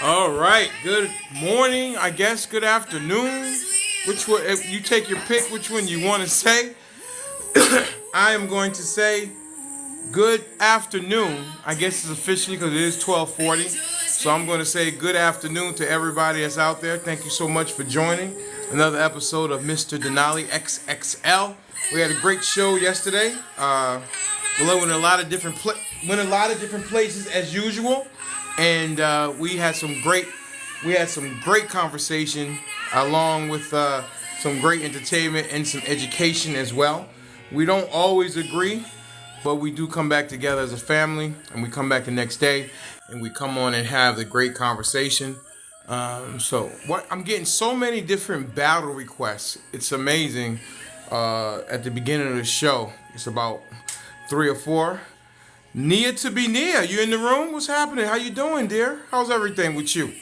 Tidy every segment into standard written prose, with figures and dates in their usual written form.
All right, good morning, I guess, good afternoon. Which one, if you take your pick, which one you want to say. I am going to say good afternoon. I guess it's officially because it is 12:40. So I'm going to say good afternoon to everybody that's out there. Thank you so much for joining another episode of Mr.Denali XXL. We had a great show yesterday. We went in a lot of different places as usual, and we had some great conversation along with some great entertainment and some education as well. We don't always agree, but we do come back together as a family, and we come back the next day, and we come on and have the great conversation. I'm getting so many different battle requests. It's amazing. At the beginning of the show, it's about 3 or 4. Nia to be Nia, you in the room? What's happening? How you doing, dear? How's everything with you?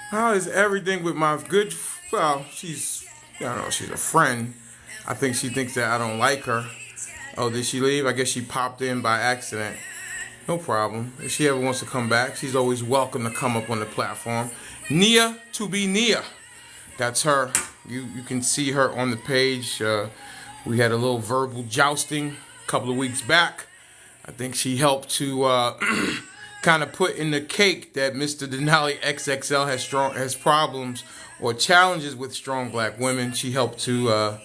How is everything with my good? Well, she's a friend. I think she thinks that I don't like her. Oh, did she leave? I guess she popped in by accident. No problem. If she ever wants to come back, she's always welcome to come up on the platform. Nia to be Nia. That's her. You can see her on the page. We had a little verbal jousting a couple of weeks back. I think she helped to kind of put in the cake that Mr.Denali XXL has problems or challenges with strong black women. She helped to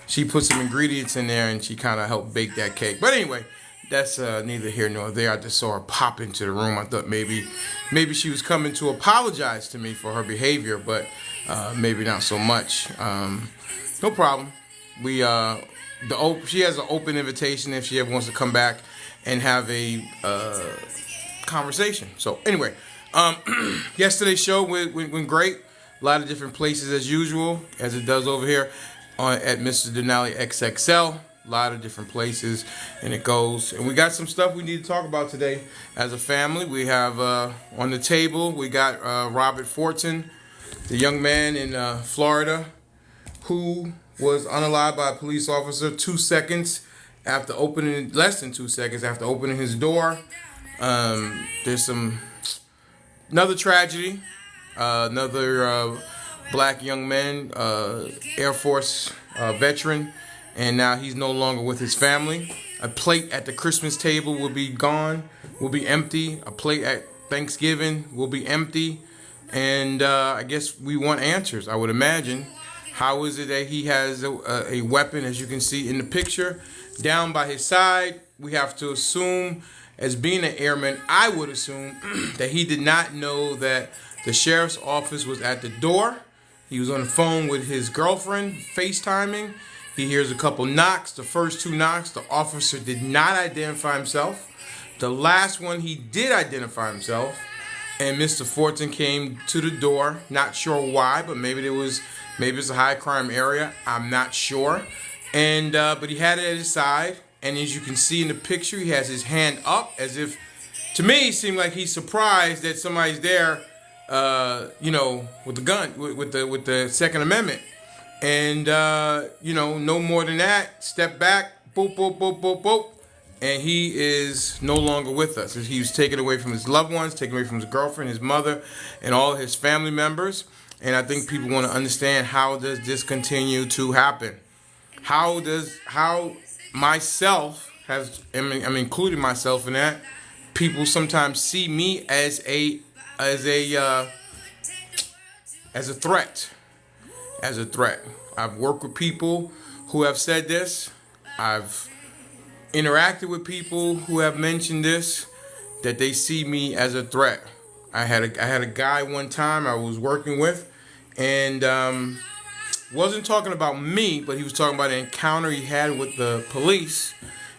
she put some ingredients in there, and she kind of helped bake that cake. But anyway, that's neither here nor there. I just saw her pop into the room. I thought maybe she was coming to apologize to me for her behavior, but maybe not so much. No problem. She has an open invitation if she ever wants to come back and have a conversation. So anyway, yesterday's show went great. A lot of different places as usual, as it does over here at Mr. Denali XXL. A lot of different places, and it goes. And we got some stuff we need to talk about today as a family. We have on the table, we got Robert Fortin, the young man in Florida who was unalived by a police officer less than 2 seconds after opening his door. There's another tragedy, another black young man, Air Force veteran, and now he's no longer with his family. A plate at the Christmas table will be gone, will be empty. A plate at Thanksgiving will be empty. And I guess we want answers, I would imagine. How is it that he has a weapon, as you can see in the picture, down by his side? We have to assume, as being an airman, I would assume that he did not know that the sheriff's office was at the door. He was on the phone with his girlfriend, FaceTiming. He hears a couple knocks. The first 2 knocks, the officer did not identify himself. The last one, he did identify himself. And Mr. Fortin came to the door. Not sure why, but maybe it's a high crime area. I'm not sure. And but he had it at his side. And as you can see in the picture, he has his hand up as if, to me, it seemed like he's surprised that somebody's there, with the gun, with the Second Amendment. And, no more than that. Step back, boop, boop, boop, boop, boop. And he is no longer with us. He was taken away from his loved ones, taken away from his girlfriend, his mother, and all his family members. And I think people want to understand, how does this continue to happen? How myself I'm including myself in that. People sometimes see me as a threat. As a threat. I've worked with people who have said this. I've interacted with people who have mentioned this, that they see me as a threat. I had a guy one time I was working with, and wasn't talking about me, but he was talking about an encounter he had with the police,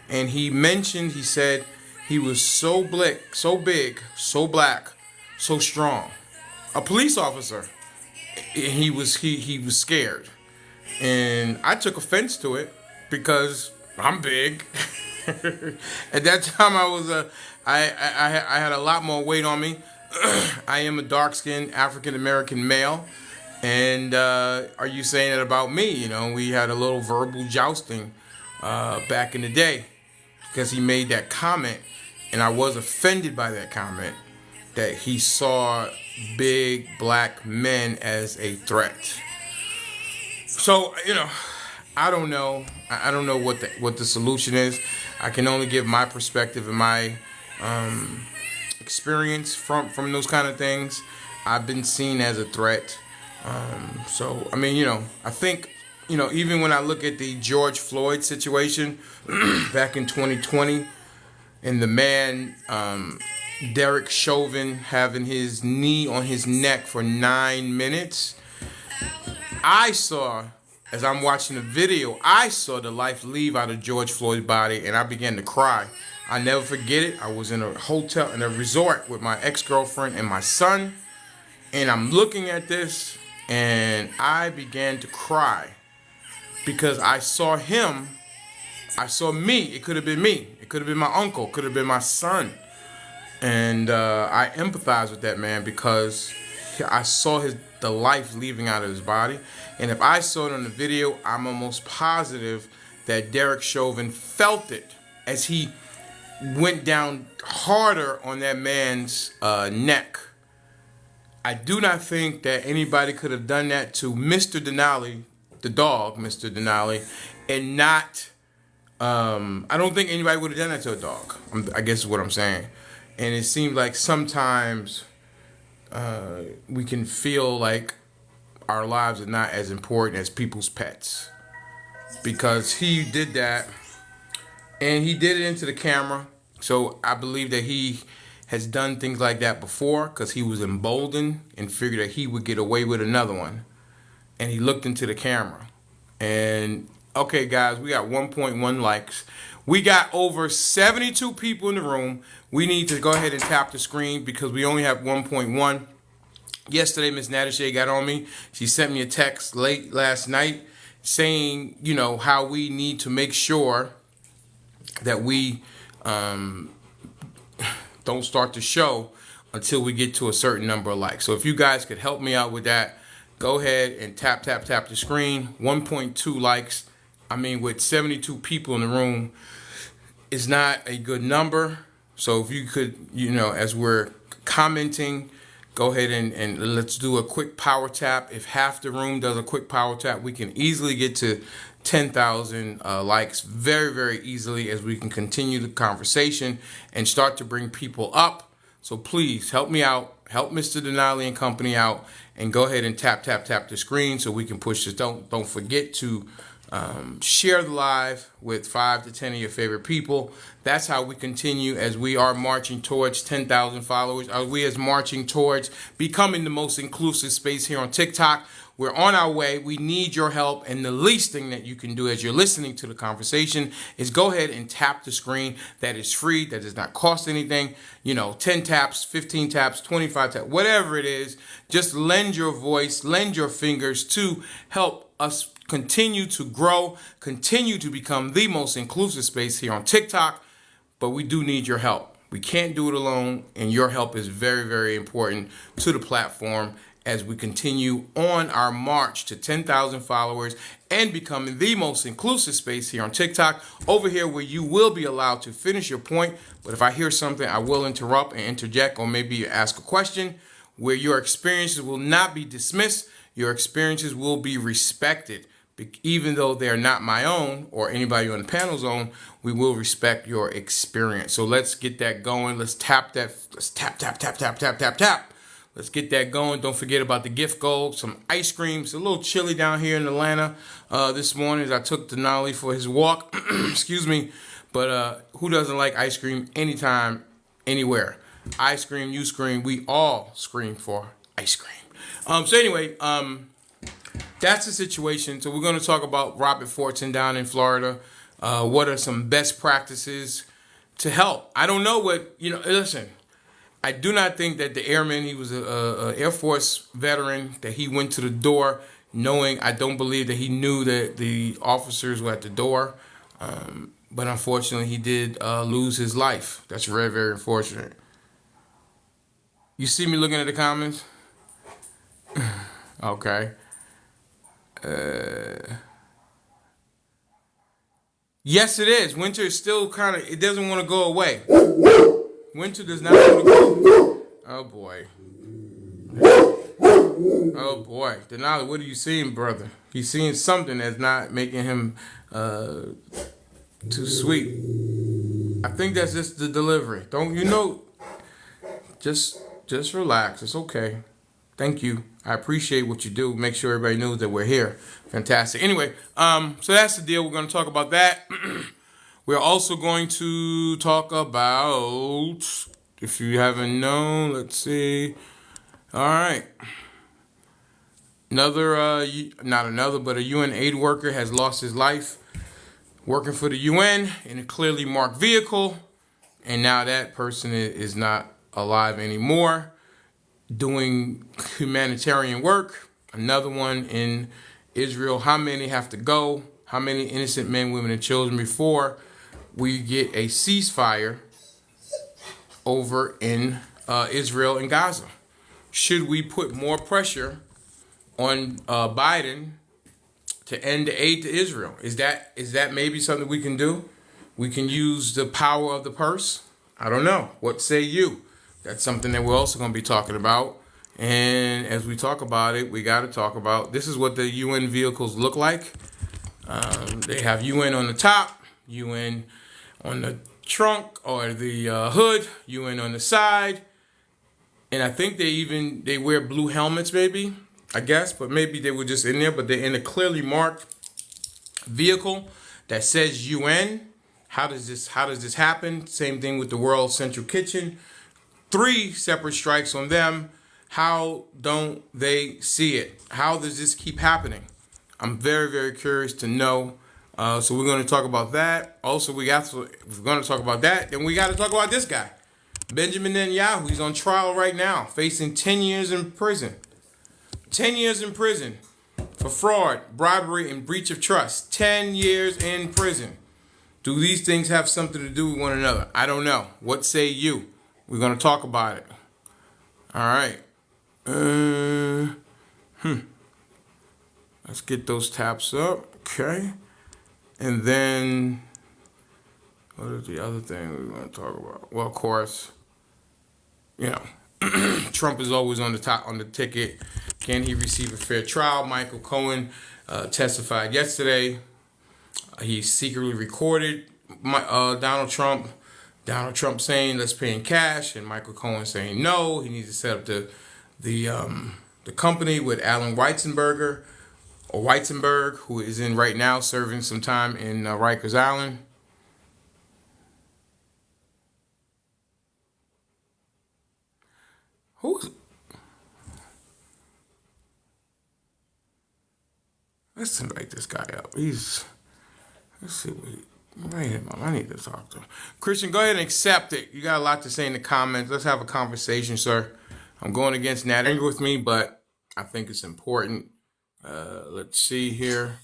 and he said he was so big, so black, so strong, a police officer. He was scared, and I took offense to it because I'm big. At that time, I had a lot more weight on me. I am a dark-skinned African American male, and are you saying it about me? We had a little verbal jousting back in the day. because he made that comment, and I was offended by that comment, that he saw big black men as a threat. So, I don't know. I don't know what the solution is. I can only give my perspective and my experience from those kind of things. I've been seen as a threat. So, I mean, I think, even when I look at the George Floyd situation back in 2020, and the man, Derek Chauvin, having his knee on his neck for 9 minutes, I saw, as I'm watching the video, I saw the life leave out of George Floyd's body, and I began to cry. I never forget it. I was in a resort with my ex-girlfriend and my son, and I'm looking at this, and I began to cry because I saw him. I saw me. It could have been me. It could have been my uncle. It could have been my son. And I empathize with that man because I saw the life leaving out of his body. And if I saw it on the video, I'm almost positive that Derek Chauvin felt it as he went down harder on that man's neck. I do not think that anybody could have done that to Mr.Denali, the dog, Mr. Denali, and not. I don't think anybody would have done that to a dog. I guess is what I'm saying. And it seems like sometimes we can feel like our lives are not as important as people's pets. Because he did that, and he did it into the camera. So I believe that he has done things like that before because he was emboldened and figured that he would get away with another one. And he looked into the camera. And, okay, guys, we got 1.1 likes. We got over 72 people in the room. We need to go ahead and tap the screen because we only have 1.1. Yesterday, Miss Natasha got on me. She sent me a text late last night saying, how we need to make sure that we don't start the show until we get to a certain number of likes. So if you guys could help me out with that, go ahead and tap the screen. 1.2 likes. I mean, with 72 people in the room, is not a good number. So if you could, as we're commenting, go ahead and let's do a quick power tap. If half the room does a quick power tap, we can easily get to 10,000 likes very, very easily as we can continue the conversation and start to bring people up. So please help me out, help Mr. Denali and company out, and go ahead and tap the screen so we can push this. Don't forget to share the live with 5 to 10 of your favorite people. That's how we continue as we are marching towards 10,000 followers. We are marching towards becoming the most inclusive space here on TikTok. We're on our way. We need your help. And the least thing that you can do as you're listening to the conversation is go ahead and tap the screen. That is free. That does not cost anything. 10 taps, 15 taps, 25 taps, whatever it is. Just lend your voice, lend your fingers to help us continue to grow, continue to become the most inclusive space here on TikTok. But we do need your help. We can't do it alone. And your help is very, very important to the platform as we continue on our march to 10,000 followers and becoming the most inclusive space here on TikTok, over here where you will be allowed to finish your point. But if I hear something, I will interrupt and interject, or maybe ask a question, where your experiences will not be dismissed. Your experiences will be respected. Even though they're not my own or anybody on the panel's own, we will respect your experience. So let's get that going. Let's tap that. Let's tap. Let's get that going. Don't forget about the gift goal. Some ice cream. It's a little chilly down here in Atlanta this morning as I took Denali for his walk. Excuse me. But who doesn't like ice cream anytime, anywhere? I scream, you scream. We all scream for ice cream. So anyway, that's the situation. So we're going to talk about Robert Fortune down in Florida. What are some best practices to help? I don't know what, listen. I do not think that the airman, he was a Air Force veteran, that he went to the door knowing, I don't believe that he knew that the officers were at the door. But unfortunately, he did lose his life. That's very, very unfortunate. You see me looking at the comments? Okay. Yes, it is. Winter is still kind of. It doesn't want to go away. Winter does not want to go. Oh boy. Oh boy. Denali, what are you seeing, brother? He's seeing something that's not making him too sweet. I think that's just the delivery. Don't you know? Just relax. It's okay. Thank you. I appreciate what you do. Make sure everybody knows that we're here. Fantastic. Anyway, so that's the deal. We're going to talk about that. We're also going to talk about, if you haven't known, let's see. All right. Not another, but a UN aid worker has lost his life working for the UN in a clearly marked vehicle. And now that person is not alive anymore, doing humanitarian work. Another one in Israel. How many have to go? How many innocent men, women, and children before we get a ceasefire over in Israel and Gaza? Should we put more pressure on Biden to end the aid to Israel? Is that maybe something we can do? We can use the power of the purse. I don't know. What say you? That's something that we're also going to be talking about. And as we talk about it, we got to talk about, this is what the UN vehicles look like. They have UN on the top, UN on the trunk or the hood, UN on the side. And I think they wear blue helmets maybe, I guess, but maybe they were just in there, but they're in a clearly marked vehicle that says UN. How does this happen? Same thing with the World Central Kitchen. 3 separate strikes on them. How don't they see it? How does this keep happening? I'm very, very curious to know. So we're going to talk about that. Also, if we're going to talk about that, then we got to talk about this guy. Benjamin Netanyahu. He's on trial right now, facing 10 years in prison. 10 years in prison for fraud, bribery, and breach of trust. 10 years in prison. Do these things have something to do with one another? I don't know. What say you? We're going to talk about it. All right. Let's get those tabs up. Okay. And then, what is the other thing we're going to talk about? Well, of course, Trump is always on the ticket. Can he receive a fair trial? Michael Cohen testified yesterday. He secretly recorded Donald Trump. Donald Trump saying let's pay in cash, and Michael Cohen saying no. He needs to set up the company with Alan Weizenberg, who is in right now serving some time in Rikers Island. Who's? Let's invite this guy up. Let's see what he. I need to talk to him. Christian, go ahead and accept it. You got a lot to say in the comments. Let's have a conversation, sir. I'm going against Nat Angry with me, but I think it's important. Let's see here.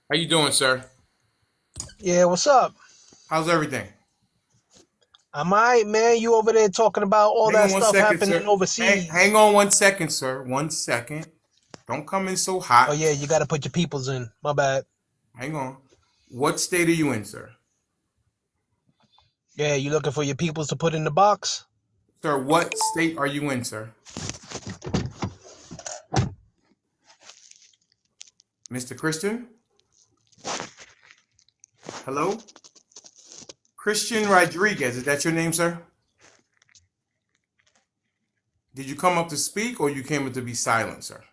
How you doing, sir? Yeah, what's up? How's everything? I'm alright, man. You over there talking about all Hang that on one stuff second, happening sir. overseas. Hang on 1 second, sir. 1 second. Don't come in so Oh hot. yeah, you gotta put your peoples in. My bad. Hang on. What state are you in, sir? Yeah, you looking for your peoples to put in the box? Sir, what state are you in, sir? Mr. Christian? Hello? Christian Rodriguez, is that your name, sir? Did you come up to speak or you came up to be silent, sir?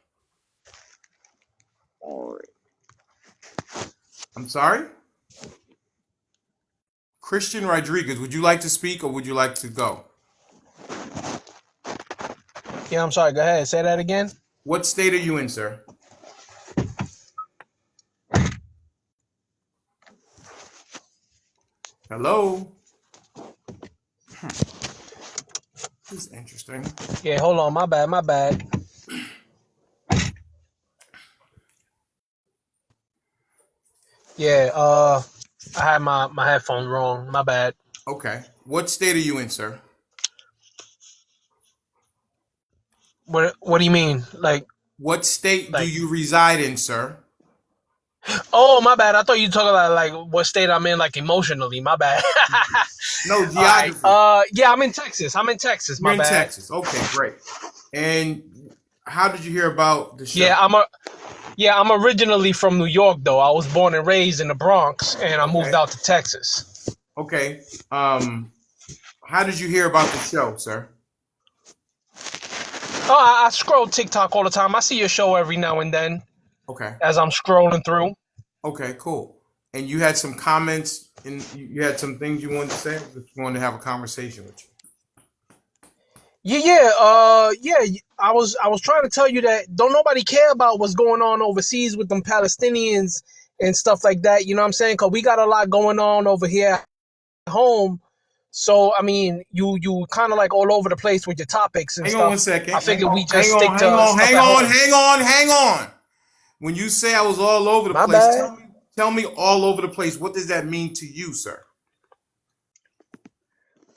I'm sorry? Christian Rodriguez, would you like to speak or would you like to go? Yeah, I'm sorry. Go ahead. Say that again. What state are you in, sir? Hello? This is interesting. Yeah, hold on. My bad. My bad. Yeah. I had my headphones wrong. My bad. Okay. What state are you in, sir? What do you mean? Like What state do like you reside in, sir? Oh, my bad. I thought you were talking about like what state I'm in, like emotionally. My bad. No, All right. geography. Yeah, I'm in Texas. I'm in Texas. You're My in bad. Texas. Okay, great. And how did you hear about the Yeah, show? I'm originally from New York though. I was born and raised in the Bronx, and I moved Okay. out to Texas. Okay. How did you hear about the show, sir? Oh, I scroll TikTok all the time. I see your show every now and then Okay. as I'm scrolling through. Okay, cool. And you had some comments and you had some things you wanted to say? I just wanted to have a conversation with you. Yeah. I was trying to tell you that don't nobody care about what's going on overseas with them Palestinians and stuff like that. You know what I'm saying? Because we got a lot going on over here at home. So I mean, you kind of like all over the place with your topics and Hang on one stuff. I second. Hang figured we on, just hang on, stick hang to on, stuff hang at on, home. hang on, hang on. When you say I was all over the My place, bad. tell me all over the place. What does that mean to you, sir?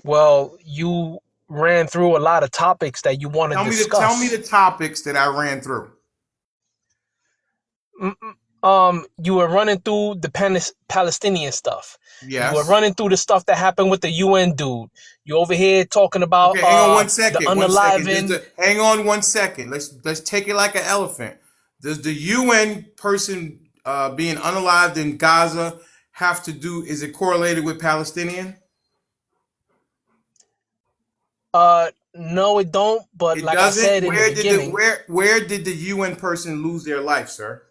Well, you ran through a lot of topics that you want to Tell me discuss. the topics that I ran through. You were running through the Palestinian stuff. You were Yes. running through the stuff that happened with the UN dude. You over here talking about Okay, hang on one the second. One second. unaliving. Hang on one second. Let's take it like an elephant. Does the UN person being unalived in Gaza have to do? Is it correlated with Palestinian? No, it don't. But It like I doesn't. said in the beginning, Where did the UN person lose their life, sir?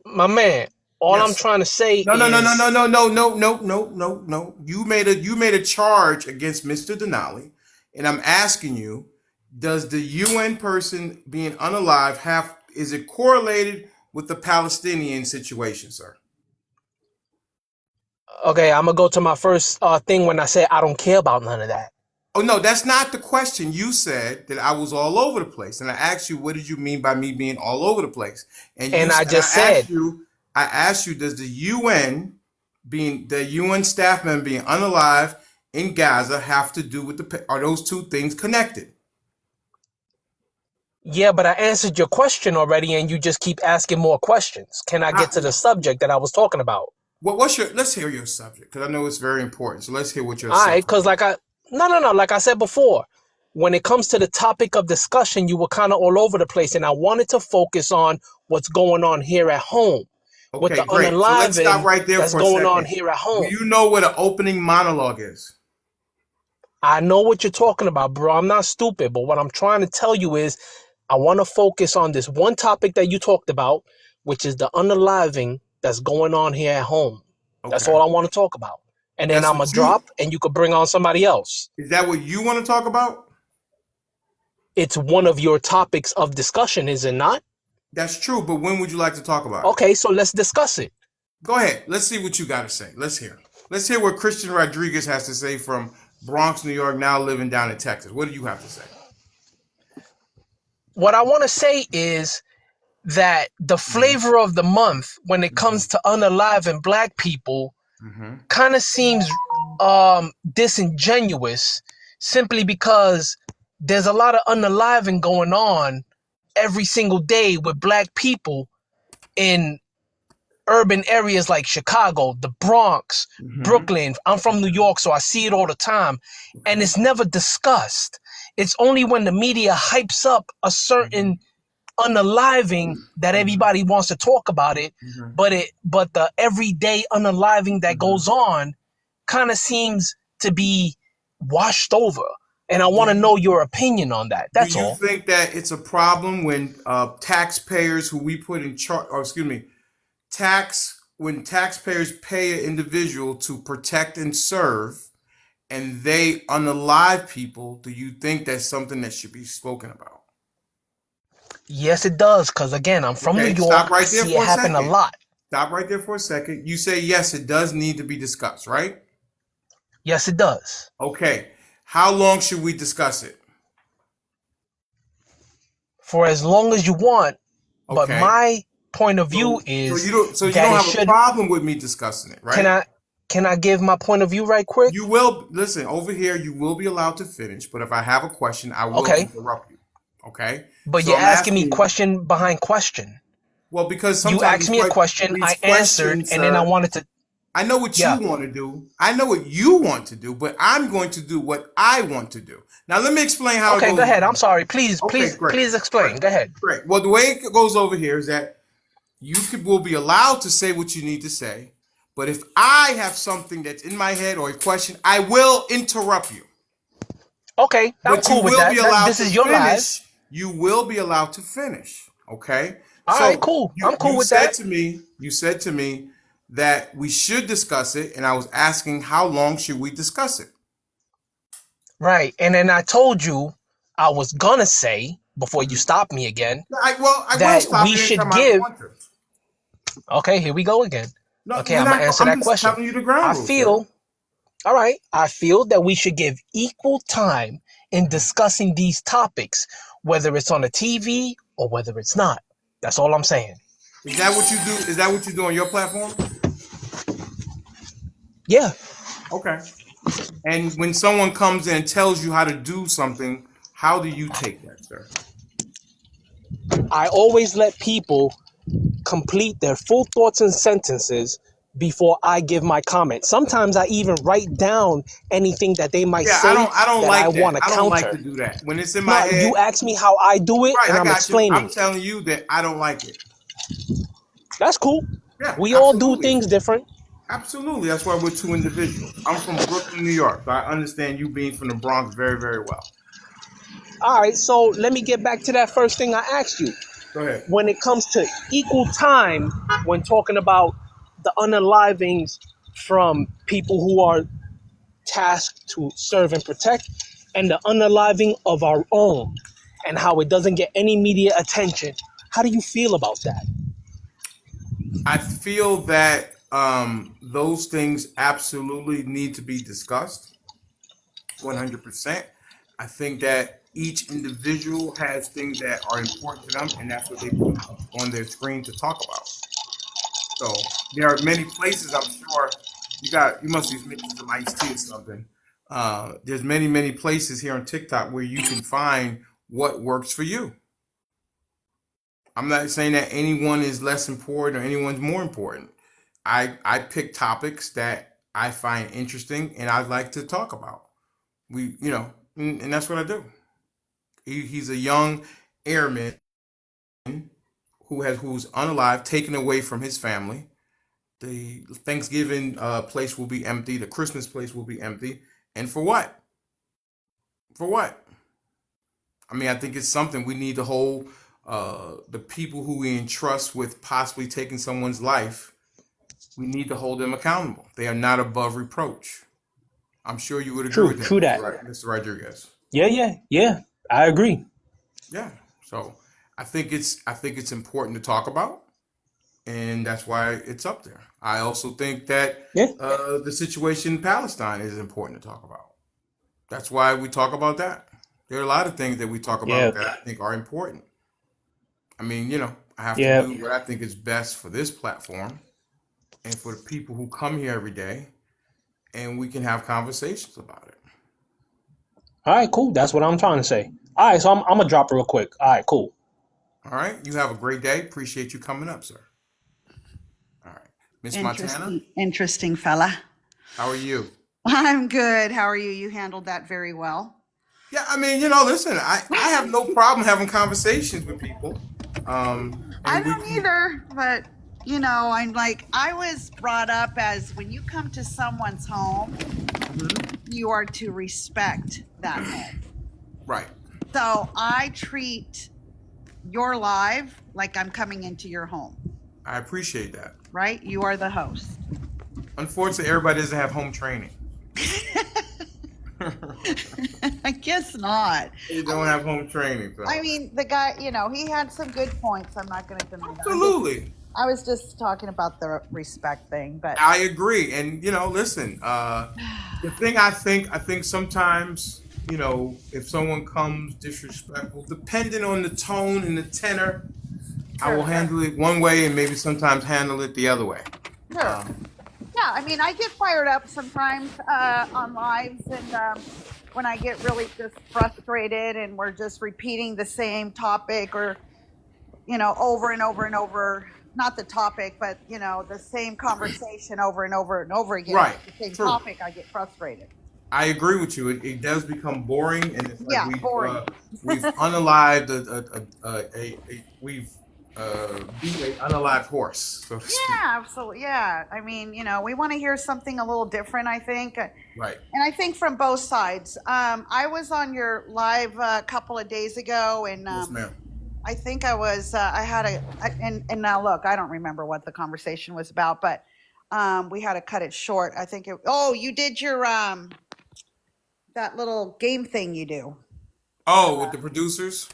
my man, all I'm Yes. trying to say No, no, no, no, is no, no, no, no, no, no, no, no. You made a charge against Mr. Denali, and I'm asking you, does the UN person being unalive have is it correlated with the Palestinian situation, sir? okay. I'm gonna go to my first thing when I say I don't care about none of that. Oh no, that's not the question. You said that I was all over the place, and I asked you, what did you mean by me being all over the place? And I And just said, I asked you, does the UN being the UN staff member being unalive in Gaza have to do with are those two things connected? yeah, but I answered your question already, and you just keep asking more questions. Can I get to the How, subject that I was talking about? what's your? Let's hear your subject because I know it's very important. So let's hear what your All right, subject because is. no, like I said before, when it comes to the topic of discussion, you were kind of all over the place, and I wanted to focus on what's going on here at home with Okay, the great. So let's stop unaliving right there that's for a going on second. here at Do home. you know what an opening monologue is? I know what you're talking about, bro. I'm not stupid, but what I'm trying to tell you is I want to focus on this one topic that you talked about, which is the unaliving that's going on here at home. That's Okay, all I want to talk about. And then that's I'm going what to you. drop, and you could bring on somebody else. Is that what you want to talk about? It's one of your topics of discussion, is it not? That's true, but when would you like to talk about it? Okay, so let's discuss it. Go ahead. Let's see what you got to say. Let's hear. Let's hear what Christian Rodriguez has to say from Bronx, New York, now living down in Texas. What do you have to say? What I want to say is that the Mm-hmm. flavor of the month when it Mm-hmm. comes to unaliving black people Mm-hmm. kind of seems disingenuous simply because there's a lot of unaliving going on every single day with black people in urban areas like Chicago, the Bronx, Mm-hmm. Brooklyn. I'm from New York, so I see it all the time. And Okay. it's never discussed. It's only when the media hypes up a Mm-hmm. certain unaliving that Mm-hmm. everybody wants to talk about it. Mm-hmm. But the everyday unaliving that Mm-hmm. goes on kind of seems to be washed over. And I Do want to you know your opinion on that. do That's you all. think that it's a problem when taxpayers who we put in charge, or excuse me, when taxpayers pay an individual to protect and serve, and they unalive people? Do you think that's something that should be spoken about? Yes, it does. Because again, I'm from New Okay, York. stop I right there see it for a happen a second. lot. Stop right there for a second. You say yes, it does need to be discussed, right? Yes, it does. Okay. How long should we discuss it? For as long as you want. But Okay. my point of view is So you that don't it have a should. problem with me discussing it, Can right? I can I give my point of view right quick? You will listen over here. You will be allowed to finish, but if I have a question, I will Okay. interrupt you. Okay. But So you're I'm asking me asking you. question behind question. Well, because You sometimes asked me a question, these I answered, questions, and then I sir. wanted to. I know what you Yeah. want to do. I know what you want to do, but I'm going to do what I want to do. Now, let me explain how it Okay, go goes. ahead. I'm sorry. Please, Okay, please, great, please great, explain. Go ahead. great. Well, the way it goes over here is that will be allowed to say what you need to say, but if I have something that's in my head or a question, I will interrupt you. Okay, I'm But you cool with will be that. allowed This to is your live. finish. You will be allowed to finish. Okay. All right, So cool. I'm cool you with said that. to me, that we should discuss it, and I was asking how long should we discuss it? Right. And then I told you I was gonna say before you Mhm. stopped me again I will that stop we you should anytime I give. want to. Okay, here we go again. No, Okay, we're I'm gonna not. answer I'm that just question. telling you the ground I rules, sir. feel, all right, I feel that we should give equal time in discussing these topics, whether it's on the TV or whether it's not. That's all I'm saying. Is that what you do? Is that what you do on your platform? Yeah. Okay. And when someone comes in and tells you how to do something, how do you take that, sir? I always let people complete their full thoughts and sentences before I give my comment. Sometimes I even write down anything that they might Yeah, say I don't that I like want that. to I don't like to counter. do that. When it's in my No, head, you ask me how I do it, right, and I I'm got you. I'm explaining it. telling you that I don't like it. That's cool. Yeah, We all do absolutely. things different. Absolutely. That's why we're two individuals. I'm from Brooklyn, New York. So I understand you being from the Bronx very, very well. All right, so let me get back to that first thing I asked you. Go ahead. When it comes to equal time, when talking about the unalivings from people who are tasked to serve and protect, and the unaliving of our own, and how it doesn't get any media attention, how do you feel about that? I feel that those things absolutely need to be discussed 100%. I think that each individual has things that are important to them, and that's what they put up on their screen to talk about. So there are many places. I'm sure you must be making some iced tea or something. There's many places here on TikTok where you can find what works for you. I'm not saying that anyone is less important or anyone's more important. I pick topics that I find interesting and I like to talk about. And that's what I do. He's a young airman who's unalive, taken away from his family. The Thanksgiving place will be empty. The Christmas place will be empty. And for what? For what? I mean, I think it's something we need to hold the people who we entrust with possibly taking someone's life. We need to hold them accountable. They are not above reproach. I'm sure you would agree True, with that, true that. Mr. Rodriguez. Yeah, I agree. Yeah. So I think it's important to talk about, and that's why it's up there. I also think that Yeah, the situation in Palestine is important to talk about. That's why we talk about that. There are a lot of things that we talk yeah, about that I think are important. I mean, I have to yeah. do what I think is best for this platform and for the people who come here every day, and we can have conversations about it. All right, cool. That's what I'm trying to say. All right, so I'm gonna drop it real quick. All right, cool. All right. You have a great day. Appreciate you coming up, sir. All right. Miss Montana, Interesting fella. how are you? I'm good. How are you? You handled that very well. Yeah, I mean, listen, I have no problem having conversations with people. I And we don't can, either, but I'm like, I was brought up as when you come to someone's home, Mhm. you are to respect that home. Right. So I treat your live like I'm coming into your home, I appreciate that. right? You are the host. Unfortunately, everybody doesn't have home training. I guess not. They don't have home training, I so mean, the guy, he had some good points. I'm not going to deny that. absolutely. I was just talking about the respect thing, but I agree. And listen, the thing I think sometimes, if someone comes disrespectful, depending on the tone and the tenor, I will sure, handle it one way and maybe sometimes handle it the other way. sure. Um, Yeah, I mean, I get fired up sometimes on lives, and when I get really just frustrated and we're just repeating the same topic, or over and over and over, not the topic, but, the same conversation over and over and over again. If Right. it's the same True. topic, I get frustrated. I agree with you. It does become boring, and it's like Yeah, boring. we've unalived we've beat a unalived horse, so to speak. Yeah, absolutely. Yeah. I mean, we want to hear something a little different, I think. Right. And I think from both sides. I was on your live a couple of days ago, and Yes, ma'am. I think I had and now look, I don't remember what the conversation was about, but we had to cut it short. Oh, you did your, that little game thing you do. Oh, with the producers.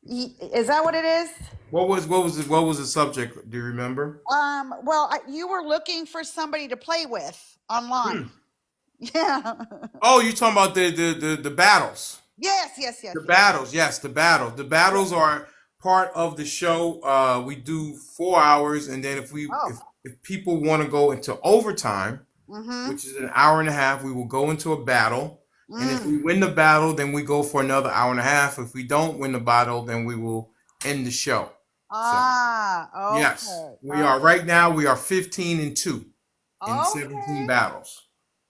Is that what it is? What was the subject? Do you remember? Well, you were looking for somebody to play with Hmm. online. Yeah. Oh, you talking about the battles? Yes, yes, yes, The yes. battles, yes, the battles. The Yeah. battles are part of the show. We do 4 hours, and then Oh. if people want to go into overtime, Mm-hmm. which is an hour and a half, we will go into a battle. And if we Mm. win the battle, then we go for another hour and a half. If we don't win the battle, then we will end the show. So Ah, yes, okay. we are Okay. right now. We are 15-2 in 17 Okay. battles.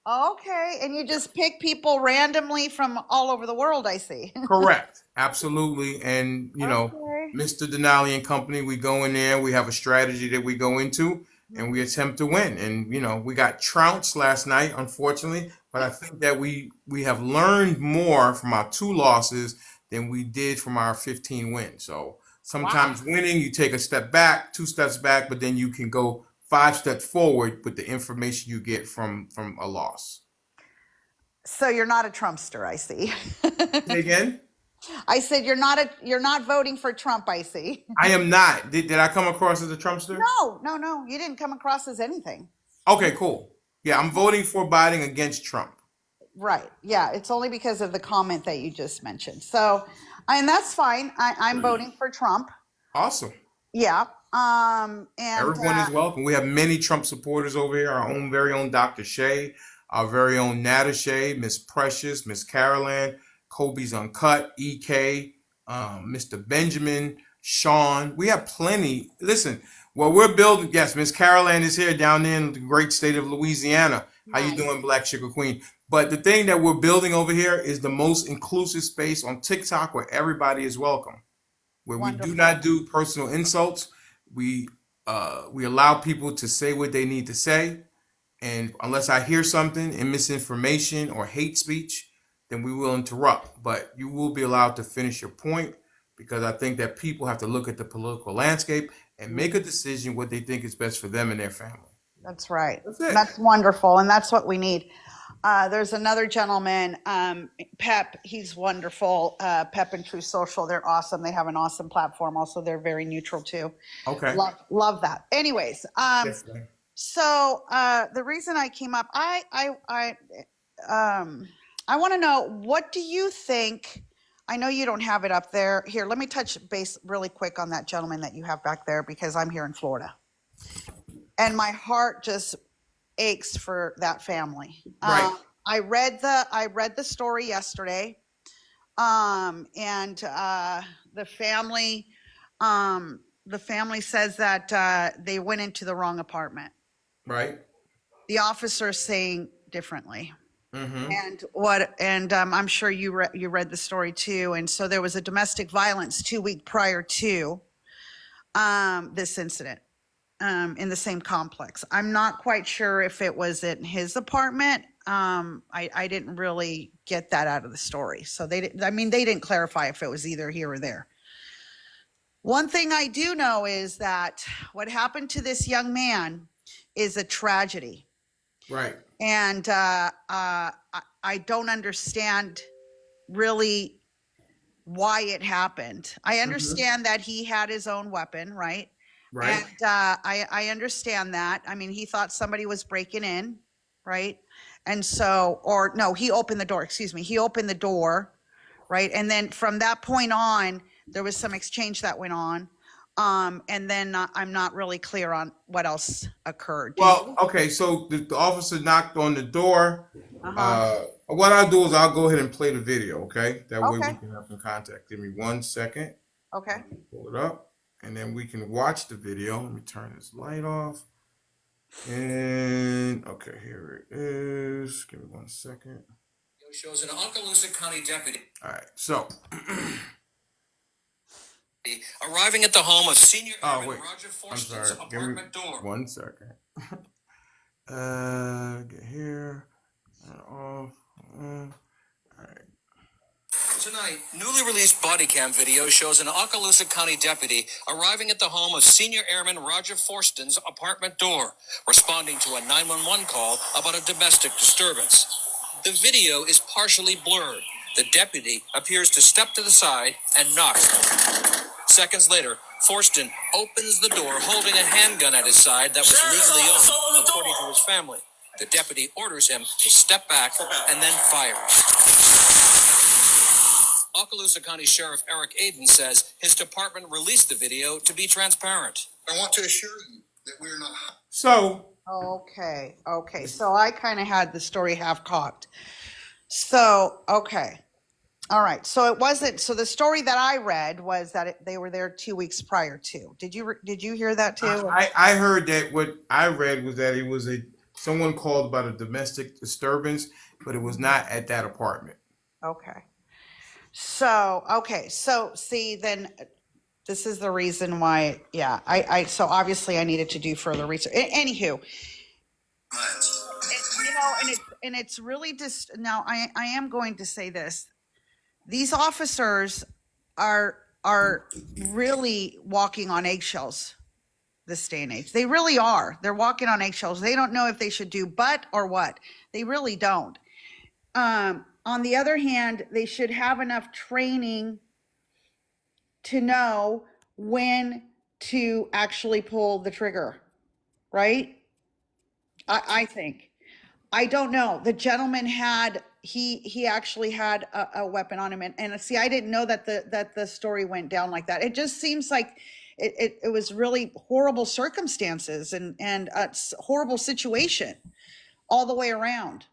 Okay. And you just pick people randomly from all over the world, I see. Correct. Absolutely. And, Okay. Mr. Denali and company, we go in there, we have a strategy that we go into and we attempt to win. And, we got trounced last night, unfortunately, but I think that we have learned more from our 2 losses than we did from our 15 wins. So Wow. sometimes winning, you take a step back, 2 steps back, but then you can go 5 steps forward with the information you get from a loss. So you're not a Trumpster, I see. Say again? I said you're not voting for Trump, I see. I am not. Did I come across as a Trumpster? No, no, no. You didn't come across as anything. Okay, cool. Yeah, I'm voting for Biden against Trump. Right. Yeah. It's only because of the comment that you just mentioned. So, and that's fine. I'm voting for Trump. Awesome. Yeah. And Everyone is welcome. We have many Trump supporters over here. Our own very own Dr. Shay, our very own Nada Shay, Miss Precious, Miss Caroline, Kobe's Uncut, EK, Mr. Benjamin, Sean. We have plenty. Listen, what we're building. Yes, Miss Caroline is here down there in the great state of Louisiana. How you nice. doing, Black Sugar Queen? But the thing that we're building over here is the most inclusive space on TikTok where everybody is welcome, where we do Wonderful. not do personal insults. We we allow people to say what they need to say, and unless I hear something in misinformation or hate speech, then we will interrupt. But you will be allowed to finish your point because I think that people have to look at the political landscape and make a Mhm. decision what they think is best for them and their family. That's right. That's it. That's wonderful. And that's what we need. There's another gentleman, Pep. He's wonderful. Pep and True Social. They're awesome. They have an awesome platform. Also, they're very neutral too. Okay. Love that. Anyways, Yes, ma'am. so the reason I came up, I want to know, what do you think? I know you don't have it up there. Here, let me touch base really quick on that gentleman that you have back there because I'm here in Florida, and my heart just aches for that family. Right. I read the story yesterday, and the family says that they went into the wrong apartment. Right. The officer is saying differently. Mm-hmm. And I'm sure you read the story too. And so there was a domestic violence 2 weeks prior to this incident in the same complex. I'm not quite sure if it was in his apartment. I didn't really get that out of the story. So they didn't clarify if it was either here or there. One thing I do know is that what happened to this young man is a tragedy. Right. And I don't understand really why it happened. I Mm-hmm. understand that he had his own weapon, right? Right. And I understand that. I mean, he thought somebody was breaking in, right? And so, or no, he opened the door. Excuse me, he opened the door, right? And then from that point on, there was some exchange that went on. And then I'm not really clear on what else occurred. Do Well, you? okay, so the officer knocked on the door. Uh huh. What I'll do is I'll go ahead and play the video, okay? That way we Okay. can have some contact. Give me 1 second. Okay. Pull it up. and then we can watch the video. Let me turn this light off. And okay, here it is. Give me 1 second. Shows an Okaloosa County deputy. All right, so arriving at the home of senior airman Roger Forston's apartment door. 1 second. Get here. Off. All right. Tonight, newly released body cam video shows an Okaloosa County deputy arriving at the home of senior airman Roger Forston's apartment door, responding to a 911 call about a domestic disturbance. The video is partially blurred. The deputy appears to step to the side and knocks. Seconds later, Forston opens the door holding a handgun at his side that was legally owned, according to his family. The deputy orders him to step back and then fires. Okaloosa County Sheriff Eric Aden says his department released the video to be transparent. I want to assure you that we're not. So. Okay. So I kind of had the story half cocked. So, okay. All right. So it wasn't. So the story that I read was that they were there 2 weeks prior to. Did you hear that too? I heard that what I read was that it was someone called about a domestic disturbance, but it was not at that apartment. Okay. So see, then this is the reason why. Yeah. So obviously I needed to do further research. Anywho. And it's really just now. I am going to say this. These officers are really walking on eggshells this day and age. They really are. They're walking on eggshells. They don't know if they should do but or what. They really don't. On the other hand, they should have enough training to know when to actually pull the trigger, right? I think. I don't know. The gentleman had he actually had a weapon on him, and see, I didn't know that the story went down like that. It just seems like it was really horrible circumstances and a horrible situation all the way around.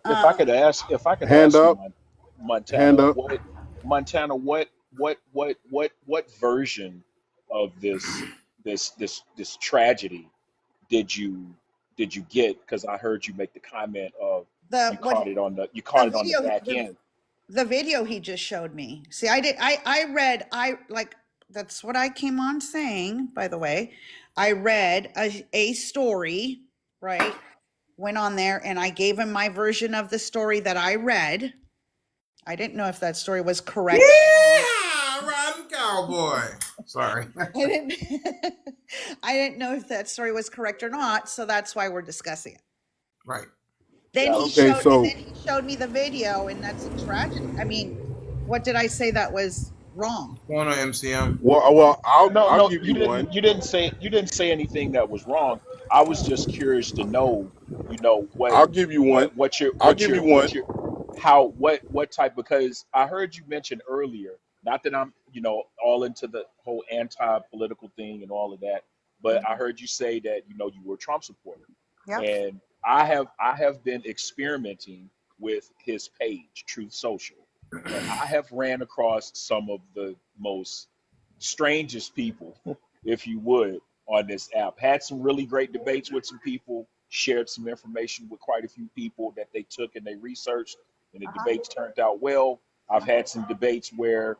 If I could Hand ask you, up, Montana, hand up. what version of this tragedy did you get? Because I heard you make the comment of The what you the caught it on the video back end. the video he just showed me. See, I read that's what I came on saying, by the way. I read a story, right? Went on there and I gave him my version of the story that I read. I didn't know if that story was correct. Yeah, run cowboy. Sorry. I didn't know if that story was correct or not, so that's why we're discussing it. Right. Then Yeah. he Okay, showed, so and then he showed me the video, and that's a tragedy. I mean, what did I say that was wrong? Going on MCM. well, No, I'll no, give you one. you didn't say anything that was wrong. I was just curious to know, I'll give you one. I'll give you one. how what type, because I heard you mention earlier, not that I'm, all into the whole anti-political thing and all of that, but I heard you say that, you were a Trump supporter. Yep. And I have been experimenting with his page, Truth Social, and I have ran across some of the most strangest people, if you would, on this app. Had some really great debates with some people, shared some information with quite a few people that they took and they researched, and the debates turned out well. I've had some debates where,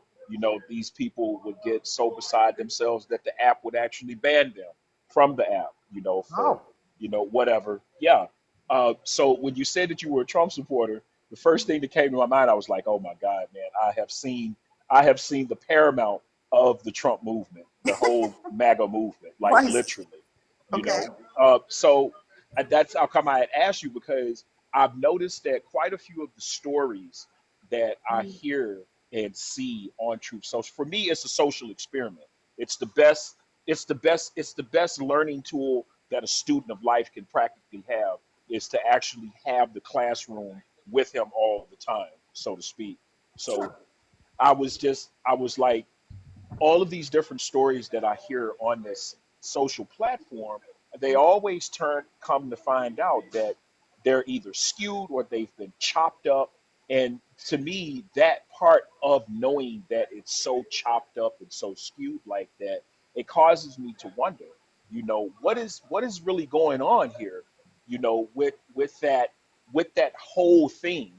these people would get so beside themselves that the app would actually ban them from the app, for, whatever. Yeah. So when you said that you were a Trump supporter, the first thing that came to my mind, I was like, oh my God, man, I have seen the paramount of the Trump movement, the whole MAGA movement, like Right. literally, you Okay. know. So that's how come I had asked you, because I've noticed that quite a few of the stories that I hear and see on Truth Social, for me, it's a social experiment. It's the best. It's the best. It's the best learning tool that a student of life can practically have, is to actually have the classroom with him all the time, so to speak. So I was like, all of these different stories that I hear on this social platform, they always come to find out that they're either skewed or they've been chopped up, And to me, that part of knowing that it's so chopped up and so skewed like that, it causes me to wonder, what is really going on here, with that whole thing,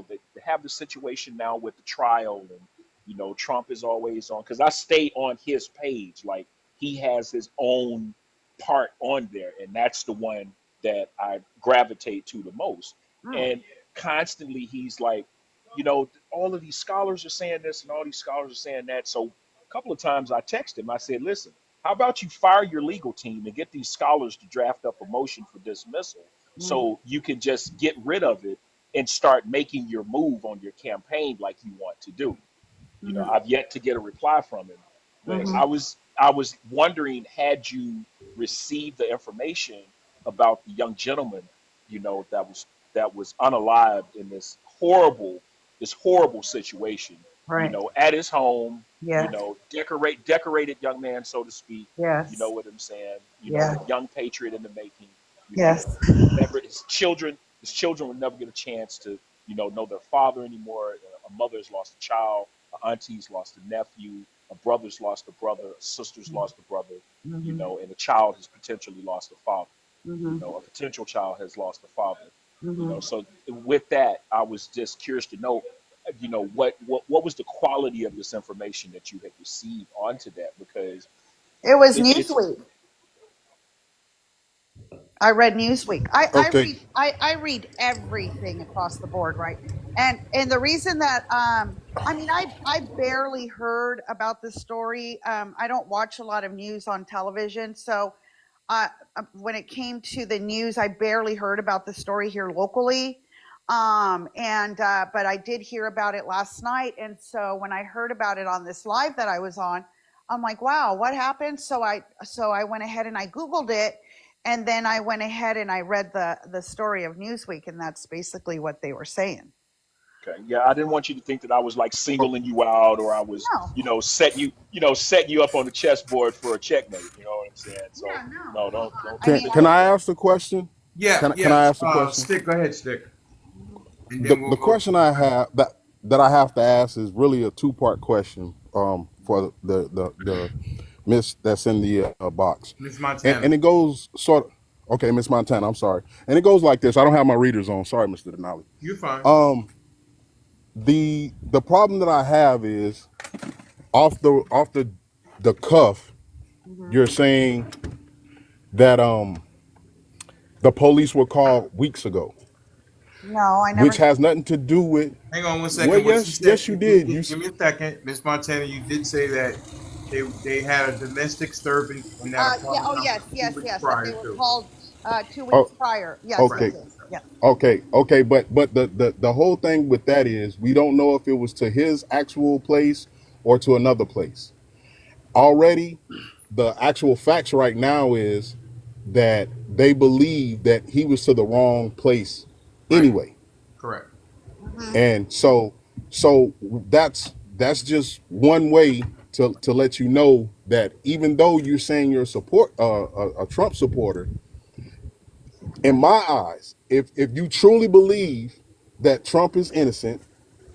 that they have the situation now with the trial, and Trump is always on, because I stay on his page, like he has his own part on there, and that's the one that I gravitate to the most. Mm. And constantly he's like, all of these scholars are saying this and all these scholars are saying that. So a couple of times I texted him, I said, listen, how about you fire your legal team and get these scholars to draft up a motion for dismissal Mm-hmm. so you can just get rid of it and start making your move on your campaign like you want to do. Mm-hmm. I've yet to get a reply from him, but Mm-hmm. I was wondering, had you received the information about the young gentleman, that was unalived in this horrible situation, Right. at his home, Yes. decorated young man, so to speak. You know Yes. what I'm saying? Yes. A young patriot in the making. Yes. Never his children will never get a chance to, know their father anymore. A mother's lost a child, a auntie's lost a nephew, a brother's lost a brother, a sister's lost a brother, Mm-hmm. and a child has potentially lost a father. Mm-hmm. A potential child has lost a father. Mm-hmm. So with that, I was just curious to know, what was the quality of this information that you had received onto that, because It was it's Newsweek. I read Newsweek. I Okay. read I read everything across the board, right? And the reason that I mean I barely heard about this story. I don't watch a lot of news on television, so when it came to the news, I barely heard about the story here locally. And but I did hear about it last night, and so when I heard about it on this live that I was on, I'm like, wow, what happened? So I went ahead and I Googled it, and then I went ahead and I read the story of Newsweek, and that's basically what they were saying. okay. Yeah, I didn't want you to think that I was like O- singling you out, or I was, No, setting you up on the chessboard for a checkmate. You know what I'm saying? So yeah, no. no, don't I Can mean, think can that I way. ask the question? Yeah, Can yeah. I ask the question? Stick. Go ahead, stick, and The then we'll the go question I have that I have to ask is really a two-part question for the miss that's in the box. Miss And Montana. and it goes sort of, okay, Miss Montana, I'm sorry. And it goes like this. I don't have my readers on. Sorry, Mr. Denali. You're fine. Um the problem that I have is off the cuff, Mhm. you're saying that the police were called weeks ago, No, I never which said. has nothing to do with, Hang on one well, second. What she yes said. you did. Give me a second, Miss Montana. You did say that they had a domestic disturbance in that Yeah. apartment Oh, complex yes, two yes, weeks yes. That they prior were to. called 2 weeks Oh, prior. Yes, Right. yes, okay. yes. Yeah. Okay, but the whole thing with that is we don't know if it was to his actual place or to another place. Already, the actual facts right now is that they believe that he was to the wrong place Right. anyway. Correct. Hmm. And so that's just one way to let you know that even though you're saying you're a Trump supporter, in my eyes, if you truly believe that Trump is innocent,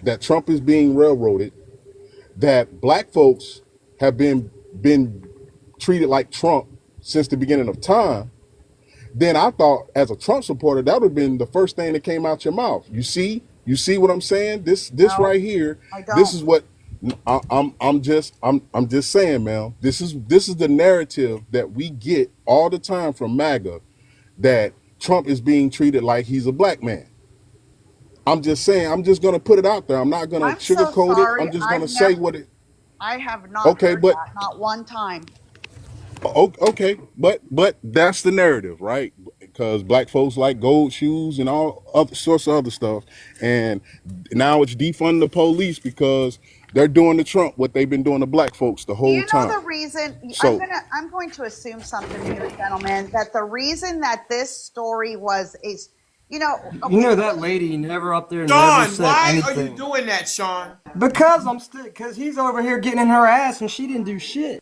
that Trump is being railroaded, that black folks have been treated like Trump since the beginning of time, then I thought as a Trump supporter that would have been the first thing that came out your mouth. You see what I'm saying? This No, right here, I this don't. is what I'm just saying, man. This is the narrative that we get all the time from MAGA, that Trump is being treated like he's a black man. I'm just saying, I'm just gonna put it out there. I'm not gonna I'm so sugarcoat it. sorry. I'm just gonna say what it. I have not Okay, heard but that, not one time. okay, but that's the narrative, right? Because black folks like gold shoes and all other sorts of other stuff, and now it's defunding the police because they're doing to Trump what they've been doing to black folks the Do whole you know time. the reason? So I'm going to assume something here, gentlemen, that the reason that this story was is, You okay, know that lady never up there never Sean, said why are you anything. doing that, Sean? Because he's over here getting in her ass and she didn't do shit.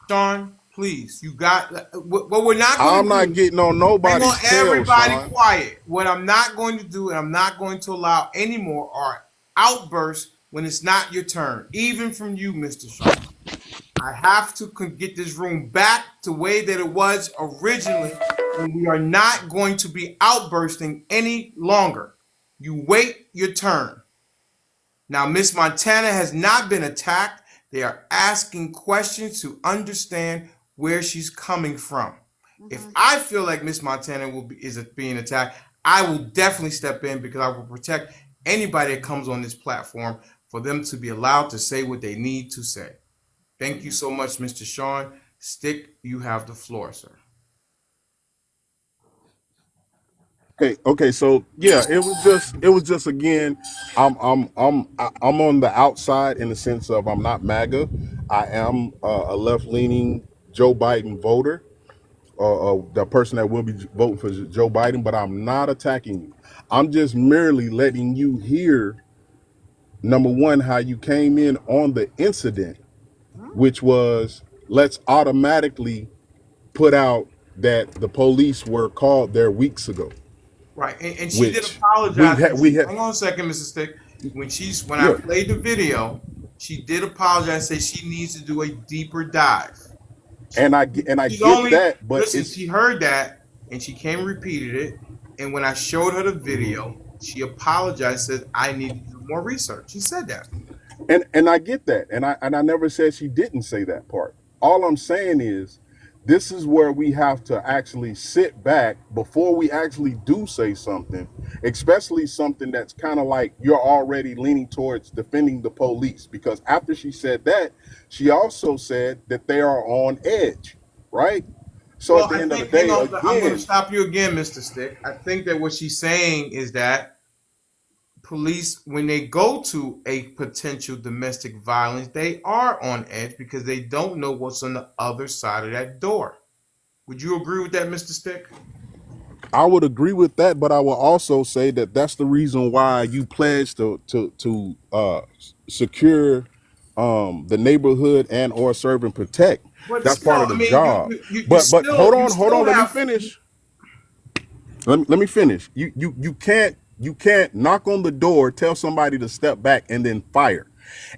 Sean, please, you got what we're not going I'm to not do. getting on Hang on, nobody's tail, everybody, Sean. quiet. What I'm not going to do, and I'm not going to allow anymore, are outburst when it's not your turn, even from you, Mr. Sean. I have to get this room back to the way that it was originally, and we are not going to be outbursting any longer. You wait your turn. Now, Miss Montana has not been attacked. They are asking questions to understand where she's coming from. If I feel like Miss Montana is being attacked, I will definitely step in because I will protect anybody that comes on this platform for them to be allowed to say what they need to say. Thank you so much, Mr. Sean. Stick, you have the floor, sir. Okay, so yeah, it was just again, I'm on the outside in the sense of I'm not MAGA. I am a left leaning Joe Biden voter, the person that will be voting for Joe Biden, but I'm not attacking you. I'm just merely letting you hear, number one, how you came in on the incident, which was let's automatically put out that the police were called there weeks ago, Right, and she did which we apologize. had we had Hang on a second, Mr. Stick. When I yeah. played the video, she did apologize. Say she needs to do a deeper dive. She, And I she's get only that, but listen. it's She heard that and she came and repeated it. And when I showed her the video, she apologized. Said I need to do more research. She said that. and I get that, and I never said she didn't say that part. All I'm saying is, this is where we have to actually sit back before we actually do say something, especially something that's kind of like you're already leaning towards defending the police. Because after she said that, she also said that they are on edge, right? So at Well, the I end of the think. Hang day, on. I'm going to again, stop you again, Mr. Stick. I think that what she's saying is that police, when they go to a potential domestic violence, they are on edge because they don't know what's on the other side of that door. Would you agree with that, Mr. Stick? I would agree with that, but I will also say that that's the reason why you pledge to secure the neighborhood and or serve and protect. But That's part still, of I the mean, job. you But hold still you on, hold on. still Let me have. finish. Let me finish. You can't knock on the door, tell somebody to step back, and then fire.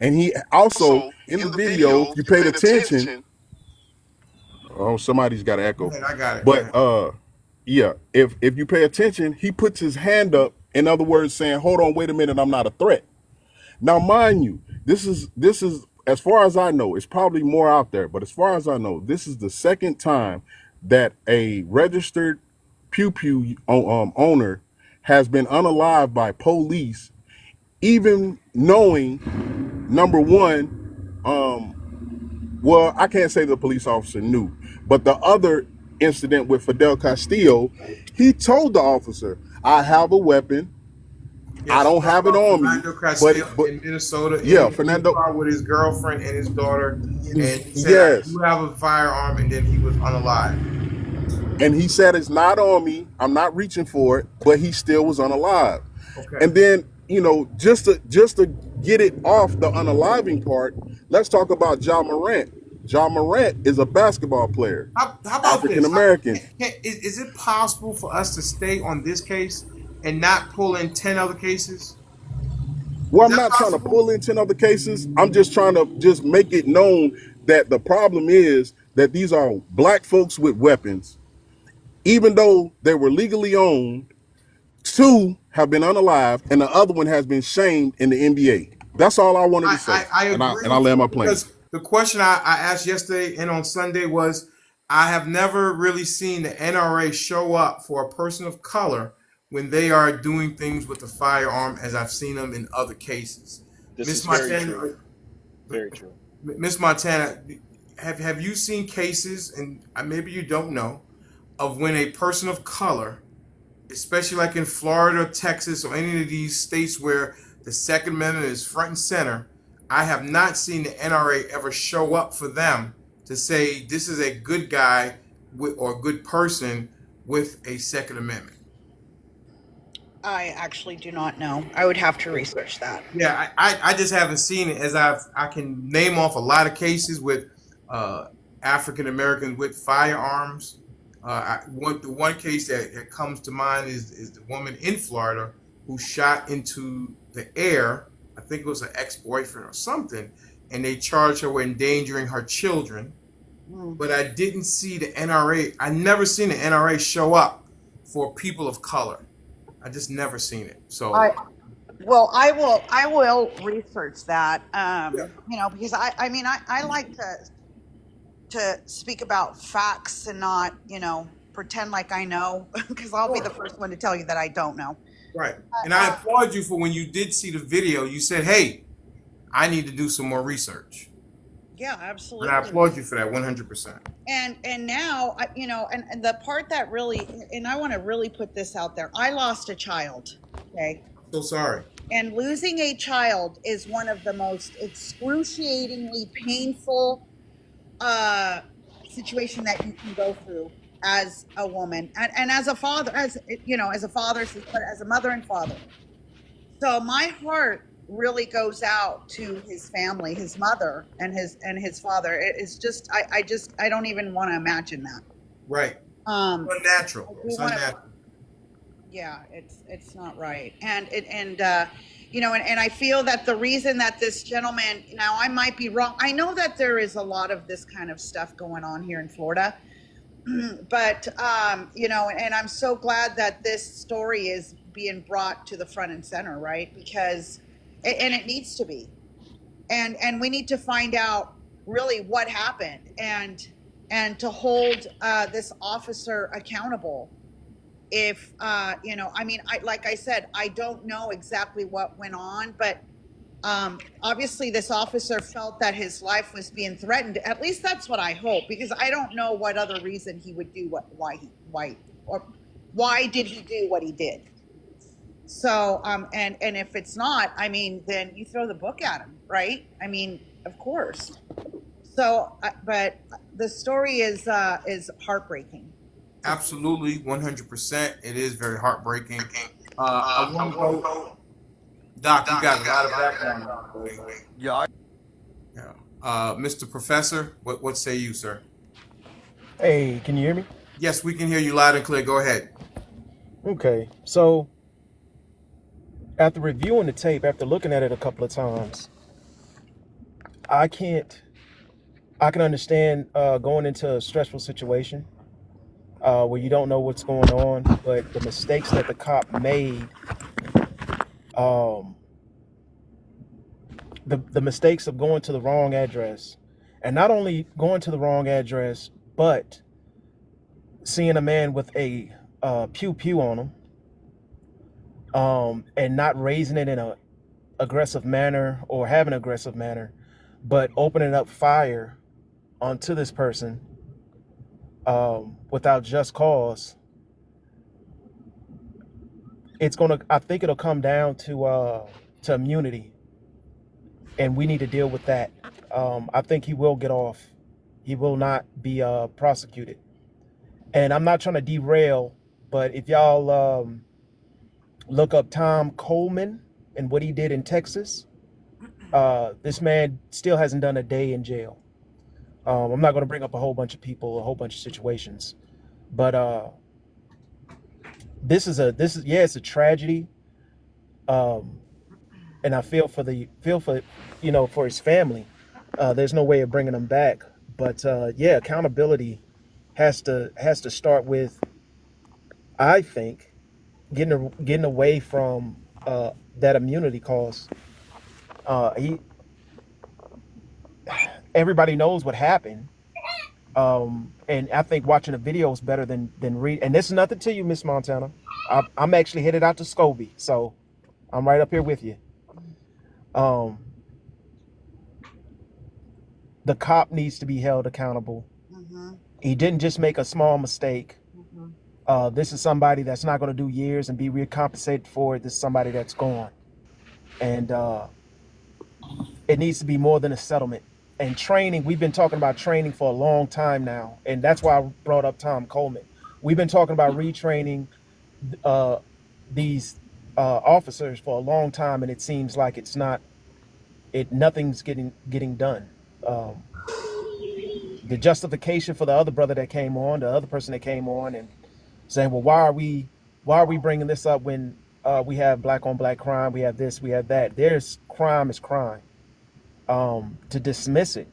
And he also Also, in the in the video, video, if if you you paid paid attention, attention, oh, somebody's got an Go echo. ahead, I got it. Go But ahead. yeah, if you pay attention, he puts his hand up, in other words, saying, hold on, wait a minute, I'm not a threat. Now, mind you, this is as far as I know, it's probably more out there, but as far as I know, this is the second time that a registered pew pew owner has been unalived by police, even knowing, number one, well, I can't say the police officer knew, but the other incident with Fidel Castillo, he told the officer, I have a weapon, I Yes, don't you're talking have it about on me, Fernando but Castillo but in Minnesota yeah, in his Fernando, car with his girlfriend and his daughter, and he said, "I do yes. have a firearm," and then he was unalive. And he said it's not on me, I'm not reaching for it, but he still was unalive. Okay. And then, just to get it off the unaliving part, let's talk about John Morant. John Morant is a basketball player, How about African this? American. Is it possible for us to stay on this case and not pull in 10 other cases? Well, Is I'm that not trying to possible? pull in 10 other cases. I'm just trying to just make it known that the problem is that these are black folks with weapons, even though they were legally owned. Two have been unalived, and the other one has been shamed in the NBA. That's all I wanted to say, I and I agree and I with land you my plane. because the question I asked yesterday and on Sunday was I have never really seen the NRA show up for a person of color when they are doing things with a firearm as I've seen them in other cases. This Miss is very Montana, true. Very true. Miss Montana, have you seen cases, and maybe you don't know, of when a person of color, especially like in Florida, Texas, or any of these states where the Second Amendment is front and center, I have not seen the NRA ever show up for them to say this is a good guy or a good person with a Second Amendment. I actually do not know. I would have to research that. Yeah, I just haven't seen it as I can name off a lot of cases with uh, African Americans with firearms. The one case that comes to mind is the woman in Florida who shot into the air think it was an ex-boyfriend or something, and they charged her with endangering her children. But I didn't see the NRA. I never seen the NRA show up for people of color. I just never seen it. So I well, I will research that. yeah, Because I mean I like to speak about facts and not pretend like I know because I'll be the sure. first one to tell you that I don't know. Right. And I applaud you for when you did see the video, you said, "Hey, I need to do some more research." Yeah, And I absolutely. applaud you for that 100%. And now and the part that really, and I want to really put this out there. I lost a child. Okay. So sorry. And losing a child is one of the most excruciatingly painful situation that you can go through as a woman and as a father, as a father, as a mother and father. So my heart really goes out to his family, his mother and his father. It's just I don't even want to imagine that. Right. Um, Unnatural. we It's want to, unnatural. yeah, it's not right. And I feel that the reason that this gentleman, now I might be wrong. I know that there is a lot of this kind of stuff going on here in Florida, but and I'm so glad that this story is being brought to the front and center, right? Because and it needs to be, and we need to find out really what happened and to hold this officer accountable. If I mean, like I said, I don't know exactly what went on, but obviously this officer felt that his life was being threatened. At least that's what I hope, because I don't know what other reason he would do why did he do what he did. So and if it's not, I mean, then you throw the book at him, right? I mean, of course. So but the story is heartbreaking. Absolutely, 100%. It is very heartbreaking. I want to go, Doc. You got a lot of background noise. Yeah, Yeah. Mr. Professor, what say you, sir? Hey, can you hear me? Yes, we can hear you loud and clear. Go ahead. Okay. So after reviewing the tape, after looking at it a couple of times, I can't. I can understand going into a stressful situation where you don't know what's going on, but the mistakes that the cop made, um, the mistakes of going to the wrong address, and not only going to the wrong address, but seeing a man with a pew pew on him, and not raising it in a aggressive manner or have an aggressive manner, but opening up fire onto this person without just cause. I think it'll come down to immunity, and we need to deal with that. I think he will get off. He will not be prosecuted. And I'm not trying to derail, but if y'all look up Tom Coleman and what he did in Texas, this man still hasn't done a day in jail. I'm not going to bring up a whole bunch of people, a whole bunch of situations, but this is it's a tragedy, and I feel for for his family. There's no way of bringing them back, but accountability has to start with, I think, getting away from that immunity cause. He Everybody knows what happened. And I think watching a video is better than read. And this is nothing to you, Miss Montana. I'm actually headed out to Scobie, so I'm right up here with you. The cop needs to be held accountable. Mm-hmm. He didn't just make a small mistake. Mm-hmm. This is somebody that's not going to do years and be recompensated for it. This is somebody that's gone, and it needs to be more than a settlement. And training, we've been talking about training for a long time now, and that's why I brought up Tom Coleman. We've been talking about retraining these officers for a long time, and it seems like nothing's getting done. The justification for the other brother that came on, the other person that came on, and saying, well, why are we bringing this up when we have black on black crime, we have this, we have that. There's crime is crime. To dismiss it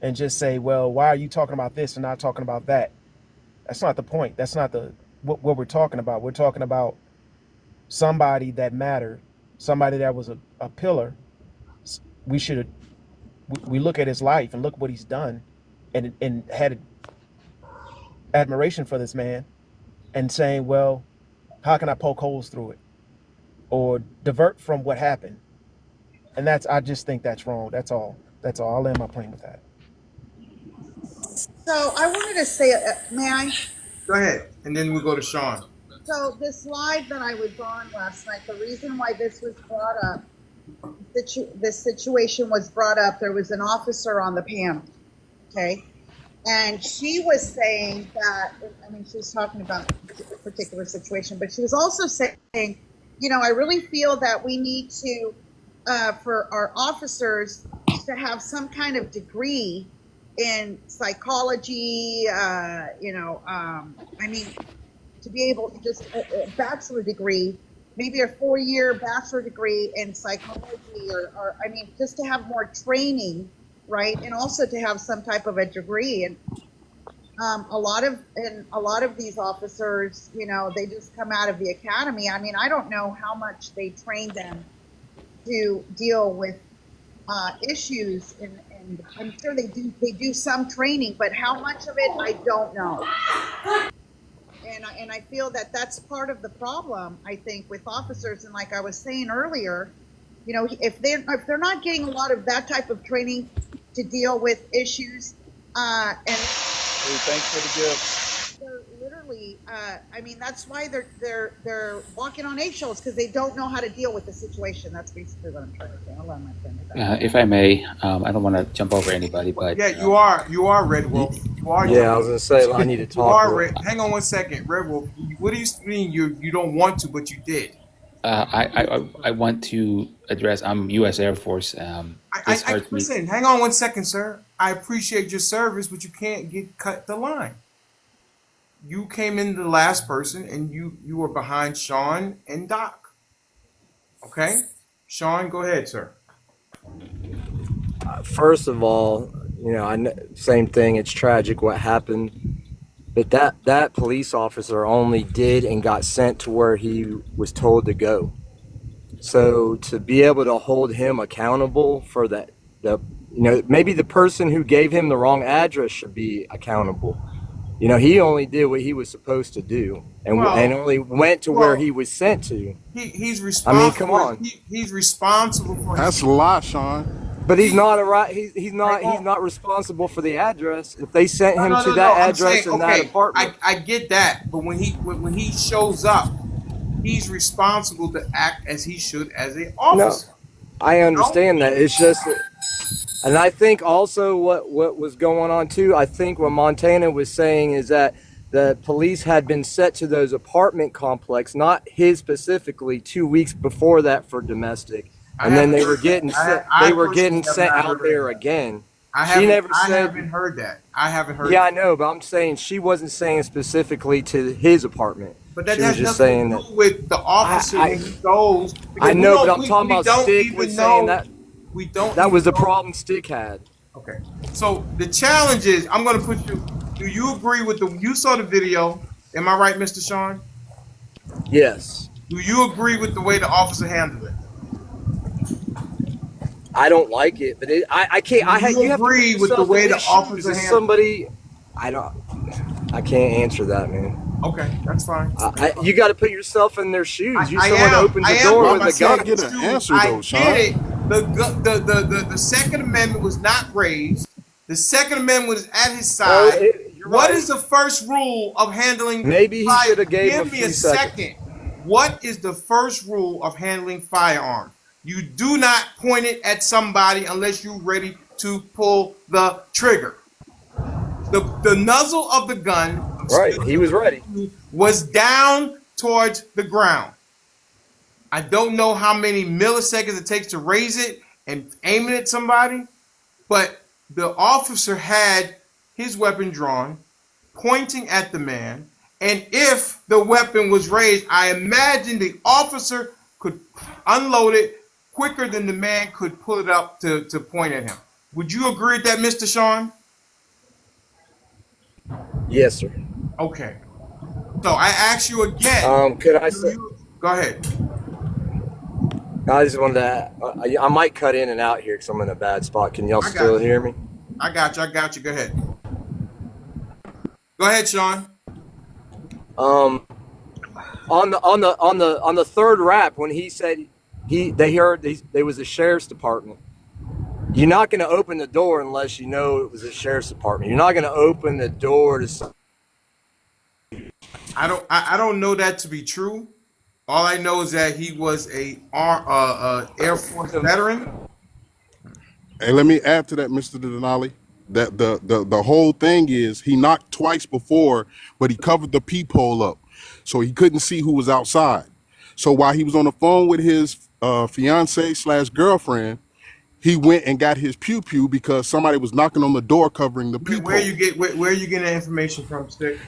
and just say, well, why are you talking about this and not talking about that? That's not the point. That's not the what we're talking about. We're talking about somebody that mattered, somebody that was a pillar. We should we look at his life and look what he's done, and had admiration for this man, and saying, well, how can I poke holes through it or divert from what happened? And I just think that's wrong. That's all. That's all. I'll land my plane with that. So I wanted to say, may I? Go ahead, and then we'll go to Sean. So this live that I was on last night, the reason why this was brought up, this situation was brought up, there was an officer on the panel, okay? And she was saying that, I mean, she was talking about a particular situation, but she was also saying, you know, I really feel that we need to, for our officers to have some kind of degree in psychology, I mean, to be able to just a bachelor degree, maybe a 4-year bachelor degree in psychology, or I mean, just to have more training, right? And also to have some type of a degree. And a lot of these officers, you know, they just come out of the academy. I mean, I don't know how much they train them to deal with issues, and I'm sure they do some training, but how much of it, I don't know. And I feel that that's part of the problem, I think, with officers. And like I was saying earlier, you know, if they're not getting a lot of that type of training to deal with issues, and Hey, thanks for the gift. they're literally, I mean, that's why they're walking on eggshells, because they don't know how to deal with the situation. That's basically what I'm trying to say. I'll let my friend do that. If I may, I don't want to jump over anybody, but Yeah, you are Red Wolf. You are. Yeah, I was gonna say I need to You talk. are Red. Hang on one second, Red Wolf. What do you mean you don't want to, but you did? I want to address. I'm U.S. Air Force. This hurts me. Listen. Hang on one second, sir. I appreciate your service, but you can't cut the line. You came in the last person, and you were behind Sean and Doc. Okay, Sean, go ahead, sir. First of all, you know, same thing. It's tragic what happened, but that police officer only did and got sent to where he was told to go. So to be able to hold him accountable for that, maybe the person who gave him the wrong address should be accountable. You know, he only did what he was supposed to do, and only went to where he was sent to. He's responsible. I mean, come on. He's responsible for. That's a lie, Sean. But he's not he's not responsible for the address. If they sent him to that address in that apartment, I get that. But when he shows up, he's responsible to act as he should as an officer. No, I understand that. It's just, and I think also what was going on too. I think what Montana was saying is that the police had been set to those apartment complex, not his specifically, 2 weeks before that for domestic. And then they were getting sent out there again. I haven't heard that. I haven't heard. Yeah, that. I know, but I'm saying she wasn't saying specifically to his apartment. But that she was has just nothing saying to that do with the officer when he goes. I know, but I'm talking about Stick was saying that. We don't. That was the problem Stick had. Okay. So the challenge is, I'm going to put you. Do you agree with you saw the video? Am I right, Mr. Sean? Yes. Do you agree with the way the officer handled it? I don't like it, but I can't. You agree with the way the officer handled somebody. I can't answer that, man. Okay, that's fine. You got to put yourself in their shoes. Someone opens the door with a gun. Get an answer though, Sean. I get it. The Second Amendment was not raised. The Second Amendment was at his side. What is the first rule of handling? Maybe he should have gave Give me a second. What is the first rule of handling firearms? You do not point it at somebody unless you're ready to pull the trigger. The muzzle of the gun, right? He was ready. Was down towards the ground. I don't know how many milliseconds it takes to raise it and aim it at somebody, but the officer had his weapon drawn, pointing at the man, And if the weapon was raised, I imagine the officer could unload it quicker than the man could pull it up to point at him. Would you agree with that, Mr. Sean? Yes, sir. Okay. So I ask you again. Could I say? Go ahead. I just wanted to. I might cut in and out here because I'm in a bad spot. Can y'all still hear me? I got you. Go ahead. Go ahead, Sean. On the third rap when he said they heard they was a sheriff's department. You're not going to open the door unless you know it was a sheriff's department. You're not going to open the door to. I don't know that to be true. All I know is that he was a Air Force veteran. And let me add to that, Mr. Denali, that the whole thing is he knocked twice before, but he covered the peephole up, so he couldn't see who was outside. So while he was on the phone with his fiance/girlfriend, he went and got his pew pew because somebody was knocking on the door covering the peephole. Where are you getting that information from, Stick?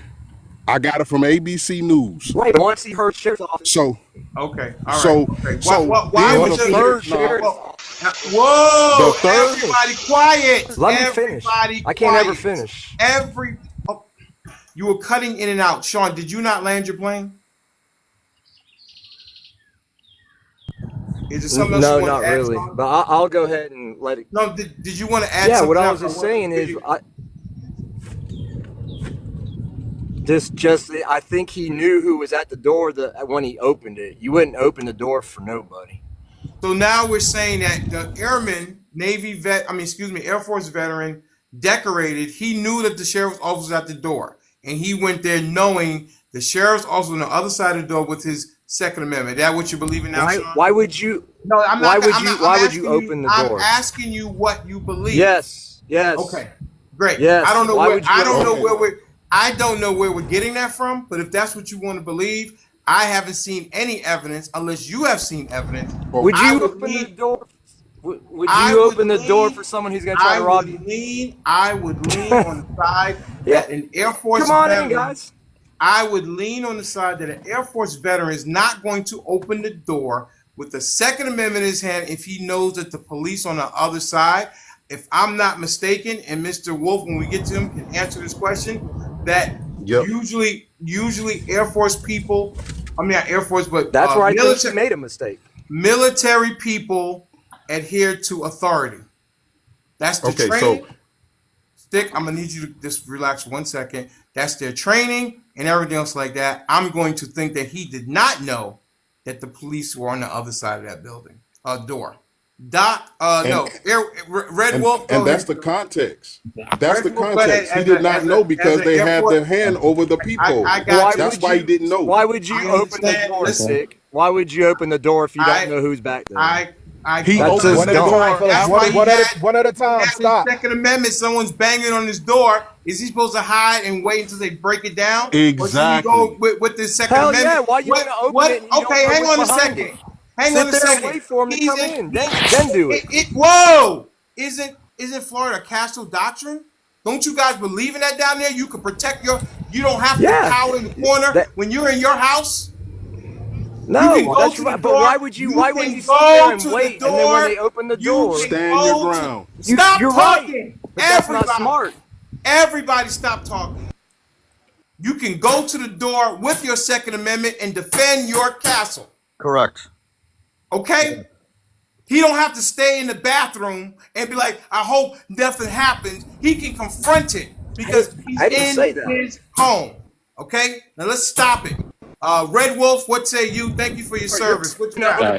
I got it from ABC News. Right, once he heard sheriff's office. So okay, all right. So okay. Why was the the third? Whoa! The third? Everybody quiet. Let me finish. I can't ever finish. You were cutting in and out. Sean, did you not land your plane? Is it something else? No, you want not to add, really. Sean? But I'll go ahead and let it. No, did you want to add? Yeah, something what I else? was just saying is, just I think he knew who was at the door when he opened it. You wouldn't open the door for nobody. So now we're saying that the airman, Air Force veteran, decorated. He knew that the sheriff's office was at the door, and he went there knowing the sheriff's office on the other side of the door with his Second Amendment. Is that what you believe in now, Sean? Why would you? No, I'm not. Why would you open the door? I'm asking you what you believe. Yes. Okay. Great. Yes. I don't know Why where. would you I don't know where we're getting that from. But if that's what you want to believe, I haven't seen any evidence. Unless you have seen evidence. Would you open the door? Would you open the door for someone who's going to try to rob you? I would lean on the side that an Air Force veteran. Guys. I would lean on the side that an Air Force veteran is not going to open the door with the Second Amendment in his hand if he knows that the police on the other side. If I'm not mistaken, and Mr. Wolf, when we get to him, can answer this question, that usually Air Force people, not Air Force, but that's where I think he made a mistake. Military people adhere to authority. That's the training. So Stick, I'm gonna need you to just relax 1 second. That's their training and everything else like that. I'm going to think that he did not know that the police were on the other side of that building door. Red Wolf. And that's the context. That's the context. He did not know because they had their hand over the peephole. That's why he didn't know. Why would you open the door, Stick? Why would you open the door if you don't know who's back there? He opened the door. One at a time. Stop. Second Amendment. Someone's banging on his door. Is he supposed to hide and wait until they break it down? Exactly. Or should he go with the Second Amendment? Yeah. Why you gonna open it? Okay, hang on a second. Hang on a second. Wait for him to come in. Then do it. Whoa! Isn't Florida Castle Doctrine? Don't you guys believe in that down there? You can protect you don't have to cower in the corner when you're in your house. No, that's right. But why would you sit there and wait, and then when they open the door, stand your ground? Stop talking. Right. But that's not smart. Everybody stop talking. You can go to the door with your Second Amendment and defend your castle. Correct. Okay? He don't have to stay in the bathroom and be like, I hope nothing happens. He can confront it because he's in his home. Okay? Now let's stop it. Red Wolf, what say you? Thank you for your service.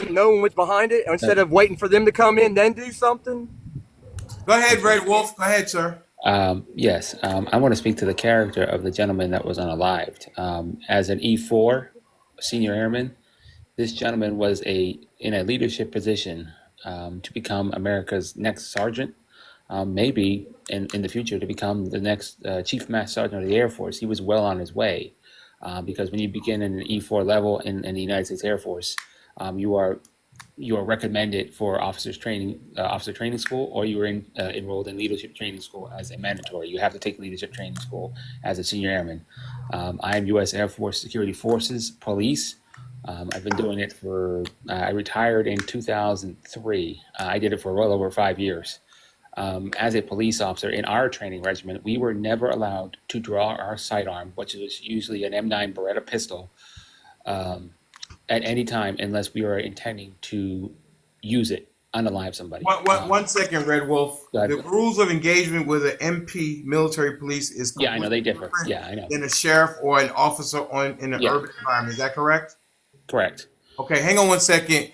Knowing what's behind it instead of waiting for them to come in, then do something. Go ahead, Red Wolf. Go ahead, sir. Yes, I want to speak to the character of the gentleman that was unalived. As an E4 senior airman, this gentleman was in a leadership position to become America's next sergeant, maybe in the future to become the next Chief Master Sergeant of the Air Force. He was well on his way. Because when you begin in an E4 level in the United States Air Force, you are you're recommended for officer training school, or you're enrolled in leadership training school as a mandatory. You have to take leadership training school as a senior airman. I am U.S. Air Force Security Forces Police. I've been doing it I retired in 2003. I did it for well over 5 years. As a police officer in our training regiment, we were never allowed to draw our sidearm, which is usually an M9 Beretta pistol, at any time unless we were intending to use it, unalive somebody. One second, Red Wolf. The rules of engagement with an MP military police is I know they differ. Yeah, I know. Than a sheriff or an officer in an urban environment. Is that correct? Correct. Okay, hang on 1 second.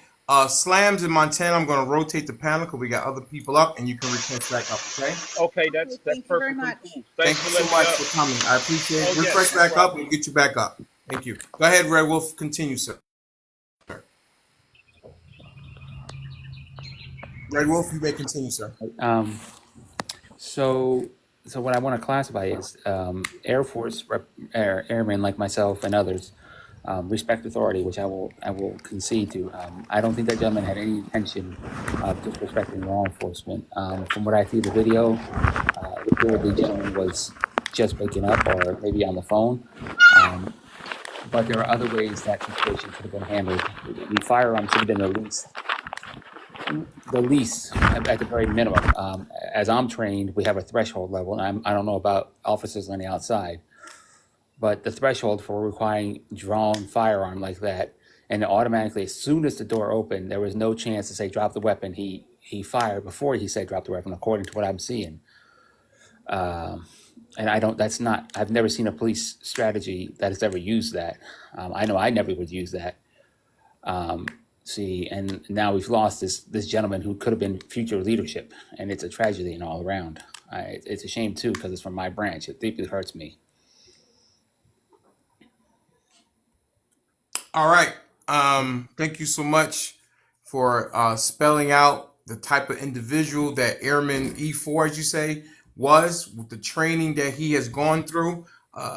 Slams in Montana, I'm going to rotate the panel because we got other people up, and you can refresh back up, okay? Okay, that's Thank you perfectly very much. cool. Thank you so much for coming. I appreciate it. Refresh back up, and we'll get you back up. Thank you. Go ahead, Red Wolf. Continue, sir. Red Wolf, you may continue, sir. So what I want to classify is Air Force airmen like myself and others respect authority, which I will concede to. I don't think that gentleman had any intention of disrespecting law enforcement. From what I see the video, it appeared the gentleman was just waking up or maybe on the phone. But there are other ways that situation could have been handled. The firearm should have been the least at the very minimum. As I'm trained, we have a threshold level, and I don't know about officers on the outside, but the threshold for requiring drawn firearm like that, and automatically, as soon as the door opened, there was no chance to say drop the weapon. He fired before he said drop the weapon, according to what I'm seeing. And I've never seen a police strategy that has ever used that. I know I never would use that. And now we've lost this gentleman who could have been future leadership, and it's a tragedy and all around. It's a shame too, because it's from my branch. It deeply hurts me. All right. Thank you so much for spelling out the type of individual that Airman E4, as you say, was, with the training that he has gone through,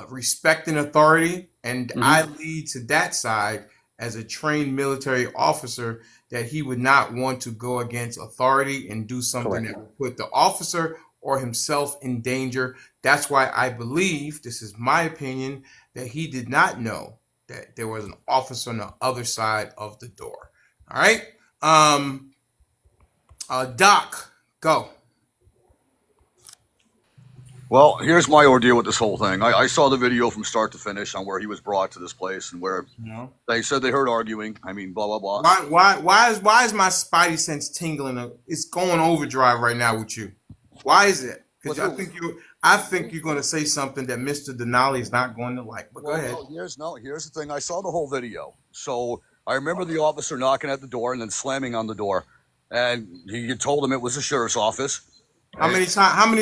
respecting authority. And I lead to that side as a trained military officer, that he would not want to go against authority and do something that would put the officer or himself in danger. That's why I believe, this is my opinion, that he did not know that there was an officer on the other side of the door. All right. Doc, go. Well, here's my ordeal with this whole thing. I saw the video from start to finish on where he was brought to this place and where they said they heard arguing. I mean, blah blah blah. Why is my spidey sense tingling? It's going overdrive right now with you. Why is it? Because I think you're going to say something that Mr.Denali is not going to like. But go ahead. Here's the thing. I saw the whole video, so I remember the officer knocking at the door and then slamming on the door, and he told him it was the sheriff's office. How many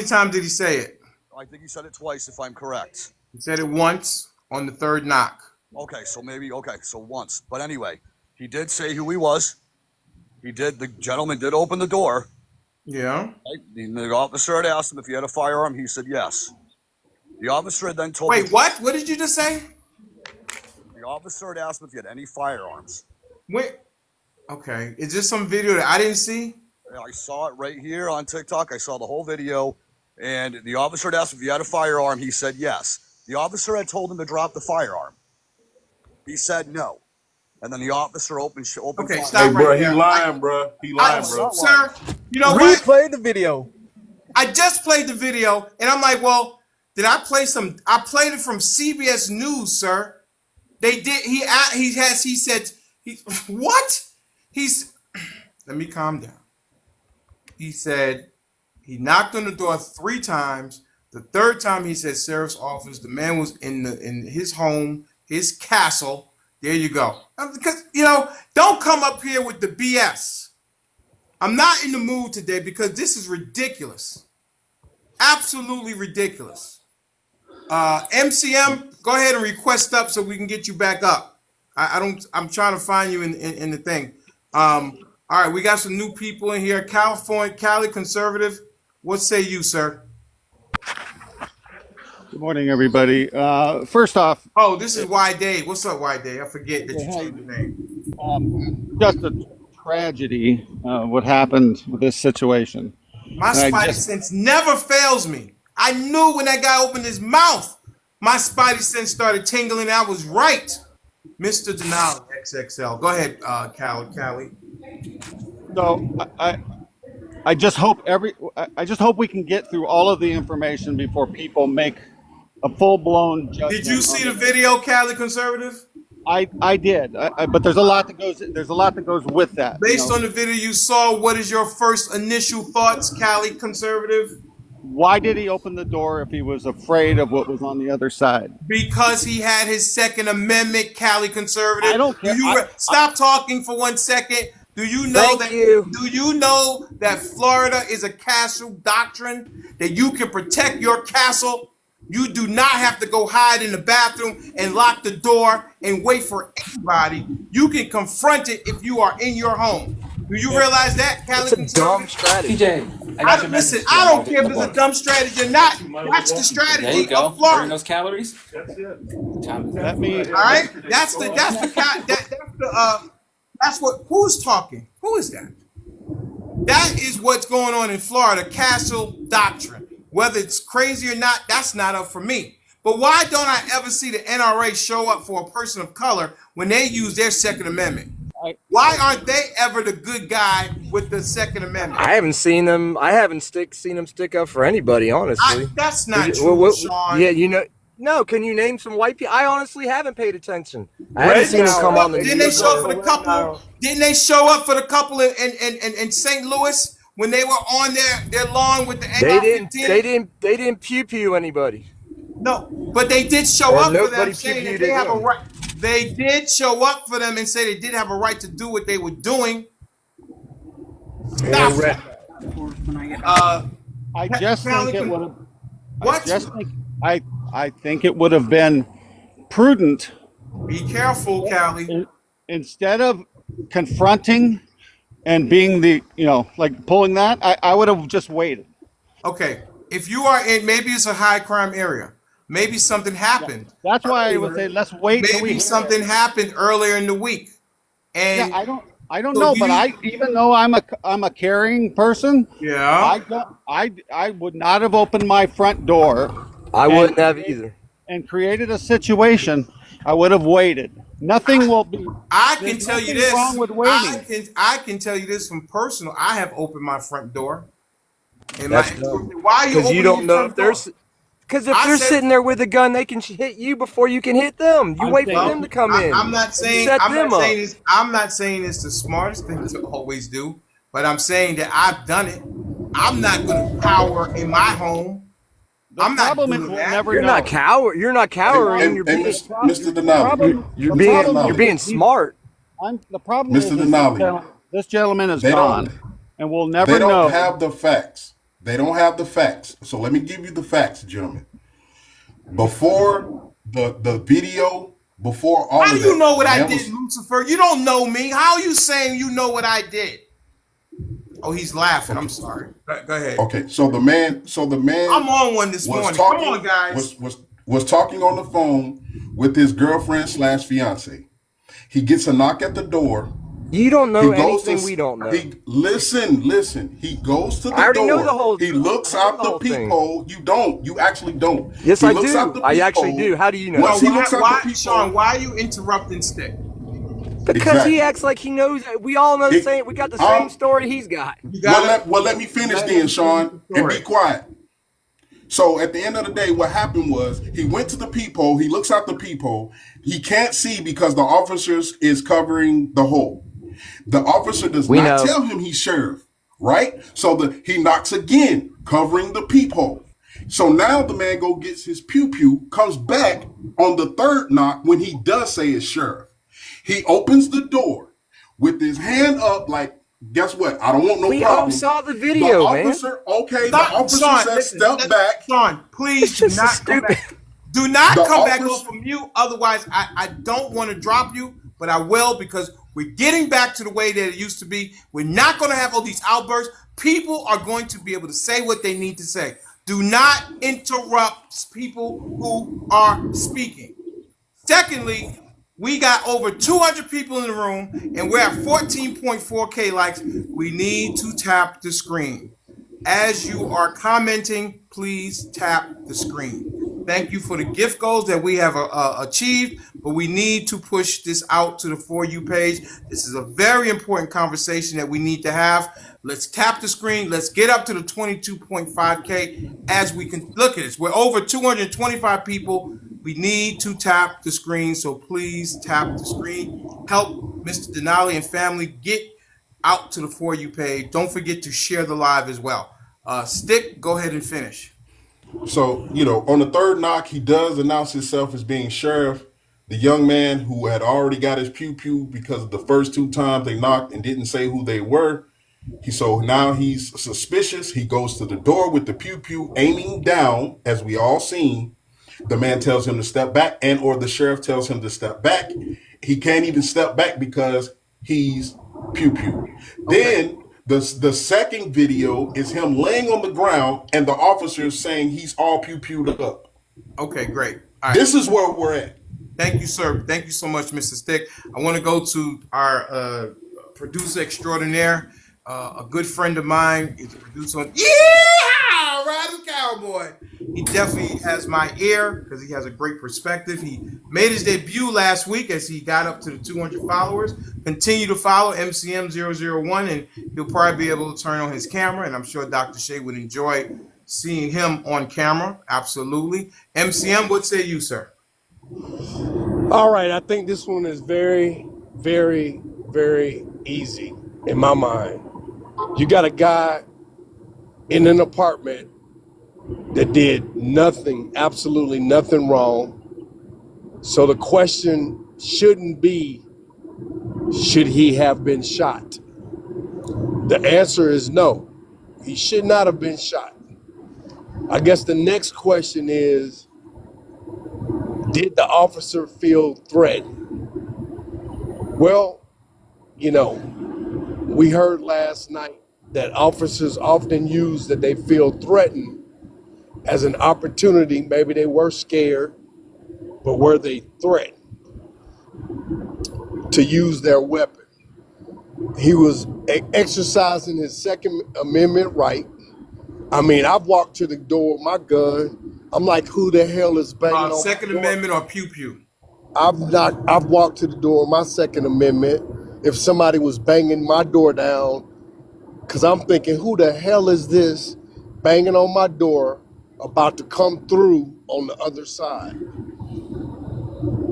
times did he say it? I think he said it twice, if I'm correct. He said it once on the third knock. Okay, so once. But anyway, he did say who he was. The gentleman did open the door. Yeah. Right? The officer had asked him if he had a firearm. He said yes. The officer had then told him. Wait, what? What did you just say? The officer had asked him if he had any firearms. Wait. Okay. Is this some video that I didn't see? I saw it right here on TikTok. I saw the whole video. And the officer had asked if he had a firearm. He said yes. The officer had told him to drop the firearm. He said no. And then the officer opened okay, fire. stop right bro, there. He lying, bro. He lying, bro. Sir, you know what? Replay the video. I just played the video, and I'm like, well, did I play some? I played it from CBS News, sir. They did. He said, what? Let me calm down. He said, he knocked on the door 3 times. The third time he said sheriff's office. The man was in his home, his castle. There you go. Because, don't come up here with the BS. I'm not in the mood today because this is ridiculous. Absolutely ridiculous. MCM, go ahead and request up so we can get you back up. I'm trying to find you in the thing. All right, we got some new people in here. Cali conservative. What say you, sir? Good morning, everybody. First off, this is Y Dave. What's up, Y Dave? I forget that you changed your name. just a tragedy what happened with this situation. My And I spidey just sense never fails me. I knew when that guy opened his mouth, my spidey sense started tingling. I was right. Mr. Denali, XXL. Go ahead, Callie. so I just hope I just hope we can get through all of the information before people make a full blown Did you judgment see on the it. video, Callie Conservative? I did, but there's a lot that goes with that. Based on the video you saw, what is your first initial thoughts, Callie Conservative? Why did he open the door if he was afraid of what was on the other side? Because he had his Second Amendment, Cali I conservative. don't Do care. you stop talking for 1 second? Do you know Thank that? you. Do you know that Florida is a castle doctrine that you can protect your castle? You do not have to go hide in the bathroom and lock the door and wait for anybody. You can confront it if you are in your home. Do you realize that, It's Cali a dumb conservative? strategy. TJ, I I got don't your listen. message. I Joe. don't care if it's a dumb strategy or not. That's the There you strategy go. of Burn Florida. those calories. Time. Let me. All right, that's what. Who's talking? Who is that? That is what's going on in Florida. Castle doctrine. Whether it's crazy or not, that's not up for me. But why don't I ever see the NRA show up for a person of color when they use their Second Amendment? I, Why aren't they ever the good guy with the Second Amendment? I haven't seen them. I haven't seen them stick up for anybody, honestly. That's not true, Sean. Yeah, you know. No, can you name some white people? I honestly haven't paid attention. I haven't seen them come on the Didn't they news. show up for the couple? Didn't they show up for the couple in St. Louis when they were on their lawn with the AR-15? They didn't pew anybody. No, but they did show Or up for them, nobody saying that pew-pewed they at have a them. right. They did show up for them and say they did have a right to do what they were doing. Stop that. I just think it would have. What? I think it would have been prudent Be careful, Callie. instead of confronting and being like pulling that. I would have just waited. Okay, if you are in, maybe it's a high crime area. Maybe something happened. That's why I would say let's wait till we. Maybe something happened earlier in the week, and Yeah, I don't so know, you- but even though I'm a caring person, yeah. I would not have opened my front door I wouldn't have either. and created a situation. I would have waited. Nothing will be. I can There's tell you nothing this. wrong with waiting. I can tell you this from personal. I have opened my front door. And That's dumb. why are you Because opening you don't your know front if there's. door? Because if I they're said- sitting there with a gun, they can hit you before you can hit them. You wait for them to come in. I'm not saying Set I'm them not up. saying this. I'm not saying it's the smartest thing to always do, but I'm saying that I've done it. I'm not going to cower in my home. The I'm not problem is doing we'll that. never You're know. not you're not cowering. And You're being Mr. Denali, you're being smart. The problem Mr. Denali, this gentleman is they gone, don't- and we'll never they don't know. have the facts. They don't have the facts. So let me give you the facts, gentlemen. Before the video, before all How of do you that, know what I there did, was- Lucifer? You don't know me. How are you saying you know what I did? Oh, he's laughing. I'm sorry. Go ahead. Okay, so the man I'm on one this was morning. talking, Come on, guys. was talking on the phone with his girlfriend / fiance. He gets a knock at the door. You don't know He goes anything to, we don't know. Listen. He goes to the I already door. know the whole- He looks I know out the the whole thing. peephole. You don't. You actually don't. Yes, He I looks do. out the I actually peephole. do. How do you know? Once he looks out Why, the peephole, Sean, why are you interrupting Stick? Because Exactly. he acts like he knows. We all know the It- same. We got the same story he's got. You got let me finish then, Sean, and be quiet. So at the end of the day, what happened was he went to the peephole. He looks out the peephole. He can't see because the officers is covering the hole. The officer does We not know. tell him he's sheriff, right? So he knocks again, covering the peephole. So now the man go gets his pew, comes back on the third knock when he does say it's sheriff. He opens the door with his hand up like, guess what? I don't want no We all problem. saw the video, the man. officer, okay, Stop, the officer Sean, said listen, step back. Sean, please It's do just not come stupid. back. Do not The come back office- off from mute. Otherwise, I don't want to drop you, but I will because we're getting back to the way that it used to be. We're not going to have all these outbursts. People are going to be able to say what they need to say. Do not interrupt people who are speaking. Secondly, We got over 200 people in the room, and we're at 14.4K likes. We need to tap the screen. As you are commenting, please tap the screen. Thank you for the gift goals that we have achieved, but we need to push this out to the For You page. This is a very important conversation that we need to have. Let's tap the screen. Let's get up to the 22.5K as we can look at this. We're over 225 people. We need to tap the screen, so please tap the screen. Help Mr. Denali and family get out to the For You page. Don't forget to share the live as well. Stick, go ahead and finish. So, on the third knock, he does announce himself as being sheriff. The young man who had already got his pew pew because of the first two times they knocked and didn't say who they were. So now he's suspicious. He goes to the door with the pew pew aiming down, as we all seen. The man tells him to step back, and or the sheriff tells him to step back. He can't even step back because he's pew pew. Okay. Then the second video is him laying on the ground and the officers saying he's all pew pewed up. Okay, great. All right. This is where we're at. Thank you, sir. Thank you so much, Mr. Stick. I want to go to our producer extraordinaire, a good friend of mine. Is a producer on Riding Cowboy. He definitely has my ear because he has a great perspective. He made his debut last week as he got up to the 200 followers. Continue to follow MCM001, and he'll probably be able to turn on his camera. And I'm sure Dr. Shea would enjoy seeing him on camera. Absolutely. MCM, what say you, sir? All right, I think this one is very, very, very easy in my mind. You got a guy in an apartment that did nothing, absolutely nothing wrong. So the question shouldn't be, should he have been shot? The answer is no. He should not have been shot. I guess the next question is, did the officer feel threatened? Well, we heard last night that officers often use that they feel threatened as an opportunity. Maybe they were scared, but were they threatened to use their weapon? He was exercising his Second Amendment right. I mean, I've walked to the door with my gun. I'm like, who the hell is banging on Second my door? Amendment or pew pew? I've walked to the door with my Second Amendment. If somebody was banging my door down, because I'm thinking, who the hell is this banging on my door about to come through on the other side?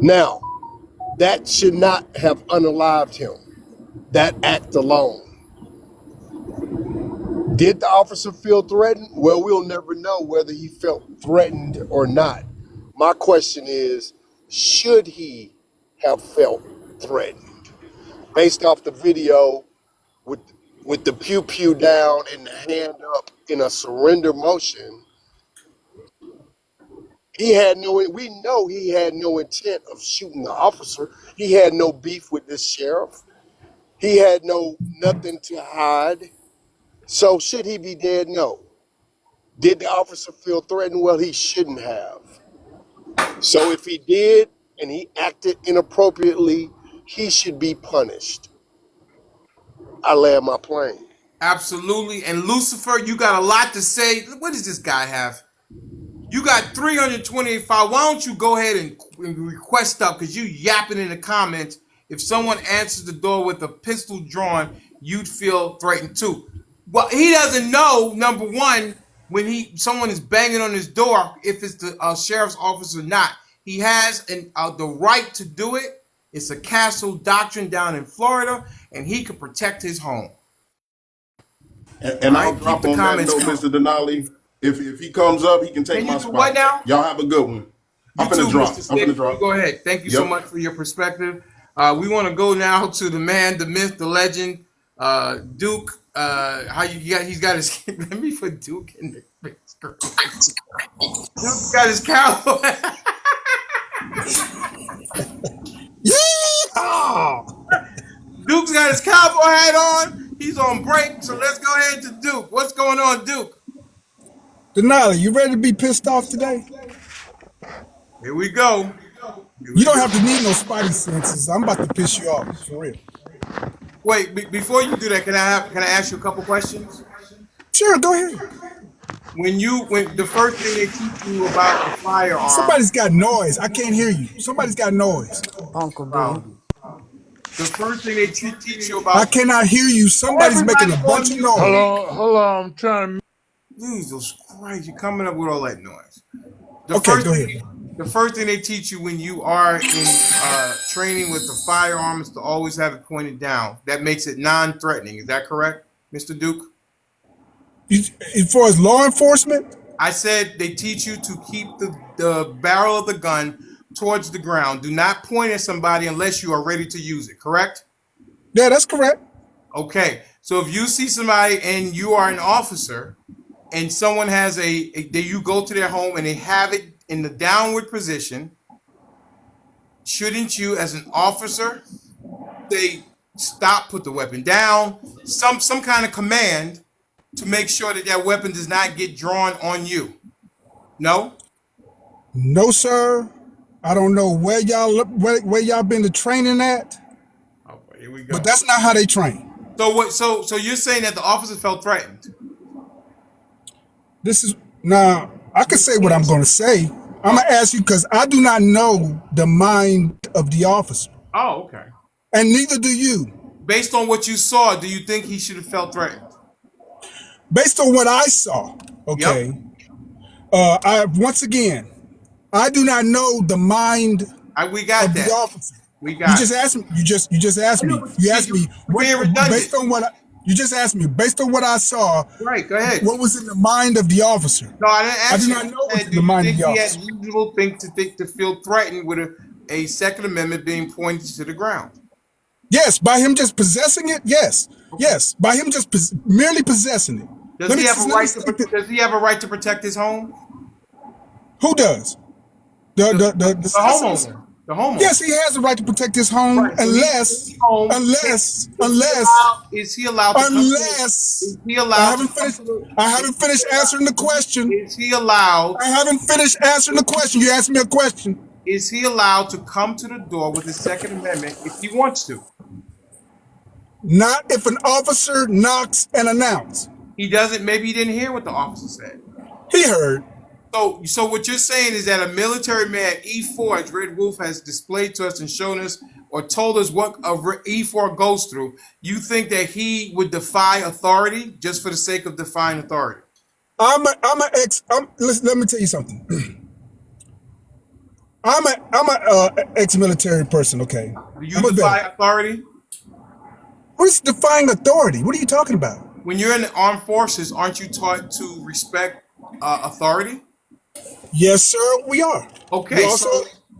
Now, that should not have unalived him, that act alone. Did the officer feel threatened? Well, we'll never know whether he felt threatened or not. My question is, should he have felt threatened? Based off the video with the pew pew down and the hand up in a surrender motion, we know he had no intent of shooting the officer. He had no beef with this sheriff. He had nothing to hide. So should he be dead? No. Did the officer feel threatened? Well, he shouldn't have. So if he did and he acted inappropriately, he should be punished. I land my plane. Absolutely. And Lucifer, you got a lot to say. What does this guy have? You got 325. Why don't you go ahead and request up? Because you yapping in the comments. If someone answers the door with a pistol drawn, you'd feel threatened too. Well, he doesn't know, number one, when someone is banging on his door, if it's the sheriff's office or not. He has the right to do it. It's a castle doctrine down in Florida, and he can protect his home. And I'll drop on that note, Mr. Denali. If he comes up, he can take my spot. What now? Y'all have a good one. I'm finna drop. I'm finna drop. Go ahead. Thank you so much for your perspective. We want to go now to the man, the myth, the legend, Duke. He's got his. Let me put Duke in the screen. Duke's got his cowboy. Duke's got his cowboy hat on. He's on break, so let's go ahead to Duke. What's going on, Duke? Denali, you ready to be pissed off today? Here we go. You don't have to need no spidey senses. I'm about to piss you off for real. Wait, before you do that, can I ask you a couple questions? Sure, go ahead. When the first thing they teach you about a firearm Somebody's got noise. I can't hear you. Somebody's got noise. Uncle B. around you, the first thing they teach you I about cannot hear you. Somebody's making a everybody's bunch on of mute. noise. Hold on, I'm trying to. Jesus Christ, you're coming up with all that noise. The Okay, first go thing ahead. the first thing they teach you when you are in training with the firearm is to always have it pointed down. That makes it non-threatening. Is that correct, Mr. Duke? As far as law enforcement, I said they teach you to keep the barrel of the gun towards the ground. Do not point at somebody unless you are ready to use it, correct? yeah, that's correct. Okay. So if you see somebody and you are an officer and someone has you go to their home and they have it in the downward position, shouldn't you as an officer say stop, put the weapon down, some kind of command to make sure that that weapon does not get drawn on you? No? No, sir. I don't know where y'all been to training at, Okay, here we go. but that's not how they train. So what? So you're saying that the officer felt threatened? This is now. I can say what I'm going to say. I'm gonna ask you because I do not know the mind of the officer, Oh, okay. and neither do you. Based on what you saw, do you think he should have felt threatened? Based on what I saw, Yep. okay. Once again, I do not know the mind We got of the that. officer. We You got just it. asked me. You just asked I know, me. but You see, asked me you're being redundant. based on what you just asked me. Based on what I saw, Right, go ahead. what was in the mind of the officer? No, I didn't I ask do you. not know I what's said, in do the you mind of think the he had officer. reasonable thing to feel threatened with a Second Amendment being pointed to the ground? Yes, by him just possessing it. Yes, Okay. yes, by him just merely possessing it. Does he have a Let me right to? state that. Does he have a right to protect his home? Who does? The The, the the, the, the the citizens? homeowner. The homeowner. Yes, he has the right to protect his home Right. So he's in unless his home. unless Is he unless allowed? Is he allowed to come to? Is unless he allowed to come to I the? haven't finished answering the question. Is he allowed? I haven't finished answering the question. You asked me a question. Is he allowed to come to the door with his Second Amendment if he wants to? Not if an officer knocks and announces. He doesn't. Maybe he didn't hear what the officer said. He heard. So what you're saying is that a military man, E4, as Red Wolf has displayed to us and shown us or told us what a E4 goes through, you think that he would defy authority just for the sake of defying authority? Let me tell you something. I'm a ex-military person. Okay. Do you I'm a defy veteran. authority? What is defying authority? What are you talking about? When you're in the armed forces, aren't you taught to respect authority? Yes, sir. We are. Okay, We also.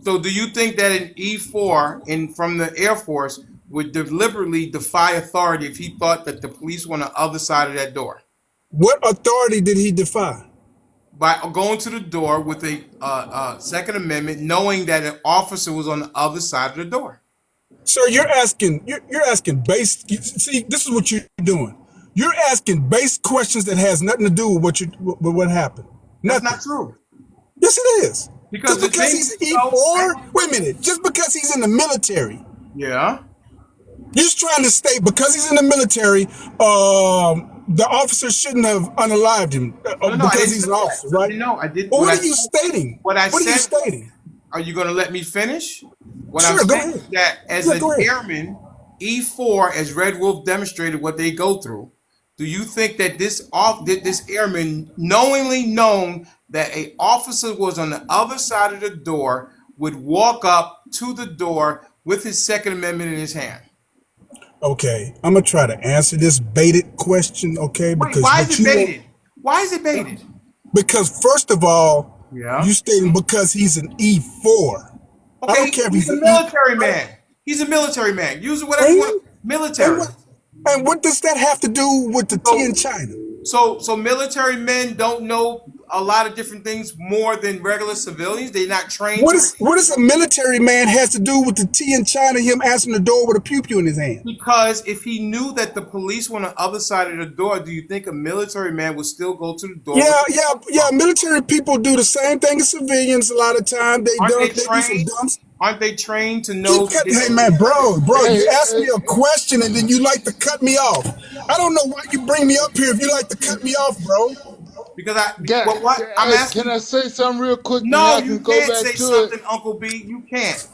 so do you think that an E4 from the Air Force would deliberately defy authority if he thought that the police were on the other side of that door? What authority did he defy? By going to the door with a Second Amendment, knowing that an officer was on the other side of the door. Sir, you're asking base. See, this is what you're doing. You're asking base questions that has nothing to do with what happened. That's Nothing. not true. Yes, it is. Because Just because he's E4. Wait a minute. Just because he's in the military. Yeah. You're just trying to state because he's in the military, the officer shouldn't have unalived him because he's an officer, right? No, I did. Well, what are you stating? What I What are you said. stating? Are you going to let me finish? What Sure, I'm go saying ahead. is that as Yeah, an go ahead. airman, E4, as Red Wolf demonstrated what they go through, do you think that this airman, knowingly known that a officer was on the other side of the door, would walk up to the door with his Second Amendment in his hand? Okay, I'm gonna try to answer this baited question, okay? Wait, Because why what is it you baited? Why is it baited? because first of all, Yeah. you stating because he's an E4. I Okay, don't care if he's he's a an military man. He's a military man. Use whatever you want. And Military. what does that have to do with the T in China? So military men don't know a lot of different things more than regular civilians. They're not trained to. What is a military man has to do with the T in China? Him answering the door with a pew pew in his hand. Because if he knew that the police were on the other side of the door, do you think a military man would still go to the door? Yeah. Military people do the same thing as civilians a lot of times. They Aren't do they some trained? dumb. Aren't they trained to know Keep that cutting. they Hey don't man, need weapons? bro, Hey, you ask me a question and then you like to cut me off. I don't know why you bring me up here if you like to cut me off, bro. Because I, God, well, what I'm hey, can asking. I say something real quick and No, y'all you can go can't back say to it? something, Uncle B. You can't.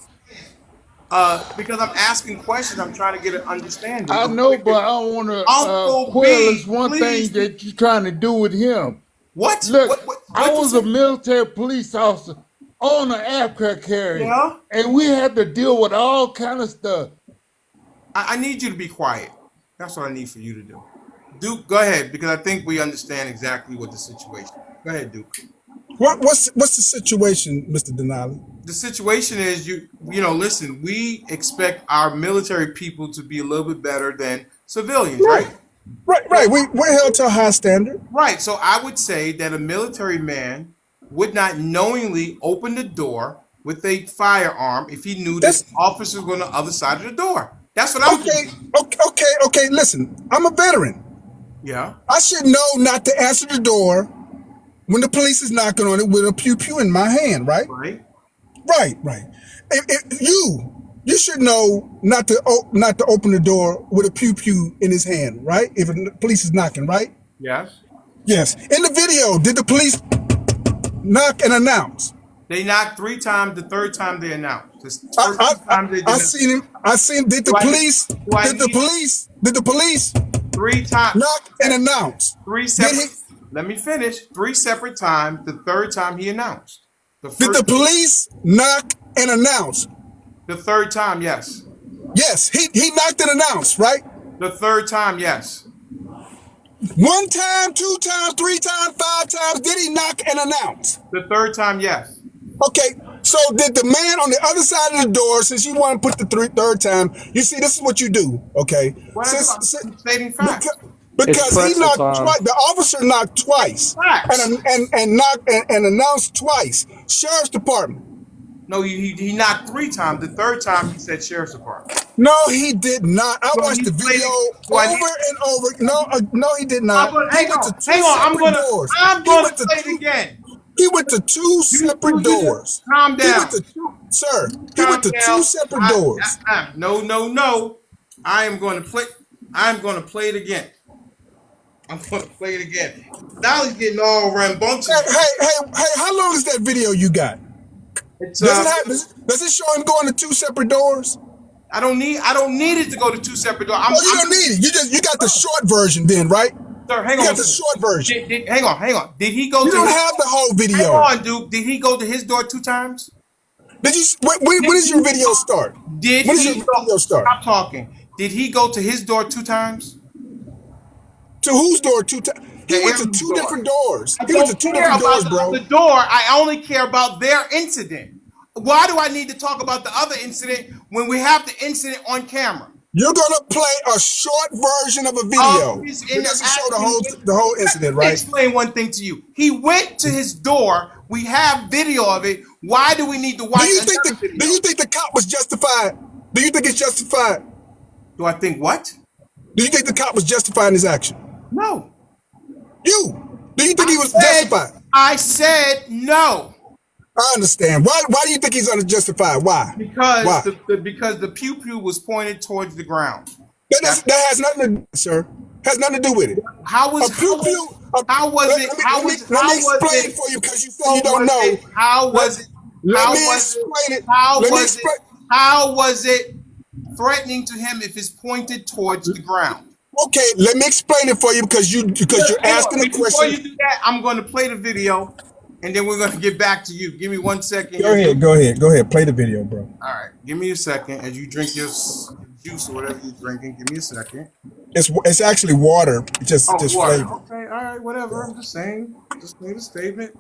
Because I'm asking questions. I'm trying to get an understanding I of know, what but I don't want to Uncle quell is B, one thing please. that you're trying to do with him. What? Look, I What you was a say? military police officer on an aircraft carrier, Yeah. and we had to deal with all kind of stuff. I need you to be quiet. That's what I need for you to do. Duke, go ahead, because I think we understand exactly what the situation is. Go ahead, Duke. What's the situation, Mr. Denali? The situation is listen, we expect our military people to be a little bit better than civilians, right? Right, right. So We're held to a high standard. right. So I would say that a military man would not knowingly open the door with a firearm if he knew that That's the officer was on the other side of the door. That's what I'm okay. thinking. Okay. Listen, I'm a veteran. Yeah. I should know not to answer the door when the police is knocking on it with a pew pew in my hand, right? Right. Right. If you should know not to open the door with a pew pew in his hand, right? If the police is knocking, right? Yes. Yes. In the video, did the police knock and announce? They knocked 3 times. The third time they announced. The I first I, 2 times they I did not. seen him. I seen. Did the Do I need? police? Do I need Did the police 3 times? knock and announce? Three Did separate. he? Let me finish. 3 separate times. The third time he announced. The Did the first. police knock and announce? The third time, yes. Yes, he knocked and announced, right? The third time, yes. 1 time, 2 times, 3 times, 5 times. Did he knock and announce? The third time, yes. Okay, so did the man on the other side of the door, since you want to put the third time, you see, this is what you do, okay? What I do? I'm stating facts. It's Because he pretzel knocked time. twice, the officer knocked twice, Facts. and knocked and announced twice. Sheriff's Department. No, he knocked 3 times. The third time he said sheriff's department. No, he did not. I So watched he's the video blading. Do I need? over and over. No, he did I'm not. gonna He hang went on. to two Hang on. separate doors. I'm He gonna went to play it two. again. He went to two separate You just doors. calm He went down. to two, sir. He Calm went to two down. separate doors. No. I am going to play. I'm going to play it again. I'm going to play it again. Now he's getting all rambunctious. Hey! How long is that video you got? It's Does it show him going to two separate doors? I don't need it to go to 2 separate doors. Oh, you don't need it. You got the short version then, right? Sir, hang You on. got the short version. Hang on. Did he go You to don't his, have the whole hang video. on, Duke. Did he go to his door 2 times? Did you? When does your video start? Did When does he your go? video start? Stop talking. Did he go to his door 2 times? To whose door? Two times. He The went to airman's two door. different doors. I He went to don't two care different doors, about the bro. other door. I only care about their incident. Why do I need to talk about the other incident when we have the incident on camera? You're gonna play a short version of a video. Of his It doesn't show interaction. the whole incident, Let me right? explain one thing to you. He went to his door. We have video of it. Why do we need to watch another video? Do you think the cop was justified? Do you think it's justified? Do I think what? Do you think the cop was justified in his action? No. Do you think he was justified? I said no. I understand. Why do you think he's unjustified? Why? Because Why? because the pew pew was pointed towards the ground. That has nothing to do, sir. Has nothing to do with it. How was a pew pew? how was it? Let me explain it for you because you say you don't know. How was it? Let me explain it. How was it threatening to him if it's pointed towards the ground? Okay, let me explain it for you because you're asking a question. Before you do that, I'm going to play the video, and then we're going to get back to you. Give me 1 second. Go ahead. Play the video, bro. All right, give me a second as you drink your juice or whatever you're drinking. Give me a second. It's actually water. Just Water. flavor. Okay, all right, whatever. I'm just saying. Just made a statement.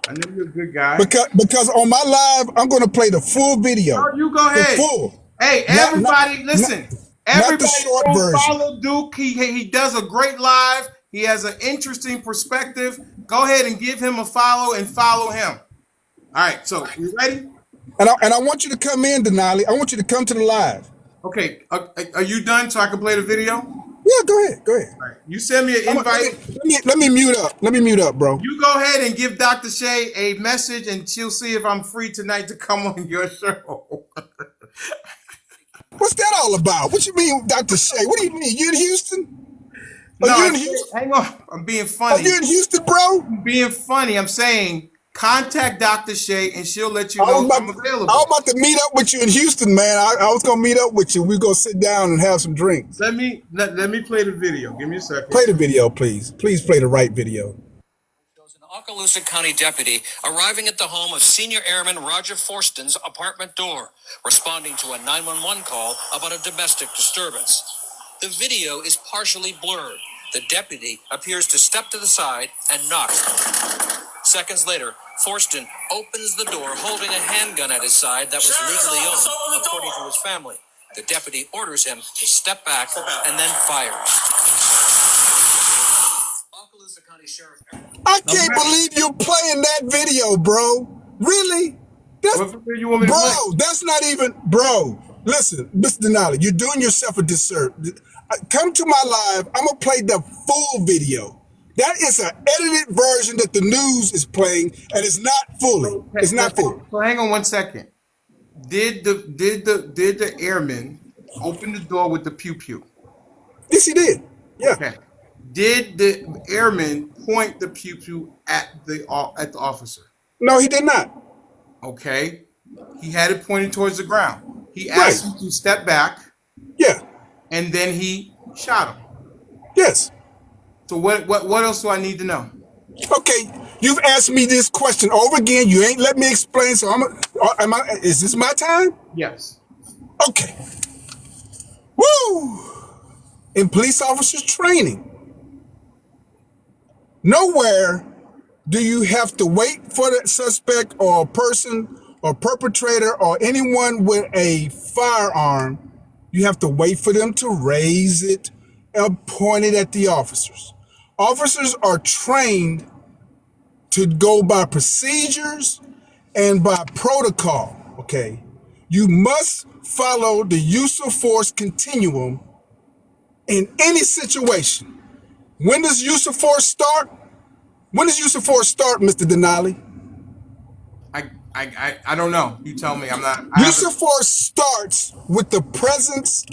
I know you're a good guy. Because on my live, I'm going to play the full video. Oh, you go ahead. The full. Hey, everybody, listen. Not the short version. Follow Duke. He does a great live. He has an interesting perspective. Go ahead and give him a follow and follow him. All right, so you ready? And I want you to come in, Denali. I want you to come to the live. Okay, are you done so I can play the video? Yeah, go ahead. All right. You send me an invite. Let let me mute up. Let me mute up, bro. You go ahead and give Dr. Shay a message, and she'll see if I'm free tonight to come on your show. What's that all about? What you mean, Dr. Shay? What do you mean? You in Houston? Are No, you I in said, Houston? hang on. I'm being Are funny. you in Houston, bro? I'm being funny. I'm saying contact Dr. Shay, and she'll let you I was know if about I'm to, I was available. about to meet up with you in Houston, man. I was gonna meet up with you. We're gonna sit down and have some drinks. Let me play the video. Give me a second. Play the video, please. Please play the right video. Shows an Okaloosa County deputy arriving at the home of Senior Airman Roger Forston's apartment door, responding to a 911 call about a domestic disturbance. The video is partially blurred. The deputy appears to step to the side and knocks. Seconds later, Forston opens the door holding a handgun at his side that was legally owned, according to his family. The deputy orders him to step back and then fires. Okaloosa County Sheriff. I can't believe you're playing that video, bro. Really? That's, What video you want me to play? bro, that's not even, bro. Listen, Mr. Denali, you're doing yourself a disservice. Come to my live. I'm gonna play the full video. That is an edited version that the news is playing, and it's not fully. It's not full. So hang on one second. Did the airman open the door with the pew pew? Yes, he did. Yeah. Okay. Did the airman point the pew pew at the officer? No, he did not. Okay. He had it pointed towards the ground. He Right. asked him to step back, Yeah. and then he shot him. Yes. So what else do I need to know? Okay. You've asked me this question over again. You ain't let me explain. So is this my time? Yes. Okay. Woo! In police officers training, nowhere do you have to wait for the suspect or a person or perpetrator or anyone with a firearm. You have to wait for them to raise it and point it at the officers. Officers are trained to go by procedures and by protocol, okay? You must follow the use of force continuum in any situation. When does use of force start? When does use of force start, Mr. Denali? I don't know. You tell me. Use of force starts with the presence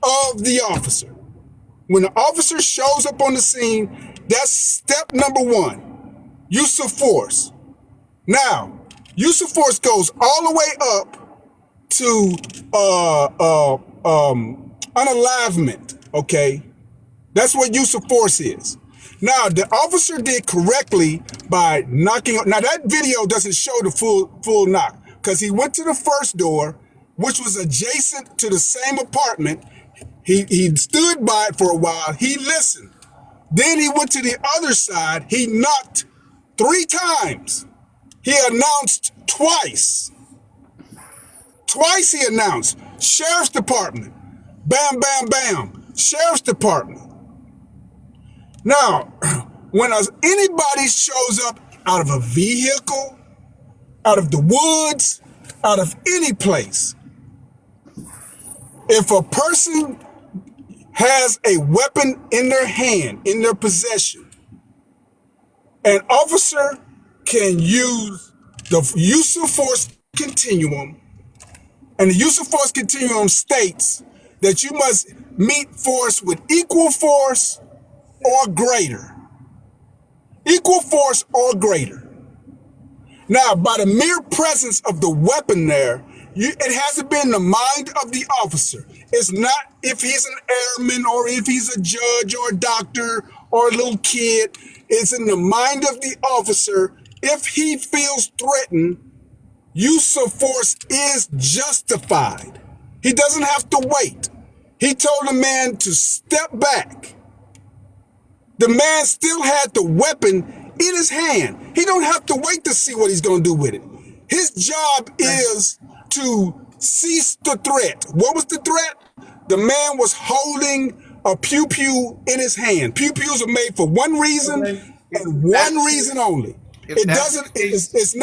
of the officer. When the officer shows up on the scene, that's step number one. Use of force. Now, use of force goes all the way up to unalivement. Okay, that's what use of force is. Now, the officer did correctly by knocking. Now, that video doesn't show the full knock because he went to the first door, which was adjacent to the same apartment. He stood by it for a while. He listened. Then he went to the other side. He knocked 3 times. He announced twice. Twice he announced. Sheriff's Department. Bam, bam, bam. Sheriff's Department. Now, when anybody shows up out of a vehicle, out of the woods, out of any place, if a person has a weapon in their hand, in their possession, an officer can use the use of force continuum, and the use of force continuum states that you must meet force with equal force or greater. Equal force or greater. Now, by the mere presence of the weapon there, it hasn't been the mind of the officer. It's not if he's an airman or if he's a judge or a doctor or a little kid. It's in the mind of the officer. If he feels threatened, use of force is justified. He doesn't have to wait. He told the man to step back. The man still had the weapon in his hand. He don't have to wait to see what he's going to do with it. His job is to cease the threat. What was the threat? The man was holding a pew-pew in his hand. Pew-pews are made for one reason and one reason only. It doesn't, it's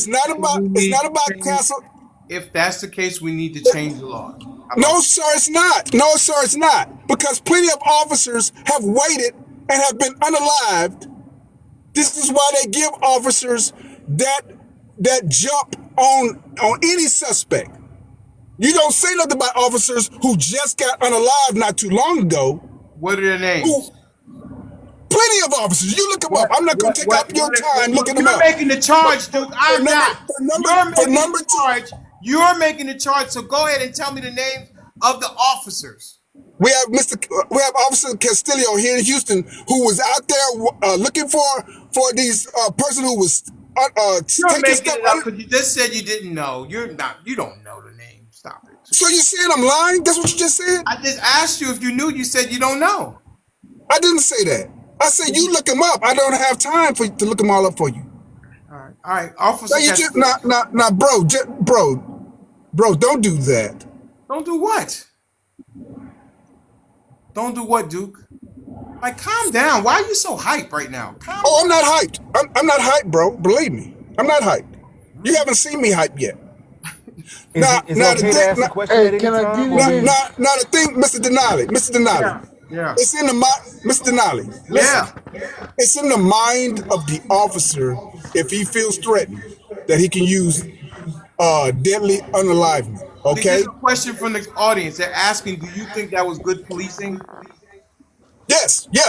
not about castle. If that's the case, we need to change the law. No, sir, it's not. No, sir, it's not. Because plenty of officers have waited and have been unalived. This is why they give officers that jump on any suspect. You don't say nothing about officers who just got unalived not too long ago. What are their names? Plenty of officers. You look them up. I'm not going to take up your time looking them You're up. making the charge, Duke. I'm not. You're making number the charge. You're making the charge. So go ahead and tell me the names of the officers. We have Officer Castillo here in Houston who was out there looking for these person who was You're taking making stuff. it up because you just said you didn't know. You're not. You don't know the name. Stop it. So you saying I'm lying? That's what you just said? I just asked you if you knew. You said you don't know. I didn't say that. I said you look them up. I don't have time to look them all up for you. All right, Officer. Now you just bro, don't do that. Don't do what? Don't do what, Duke? Like, calm down. Why are you so hyped right now? I'm not hyped. I'm not hyped, bro. Believe me, I'm not hyped. You haven't seen me hyped yet. Is it okay to ask a question at any time? Now the thing, Mr. Denali. Yeah. It's in the mind, Mr. Denali. Listen, it's in the mind of the officer if he feels threatened that he can use deadly unalivement. Okay. There's a question from the audience. They're asking, do you think that was good policing? Yes. Okay.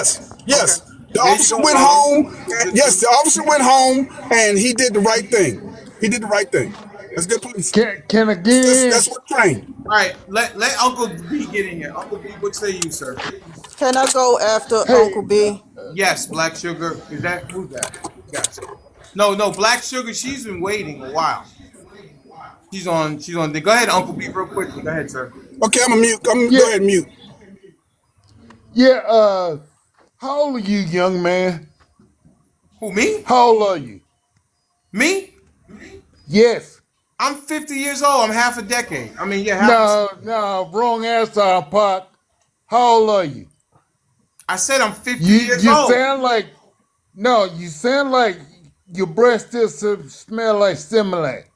The officer went home. Yes, the officer went home and he did the right thing. That's good policing. Can I get in? That's what trained. All right, let Uncle B get in here. Uncle B, what say you, sir? Can I go after Uncle B? Yes, Black Sugar. Who's that? Yes. No, Black Sugar. She's been waiting a while. She's on. Go ahead, Uncle B, real quickly. Go ahead, sir. Okay, I'm a mute. Go ahead and mute. Yeah. How old are you, young man? Who, me? How old are you? Me? Yes. I'm 50 years old. I'm half a decade. I mean, yeah. No, wrong answer, Pop. How old are you? I said I'm 50 years old. You sound like your breath still smell like Similac.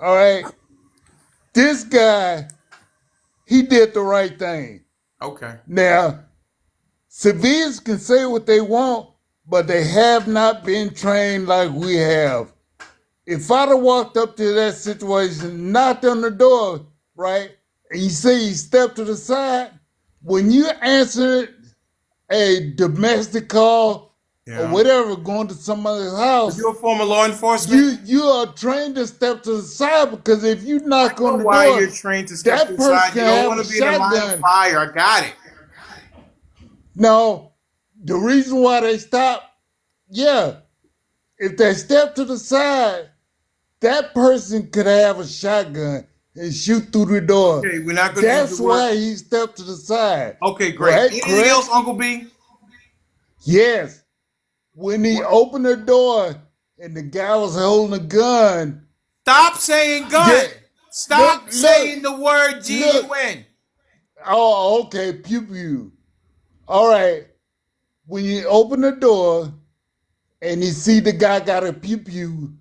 All right? This guy, he did the right thing. Okay. Now, civilians can say what they want, but they have not been trained like we have. If I'd have walked up to that situation, knocked on the door, right, and you say you step to the side, when you answer a domestic call or whatever going to somebody's house, you're a former law enforcement. You are trained to step to the side because if you knock on the door, why you're trained to step to the side? You don't want to be in the line of fire. I got it. No, the reason why they stop, if they step to the side, that person could have a shotgun and shoot through the door. Okay, we're not going to. That's why he stepped to the side. Okay, great. Right, Anything else, Uncle B? Yes. When he opened the door and the guy was holding a gun. Stop saying gun. Yeah. Stop saying the word G-U-N. Oh, okay. Pew pew. All right. When you open the door and you see the guy got a pew pew,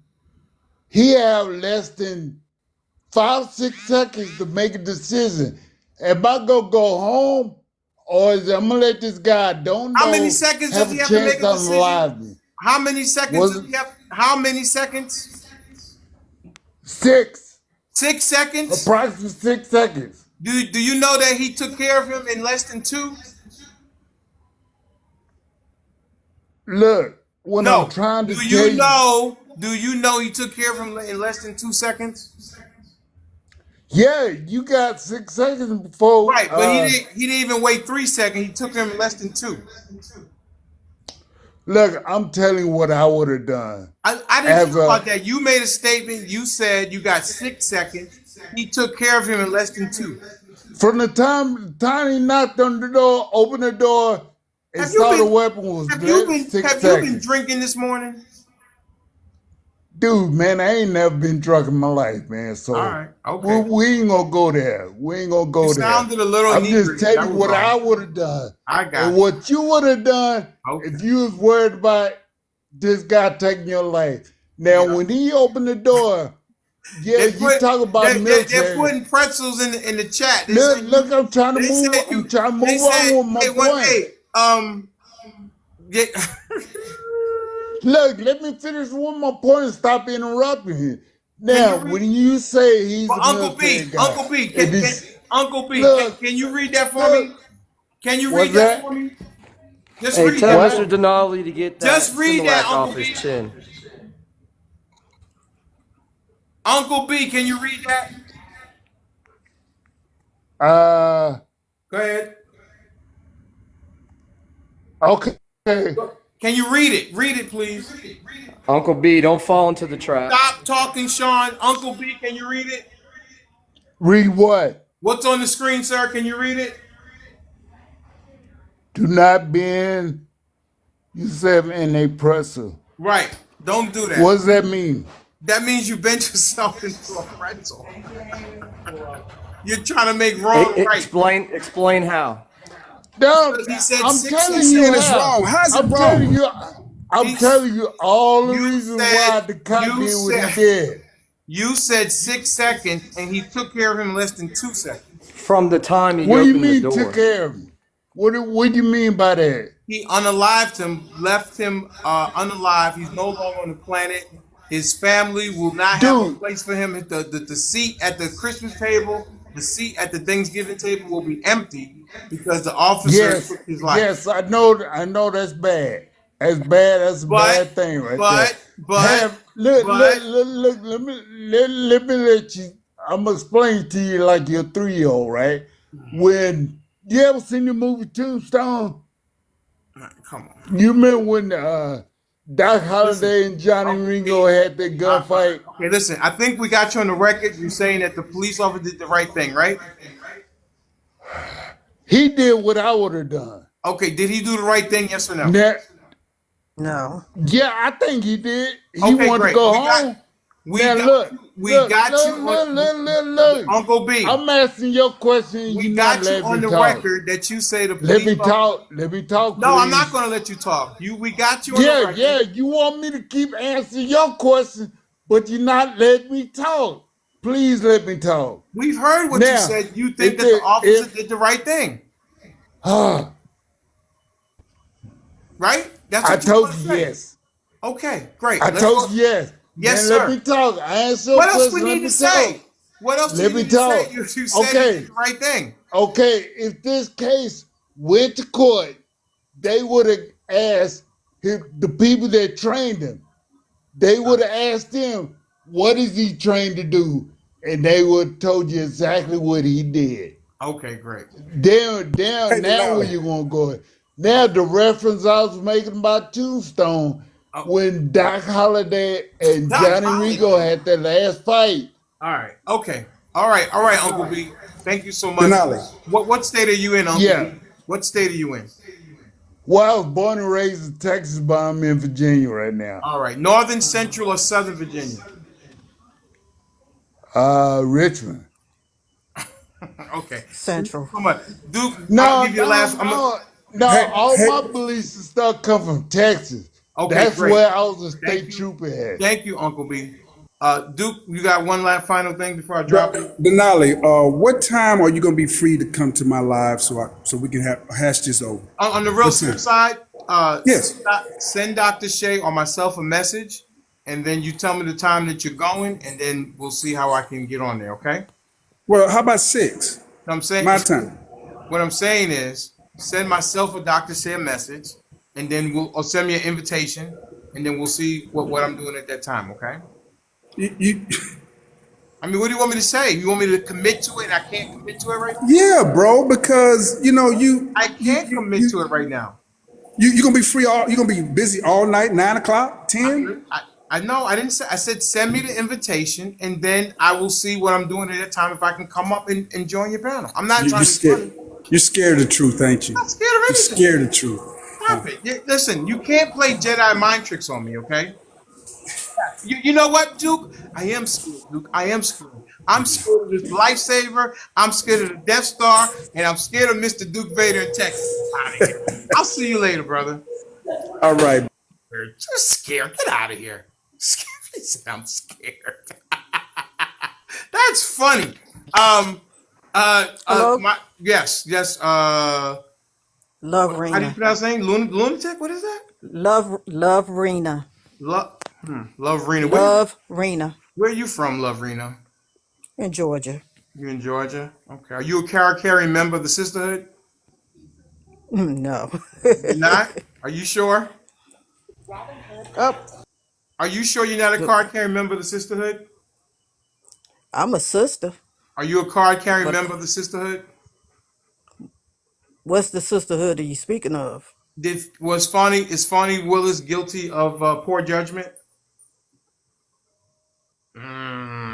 he have less than 5-6 seconds to make a decision. Am I gonna go home or is I'm gonna let this guy How many seconds does he have to make a decision? How many seconds does he have? How many seconds? 6. 6 seconds? Approximately 6 seconds. Do you know that he took care of him in less than 2? Look, when I'm trying to tell do you know he took care of him in less than 2 seconds? Yeah, you got 6 seconds before. Right, but he didn't even wait 3 seconds. He took him in less than 2. Look, I'm telling you what I would have done. I didn't think about that. You made a statement. You said you got 6 seconds. He took care of him in less than 2. From the time he knocked on the door, opened the door, and saw the weapon was there. Have you been drinking this morning? Dude, man, I ain't never been drunk in my life, man. So all right, okay. We ain't gonna go there. You sounded a little I'm just telling you what I would have done. I got and what you would have done if you was worried about this guy taking your life. Now, when he opened the door, you talk about military. They're putting pretzels in the chat. Look, I'm trying to move. I'm trying to move on with my point. Yeah. Look, let me finish one more point and stop interrupting him. Can you Now, read? when you say he's Well, a military guy, Uncle B, if he's look, can you read that for look, me? Can you read what's that that? for me? Just Hey, read tell that Mr. for What? me. Denali to get Just that read that, Similac Uncle off B. his chin. Uncle B, can you read that? Uh, Go ahead. okay. Can you read it? Read it, please. Uncle B, don't fall into the trap. Stop talking, Sean. Uncle B, can you read it? Read what? What's on the screen, sir? Can you read it? Do not bend yourself in a pretzel. Right. Don't do What that. does that mean? That means you bent yourself into a pretzel. You're trying to make Hey, wrong right. explain how. No, Because he said I'm six He's telling seconds. you saying it's how. wrong. How's it I'm telling wrong? you. I'm He's telling you all the you reasons why said the cop you did what he said did. you said 6 seconds and he took care of him in less than 2 seconds. From the time he What do you opened the mean took door. care of him? What do you mean by that? He unalived him, left him unalive. He's no longer on the planet. His family will not have a Dude, place for him. The seat at the Christmas table, the seat at the Thanksgiving table will be empty because the officer yes, took his life. yes, I know that's bad. That's bad, that's a But, bad thing right there. but, but, Look, but, let me let you I'm gonna explain to you like you're a 3-year-old, right? When you ever seen the movie Tombstone? come on. You remember when Doc Listen, Holliday and Johnny Uncle Ringo B. had that gunfight? Okay, listen. I think we got you on the record. You're saying that the police officer did the right thing, right? He did what I would have done. Okay, did he do the right thing? Yes or no? Now, No. yeah, I think he did. He Okay, wanted to great. go home. We Now got look, we look, got look, you on look, look, look, look. Uncle B. I'm asking your question and We you not got you letting me on the talk. record that you say the Let police me officer. talk. Let me talk, No, I'm not please. going to let you talk. We got you on the Yeah, record. yeah. You want me to keep answering your question, but you're not letting me talk. Please let me talk. We've heard what you Now, said. You think if that the it officer if did the right thing, ah, right? That's I what you told want to you say. yes. Okay, great. I Let's told go. you yes. Yes, Now let sir. me talk. I answer your What else we question. need Let to me talk. say? What else do Let you me need to say? talk. You said he did Okay. the right thing. Okay. If this case went to court, they would have asked the people that trained him. They would have asked him, what is he trained to do? And they would have told you exactly what he did. Okay, great. Down Hey, now where Denali. you gonna go? Now the reference I was making about Tombstone Oh, when Doc Holliday and Doc Johnny Rico Holliday. had their last fight. All right. Okay. All right. All right, Uncle B. Thank you so much. Denali. What state are you in, Uncle Yeah. B? What state are you in? Well, I was born and raised in Texas, but I'm in Virginia right now. All right. Northern, Central, or Southern Virginia? Richmond. Okay. Thank you Central. so much. Duke, I'll No, give you the no, last. no, no. Hey, All hey, my beliefs and stuff come from Texas. Okay, That's great. where I was a Thank state you. trooper at. Thank you, Uncle B. Duke, you got one last final thing before I drop you? Denali, what time are you gonna be free to come to my live so we can hash this over? On the real What serious time? side, Yes. send Dr. Shea or myself a message, and then you tell me the time that you're going, and then we'll see how I can get on there. Okay? Well, how about 6? What I'm saying, My time. what I'm saying is, send myself or Dr. Shea a message, and then or send me an invitation, and then we'll see what I'm doing at that time. Okay? You, I mean, what do you want me to say? You want me to commit to it? And I can't commit to it right now. yeah, bro, because you I you can't you commit you to it right now. you gonna be free all you gonna be busy all night, 9 o'clock, I, 10? I know I didn't say. I said send me the invitation, and then I will see what I'm doing at that time if I can come up and join your panel. I'm not You're trying to be funny. scared. You're scared of the truth, ain't I'm you? not scared of You're anything. scared of the truth. Stop it. Listen, you can't play Jedi mind tricks on me, okay? You know what, Duke? I am scared, Duke. I am scared. I'm scared of this lifesaver. I'm scared of the Death Star, and I'm scared of Mr. Duke Vader in Texas. Out of here. I'll see you later, brother. All right. You're scared. Get out of here. He said, I'm scared. That's funny. Hello? My yes. Love How do you Rena. pronounce the name? Lunatic? What is that? Love Rena. Love Rena. Love Rena Where are you from, Love Rena? in Georgia. You in Georgia? Okay. Are you a card carrying member of the sisterhood? No. You're not? Are you sure? Up. Are you sure you're not a card carrying member of the sisterhood? I'm a sister, Are you a card carrying but member of the sisterhood? what's the sisterhood are you speaking of? Is Fonnie Willis guilty of poor judgment?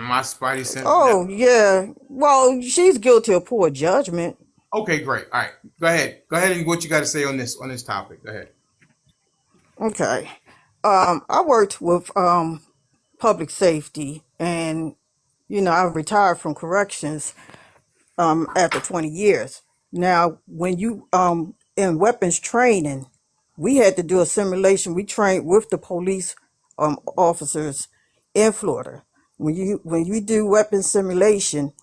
My spidey sense. Oh, yeah. Well, she's guilty of poor judgment. Okay, great. All right, go ahead. Go ahead and what you got to say on this topic. Go ahead. Okay. I worked with public safety, and I retired from corrections after 20 years. Now, when you in weapons training, we had to do a simulation. We trained with the police officers in Florida. When you do weapons simulation,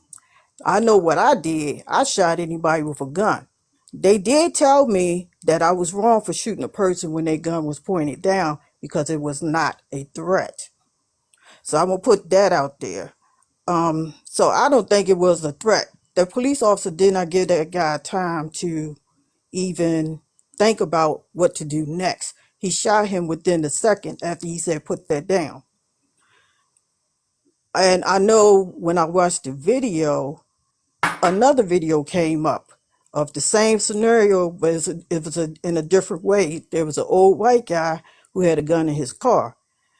I know what I did. I shot anybody with a gun. They did tell me that I was wrong for shooting a person when their gun was pointed down because it was not a threat. So I'm gonna put that out there. So I don't think it was a threat. The police officer did not give that guy time to even think about what to do next. He shot him within the second after he said, "Put that down." And I know when I watched the video, another video came up of the same scenario, but in a different way. There was an old white guy who had a gun in his car.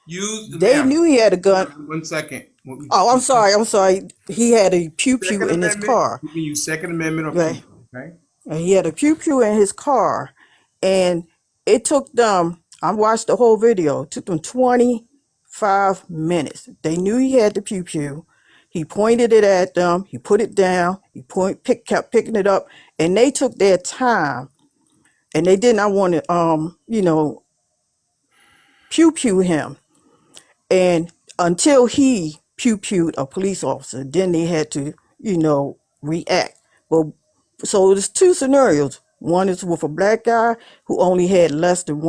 You, They ma'am. knew he had a gun. 1 second. Oh, I'm sorry. I'm sorry. He had a pew pew Second in his Amendment. car. Giving you Second Amendment Right. approval. Okay. And he had a pew pew in his car, and it took them. I watched the whole video. It took them 25 minutes. They knew he had the pew pew. He pointed it at them. He put it down. Kept picking it up, and they took their time. And they did not want to, pew pew him. And until he pew pewed a police officer, then they had to, react. But so there's two scenarios. One is with a black guy who only had less than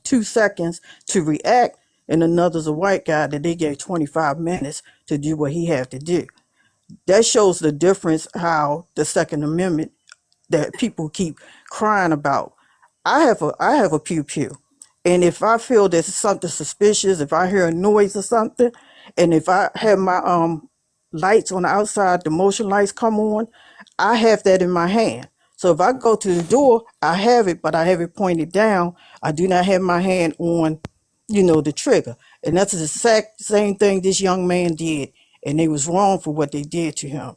2 seconds to react, and another's a white guy that they gave 25 minutes to do what he had to do. That shows the difference how the Second Amendment that people keep crying about. I have a pew pew. And if I feel there's something suspicious, if I hear a noise or something, and if I have my lights on the outside, the motion lights come on, I have that in my hand. So if I go to the door, I have it, but I have it pointed down. I do not have my hand on, the trigger. And that's the exact same thing this young man did. And they was wrong for what they did to him.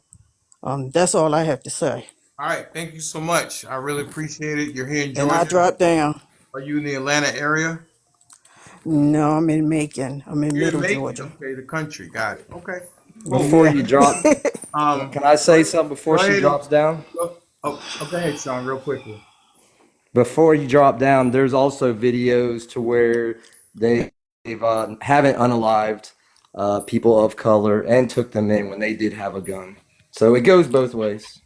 That's all I have to say. All right. Thank you so much. I really appreciate it. You're here in And I Georgia. dropped down. Are you in the Atlanta area? No, I'm in Macon. I'm in You're in Middle Macon. Georgia. Okay, the country. Got it. Okay. Cool. Before Yeah. you drop, Um, can I go say ahead, something before go she ahead and drops down? go ahead, Sean, real quickly. Before you drop down, there's also videos to where they've haven't unalived people of color and took them in when they did have a gun. So it goes both ways.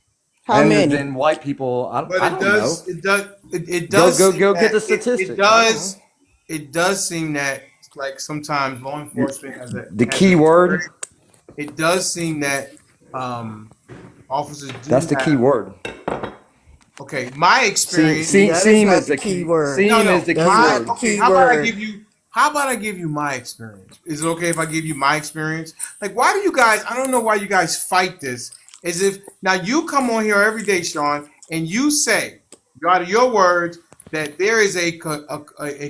How And many? then white people, But I don't know. it Go does go seem go get that the statistics. I don't know. it does seem that like sometimes law enforcement The has a key word. it does seem that um, officers That's do the key have. word. Okay, my experience. That is Seem not is the the key key. word. Seem is No, the That's key my not word. the okay. key word. How about I give you my experience? Is it okay if I give you my experience? Like, why do you guys? I don't know why you guys fight this. As if now you come on here every day, Sean, and you say, out of your words, that there is a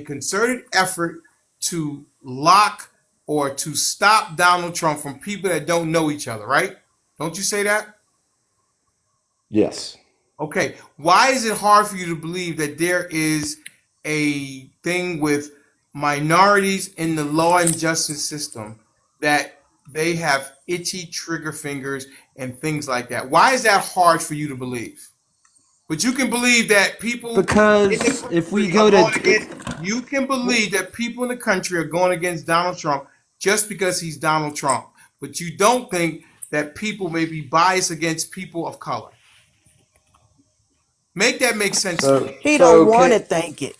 concerted effort to lock or to stop Donald Trump from people that don't know each other, right? Don't you say that? Yes. Okay, why is it hard for you to believe that there is a thing with minorities in the law and justice system that they have itchy trigger fingers and things like that? Why is that hard for you to believe? But you can believe that people in the Because if we country are go going to against, you can believe that people in the country are going against Donald Trump just because he's Donald Trump. But you don't think that people may be biased against people of color. Make that make sense to So, me. He don't so want to can, think it.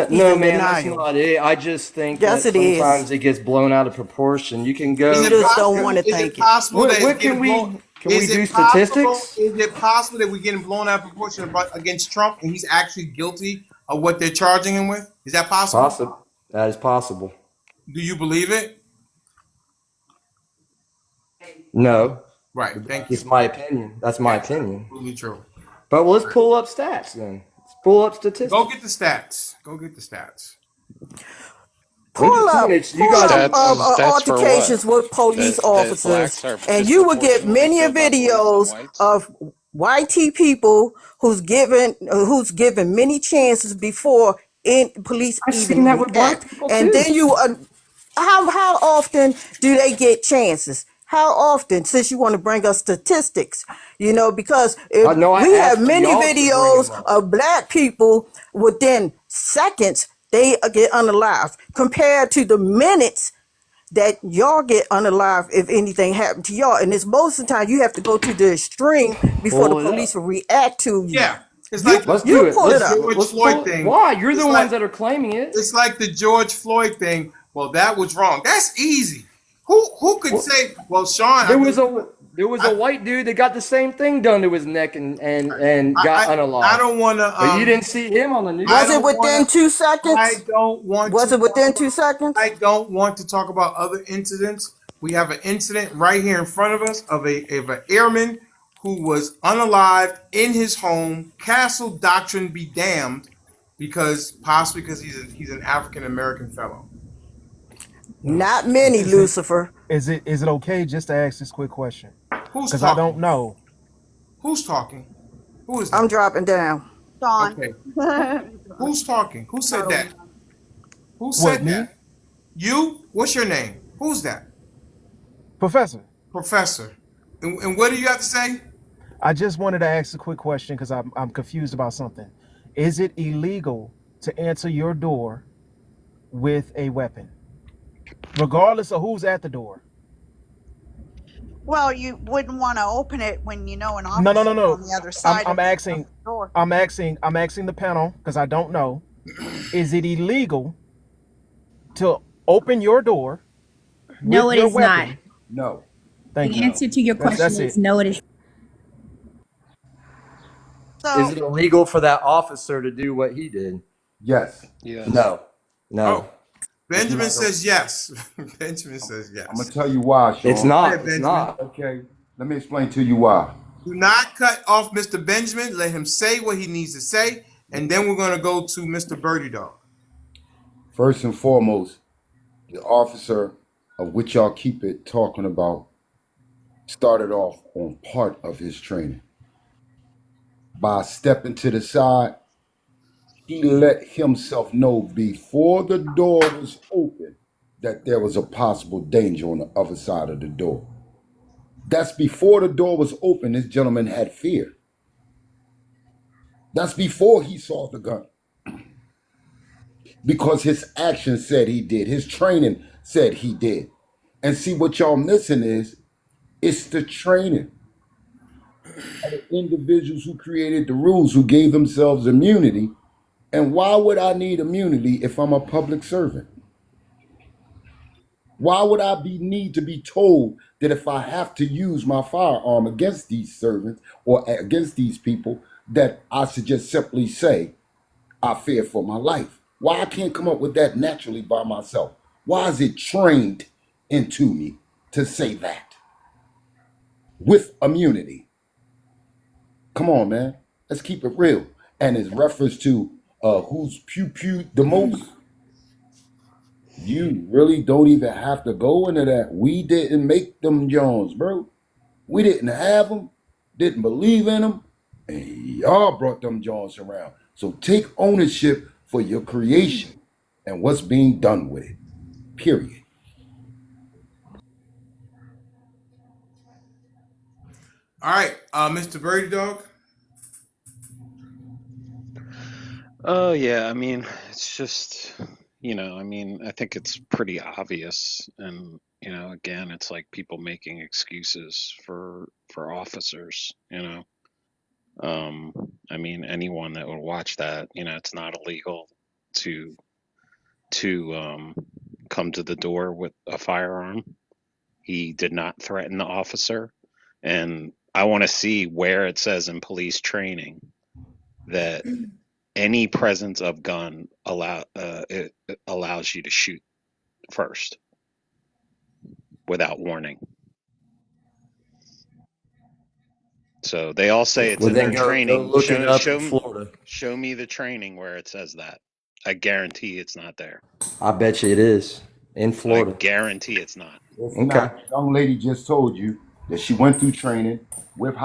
He's no, in man, that's denial. not it. I just think Yes, that it is. sometimes it gets blown out of proportion. You can Is He go. it just don't want possible? to Is it think it. possible that it's What getting blown? can we Is do it possible? statistics? Is it possible that we're getting blown out of proportion against Trump and he's actually guilty of what they're charging him with? Is that possible? Possible. That is possible. Do you believe it? No, Right. but that's Thank you. just my opinion. That's my That's opinion. absolutely true. But let's pull up stats then. Let's pull up Go get statistics. the stats. Go get the stats. I'm just saying it's you Pull guys up are Stats for what? altercations with police That officers, blacks are and you will get disproportionately many killed by police than videos whites. of YT people who's given many chances before police I've seen even that with react. black people And too. then how often do they get chances? How often, since you want to bring us statistics, because I if know I we have asked for many y'all to bring videos them up. of black people within seconds, they get unalive compared to the minutes that y'all get unalive if anything happened to y'all. And it's most of the time you have to go to the extreme before the Pull it police up. will react to you. Yeah. It's like You the Let's do you it. pull the it Let's up. George let's Floyd pull it. thing. Why? You're the It's ones like that are claiming it. it's like the George Floyd thing. Well, that was wrong. That's easy. Who could Well, say? Well, Sean, I think there was a I white dude that got the same thing done to his neck and got I unalived. don't want to But you didn't see him on the I Was news. it don't want within to. two I seconds? don't want Was to it talk within about. 2 seconds? I don't want to talk about other incidents. We have an incident right here in front of us of an airman who was unalived in his home. Castle doctrine be damned, possibly because he's an African American fellow. Not many, Is it Lucifer. is it okay just to ask this quick question? Who's Because I don't talking? know. Who's talking? Who is I'm that? dropping down. Dawn. Okay. Who's talking? Who said Totally. that? Who What, said me? that? You? What's your name? Who's that? Professor, Professor. And what do you have to say? I just wanted to ask a quick question because I'm confused about something. Is it illegal to answer your door with a weapon, regardless of who's at the door? Well, you wouldn't want to open it when you know an No, no, officer's no, no. on the other I'm side I'm of asking the door. I'm asking the panel because I don't know. Is it illegal to open your door No, with it your is not. weapon? No, Thank The you. answer to your That's question is it. no, it is. Is So it illegal for that officer to do what he did? yes. Yes. No, no, Oh, It's Benjamin not. says yes. Benjamin says I'm gonna yes. tell you why, it's Sean. Go not. ahead, It's Benjamin. not. Okay, let me explain to you why. Do not cut off Mr. Benjamin. Let him say what he needs to say, and then we're gonna go to Mr. Birdie Dog. First and foremost, the officer of which y'all keep it talking about started off on part of his training. By stepping to the side, he let himself know before the door was open that there was a possible danger on the other side of the door. That's before the door was open, this gentleman had fear. That's before he saw the gun. Because his actions said he did. His training said he did. And see what y'all missing is it's the training of the individuals who created the rules, who gave themselves immunity. And why would I need immunity if I'm a public servant? Why would I need to be told that if I have to use my firearm against these servants or against these people, that I should just simply say, I fear for my life? Why I can't come up with that naturally by myself? Why is it trained into me to say that with immunity? Come on, man. Let's keep it real. And it's reference to who's pew pew the most. You really don't even have to go into that. We didn't make them Jones, bro. We didn't have them, didn't believe in them, and y'all brought them Jones around. So take ownership for your creation and what's being done with it. Period. All right, Mr. Birdie Dog. Oh, yeah. I mean, it's just, I mean, I think it's pretty obvious. And, again, it's like people making excuses for officers, I mean, anyone that would watch that, it's not illegal to come to the door with a firearm. He did not threaten the officer, and I want to see where it says in police training that any presence of gun it allows you to shoot first without warning. So they all say it's Well, in then their go training. look it up in Florida. Show me the training where it says that. I guarantee it's not there. I bet you it is in I Florida. guarantee it's not. It's Okay. not. The young lady just told you that she went through training with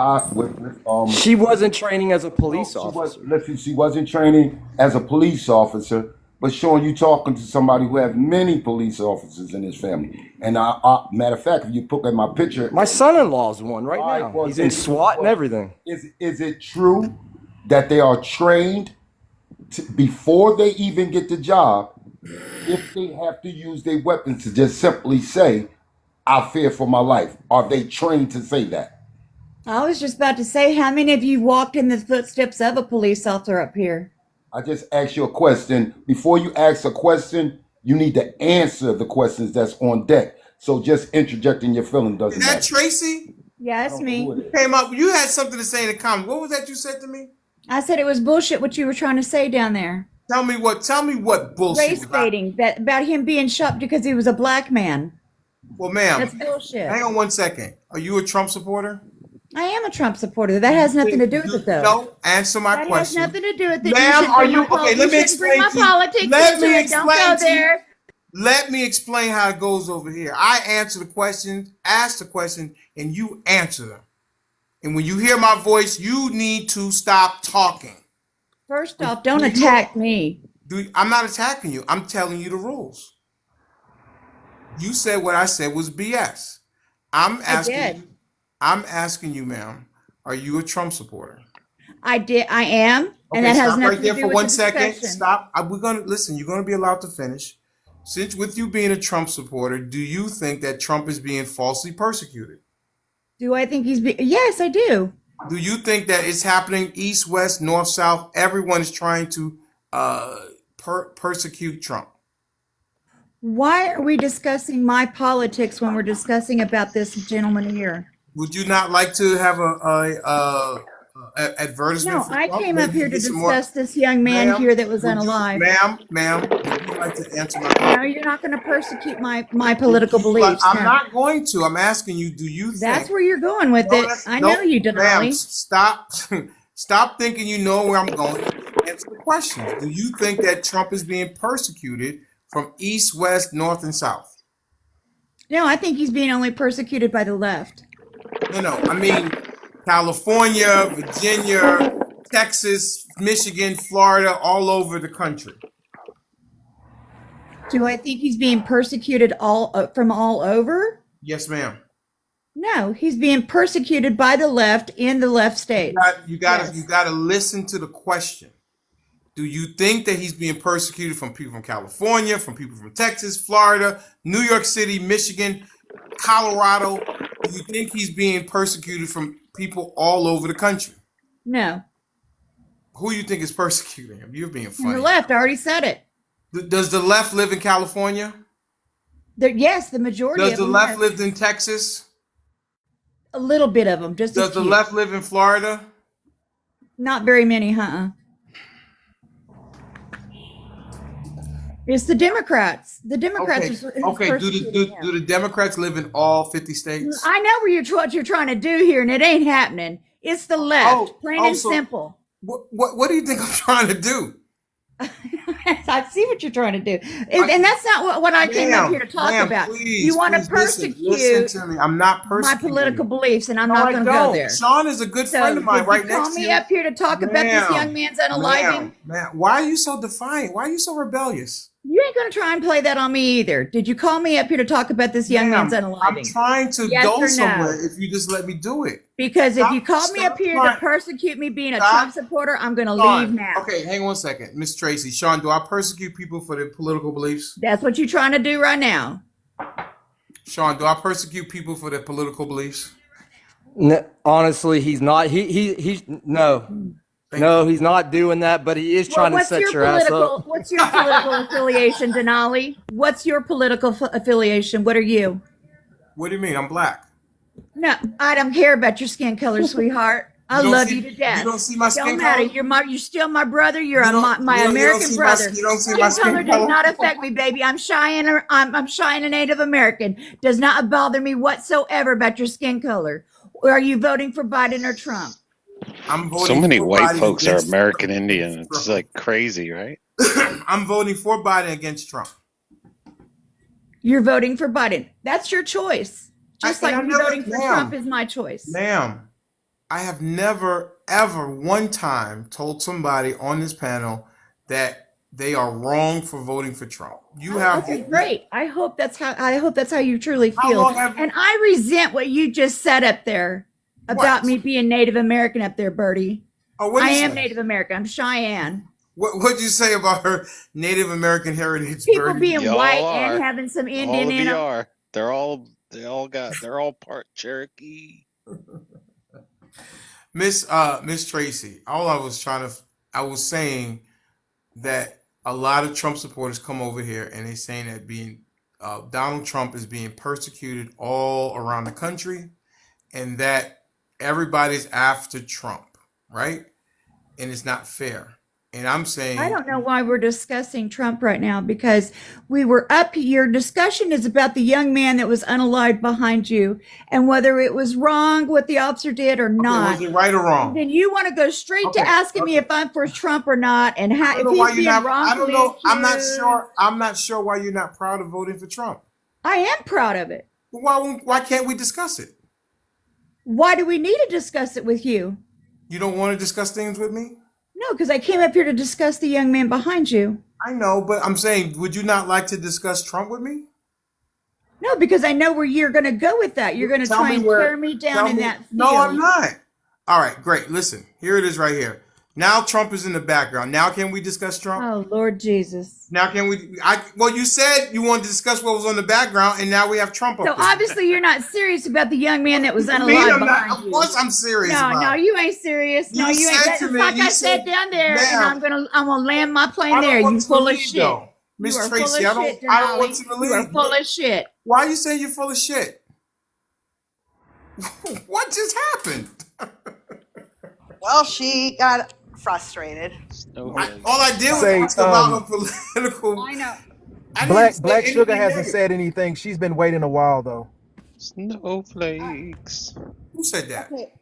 She wasn't training as a no, police she was officer. listen, she wasn't training as a police officer, but Sean, you talking to somebody who has many police officers in his family. And matter of fact, if you look at my picture, My son-in-law's one right all right, now. well, He's in SWAT and everything. is it true that they are trained before they even get the job, if they have to use their weapons to just simply say, I fear for my life? Are they trained to say that? I was just about to say, how many of you walked in the footsteps of a police officer up here? I just asked you a question. Before you ask a question, you need to answer the questions that's on deck. So just interjecting your feeling doesn't Is that matter. Tracy? Yeah, I it's don't know who me. it is. Came up. You had something to say in the comments. What was that you said to me? I said it was bullshit what you were trying to say down there. Tell me what bullshit Race was I- baiting, that about him being shot because he was a black man. Well, ma'am, That's bullshit. hang on 1 second. Are you a Trump supporter? I am a Trump supporter. That has nothing to do with it, though. No, answer my That has question. nothing to do with it. Ma'am, are you okay? Let me You shouldn't bring explain my to you. politics Let into me it. Don't explain go to you. there. Let me explain how it goes over here. I answer the question, ask the question, and you answer them. And when you hear my voice, you need to stop talking. First off, don't attack me. I'm not attacking you. I'm telling you the rules. You said what I said was BS. I'm asking you, ma'am, are you a Trump supporter? I did. I am, and Okay, that has stop nothing right there to do for with 1 the second. discussion. Stop. We're gonna listen. You're gonna be allowed to finish. Since with you being a Trump supporter, do you think that Trump is being falsely persecuted? Do I think yes, I do. Do you think that it's happening east, west, north, south? Everyone is trying to persecute Trump. Why are we discussing my politics when we're discussing about this gentleman here? Would you not like to have a advertisement No, for I Trump? came up Maybe here to get some more. discuss this young man Ma'am, here that was would you, unalive. ma'am, would you like to answer my No, question? you're not going to persecute my political beliefs. I'm No. not going to. I'm asking you, do you That's think? where you're going with No, it. I know you, ma'am, Denali. stop. Stop thinking you know where I'm going. Answer the questions. Do you think that Trump is being persecuted from east, west, north, and south? No, I think he's being only persecuted by the left. No. I mean, California, Virginia, Texas, Michigan, Florida, all over the country. Do I think he's being persecuted from all over? Yes, ma'am. No, he's being persecuted by the left in the left states. You got to listen to the question. Do you think that he's being persecuted from people from California, from people from Texas, Florida, New York City, Michigan, Colorado? Do you think he's being persecuted from people all over the country? No. Who do you think is persecuting him? You're being funny. And the left, I already said it. Does the left live in California? Yes, the majority of them. Does the left live in Texas? A little bit of them, just a few. Does the left live in Florida? Not very many, It's the Democrats. The Democrats are okay. Do the Democrats live in all 50 states? I know what you're trying to do here, and it ain't happening. It's the left, plain and simple. What do you think I'm trying to do? I see what you're trying to do, and that's not what I came up here to talk about. You want to persecute listen to me. I'm not persecuting my political beliefs, and I'm not going to go there. Sean is a good friend of mine right next to you. Call me up here to talk about this young man's unaliving. Man, why are you so defiant? Why are you so rebellious? You ain't going to try and play that on me either. Did you call me up here to talk about this young man's unaliving? I'm trying to go somewhere if you just let me do it. Because if you call me up here to persecute me being a Trump supporter, I'm going to leave now. Okay, hang on 1 second. Miss Tracy, Sean, do I persecute people for their political beliefs? That's what you're trying to do right now. Sean, do I persecute people for their political beliefs? No, honestly, he's not. He's no. No, you. he's not doing that, but he is Well, trying to set your ass up. what's your political affiliation, Denali? What's your political affiliation? What are you? What do you mean? I'm black. No, I don't care about your skin color, sweetheart. I love you to You death. don't see my Don't skin matter. color? You're still my brother. You're my You don't American see my brother. you don't see my Skin color skin does color? not affect me, baby. I'm Cheyenne. I'm Cheyenne Native American. Does not bother me whatsoever about your skin color. Are you voting for Biden or Trump? I'm So voting many for white Biden folks are against American Indian. It's Trump. like crazy, right? I'm voting for Biden against Trump. You're voting for Biden. That's your choice. Just And like I me never, voting for Trump is my choice. ma'am, I have never, ever one time told somebody on this panel that they are wrong for voting for Trump. You Oh, have okay, the, great. I hope that's how you truly how feel. long have you, And I resent what you just said up there about what? me being Native American up there, Birdie. Oh, what I did you am say? Native American. I'm Cheyenne. What'd you say about her Native American heritage, People Birdie? being Y'all white and are. having some All Indian of in you them. are. They're all part Cherokee. Miss Tracy, I was saying that a lot of Trump supporters come over here and they're saying that being Donald Trump is being persecuted all around the country and that everybody's after Trump, right? And it's not fair. And I'm I saying, don't know why we're discussing Trump right now because we were up. Your discussion is about the young man that was unalived behind you and whether it was wrong what the officer did or okay, was not. it right or And wrong? then you want to go straight to Okay, asking me okay. if I'm for Trump or not and I how don't if know why he's you're being not. I don't wrongfully know. accused. I'm not sure why you're not proud of voting for Trump. I am proud of it. Why can't we discuss it? Why do we need to discuss it with you? You don't want to discuss things with me? No, because I came up here to discuss the young man behind you. I know, but I'm saying, would you not like to discuss Trump with me? No, because I know where you're going to go with that. You're going to Tell try me and tear where. me down Tell in me. that No, I'm field. not. All right, great. Listen, here it is right here. Now Trump is in the background. Now can we discuss Trump? Oh, Lord Jesus. Now can we? Well, you said you wanted to discuss what was on the background, and now we have Trump So up there. obviously you're not serious about the young man that was What do you mean unalive I'm not? behind Of you. course I'm serious No, no, about it. you ain't serious. No, You you ain't. said to It's me, like you I said said, down there, and ma'am, I'm gonna land my plane I don't there. You want you to full of leave shit. though, You Miss are full of Tracy. shit, I don't want Denali. you to You are leave. full of shit. Why are you saying you're full of shit? What just happened? Well, she got frustrated. All I Snowflakes. did was Say, ask about a political. I know. I didn't say Black Sugar anything hasn't negative. said anything. She's been waiting a while though. Snowflakes. Who said that? Okay,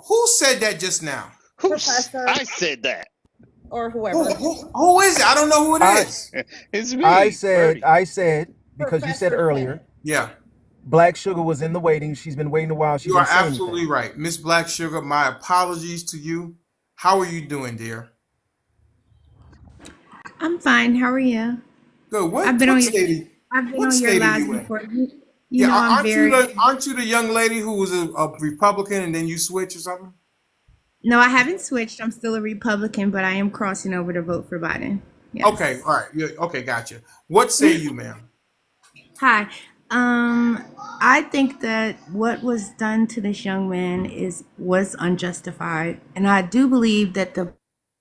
Who said that just now? Professor I said that. or whoever. Who is it? I don't know who it I is. It's me, Birdie. I said because you said Professor said earlier it. Yeah, Black Sugar was in the waiting. She's been waiting a while. She you are didn't say anything. absolutely right, Miss Black Sugar. My apologies to you. How are you doing, dear? I'm fine. How are you? Good. I've What been what on your state? I've been What on your state are lives you in? before. You Yeah, know I'm very aren't you the young lady who was a Republican and then you switch or something? No, I haven't switched. I'm still a Republican, but I am crossing over to vote for Biden. Okay, Yes. all right. Yeah, okay, gotcha. What say you, ma'am? Hi. I think that what was done to this young man was unjustified, and I do believe that the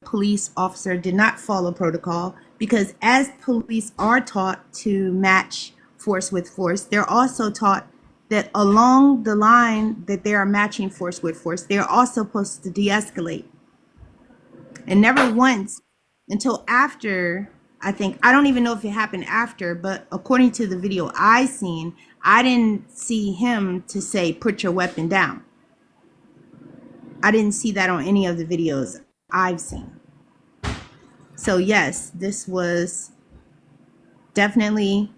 police officer did not follow protocol because as police are taught to match force with force, they're also taught that along the line that they are matching force with force, they're also supposed to de-escalate. And never once until after, I don't even know if it happened after, but according to the video I seen, I didn't see him to say put your weapon down. I didn't see that on any of the videos I've seen. So yes, this was definitely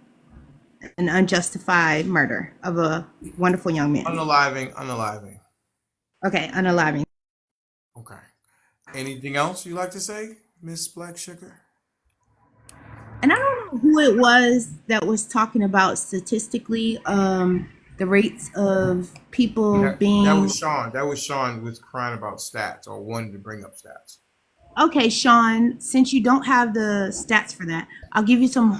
an unjustified murder of a wonderful young man. Unaliving. Okay, unaliving. Okay. Anything else you like to say, Miss Black Sugar? And I don't know who it was that was talking about statistically the rates of people That being was Sean. That was Sean was crying about stats or wanted to bring up stats. okay, Sean, since you don't have the stats for that, I'll give you some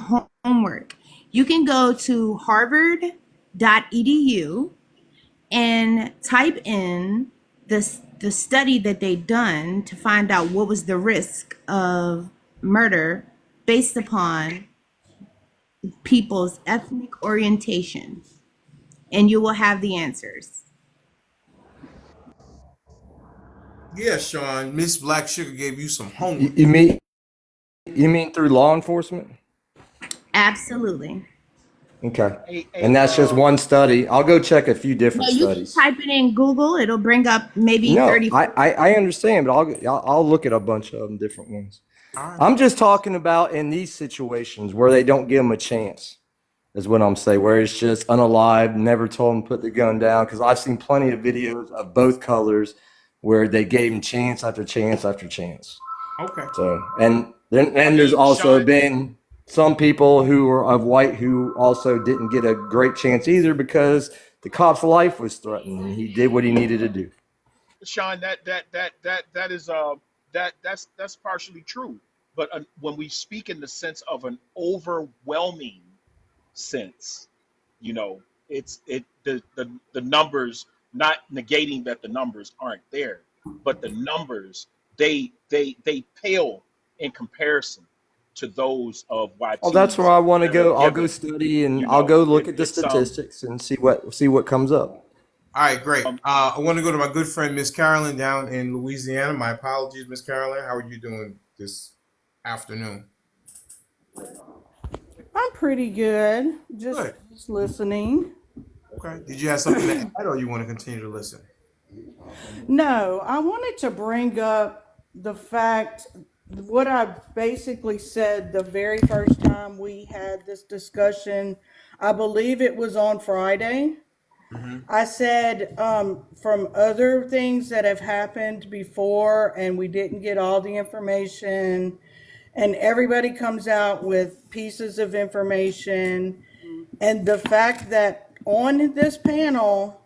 homework. You can go to harvard.edu and type in the study that they done to find out what was the risk of murder based upon people's ethnic orientation, and you will have the answers. Yeah, Sean. Miss Black Sugar gave you some You, homework. you mean you mean through law enforcement? Absolutely. Okay. A And that's just one study. I'll go check a few No, different you can studies. type it in Google. It'll bring up maybe No, 30, I, 40. I, I understand, but I'll look at a bunch of them, different ones. All right. I'm just talking about in these situations where they don't give them a chance, is what I'm saying, where it's just unalive, never told them to put the gun down. Because I've seen plenty of videos of both colors where they gave them chance after chance after chance. Okay. So, and then I and there's mean, also Sean, been some people who are of white who also didn't get a great chance either because the cop's life was threatened and he did what he needed to do. Sean, that is that's partially true. But when we speak in the sense of an overwhelming sense, you know, the numbers, not negating that the numbers aren't there, but the numbers, they pale in comparison to those of Well, that's where YTs I want to that are go. I'll go given. study and You I'll know, go look at the it's statistics and see what comes up. All right, great. um I want to go to my good friend Miss Carolyn down in Louisiana. My apologies, Miss Carolyn. How are you doing this afternoon? I'm pretty good. Just Good. listening. Okay. Did you have something to add, or you want to continue to listen? No, I wanted to bring up the fact what I basically said the very first time we had this discussion. I believe it was on Friday. Mm-hmm. I said from other things that have happened before, and we didn't get all the information, and everybody comes out with pieces of information. And the fact that on this panel,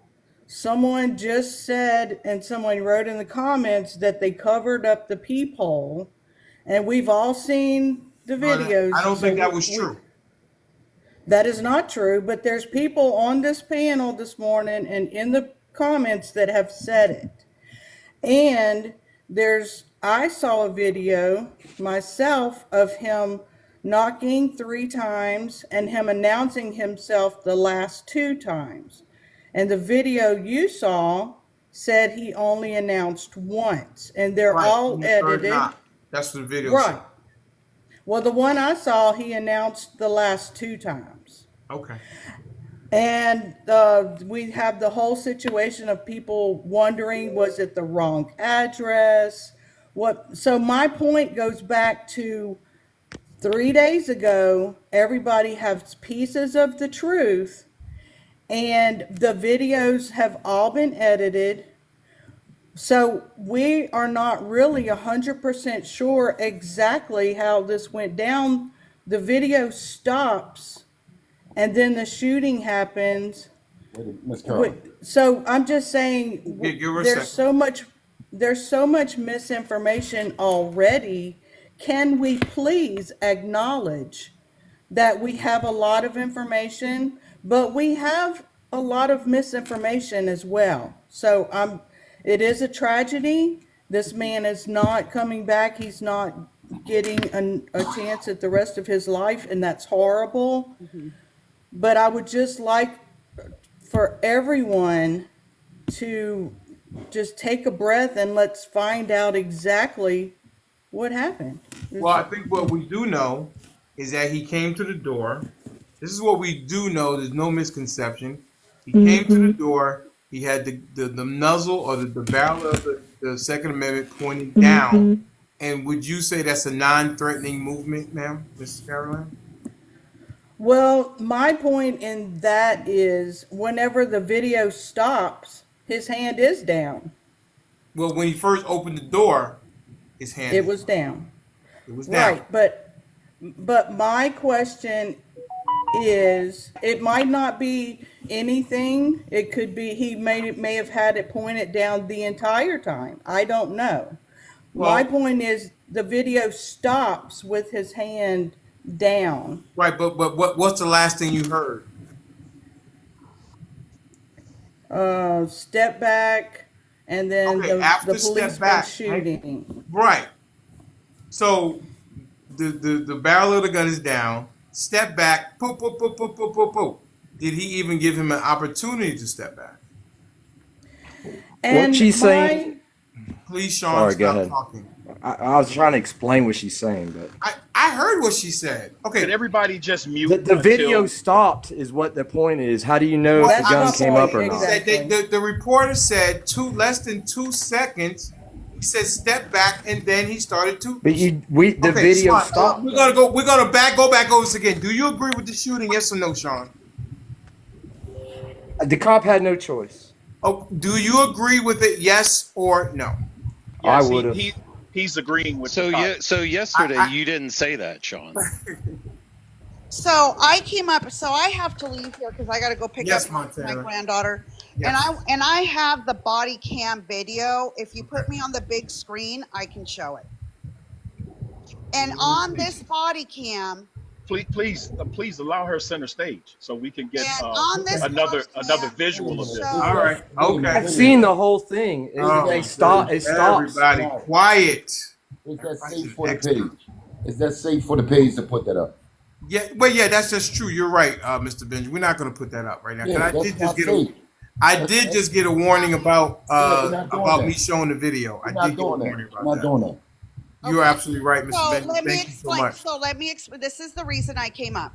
someone just said, and someone wrote in the comments that they covered up the peephole, and we've all seen the No, I videos. don't So think that was true. that is not true, but there's people on this panel this morning and in the comments that have said it. And I saw a video myself of him knocking 3 times and him announcing himself the last 2 times. And the video you saw said he only announced once, and they're Right. all On the third edited. knock. That's what the video said. Right. Well, the one I saw, he announced the last 2 times. Okay. And we have the whole situation of people wondering, was it the wrong address? What? So my point goes back to 3 days ago. Everybody has pieces of the truth, and the videos have all been edited. So we are not really 100% sure exactly how this went down. The video stops, and then the shooting happens. Wait, Miss Carolyn. So I'm just saying Give her a second. there's so much misinformation already. Can we please acknowledge that we have a lot of information, but we have a lot of misinformation as well. So it is a tragedy. This man is not coming back. He's not getting a chance at the rest of his life, and that's horrible. But I would just like for everyone to just take a breath and let's find out exactly what happened. Well, I think what we do know is that he came to the door. This is what we do know. There's no misconception. He came to the door. He had the muzzle or the barrel of the Second Amendment pointing down. And would you say that's a non-threatening movement, ma'am, Mrs. Caroline? Well, my point in that is whenever the video stops, his hand is down. Well, when he first opened the door, his hand It is was down. it was down. Right, but my question is it might not be anything. It could be may have had it pointed down the entire time. I don't know. My Well, point is the video stops with his hand down. right, but what's the last thing you heard? Step back and then Okay, the after police step were back, shooting. right? So the barrel of the gun is down. Step back. Poop, poop, poop, poop, poop, poop, poop. Did he even give him an opportunity to step back? What And she's saying. my Please, Sean, Sorry, go stop ahead. talking. I was trying to explain what she's saying, but I heard what she said. Could Okay, everybody just mute the video until stopped is what the point is. How do you know if what the that's I'm gun my came point up saying, or he not? said exactly. the reporter said less than 2 seconds. He said step back, and then he started to. But the Okay, video Sean, stopped we're gonna though. go. We're gonna go back over this again. Do you agree with the shooting? Yes or no, Sean? The cop had no choice. Oh, do you agree with it? Yes or no? I yes, would have. he's agreeing with the So cop. yeah, so yesterday I you didn't say that, Sean. So I came up. So I have to leave here because I got to go pick up yes, my Montana. granddaughter, and Yes. I have the body cam video. If you put me on the big screen, I can show it. And on this body cam, Please allow her center stage so we can get and on this body another cam, Wait a visual of minute. this. All right. Okay. I've seen the whole thing. Oh They my stop. goodness. It stops. Everybody, quiet. Is that Everybody's safe an for the expert. page? Is that safe for the page to put that up? Yeah, well, yeah, that's just true. You're right, Mr. Benjamin. We're not going to put that up right now because Yeah, that's not safe. I did just get a warning Yeah, we're not doing about me that. showing the video. We're I not did get a doing that. warning We're about not that. doing that. You're okay. absolutely right, Mr. So Benjamin. let me Thank you so explain. much. So let me explain. This is the reason I came up.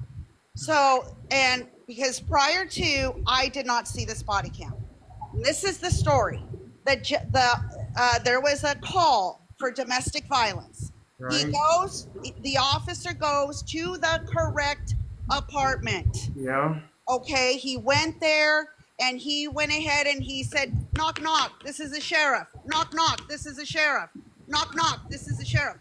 So, and because prior to, I did not see this body cam. And this is the story. There was a call for domestic violence. Right? The officer goes to the correct apartment. Yeah. Okay, he went there and he went ahead and he said, knock, knock, this is the sheriff. Knock, knock, this is the sheriff. Knock, knock, this is the sheriff.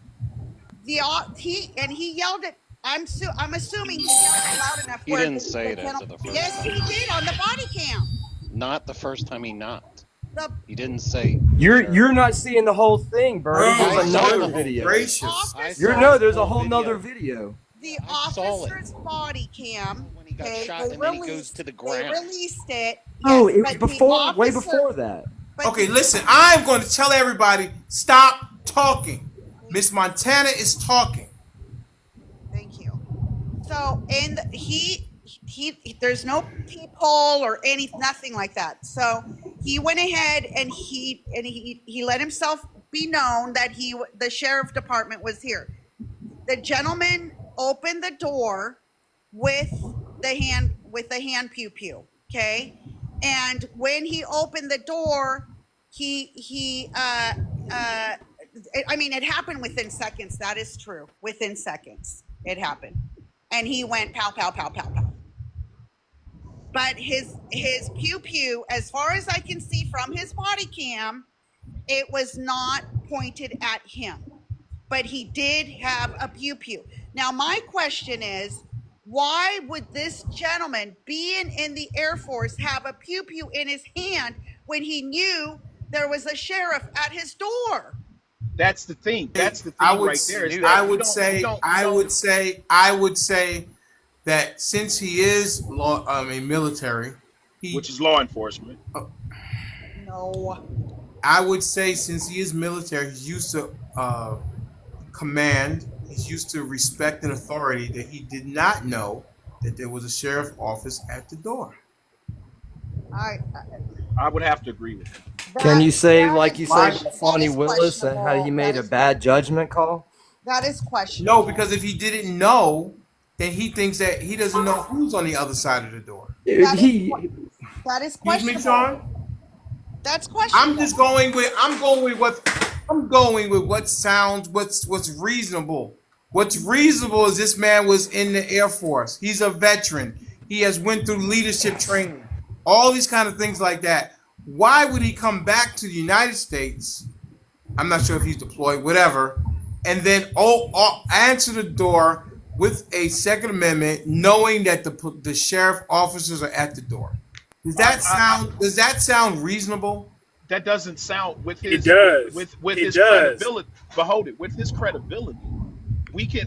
He yelled it. I'm assuming he yelled it loud enough He where didn't say it after gentleman. the first Yes, time he he did knocked. on the body cam. Not the first time he knocked. The He didn't say You're sheriff. not seeing the whole thing, Bernie. Oh There's I my saw another the whole goodness video. thing. gracious. I You're saw no. the There's a full whole nother video. video. the I saw it. officer's body cam. When he got Okay, shot and then he goes to the they ground. released it. Oh, Yes, it was but the before, way officer. before that. But Okay, the, listen, I'm going to tell everybody stop talking. Miss Montana is talking. Thank you. So, and there's no peephole or nothing like that. So he went ahead and he let himself be known that the sheriff department was here. The gentleman opened the door with the hand pew pew. Okay, and when he opened the door, I mean, it happened within seconds. That is true. Within seconds, it happened, and he went pow pow pow pow pow. But his pew pew, as far as I can see from his body cam, it was not pointed at him, but he did have a pew pew. Now, my question is, why would this gentleman, being in the Air Force, have a pew pew in his hand when he knew there was a sheriff at his door? That's the thing. That's the I thing would right there is knew that that. I would say that since he is military, which is law enforcement. No. I would say since he is military, he's used to command. He's used to respect and authority. That he did not know that there was a sheriff office at the door. I would have to agree with that. Can you say, that like is- you Why? say about Fonnie Willis, and how he made a questionable. bad judgment call? That is questionable. No, because if he didn't know, then he thinks that he doesn't know who's on the other side of the door. That He is Excuse questionable. me, Sean. That's questionable. I'm going with what sounds what's reasonable. What's reasonable is this man was in the Air Force. He's a veteran. He has went through leadership training. All these kind of things like that. Why would he come back to the United States? I'm not sure if he's deployed, whatever, and then answer the door with a Second Amendment, knowing that the sheriff officers are at the door. Does that sound reasonable? That doesn't sound with his does. with It his does. credibility. But hold it, with his credibility,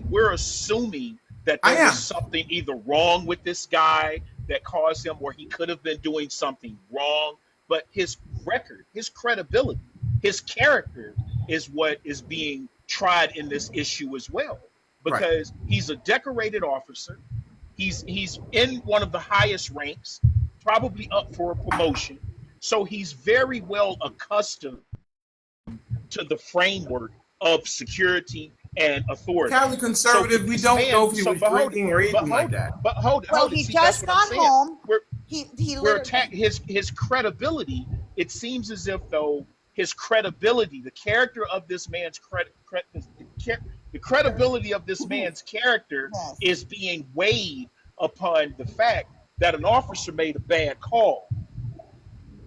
we're assuming that I there am. was something either wrong with this guy that caused him, or he could have been doing something wrong. But his record, his credibility, his character is what is being tried in this issue as well. Right. Because he's a decorated officer, he's in one of the highest ranks, probably up for a promotion. So he's very well accustomed to the framework of security and authority. Cali So for conservative, we this don't know man, if he so was but hold it, drinking or but anything like hold it, that. but hold it, Well, hold it. he See, that's just what I'm got saying. home. We're He we're literally. attack his credibility. It seems as if though his credibility, the character of this man's the credibility of this man's character Yes. is being weighed upon the fact that an officer made a bad call.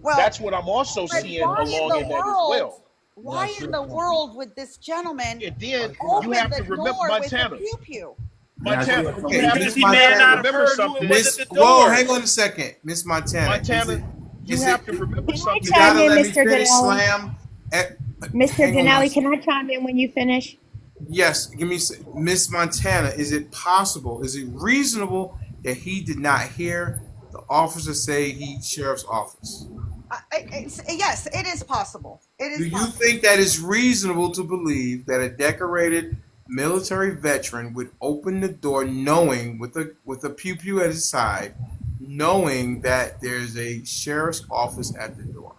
Well, That's what I'm also but seeing why in along the in that as world? well. Why in the world would this gentleman And then you open have the to remember door with a Montana. pew pew? May I say Montana, you something, Okay, have to Miss Because he you may have to not Montana. have remember heard who it something. was at Miss, the whoa, door. hang on a second, Miss Montana. Montana, you Is have it? to remember Can I You something chime gotta too. in, let me Mr. finish, Denali? Slam. Eh, Mr. Hang on one Denali, can second. I chime in when you finish? Yes, give me Miss Montana. Is it possible? Is it reasonable that he did not hear the officer say he sheriff's office? Yes, it is possible. It Do is you possible. think that it's reasonable to believe that a decorated military veteran would open the door knowing with a pew pew at his side, knowing that there's a sheriff's office at the door?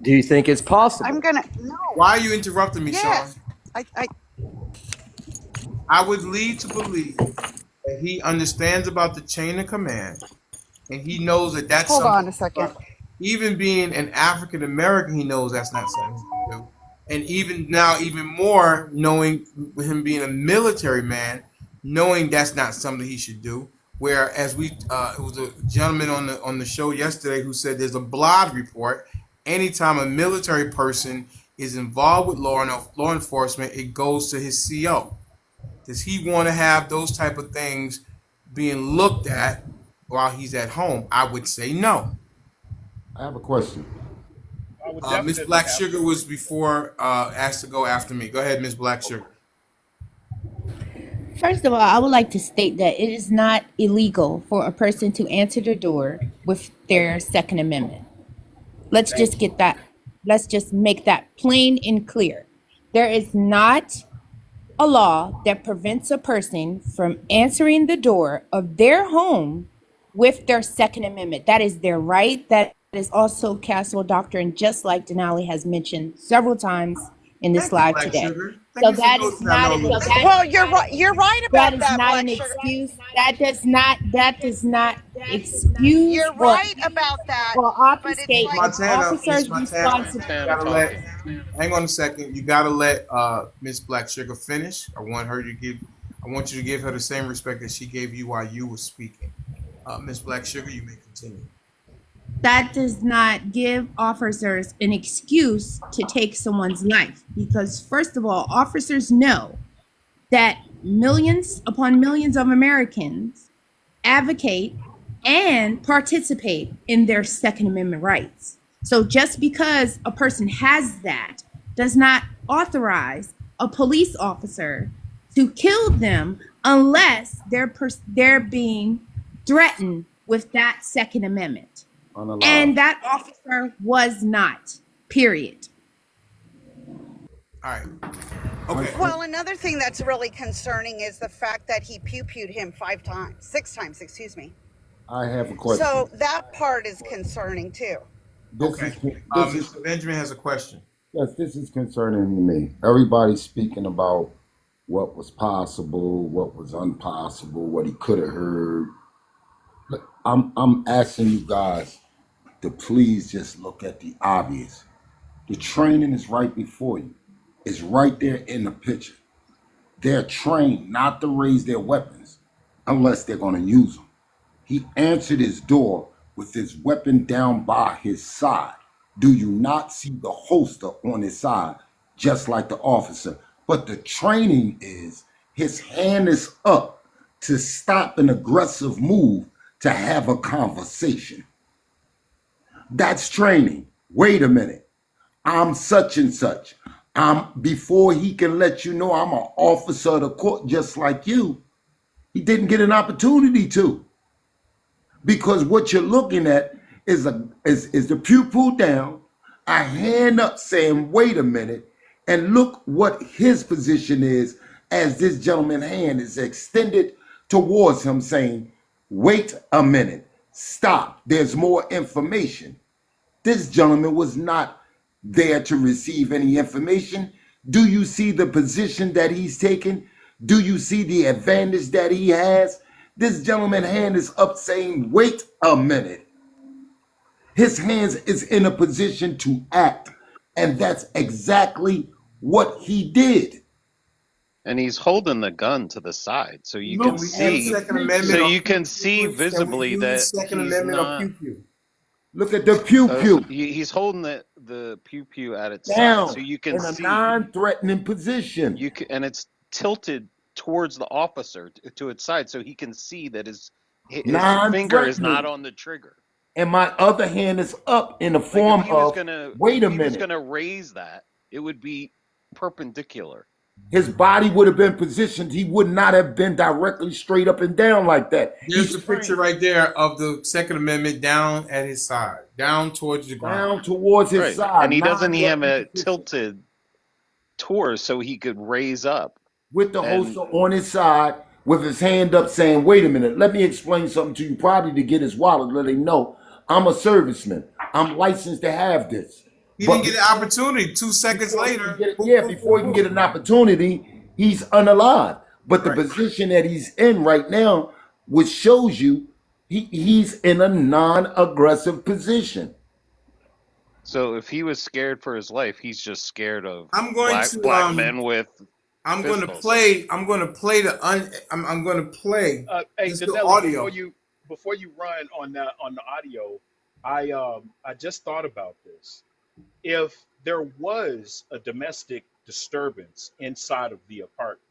Do you think it's I'm possible? gonna no. Why are you interrupting me, Sean? Yes, I I would lead to believe that he understands about the chain of command, and he knows that that's hold something. on a second. Even being an African American, he knows that's not something he should do. And even now, even more, knowing him being a military man, knowing that's not something he should do. Whereas it was a gentleman on the show yesterday who said there's a Blood report. Anytime a military person is involved with law enforcement, it goes to his CO. Does he want to have those type of things being looked at while he's at home? I would say no. I have a question. I would Miss definitely Black have Sugar to. was before asked to go after me. Go ahead, Miss Black Sugar. First of all, I would like to state that it is not illegal for a person to answer the door with their Second Amendment. Let's just Thank you. get that, let's just make that plain and clear. There is not a law that prevents a person from answering the door of their home with their Second Amendment. That is their right. That is also Castle Doctrine, just like Denali has mentioned several times in this Thank you, live Black today. Sugar. Thank So you for that is noticing I not know a little something. Well, you're right. You're right that about is that, not Black an Sugar. excuse. That does not excuse You're right about that, or but it's Miss obfuscate like an Montana, Miss officer's Montana, you responsibility. Montana gotta let. talking. Hang on a second. You gotta let Miss Black Sugar finish. I want you to give her the same respect that she gave you while you were speaking. Miss Black Sugar, you may continue. That does not give officers an excuse to take someone's life because, first of all, officers know that millions upon millions of Americans advocate and participate in their Second Amendment rights. So just because a person has that does not authorize a police officer to kill them unless they're being threatened with that Second Amendment. And Unallowed. that officer was not. Period. All right. Un- Okay. un- well, another thing that's really concerning is the fact that he pew pewed him 5 times, 6 times, excuse me. I have a question. So that part is concerning too. This Okay. is this is Mr. Benjamin has a question. yes, this is concerning to me. Everybody's speaking about what was possible, what was impossible, what he could have heard. Look, I'm asking you guys to please just look at the obvious. The training is right before you. It's right there in the picture. They're trained not to raise their weapons unless they're going to use them. He answered his door with his weapon down by his side. Do you not see the holster on his side, just like the officer? But the training is his hand is up to stop an aggressive move to have a conversation. That's training. Wait a minute. I'm such and such. I'm before he can let you know I'm an officer of the court just like you. He didn't get an opportunity to because what you're looking at is the pew pulled down, a hand up saying, wait a minute, and look what his position is as this gentleman's hand is extended towards him saying, wait a minute, stop, there's more information. This gentleman was not there to receive any information. Do you see the position that he's taken? Do you see the advantage that he has? This gentleman's hand is up saying, wait a minute. His hands is in a position to act. And that's exactly what he did. And he's holding the gun to the side, so you Can can Look we use at see, the Second pew so Amendment pew. or you pew can pew, see please? Can we visibly that use Second he's Amendment or not. pew pew? Look at the pew pew He's holding the pew pew at its side, so down you can in a see. non-threatening position. And it's tilted towards the officer to its side, so he can see that his finger is not Non-threatening. on the trigger. And my other hand is up in the Like form of, wait if a he was minute. gonna raise that, it would be perpendicular. His body would have been positioned. He would not have been directly straight up and down like that. There's He's the picture trained right there of the Second Amendment down at his side, down towards the ground. down towards his Right. And side, he doesn't have non-threatening it position, tilted towards so he could raise up. with the And holster on his side, with his hand up saying, wait a minute, let me explain something to you, probably to get his wallet, let him know I'm a serviceman. I'm licensed to have this. He But didn't get an opportunity. 2 seconds before he can later, get it, boop, yeah, boop, before boop, he can boop. get an opportunity, he's unalive. But the Right. position that he's in right now, which shows you he's in a non-aggressive position. so if he was scared for his life, he's just scared of I'm going to black men with I'm going to pistols. play. I'm going to play I'm going to play Hey, just the Denali, audio. before you run on the audio, I just thought about this. If there was a domestic disturbance inside of the apartment,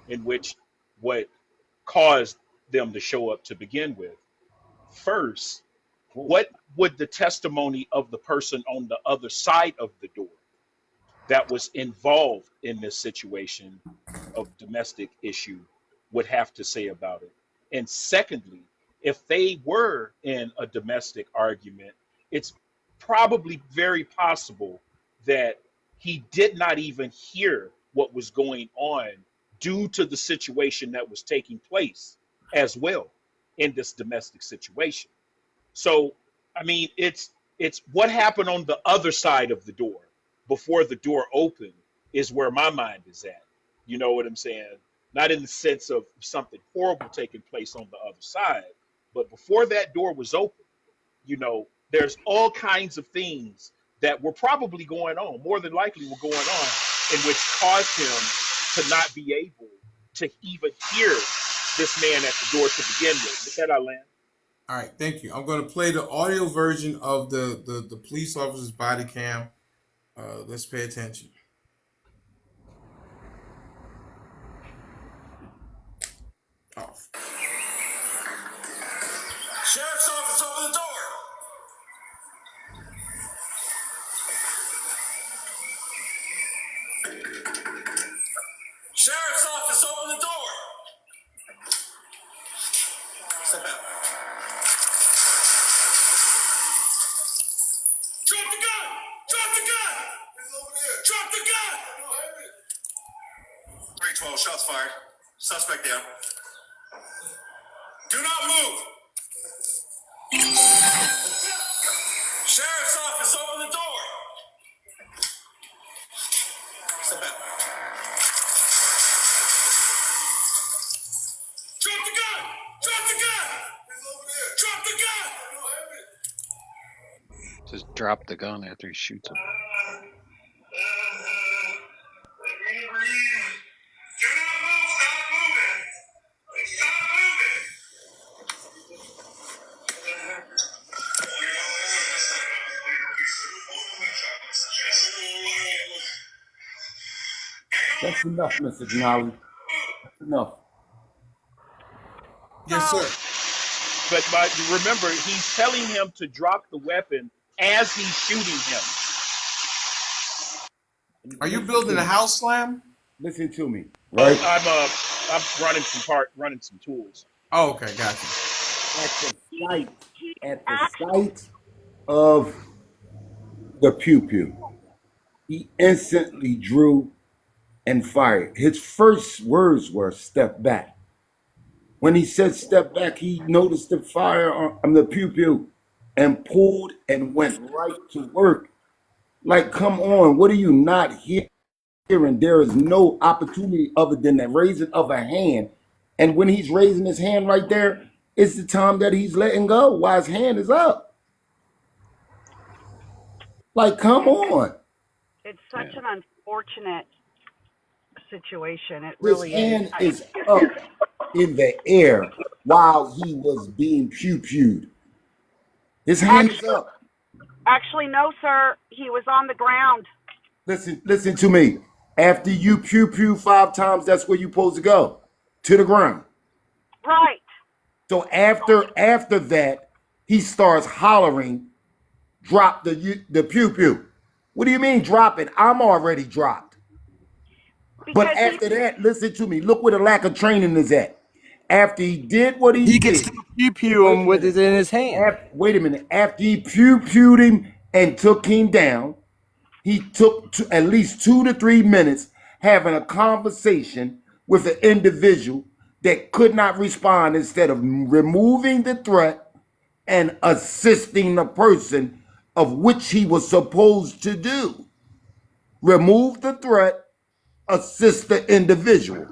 in which what caused them to show up to begin with, first, what would the testimony of the person on the other side of the door that was involved in this situation of domestic issue would have to say about it? And secondly, if they were in a domestic argument, it's probably very possible that he did not even hear what was going on due to the situation that was taking place as well in this domestic situation. So, I mean, it's what happened on the other side of the door before the door opened is where my mind is at. You know what I'm saying? Not in the sense of something horrible taking place on the other side, but before that door was open, there's all kinds of things that were probably going on, more than likely were going on, in which caused him to not be able to even hear this man at the door to begin with. With that, I land. All right, thank you. I'm going to play the audio version of the police officer's body cam. Let's pay attention. Off. Sheriff's office, open the door. Sheriff's office, open the door. Step out. Drop the gun! Drop the gun! It's over there. Drop the gun! 312, shots fired. Suspect down. Do not move. Sheriff's office, open the door. Step out. Drop the gun! Drop the gun! It's over there. Drop the gun! Just drop the gun after he shoots him. Do not move. Stop moving. Stop moving. That's enough, Mr. Denali. That's enough. Yes, sir. But remember, he's telling him to drop the weapon as he's shooting him. Are you building a house slam? Listen to me, right? I'm running some tools. Oh, okay, gotcha. at the sight, at the sight of the pew pew, he instantly drew and fired. His first words were "step back." When he said "step back," he noticed the fire on the pew pew and pulled and went right to work. Like, come on, what are you not hearing? There is no opportunity other than the raising of a hand. And when he's raising his hand right there, it's the time that he's letting go while his hand is up. Like, come on. It's such Yeah. an unfortunate situation. It His really is. hand is up in the air while he was being pew-pewed. His hand is Actually, up. actually, no, sir. He was on the ground. Listen to me. After you pew-pew 5 times, that's where you're supposed to go, to the ground. Right. So after that, he starts hollering, "Drop the pew-pew." What do you mean drop it? I'm already dropped. But Because he after that, listen to me. Look where the lack of training is at. After he did what he He can did, still pew pew wait him a with it minute. in his hand. Wait a minute. After he pew-pewed him and took him down, he took at least 2 to 3 minutes having a conversation with an individual that could not respond instead of removing the threat and assisting the person of which he was supposed to do. Remove the threat, assist the individual.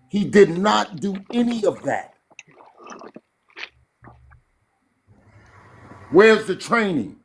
He did not do any of that. Where's the training?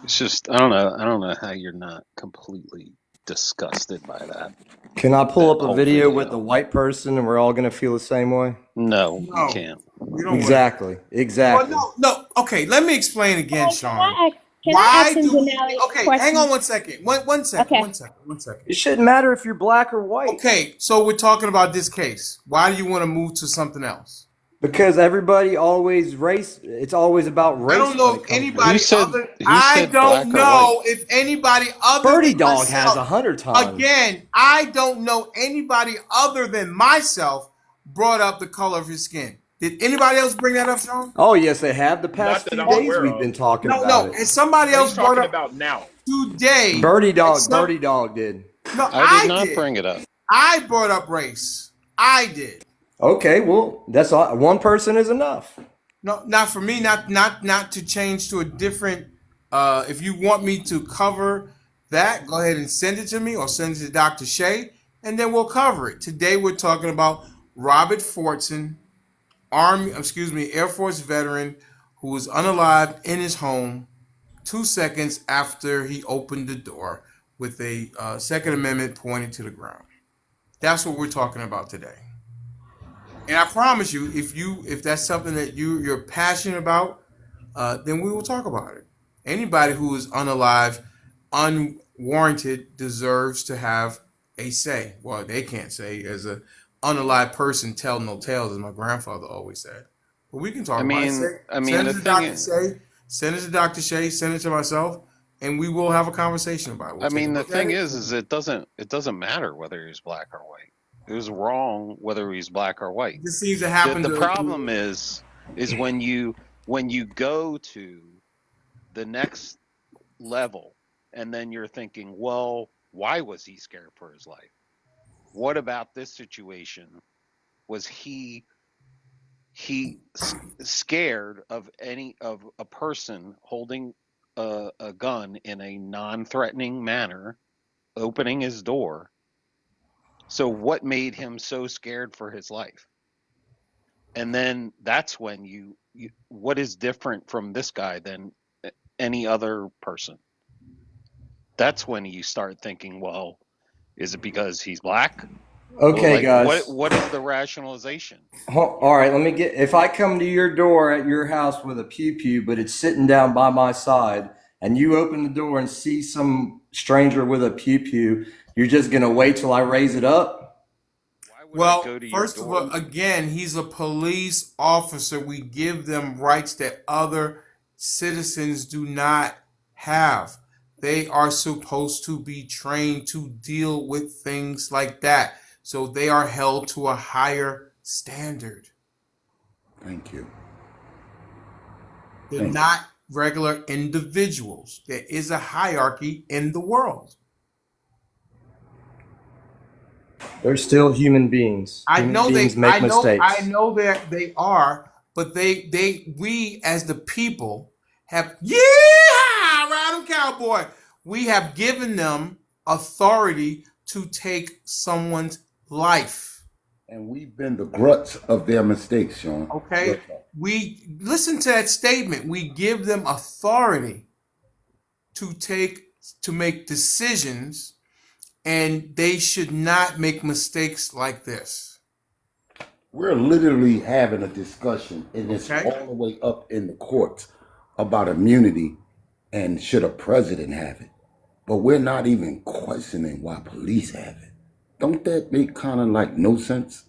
It's just I don't know how you're not completely disgusted by that Can I pull that up a whole video with video. the white person and we're all going to feel the same way? No, you No, can't. we don't want to. Exactly. Well, Exactly. no. Okay, let me explain again, Can Sean. I ask? Can I ask Why him, do we? Denali, a Okay, hang on question? 1 second. One second. Okay. 1 second. 1 second. It shouldn't matter if you're black or white. Okay, so we're talking about this case. Why do you want to move to something else? Because everybody always race. It's always about I race don't when know it if comes to Who anybody this. said other. who I said don't black or white? know if anybody other Birdie than Dog has myself. 100 times. Again, I don't know anybody other than myself brought up the color of his skin. Did anybody else bring that up, Sean? Oh yes, they have. The Not past that few I'm days aware we've of. been talking No, about no. it. And somebody No, he's else brought talking up about now. today. Birdie And Dog. Birdie Dog did. No, I did I not did. bring it up. I brought up race. I did. Okay, well that's all. One person is enough. No, not for me. Not to change to a different. If you want me to cover that, go ahead and send it to me or send it to Dr. Shay, and then we'll cover it. Today we're talking about Robert Fortson, Air Force veteran who was unalived in his home 2 seconds after he opened the door with a Second Amendment pointing to the ground. That's what we're talking about today. And I promise you, if that's something that you're passionate about, then we will talk about it. Anybody who is unalive, unwarranted, deserves to have a say. Well, they can't say as a unalive person, tell no tales, as my grandfather always said. But we can talk I about it. mean, I mean Send it the to thing Dr. is, Shay. Send it to Dr. Shay. Send it to myself, and we will have a conversation about it. We'll I take a mean the look at thing it. is it doesn't matter whether he's black or white. It was wrong whether he's black or white. It just seems to The happen the to. problem is when you go to the next level and then you're thinking, well, why was he scared for his life? What about this situation? Was he scared of a person holding a gun in a non-threatening manner, opening his door? So what made him so scared for his life? And then that's when you what is different from this guy than any other person? That's when you start thinking, well, is it because he's black? Well, Okay, like what guys. what is the rationalization? All right, let me get. If I come to your door at your house with a pew pew, but it's sitting down by my side, and you open the door and see some stranger with a pew pew, you're just gonna wait till I raise it up? Why would I Well, go to your first of all, door? again, he's a police officer. We give them rights that other citizens do not have. They are supposed to be trained to deal with things like that. So they are held to a higher standard. Thank you. They're not regular individuals. There is a hierarchy in the world. They're still human beings. Human beings make I mistakes. know that they are, but we as the people have, ride 'em cowboy. We have given them authority to take someone's life. And we've been the gruts of their mistakes, Sean. Okay? We listen to that statement. We give them authority to make decisions, and they should not make mistakes like this. We're literally having a discussion, and it's Okay? all the way up in the courts about immunity and should a president have it. But we're not even questioning why police have it. Don't that make kind of like no sense?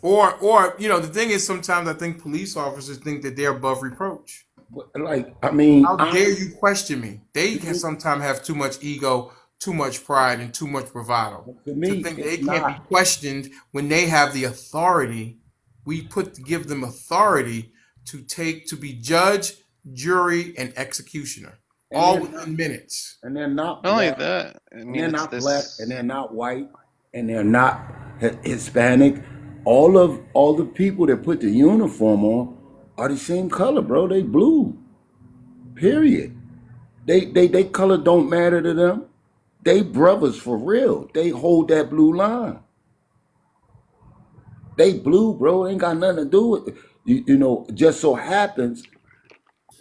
Or the thing is, sometimes I think police officers think that they're above reproach. Like, I mean, How dare you question me? They can sometimes have too much ego, too much pride, and too much bravado to me, think it's they can't be not. questioned when they have the authority. We give them authority to be judge, jury, and executioner, And all they're not, within minutes. and they're not Not only black, that, I and mean, they're it's not black, and this. they're not white, and they're not Hispanic. All the people that put the uniform on are the same color, bro. They blue. Period. They color don't matter to them. They brothers for real. They hold that blue line. They blue, bro. Ain't got nothing to do with it. Just so happens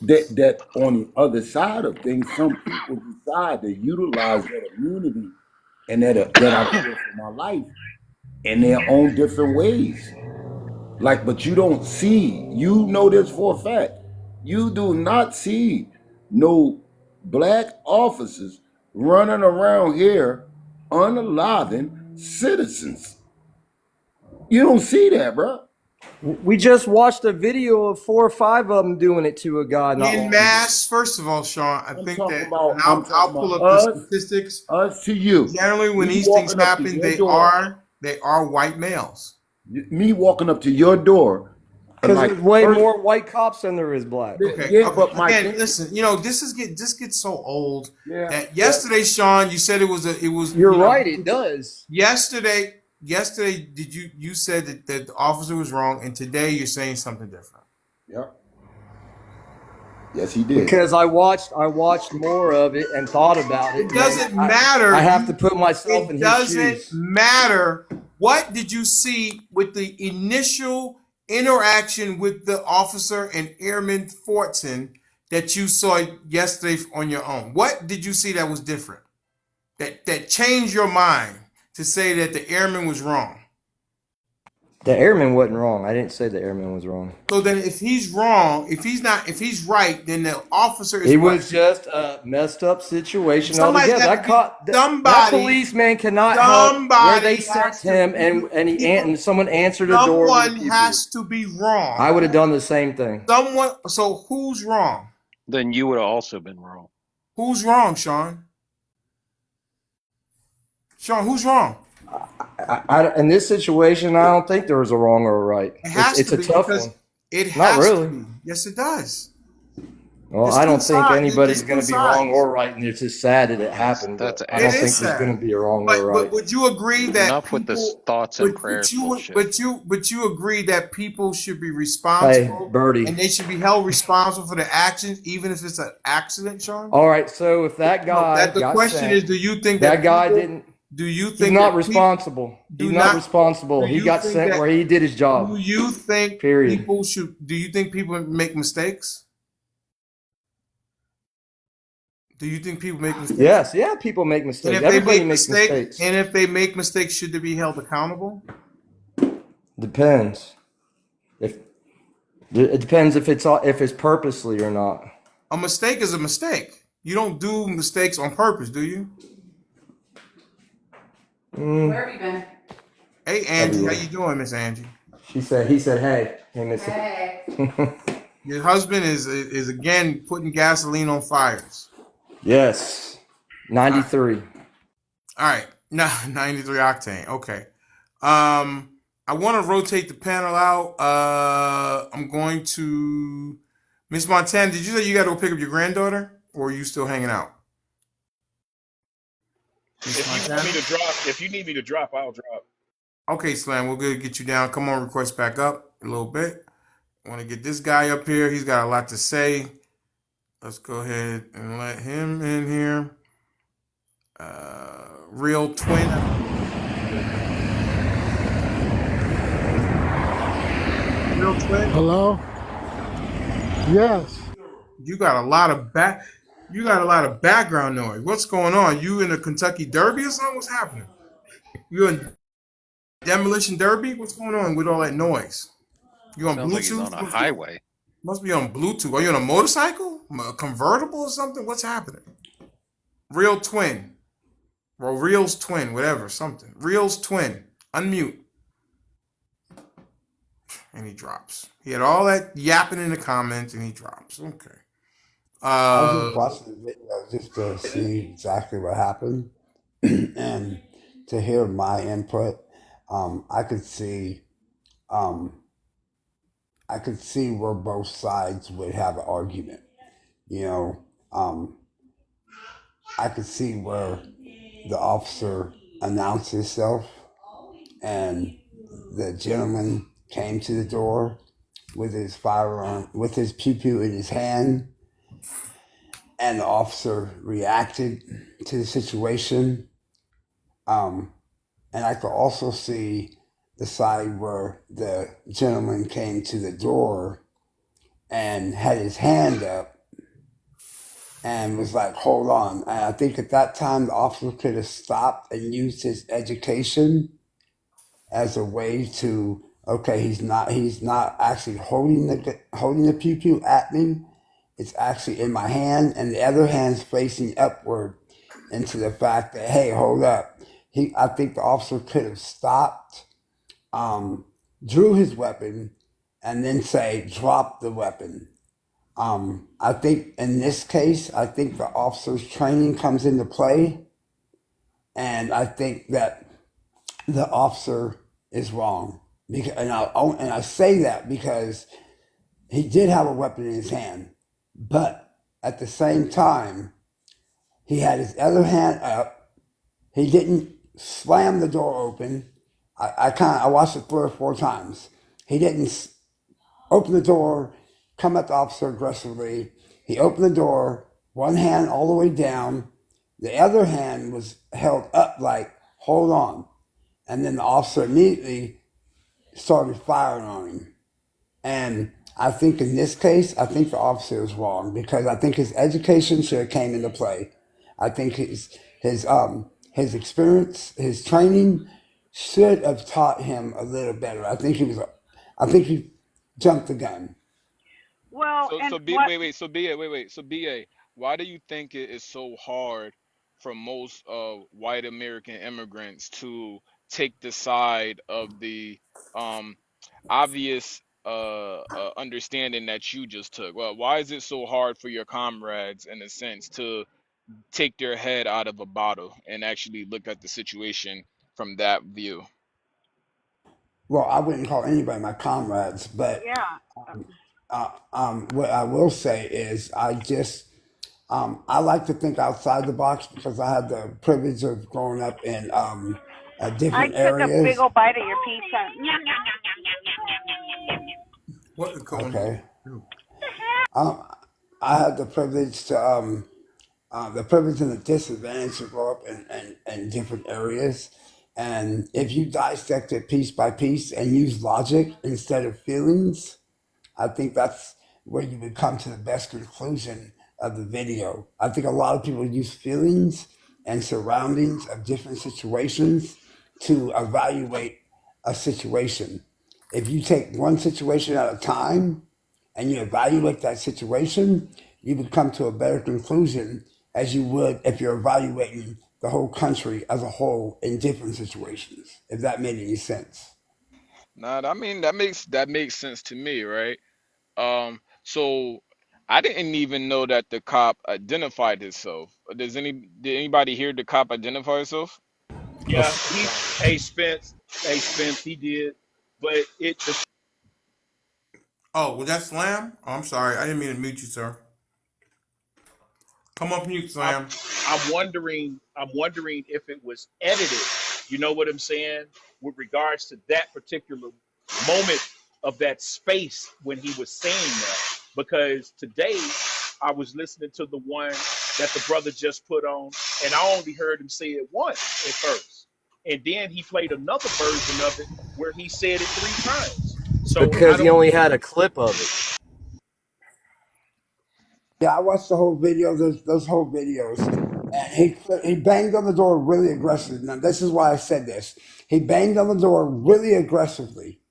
that on the other side of things, some people decide to utilize that immunity and that I feel for my life in their own different ways. Like, but you know this for a fact. You do not see no black officers running around here unaliving citizens. You don't see that, bro. We just watched a video of 4 or 5 of them doing it to a guy not In long ago. mass, first of all, Sean, I I'm think talking that, about and I'm I'll talking pull about up the statistics. us to you. Generally, when Me these things walking up to happen, your door. they are white males. Me walking up to your door. Because Like there's way first, more white cops than there is black. Okay. yeah, Okay. but my Again, thing, listen. This gets so old yeah, that yeah. yesterday, Sean, you said it was You're right, it does. yesterday. Yesterday, you said that the officer was wrong, and today you're saying something different. Yep. Yes, he did. Because I watched more of it and thought about it, It and then doesn't matter. I have to put myself in It his doesn't shoes. matter. What did you see with the initial interaction with the officer and Airman Fortson that you saw yesterday on your own? What did you see that was different? That changed your mind to say that the airman was wrong? The airman wasn't wrong. I didn't say the airman was wrong. So then if he's wrong, if he's right, then the officer is It what? was just a messed up situation Somebody's altogether. got to be, That policeman cannot help where they sent him, and someone answered the door. Someone has to be wrong. I would have done the same thing. So who's wrong? Then you would have also been wrong. Who's wrong, Sean? Sean, who's wrong? In this situation, I don't think there was a wrong or a right. It's a tough one. It has Not really. to be. Yes, it does. Well, I don't think anybody's going to be wrong or right, and it's just sad that it happened. But I don't think there's going to be a wrong or a right. But would you agree that Enough with this thoughts and prayers bullshit. But you agree that people should be responsible, Hey, Birdie. and they should be held responsible for their actions, even if it's an accident, Sean? All right, so if that guy the got question sent, is, do you think that guy didn't? Do you think He's not that responsible? He's not responsible. He got sent where he did his job. Do you think Period. people should? Do you think people make mistakes? Do you think people make mistakes? Yes, yeah, people make mistakes. Everybody makes mistakes. And if they make mistakes, should they be held accountable? Depends. It depends if it's purposely or not. A mistake is a mistake. You don't do mistakes on purpose, do you? Where have you been? Hey, Angie, how you doing, Miss Angie? He said, hey, Miss. Hey. Your husband is again putting gasoline on fires. Yes, 93. All right, no, 93 octane. Okay. I want to rotate the panel out. I'm going to Miss Montana, did you say you got to go pick up your granddaughter, or are you still hanging out? Miss If you want me Montana? to drop, if you need me to drop, I'll drop. Okay, Slam, we'll good get you down. Come on, request back up a little bit. I want to get this guy up here. He's got a lot to say. Let's go ahead and let him in here. Real twin. Real twin. Hello? Yes. You got a lot of back. You got a lot of background noise. What's going on? You in the Kentucky Derby or something? What's happening? You in Demolition Derby? What's going on with all that noise? You on Sounds like he's Bluetooth? on a What's going? highway. Must be on Bluetooth. Are you on a motorcycle? A convertible or something? What's happening? Real twin. Well, Real's twin, whatever, something. Real's twin. Unmute. And he drops. He had all that yapping in the comments and he drops. Okay. I was just Uh watching the video just to see exactly what happened and to hear my input. I could see, um, I could see where both sides would have an argument. You know, um, I could see where the officer announced himself and the gentleman came to the door with his firearm, with his pew pew in his hand, and the officer reacted to the situation. Um, and I could also see the side where the gentleman came to the door and had his hand up and was like, hold on. And I think at that time, the officer could have stopped and used his education as a way to, okay, he's not actually holding the pew pew at me. It's actually in my hand, and the other hand's facing upward into the fact that, hey, hold up. I think the officer could have stopped, drew his weapon, and then say, drop the weapon. I think in this case, I think the officer's training comes into play, and I think that the officer is wrong. And I say that because he did have a weapon in his hand, but at the same time, he had his other hand up. He didn't slam the door open. I watched it 3 or 4 times. He didn't open the door, come at the officer aggressively. He opened the door, one hand all the way down. The other hand was held up like, hold on. And then the officer immediately started firing on him. And I think in this case, I think the officer is wrong because I think his education should have came into play. I think his experience, his training should have taught him a little better. I think he jumped the gun. Well, So and so B what? wait wait so BA wait wait so BA, why do you think it is so hard for most white American immigrants to take the side of the um obvious understanding that you just took? Well, why is it so hard for your comrades in a sense to take their head out of a bottle and actually look at the situation from that view? Well, I wouldn't call anybody my comrades, but Yeah. what I will say is I like to think outside the box because I had the privilege of growing up in I different took a big areas. old bite of your pizza. Yum, yum, yum, yum, yum, yum, yum, yum, yum, yum. what is going Okay, on? um, I had the privilege and the disadvantage to grow up in different areas. And if you dissect it piece by piece and use logic instead of feelings, I think that's where you would come to the best conclusion of the video. I think a lot of people use feelings and surroundings of different situations to evaluate a situation. If you take one situation at a time and you evaluate that situation, you would come to a better conclusion as you would if you're evaluating the whole country as a whole in different situations, if that made any sense. Nah, I mean that makes sense to me, right? So I didn't even know that the cop identified himself. Did anybody hear the cop identify himself? Yeah, hey Spence, he did. But it the Oh, was that Slam? Oh, I'm sorry. I didn't mean to mute you, sir. Come off mute, I'm, Slam. I'm wondering if it was edited. You know what I'm saying? With regards to that particular moment of that space when he was saying that. Because today I was listening to the one that the brother just put on, and I only heard him say it once at first. And then he played another version of it where he said it three times. So I because he don't. only had a clip of it. Yeah, I watched the whole video, those whole videos, and he banged on the door really aggressively. Now, this is why I said this. He banged on the door really aggressively,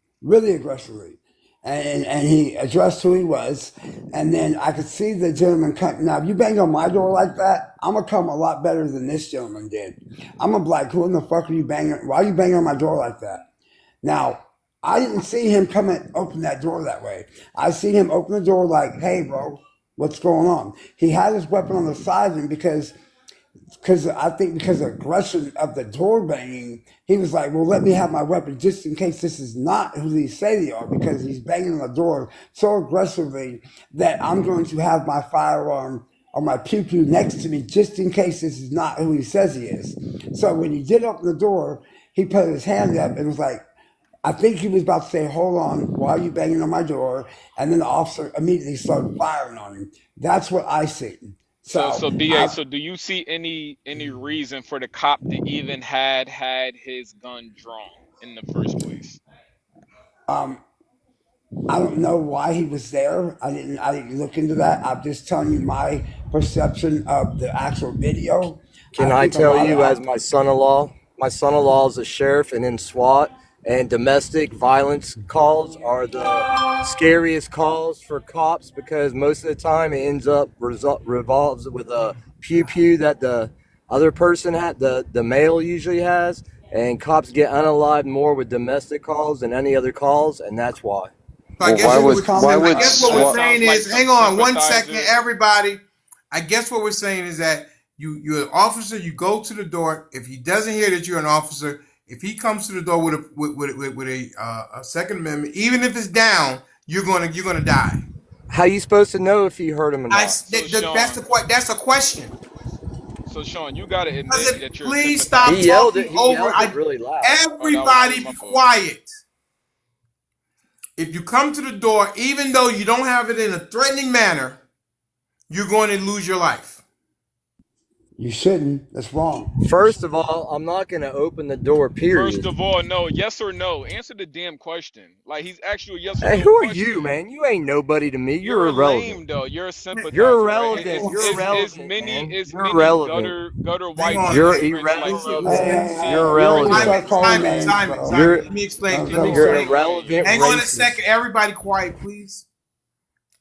and he addressed who he was, and then I could see the gentleman come. Now, if you bang on my door like that, I'm gonna come a lot better than this gentleman did. I'm gonna be like, who in the fuck are you banging? Why are you banging on my door like that? Now, I didn't see him come and open that door that way. I seen him open the door like, hey, bro, what's going on? He had his weapon on the side of him because I think because of aggression of the door banging, he was like, well, let me have my weapon just in case this is not who they say they are, because he's banging on the door so aggressively that I'm going to have my firearm or my pew pew next to me just in case this is not who he says he is. So when he did open the door, he put his hand up and was like, I think he was about to say, hold on, why are you banging on my door? And then the officer immediately started firing on him. That's what I see. So So BA, I, so do you see any reason for the cop to even had his gun drawn in the first place? um, I don't know why he was there. I didn't look into that. I'm just telling you my perception of the actual video. Can I I think a tell lot you, as of my son-in-law? My son-in-law is a sheriff and in SWAT, and domestic violence calls are the scariest calls for cops because most of the time it ends up revolves with a pew pew that the other person had, the male usually has, and cops get unalived more with domestic calls than any other calls, and that's why. So I Well, guess why what biggest would we're why common. I would guess what we're That SWAT? saying sounds like is, some hang on one second, sympathizer. everybody. I guess what we're saying is that you're an officer. You go to the door. If he doesn't hear that you're an officer, if he comes to the door with a Second Amendment, even if it's down, you're gonna die. How you supposed to know if you hurt him or not? So That's Sean, that's a question. you got to admit that you're a Please stop He sympathizer. yelled talking it. He over. yelled it really loud. Oh, that was Everybody my be fault. quiet. If you come to the door, even though you don't have it in a threatening manner, you're going to lose your life. You shouldn't. That's wrong. First of all, I'm not going to open the door, First period. of all, no, yes or no. Answer the damn question. Like he's actually a yes or Hey, no who are you, question. man? You ain't nobody to me. You're You're irrelevant. lame though. You're a You're sympathizer, right? irrelevant. You're irrelevant, man. As You're many irrelevant. gutter Hang white on. You're immigrants like you. Listen, irrelevant. Hey, You're you don't need to irrelevant. start calling names, bro. Simon. You're Let me explain. Don't, Let me don't you're start. explain. irrelevant Hang on a racist. second. Everybody quiet, please.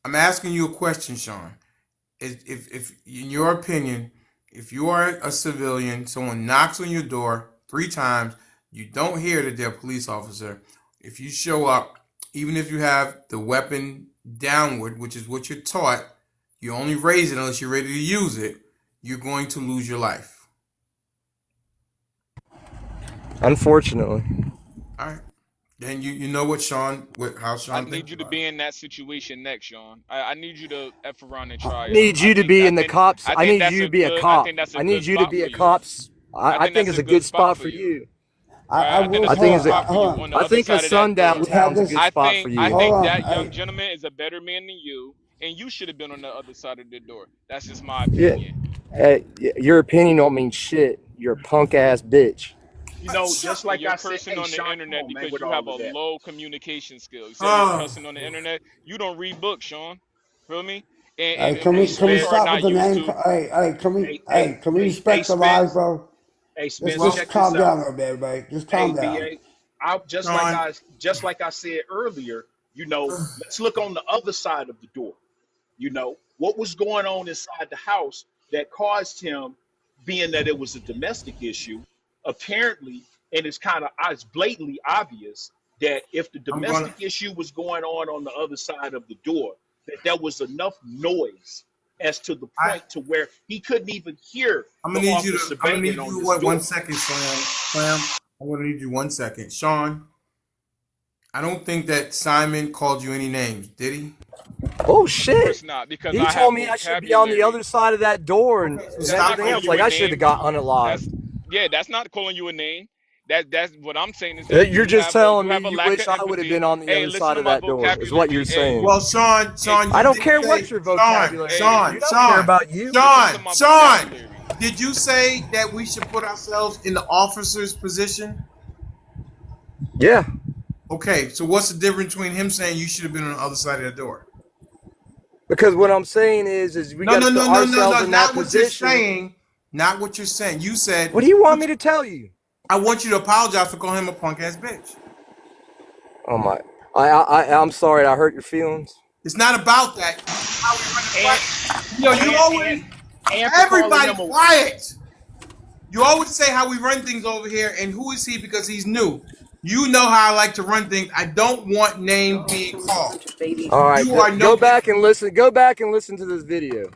I'm asking you a question, Sean. If in your opinion, if you are a civilian, someone knocks on your door 3 times, you don't hear that they're a police officer. If you show up, even if you have the weapon downward, which is what you're taught, you only raise it unless you're ready to use it. You're going to lose your life. Unfortunately. All right. Then you know what how I Sean need thinks you to about be in that situation next, Sean. I need you to f around and try I out. need you to be in the cops. I need you to be a I cop. think that's a I good need you to spot be for a you. cops. I I think think that's it's a a good good spot spot for for you. you. I Right? I think will that's I a think good it's a spot for hold you on. on the I other think a side of that sundown door. We had town's a this. good spot for I you. Hold think on. that young Hey, gentleman is a better man than you, and you should have been on the other side of the door. That's just my Yeah. opinion. Hey, your opinion don't mean shit. You're a punk ass bitch. Just And like you're I said, cursing hey on the Sean, come internet on, man, because with you have all a of that. low communication skill. You said you're it. cussing on the internet. You don't read books, Sean. Feel me? And hey, and, can and Hey we can we most Spence, are stop with not the used name? to. Can we Hey respect the lives, Spence, bro? hey Let's Spence, Well, just check this calm out. down a little bit, everybody. Just Hey calm down. BA, I Sean, just like I said earlier, let's look on the other side of the door. What was going on inside the house that caused him, being that it was a domestic issue, apparently, and it's blatantly obvious that if the I'm gonna. domestic issue was going on the other side of the door, that there was enough noise as to the I point to where he couldn't even hear I'm the gonna need you to. officer I'm gonna banging need on you this what door. 1 second, Slam. Slam. I'm gonna need you 1 second, Sean. I don't think that Simon called you any names, did he? Oh Of course shit! not, because He I told have me I should be on the vocabulary. other side of that door Okay, so and That's stop not everything calling else. you Like a I should have name. got unalived. That's yeah, that's not calling you a name. That's what I'm saying is that You're just you telling me have a you lack of wish I would have empathy. been on the Hey, other listen side to of my that door. Is what vocabulary. you're Hey, saying. Well, Sean, hey, Sean, I you don't did care what say, your Sean, vocabulary is. hey, You Sean, don't care Sean, about you. listen to Sean, my Sean. vocabulary. Did you say that we should put ourselves in the officer's position? Yeah, Okay, so what's the difference between him saying you should have been on the other side of the door? because what I'm saying is we No, got to no, put no, no, no, ourselves no. in that Not what you're position. saying. Not what you're saying. You said, What do you want me to tell you? I want you to apologize for calling him a punk ass bitch. Oh my! I'm sorry. I hurt your feelings. It's not about that. This is how we run the and fight. You know, you and always, and for calling everybody him a quiet. You always say how we run things over here, and who is he because he's new. You know how I like to run things. I don't want names being called. All right, You are no go back and different. listen. Go back and listen to this video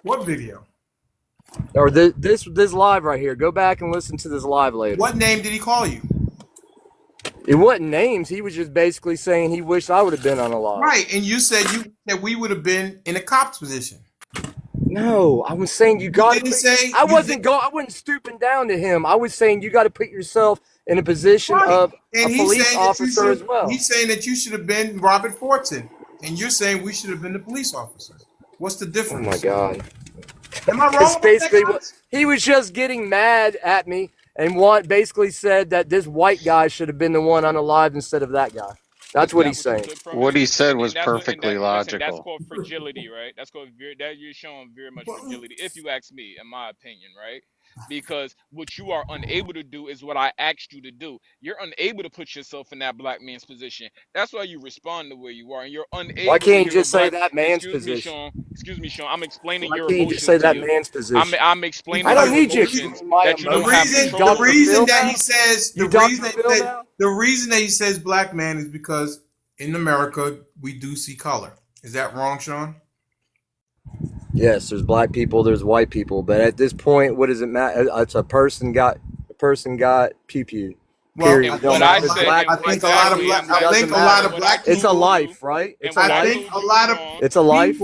What video? or this live right here. Go back and listen to this live later. What name did he call you? It wasn't names. He was just basically saying he wished I would have been unalive. Right, and you said that we would have been in a cop's position. No, I was saying you You got to didn't put. say I you did wasn't go. I wasn't stooping down to him. I was saying you got to put yourself in a position right, of and a police officer as well. He's saying that you should have been Robert Fortin, and you're saying we should have been the police officers. What's the Oh my difference? god! Am I That's wrong about that, basically what guys? he was just getting mad at me and basically said that this white guy should have been the one unalive instead of that guy. That's Is what that he's what you saying. took from What him? he said And was that's what and perfectly that listen, that's logical. called fragility, right? That's called that you're showing very much fragility, if you ask me, in my opinion, right? Because what you are unable to do is what I asked you to do. You're unable to put yourself in that black man's position. That's why you respond the way you are, and you're Why unable to can't you hear a just say black. that man's Excuse me, position? Sean. Excuse me, Sean. I'm explaining Why your can't you just say emotions to that you. man's position? I'm I explaining don't your need you to emotions explain my that you don't have emotions. You The control Dr. over. reason Phil that he now? says You Dr. Phil now? the reason that he says black man is because in America we do see color. Is that wrong, Sean? Yes, there's black people, there's white people, but at this point, what does it matter? It's a person got pew pew. Well, Period. I It And don't what think I matter if a it's lot. say, black, and I white, think a lot of Spanish. exactly, black. and It I what doesn't think a and lot matter. of what I black It's a told people. you, life, right? and It's a what I I life. think told you, Sean. It's a life.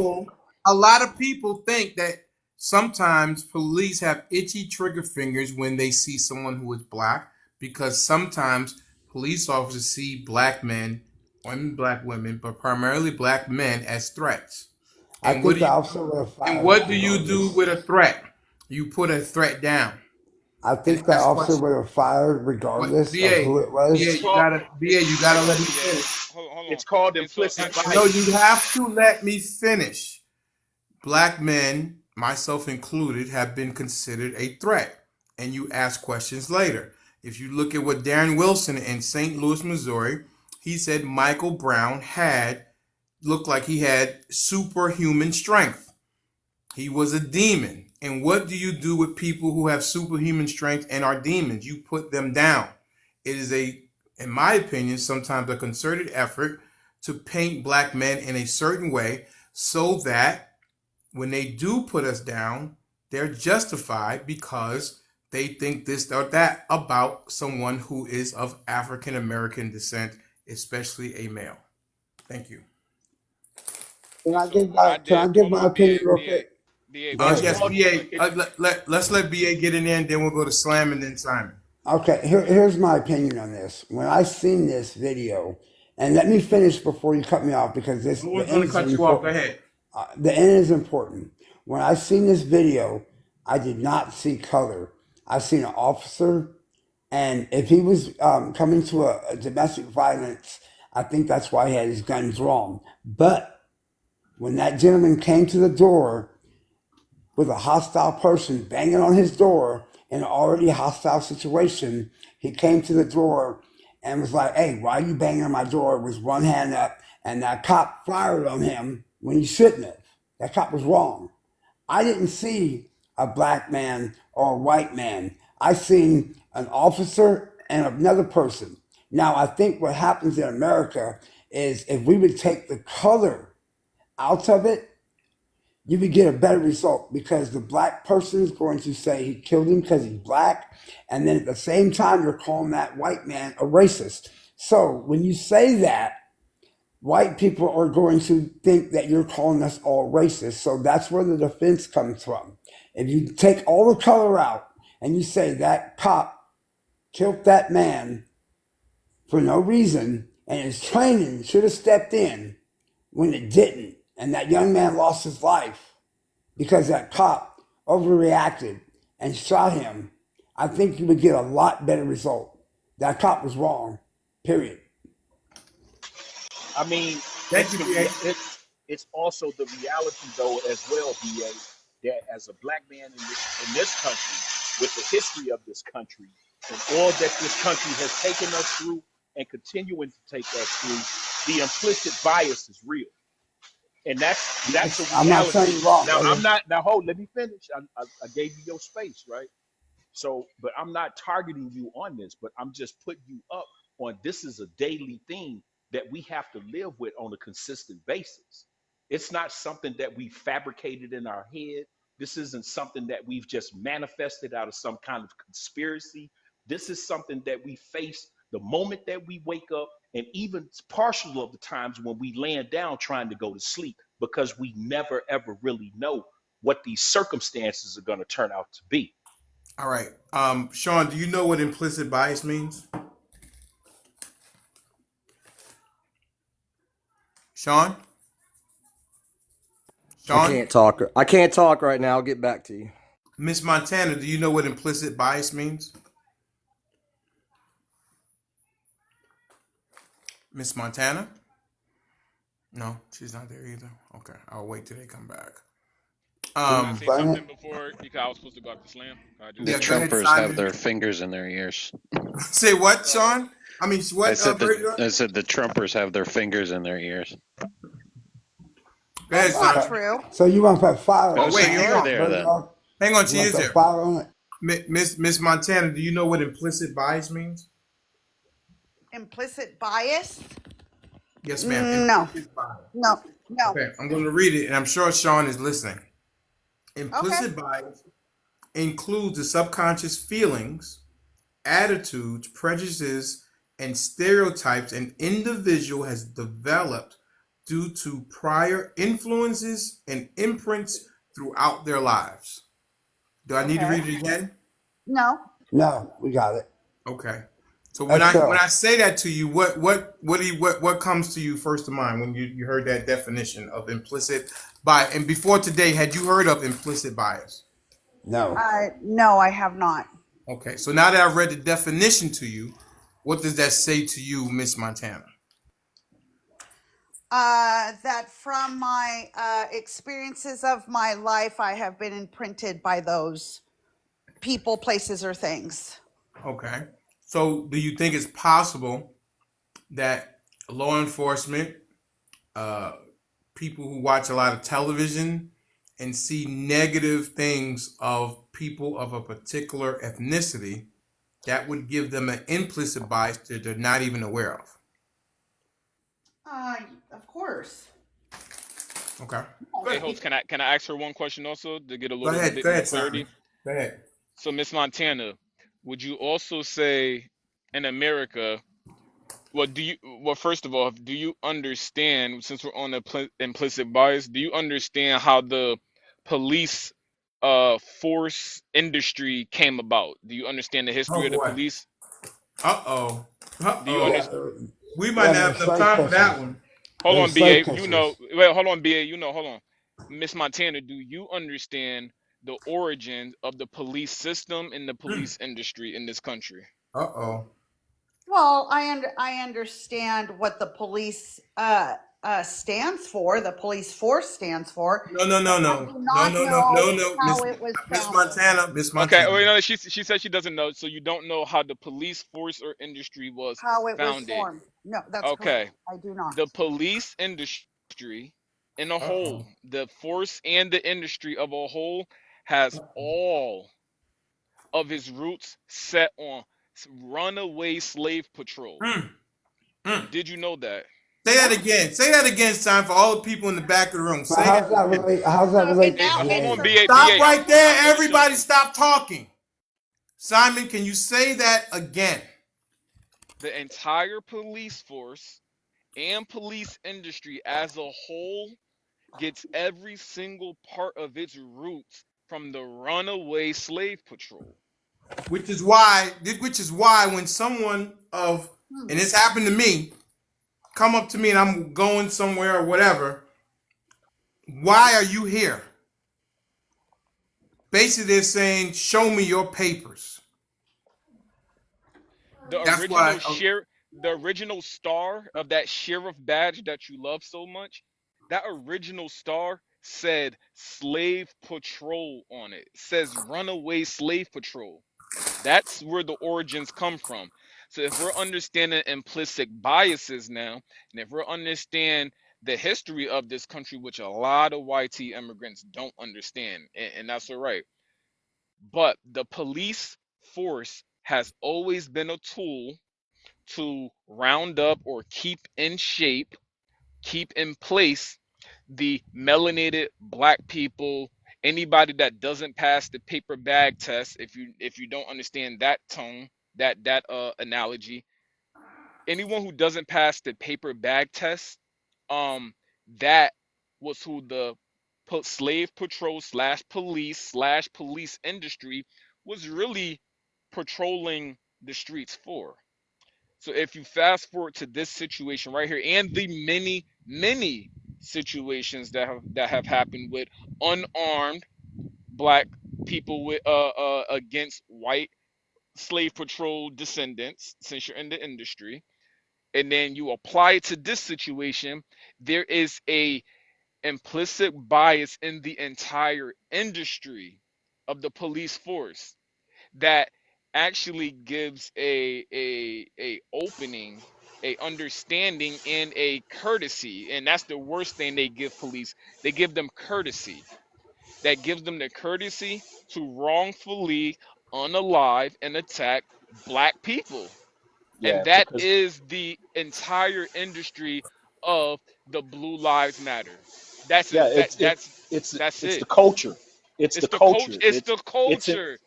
a lot of people think that sometimes police have itchy trigger fingers when they see someone who is black because sometimes police officers see black men and black women, but primarily black men as threats. I And what think do the you officer would have and fired what do you do regardless. with a threat? You put a threat down I and think the ask officer questions. would have fired What regardless of BA? who it BA, it's was. you called gotta BA, it's you Hold gotta on, let me BA. finish. Hold on. it's called And so implicit No, bias. you have to let me finish. Black men, myself included, have been considered a threat. And you ask questions later. If you look at what Darren Wilson in St. Louis, Missouri, he said Michael Brown looked like he had superhuman strength. He was a demon. And what do you do with people who have superhuman strength and are demons? You put them down. It is in my opinion, sometimes a concerted effort to paint black men in a certain way so that when they do put us down, they're justified because they think this or that about someone who is of African American descent, especially a male. Thank you. and so what I Can did, I give hold my on, opinion real BA, quick? Go one It's ahead, second. Yes, called bro. BA. it's Let's let BA get in there, and then we'll go to Slam and then Simon. Okay, here's my opinion on this. When I seen this video, and let me finish before you cut me off because I the was going end to is cut you off. Go important. ahead. The end is important. When I seen this video, I did not see color. I seen an officer, and if he was coming to a domestic violence, I think that's why he had his gun drawn. But when that gentleman came to the door with a hostile person banging on his door in an already hostile situation, he came to the door and was like, "Hey, why are you banging on my door?" With one hand up, and that cop fired on him when he shouldn't have. That cop was wrong. I didn't see a black man or a white man. I seen an officer and another person. Now, I think what happens in America is if we would take the color out of it, you would get a better result because the black person is going to say he killed him because he's black. And then at the same time, you're calling that white man a racist. So when you say that, white people are going to think that you're calling us all racist. So that's where the defense comes from. If you take all the color out and you say that cop killed that man for no reason and his training should have stepped in when it didn't, and that young man lost his life because that cop overreacted and shot him, I think you would get a lot better result. That cop was wrong, period. I mean, Thank you, BA. it's also the reality though as well, BA, that as a black man in this country, with the history of this country and all that this country has taken us through and continuing to take us through, the implicit bias is real, and that's a Yes, I'm not saying reality. you're wrong, Now I'm brother. not. Now hold, let me finish. I gave you your space, right? So, but I'm not targeting you on this, but I'm just putting you up on this is a daily thing that we have to live with on a consistent basis. It's not something that we fabricated in our head. This isn't something that we've just manifested out of some kind of conspiracy. This is something that we face the moment that we wake up, and even partial of the times when we laying down trying to go to sleep, because we never ever really know what these circumstances are going to turn out to be. All right. Sean, do you know what implicit bias means? Sean? I Sean? can't talk. I can't talk right now. I'll get back to you. Miss Montana, do you know what implicit bias means? Miss Montana? No, she's not there either. Okay, I'll wait till they come back. Can I say Explain something it. before because I was supposed to go out to slam? Can I The Yeah, just go ahead, Trumpers have Simon. their fingers in their ears. Say what, uh Sean? I mean, I what, said that Bert? I said the Trumpers have their fingers in their ears. Go ahead, That's not Simon. true. So you want to put fire Oh, Oh, on so wait, that, you hang are on. there Bird then. Dog? Hang on, You she want to is put there. fire on it? Miss Montana, do you know what implicit bias means? Implicit bias? Yes, ma'am. No, Implicit bias. no, no. Okay, I'm going to read it, and I'm sure Sean is listening. Okay, Implicit bias includes the subconscious feelings, attitudes, prejudices, and stereotypes an individual has developed due to prior influences and imprints throughout their lives. Do I need to okay. read it again? No. No, we got it. Okay. So when I Excel. say that to you, what comes to you first of mind when you heard that definition of implicit bias? And before today, had you heard of implicit bias? No. No, I have not. Okay. So now that I've read the definition to you, what does that say to you, Miss Montana? That from my experiences of my life, I have been imprinted by those people, places, or things. Okay. So do you think it's possible that law enforcement, uh, people who watch a lot of television and see negative things of people of a particular ethnicity, that would give them an implicit bias that they're not even aware of? Of course. Okay. hey Good. Hopes, can I ask her one question also to get a Go little ahead. bit Go more ahead, Simon. clarity? Go ahead. So Miss Montana, would you also say in America, well first of all, do you understand, since we're on the implicit bias, do you understand how the police force industry came about? Do you understand the history Oh of the boy. police? Uh oh. Uh Do you Yeah, oh. understand? We might yeah, not they're have enough slave time for that pushers. one. Hold They're on, slave BA. You know, pushers. wait, hold on, BA. Hold on. Miss Montana, do you understand the origin of the police system and the police industry in this country? Uh oh. Well, I understand what the police stands for. The police force stands for, No, no, but no, I no, do no, not no, no, no, know no, how it was Miss founded. Montana, Miss Okay, Montana. wait, no, she said she doesn't know, so you don't know how the police force or industry was How it was founded. formed. No, that's correct. Okay, I do not. the police industry in a Uh oh. whole, the force and the industry of a whole has all of his roots set on runaway slave patrols. Mm, mm. Did you know that? Say that Yeah. again. Say that again, Simon, for all the people in the back of the room. But Say that again. how's that So relate to Hold on, today? BA, Stop BA. right there. I'm gonna show. Everybody stop talking. Simon, can you say that again? The entire police force and police industry as a whole gets every single part of its roots from the runaway slave patrol. Which is why when someone and this happened to me, come up to me and I'm going somewhere or whatever, why are you here? Basically, they're saying, show me your papers. The That's why. the original star of that sheriff badge that you love so much, that original star said slave patrol on it. It says runaway slave patrol. That's where the origins come from. So if we're understanding implicit biases now, and if we're understand the history of this country, which a lot of YT immigrants don't understand, and that's all right. But the police force has always been a tool to round up or keep in shape, keep in place the melanated black people, anybody that doesn't pass the paper bag test. If you don't understand that tone, that analogy, anyone who doesn't pass the paper bag test, um, that was who the slave patrol slash police industry was really patrolling the streets for. So if you fast forward to this situation right here, and the many situations that have happened with unarmed black people with against white slave patrol descendants, since you're in the industry, and then you apply it to this situation, there is a implicit bias in the entire industry of the police force that actually gives a opening, a understanding, and a courtesy. And that's the worst thing they give police. They give them courtesy. That gives them the courtesy to wrongfully unalive and attack black people. And Yeah, that because is the entire industry of the Blue Lives Matter. That's yeah, is that that's it's the it. culture. It's It's the the coach. culture. It's the It's in culture.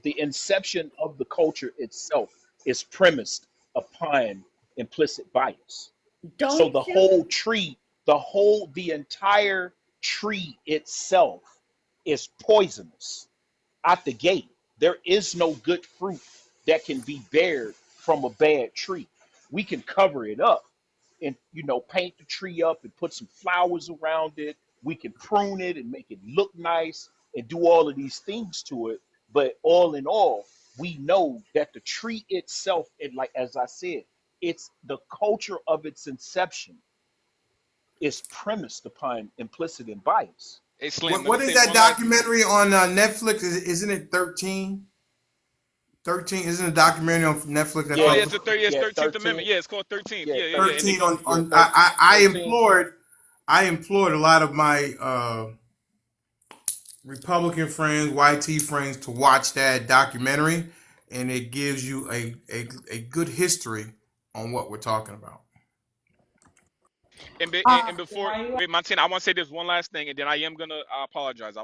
the inception of the culture itself is premised upon implicit bias. So Don't the you? whole tree, the entire tree itself is poisonous out the gate. There is no good fruit that can be bared from a bad tree. We can cover it up and paint the tree up and put some flowers around it. We can prune it and make it look nice and do all of these things to it. But all in all, we know that the tree itself, and like as I said, it's the culture of its inception is premised upon implicit and bias. Hey Slim, What let me what is say that one last. documentary on Netflix? Isn't it 13? 13 isn't a documentary on Netflix that Oh Yeah, yeah, called it's the 30th, yeah, 13th Amendment. 13. Yeah, it's called 13th. Yeah, Yeah, yeah, yeah. And they 13 go. yeah, on I 13. implored a lot of my Republican friends, YT friends to watch that documentary, and it gives you a good history on what we're talking about. And before, wait, Montana, I want to say this one last thing, and then I apologize.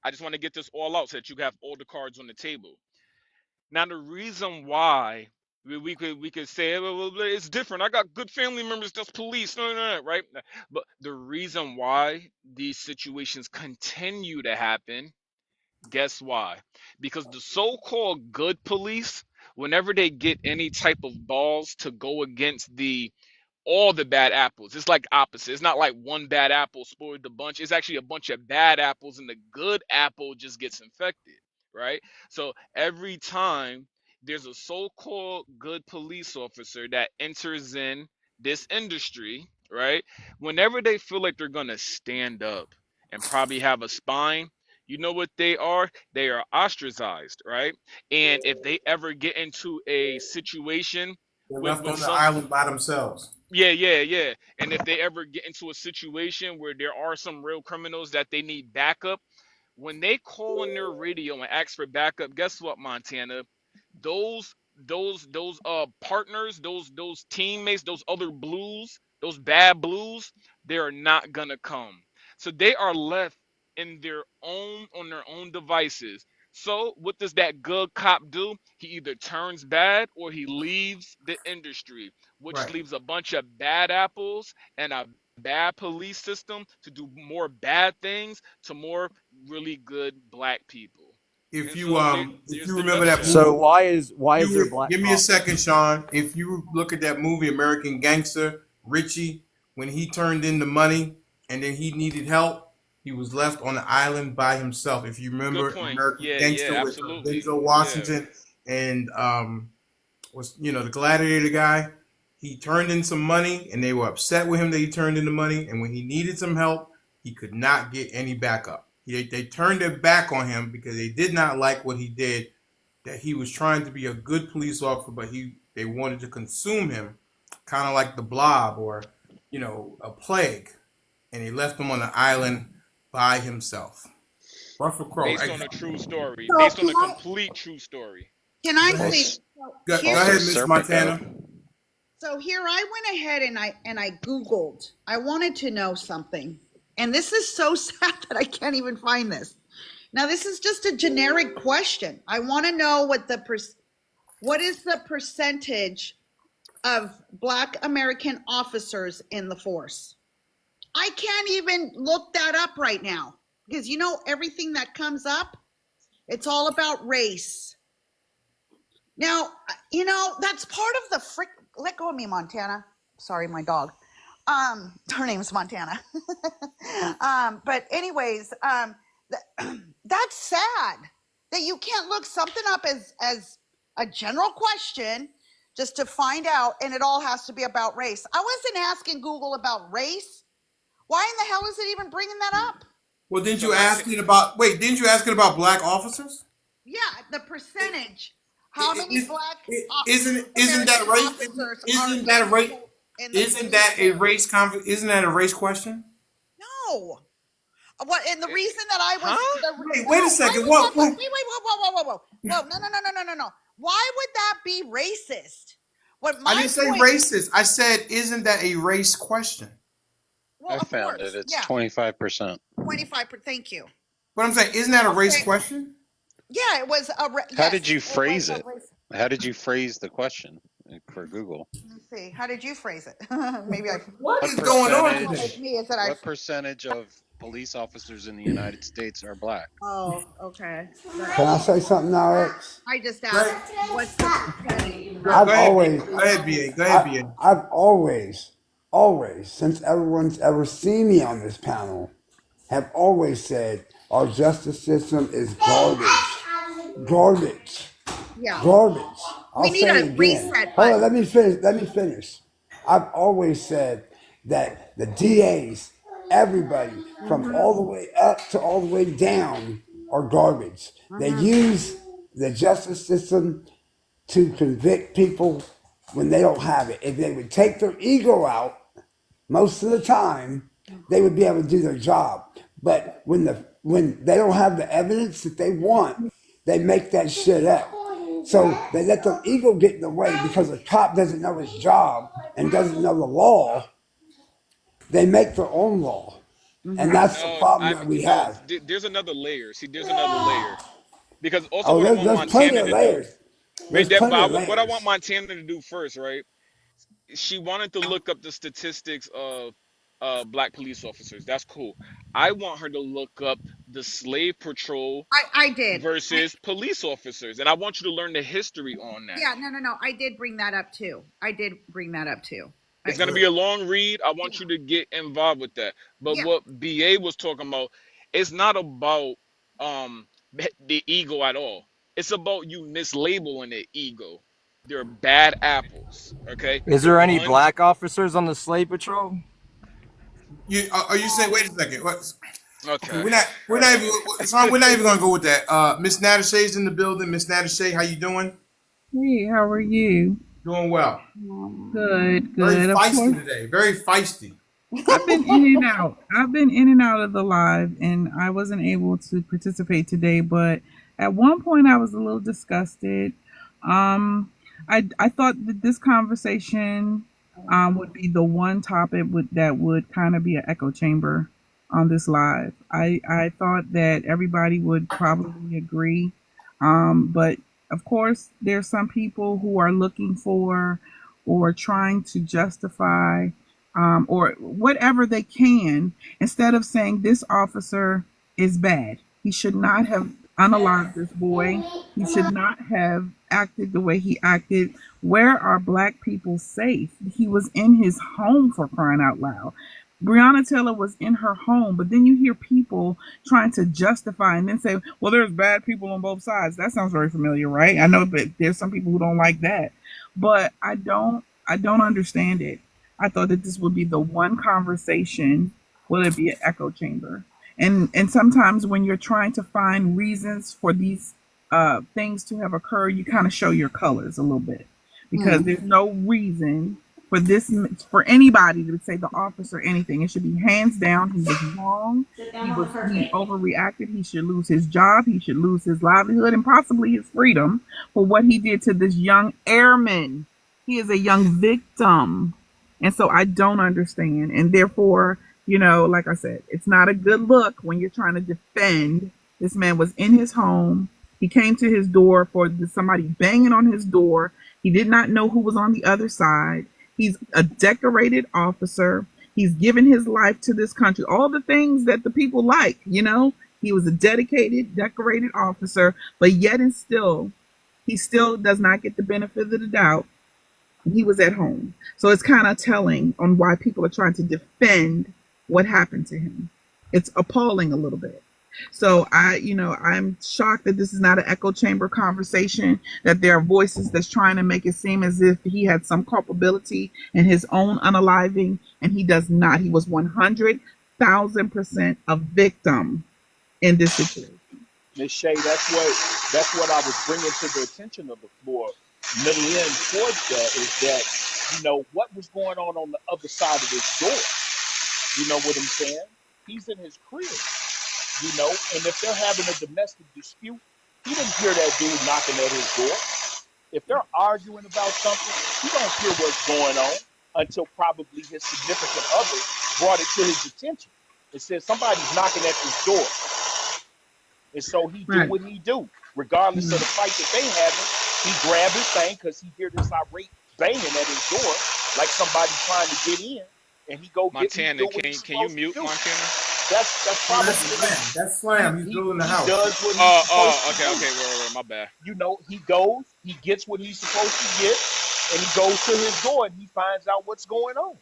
I just want to get this all out so that you have all the cards on the table. Now, the reason why we could say well, it's different. I got good family members that's police, no, no, no, right? But the reason why these situations continue to happen, guess why? Because the so-called good police, whenever they get any type of balls to go against the all the bad apples. It's like opposite. It's not like one bad apple spoiled the bunch. It's actually a bunch of bad apples, and the good apple just gets infected, right? So every time there's a so-called good police officer that enters in this industry, right? Whenever they feel like they're gonna stand up and probably have a spine, you know what they are? They are ostracized, right? And if they ever get into a situation They're with left with on the some island by themselves. yeah, yeah, yeah. And if they ever get into a situation where there are some real criminals that they need backup, when they call on their radio and ask for backup, guess what, Montana? Those partners, those teammates, those other blues, those bad blues, they are not gonna come. So they are left in their own on their own devices So what does that good cop do? He either turns bad or he leaves the industry, which Right. leaves a bunch of bad apples and a bad police system to do more bad things to more really good black people. If And you so if there's you the remember that nutshell. So movie, why is you there black give me a cops? second, Sean. If you look at that movie American Gangster, Richie, when he turned in the money and then he needed help, he was left on the island by himself. If you Good remember point. American Yeah, yeah, Gangster with absolutely. Denzel Yeah. Washington and was the gladiator guy, he turned in some money and they were upset with him that he turned in the money, and when he needed some help, he could not get any backup. They turned their back on him because they did not like what he did, that he was trying to be a good police officer, but they wanted to consume him, kind of like the Blob or a plague, and they left him on the island by himself. Russell Crowe. Based Hey, on a true story. So Based on a complete true story. can go I ahead. say Also, so Go here? also ahead, Miss Serpico. Montana. So here I went ahead and I Googled. I wanted to know something. And this is so sad that I can't even find this. Now this is just a generic question. I want to know what is the percentage of black American officers in the force? I can't even look that up right now because everything that comes up, it's all about race. Now, that's part of the frick. Let go of me, Montana. Sorry, my dog. Her name's Montana. But anyways, that's sad that you can't look something up as a general question just to find out, and it all has to be about race. I wasn't asking Google about race. Why in the hell is it even bringing that up? Well, didn't So you ask it about? Wait, didn't you ask it about black officers? Yeah, the percentage. How many black Isn't that American race? officers are Isn't that a race? in the Isn't police that a force? race? Isn't that a race question? No. What? And the reason that I was huh? no. Wait a Why second. would that What? be? What? Whoa! No! Why would that be racist? What I my didn't say point? racist. I said, isn't that a race question? Well, I of found it. course, It's yeah, 25%. 25. Thank you. But I'm saying, isn't that a race Okay. question? Yeah, it was How did yes, you it was phrase a it? race. How did you phrase the question for Google? Let me see. How did you phrase it? Maybe I. What What is going The on problem today? with percentage? me is that I. What percentage of police officers in the United States are black? Oh, okay. Can I say something, Alex? I just Go asked, ahead. what's the percentage? Go I've ahead, B. always, Go ahead, BA. Go ahead, BA. I've always, since everyone's ever seen me on this panel, have always said our justice system is garbage. Garbage. Yeah, Garbage. we I'll need say a it again. reset Hold on, button. let me finish. Let me finish. I've always said that the DAs, everybody, from all the way up to all the way down, are garbage. They use the justice system to convict people when they don't have it. If they would take their ego out, most of the time, they would be able to do their job. But when they don't have the evidence that they want, they make that shit up. So they let their ego get in the way because a cop doesn't know his job and doesn't know the law. They make their own law, and that's the No, problem that we no. have. There's another layer. See, there's another layer because also Oh, what I want there's plenty Montana of to do. layers. There's Wait, that, plenty of what I want layers. Montana to do first, right? She wanted to look up the statistics of black police officers. That's cool. I want her to look up the slave patrol I did. versus police officers, and I want you to learn the history on that. Yeah, no. I did bring that up too. I did bring that up too. It's I, gonna be a long read. I want you to get involved with that. But yeah. what BA was talking about, it's not about um the ego at all. It's about you mislabeling the ego. They're bad apples. Okay, Is the there any ones. black officers on the slave patrol? Are you saying? Wait a second. What? Okay, Okay, we're not even we're not even gonna go with that. Miss Natashay's in the building. Miss Natashay, how you doing? Hey, how are you? Doing well. Good, Very good. Of feisty course, today. Very feisty. I've been in and out. I've been in and out of the live, and I wasn't able to participate today. But at one point, I was a little disgusted. I thought that this conversation would be the one topic that would kind of be an echo chamber on this live. I thought that everybody would probably agree But of course, there's some people who are looking for or trying to justify or whatever they can instead of saying this officer is bad. He should not have unalived this boy. He should not have acted the way he acted. Where are black people safe? He was in his home, for crying out loud. Breonna Taylor was in her home, but then you hear people trying to justify and then say, well, there's bad people on both sides. That sounds very familiar, right? I know that there's some people who don't like that, but I don't understand it. I thought that this would be the one conversation, will it be an echo chamber? And sometimes when you're trying to find reasons for these things to have occurred, you kind of show your colors a little bit because there's no reason for this for anybody to say the officer anything. It should be hands down. He was wrong. He overreacted. He should lose his job. He should lose his livelihood and possibly his freedom for what he did to this young airman. He is a young victim. And so I don't understand. And therefore, like I said, it's not a good look when you're trying to defend. This man was in his home. He came to his door for somebody banging on his door. He did not know who was on the other side. He's a decorated officer. He's given his life to this country. All the things that the people like. He was a dedicated, decorated officer, but yet and still, he still does not get the benefit of the doubt. He was at home. So it's kind of telling on why people are trying to defend what happened to him. It's appalling a little bit. So I'm shocked that this is not an echo chamber conversation, that there are voices that's trying to make it seem as if he had some culpability in his own unaliving, and he does not. He was 100,000% a victim in this situation. Miss Shay, that's what I was bringing to the attention of the floor. Million towards that is that what was going on the other side of this door. You know what I'm saying? He's in his crib. And if they're having a domestic dispute, he didn't hear that dude knocking at his door. If they're arguing about something, he don't hear what's going on until probably his significant other brought it to his attention. It said somebody's knocking at this door. And so he do Right. what he do. Regardless of the fight that they having, he grab his thing because he hear this irate banging at his door like somebody trying to get in, and he Montana, do what he's can you supposed to mute do. Montana? That's Oh, probably that's Slam. That's he Slam. He's he building the he house. does what he's supposed to Okay, do. wait, my bad. He goes, he gets what he's supposed to get, and he goes to his door and he finds out what's going on.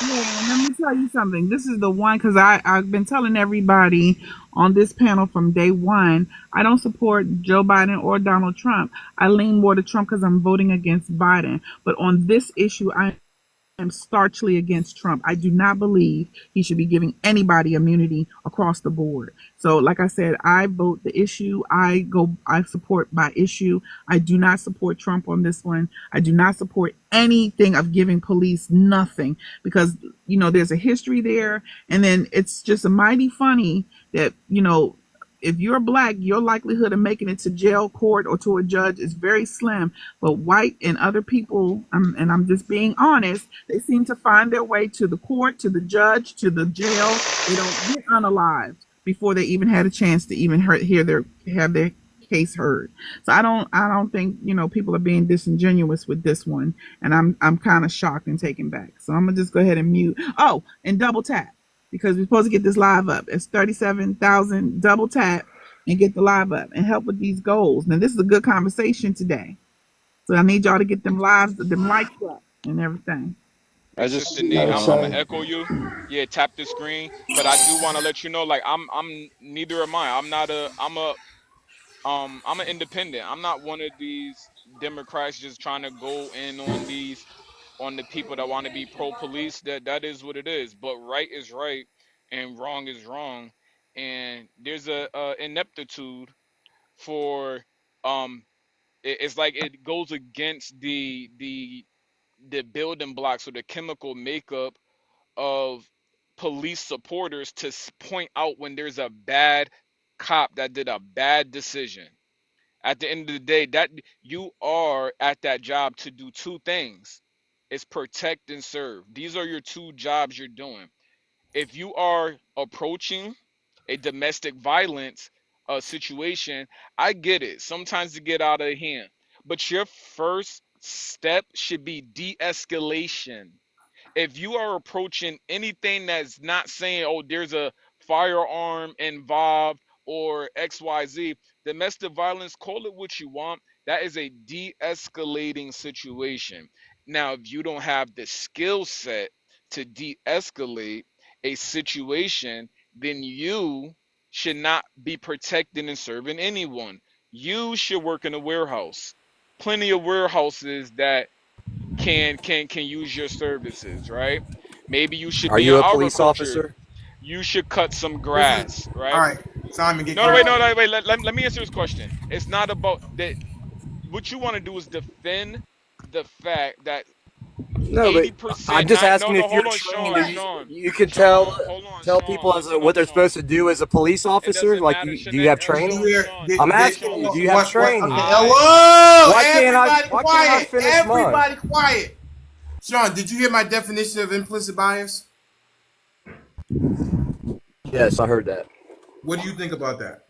Yeah, and let me tell you something. This is the one because I've been telling everybody on this panel from day one. I don't support Joe Biden or Donald Trump. I lean more to Trump because I'm voting against Biden. But on this issue, I am starchly against Trump. I do not believe he should be giving anybody immunity across the board. So, like I said, I vote the issue. I support by issue. I do not support Trump on this one. I do not support anything of giving police nothing because, there's a history there. And then it's just mighty funny that, if you're black, your likelihood of making it to jail, court, or to a judge is very slim. But white and other people, and I'm just being honest, they seem to find their way to the court, to the judge, to the jail. They don't get unalived before they even had a chance to even have their case heard. So I don't think people are being disingenuous with this one, and I'm kind of shocked and taken back. So I'm gonna just go ahead and mute. Oh, and double tap because we're supposed to get this live up. It's 37,000. Double tap and get the live up and help with these goals. Now this is a good conversation today, so I need y'all to get them likes up and everything. Hey, I Sister just Neat, Gotta I'm gonna say, echo you. Yeah, tap the screen. But I do want to let you know, like I'm neither am I. I'm an independent. I'm not one of these Democrats just trying to go in on the people that want to be pro police. That is what it is. But right is right and wrong is wrong. And there's a ineptitude for it's like it goes against the building blocks or the chemical makeup of police supporters to point out when there's a bad cop that did a bad decision. At the end of the day, that you are at that job to do two things. It's protect and serve. These are your two jobs you're doing. If you are approaching a domestic violence situation, I get it. Sometimes it get out of hand, but your first step should be de-escalation. If you are approaching anything that's not saying, oh, there's a firearm involved or XYZ, domestic violence, call it what you want. That is a de escalating situation. Now, if you don't have the skill set to de escalate a situation, then you should not be protecting and serving anyone. You should work in a warehouse. Plenty of warehouses that can use your services, right? Maybe you should Are be in you a police agriculture. officer? You should cut some Listen, grass, all right? right, Simon, get No, no, wait, quiet. no, no, wait. Let me answer this question. It's not about that. What you want to do is defend the fact that No, but I'm 80%, just not, no, asking no, if you're hold on, trained. Sean, Sean, You can Sean, hold on, tell Sean. people Listen what up, they're Sean. supposed to do as a police It officer. doesn't Like, matter. do you have Did you training? hear? Sean, I'm asking Sean, you, do listen. you have What? Okay, training? hello, everybody, Why can't I quiet. finish mine? Everybody, quiet. Sean, did you hear my definition of implicit bias? Yes, I heard that. What do you think about that?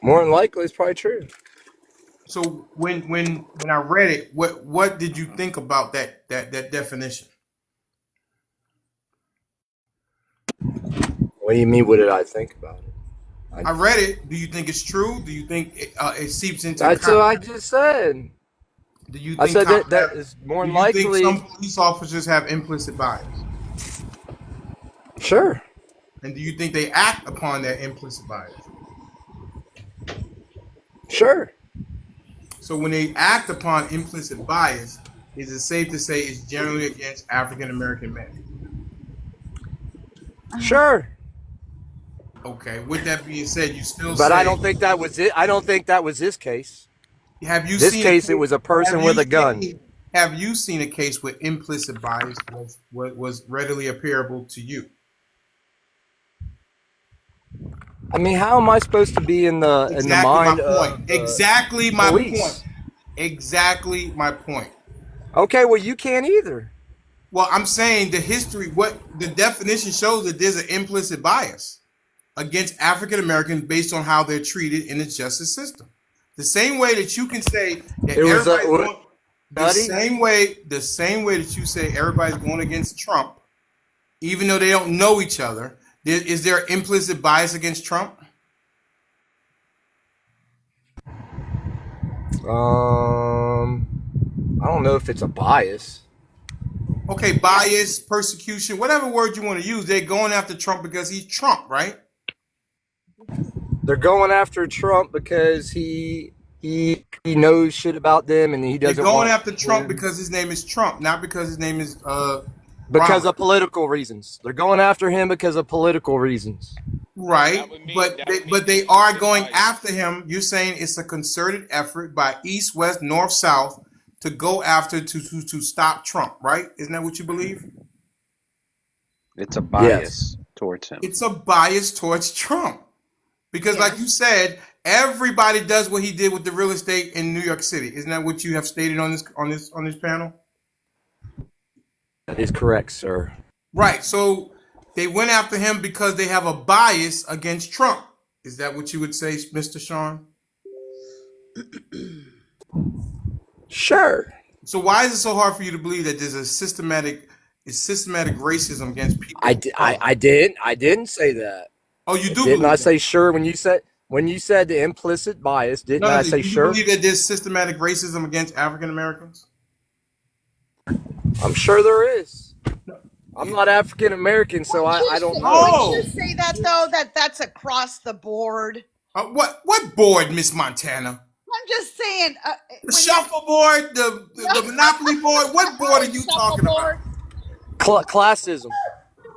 More than likely, it's probably true. So when I read it, what did you think about that definition? What do you mean? What did I think about it? I read it. Do you think it's true? Do you think it seeps into That's what I just said. Do you I think said that is more do than you think likely. some police officers have implicit bias? Sure. And do you think they act upon their implicit bias? Sure. So when they act upon implicit bias, is it safe to say it's generally against African American men? Sure. Okay. With that being said, you still But I say don't think that was it. I don't think that was this case. have you This seen a case, it case, was a person with a gun. have you seen a case where implicit bias was readily apparable to you? I mean, how am I supposed to be in the Exactly my mind point. of the Exactly my point. police? Exactly my point. Okay, well, you can't either. Well, I'm saying the history, what the definition shows that there's an implicit bias against African Americans based on how they're treated in the justice system. The same way that you can say that It was everybody's going, buddy. the same way that you say everybody's going against Trump, even though they don't know each other. Is there an implicit bias against Trump? I don't know if it's a bias. Okay, bias, persecution, whatever word you want to use. They're going after Trump because he's Trump, right? They're going after Trump because he knows shit about them and he They're doesn't going want after Trump them because his name is Trump, not because his name is because Robert. of political reasons. They're going after him because of political reasons. Right, but they are going bias. after him. You're saying it's a concerted effort by East, West, North, South to go after to stop Trump, right? Isn't that what you believe? It's a bias towards him. It's a bias towards Trump because, like you said, everybody does what he did with the real estate in New York City. Isn't that what you have stated on this panel? That is correct, sir. Right. So they went after him because they have a bias against Trump. Is that what you would say, Mr. Sean? Sure. So why is it so hard for you to believe that there's a systematic racism against people? I didn't say that. Oh, you do Didn't believe I that? say sure when you said the implicit bias? Didn't I say do you sure? believe that there's systematic racism against African Americans? I'm sure there is. I'm not African American, so I don't know. Wouldn't you say that though? That's across the board. What board, Miss Montana? I'm just saying. The shuffleboard, the Monopoly board. What board are you talking about? Classism.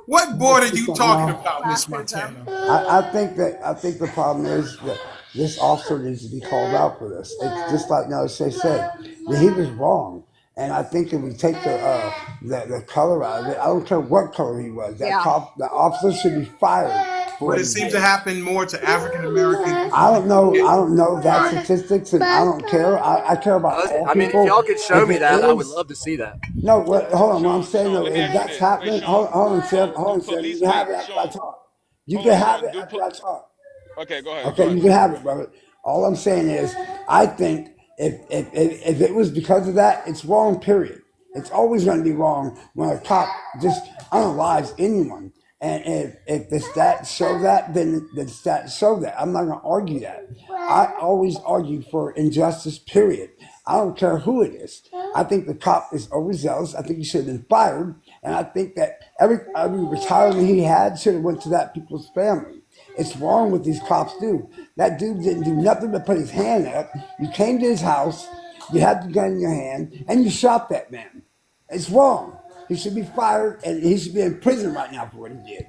What board are you talking about, Miss Montana? I think the problem is that this officer needs to be called out for this. It's just like Say said, that he was wrong. And I think if we take the color out of it, I don't care what color he was. The officer should be fired. But it seems to happen more to African Americans. I don't know that statistics, and I don't care. I care about all I mean, people. if y'all could show me that, I would love to see that. No, hold on. What I'm saying though, Let me if ask you that's this. happening, Sean, hold on, Seth. do police You have make it after I talk. You Hold can on, have Sean. it Do after put. I talk. Okay, go ahead. Go Okay, ahead, you can Sean. have it, brother. All I'm saying is, I think if it was because of that, it's wrong. Period. It's always going to be wrong when a cop just unalives anyone. And if the stats show that, then the stats show that. I'm not going to argue that. I always argue for injustice. Period. I don't care who it is. I think the cop is overzealous. I think he should have been fired, and I think that every retirement he had should have went to that people's family. It's wrong what these cops do. That dude didn't do nothing but put his hand up. You came to his house, you had the gun in your hand, and you shot that man. It's wrong. He should be fired, and he should be in prison right now for what he did.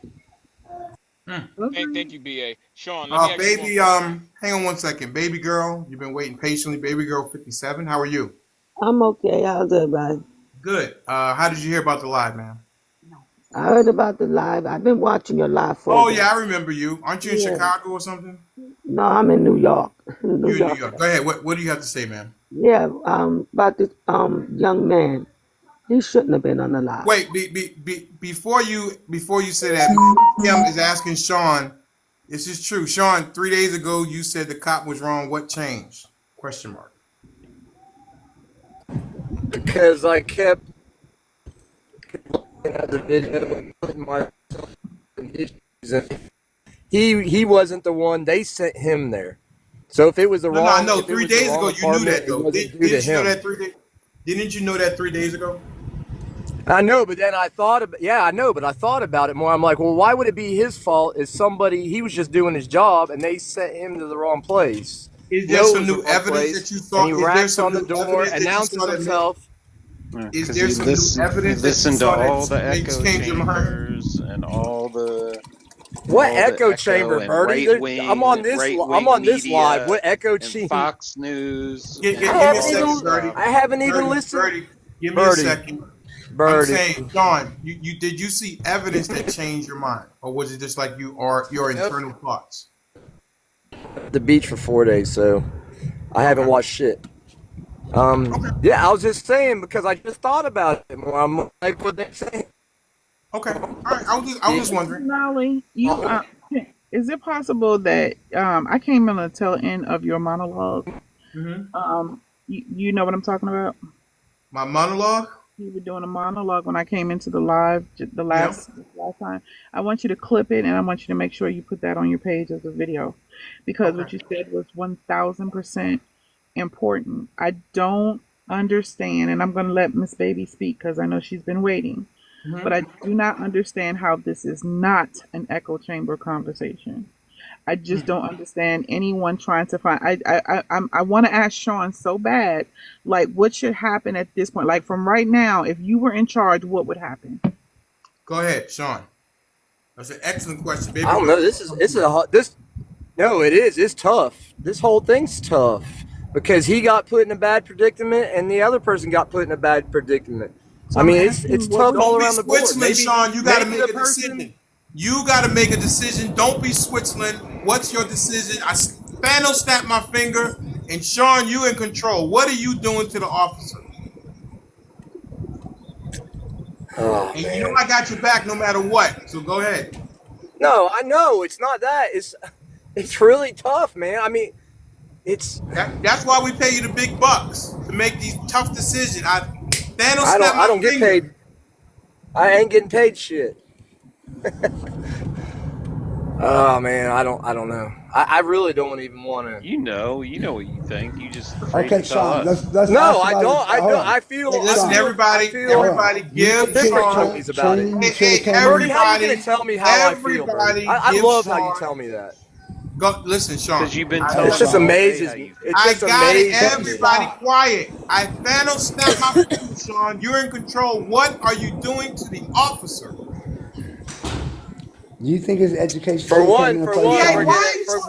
Thank you, BA. Sean, let me ask you one Baby, question. hang on one second. Baby girl, you've been waiting patiently. Baby girl 57, how are you? I'm okay. How's everybody? Good. How did you hear about the live, man? I heard about the live. I've been watching your live for a Oh, yeah, while. I remember you. Aren't you in Yeah. Chicago or something? No, I'm in New York. New You in New York. York. Go ahead. What do you have to say, man? Yeah. About this young man. He shouldn't have been on the live. Wait, before you say that, before Kim is asking Sean, this is true. Sean, 3 days ago you said the cop was wrong. What changed? Question mark. Because I kept looking at the video and putting myself in his shoes. He wasn't the one. They sent him there. So if it was the No, I wrong know. if it Three was the days wrong ago you knew apartment, that it though. wasn't due to Didn't you know him. that 3 days? Didn't you know that 3 days ago? I know, but then I thought about I know, but I thought about it more. I'm like, well, why would it be his fault if somebody he was just doing his job and they sent him to the wrong place? Is there No, it some was the new wrong evidence place, that you and saw? he Is there raps some on the new door, evidence that you announces saw that made? himself. Is Because there some new he evidence that you listened to saw all the that made echo change your mind? chambers and What all the echo chamber, echo and Birdie? I'm right on wing this live. media What echo and chamber? Fox News Give, I and me a haven't all this second, even Birdie. stuff. I haven't even Birdie, listened. Birdie, give me a Birdie, second. I'm Birdie. saying, Sean, you did you see evidence that changed your mind, or was it just like you are your Nope. internal thoughts? At the beach for 4 days, so I haven't Okay. watched shit. Okay. Yeah, I was just saying because I just thought about it more. I'm like, what they saying? Okay. All right. I was just Mr. wondering. Denali, is it possible that I came in the tail end of your monologue? Hmm. You know what I'm talking about? My monologue. You were doing a monologue when I came into the live the Yeah. last time. I want you to clip it, and I want you to make sure you put that on your page as a video, because Okay. what you said was 1,000% important. I don't understand, and I'm going to let Miss Baby speak because I know she's been waiting. But Hmm. I do not understand how this is not an echo chamber conversation. I just don't understand anyone trying to find. I want to ask Sean so bad, like what should happen at this point? Like from right now, if you were in charge, what would happen? Go ahead, Sean. That's an excellent question, I baby don't girl. know. This. No, it is. It's tough. This whole thing's tough because he got put in a bad predicament, and the other person got put in a bad predicament. So I I'm mean, it's asking, what tough would? all Don't be around the board. Switzerland, Sean. You got to Maybe make the a person. decision. You got to make a decision. Don't be Switzerland. What's your decision? Thanos snapped my finger, and Sean, you in control. What are you doing to the officer? Oh And you know man. I got your back no matter what. So go ahead. No, I know it's not that. It's really tough, man. I mean, it's. That's why we pay you the big bucks to make these tough decisions. Thanos I don't. snapped I my don't get finger. paid. I ain't getting paid shit. Oh man, I don't know. I really don't even want to. You know what you think. You just afraid to Okay, tell Sean, us. let's No, ask I about it. don't. I Hold don't. on. Hey, listen, Sean, I everybody, feel hold on. everybody, You give should have different Sean. feelings about it. Trini, you Hey, should have hey, came Birdie, in. how you gonna everybody, tell me how I feel, Birdie? everybody, I give love how you Sean. tell me that. Go listen, Sean. Because you've been I, Hey, It telling just us Sean. all day amazes how me. you It feel. I just got it. amazes me. Everybody, Stop. quiet. I Thanos snapped my finger, Sean. You're in control. What are you doing to the officer? Do you think his education should have came into play, Yeah, Sean? why are you so?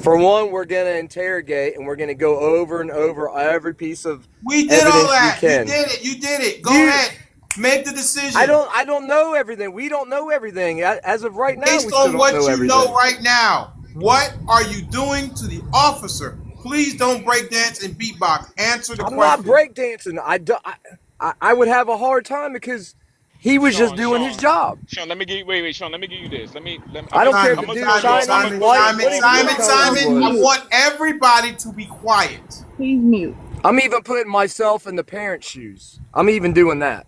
For one, we're gonna interrogate and we're gonna go over and over every piece of We did all evidence we that. You can. did it. You did it. Go You, ahead. Make the decision. I don't know everything. We don't know everything. As of right now, we Based still on don't what know you know everything. right now, what are you doing to the officer? Please don't break dance and beatbox. Answer the I'm not question. breakdancing. I would have a hard time because He was just Sean, doing his Sean, job. Sean. Let me give you. Wait, wait, Sean. Let me give you this. I'm I gonna. don't care if I'm the gonna dude's go to. I'm Chinese, gonna go to white, Paul what Blue. color he He's Simon, I was. mute. want everybody to be quiet. He's mute. I'm even putting myself in the parents' shoes. I'm even doing that.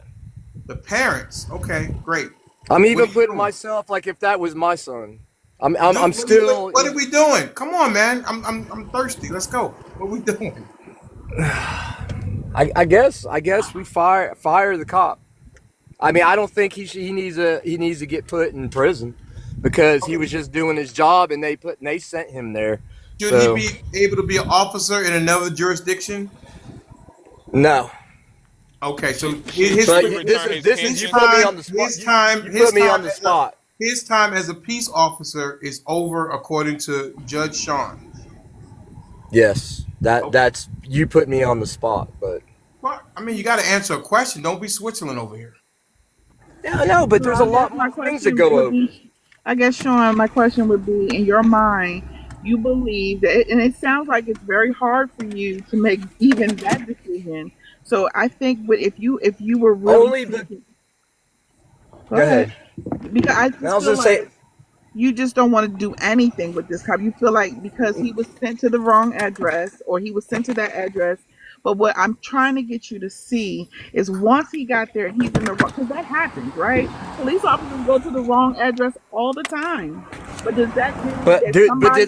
The parents. Okay, great. I'm What are even you putting doing? myself like if that was my son. I'm Dude, still. what are we doing? Come on, man. I'm thirsty. Let's go. What are we doing? I guess we fire the cop. I mean, I don't think he needs to get put in prison because he Okay. was just doing his job and they sent him there. Should he So be able to be an officer in another jurisdiction? no. Okay, so Should But he return his this his you pension? put me time on the spot. his time You his put me time on the as a spot. his time as a peace officer is over according to Judge Sean. Yes, Okay. that's you put me on the spot. But Well, I mean, you got to answer a question. Don't be Switzerland over here. no, but So there's I a guess lot my more things to question go would over. be, I guess, Sean, my question would be, in your mind, you believe that, and it sounds like it's very hard for you to make even that decision. So I think, if you were really Only the thinking, go Go ahead, ahead. because I I just was feel gonna say, like you just don't want to do anything with this cop. You feel like because he was sent to the wrong address or he was sent to that address. But what I'm trying to get you to see is once he got there and he's in the wrong, because that happens, right? Police officers go to the wrong address all the time. But does that mean that but somebody,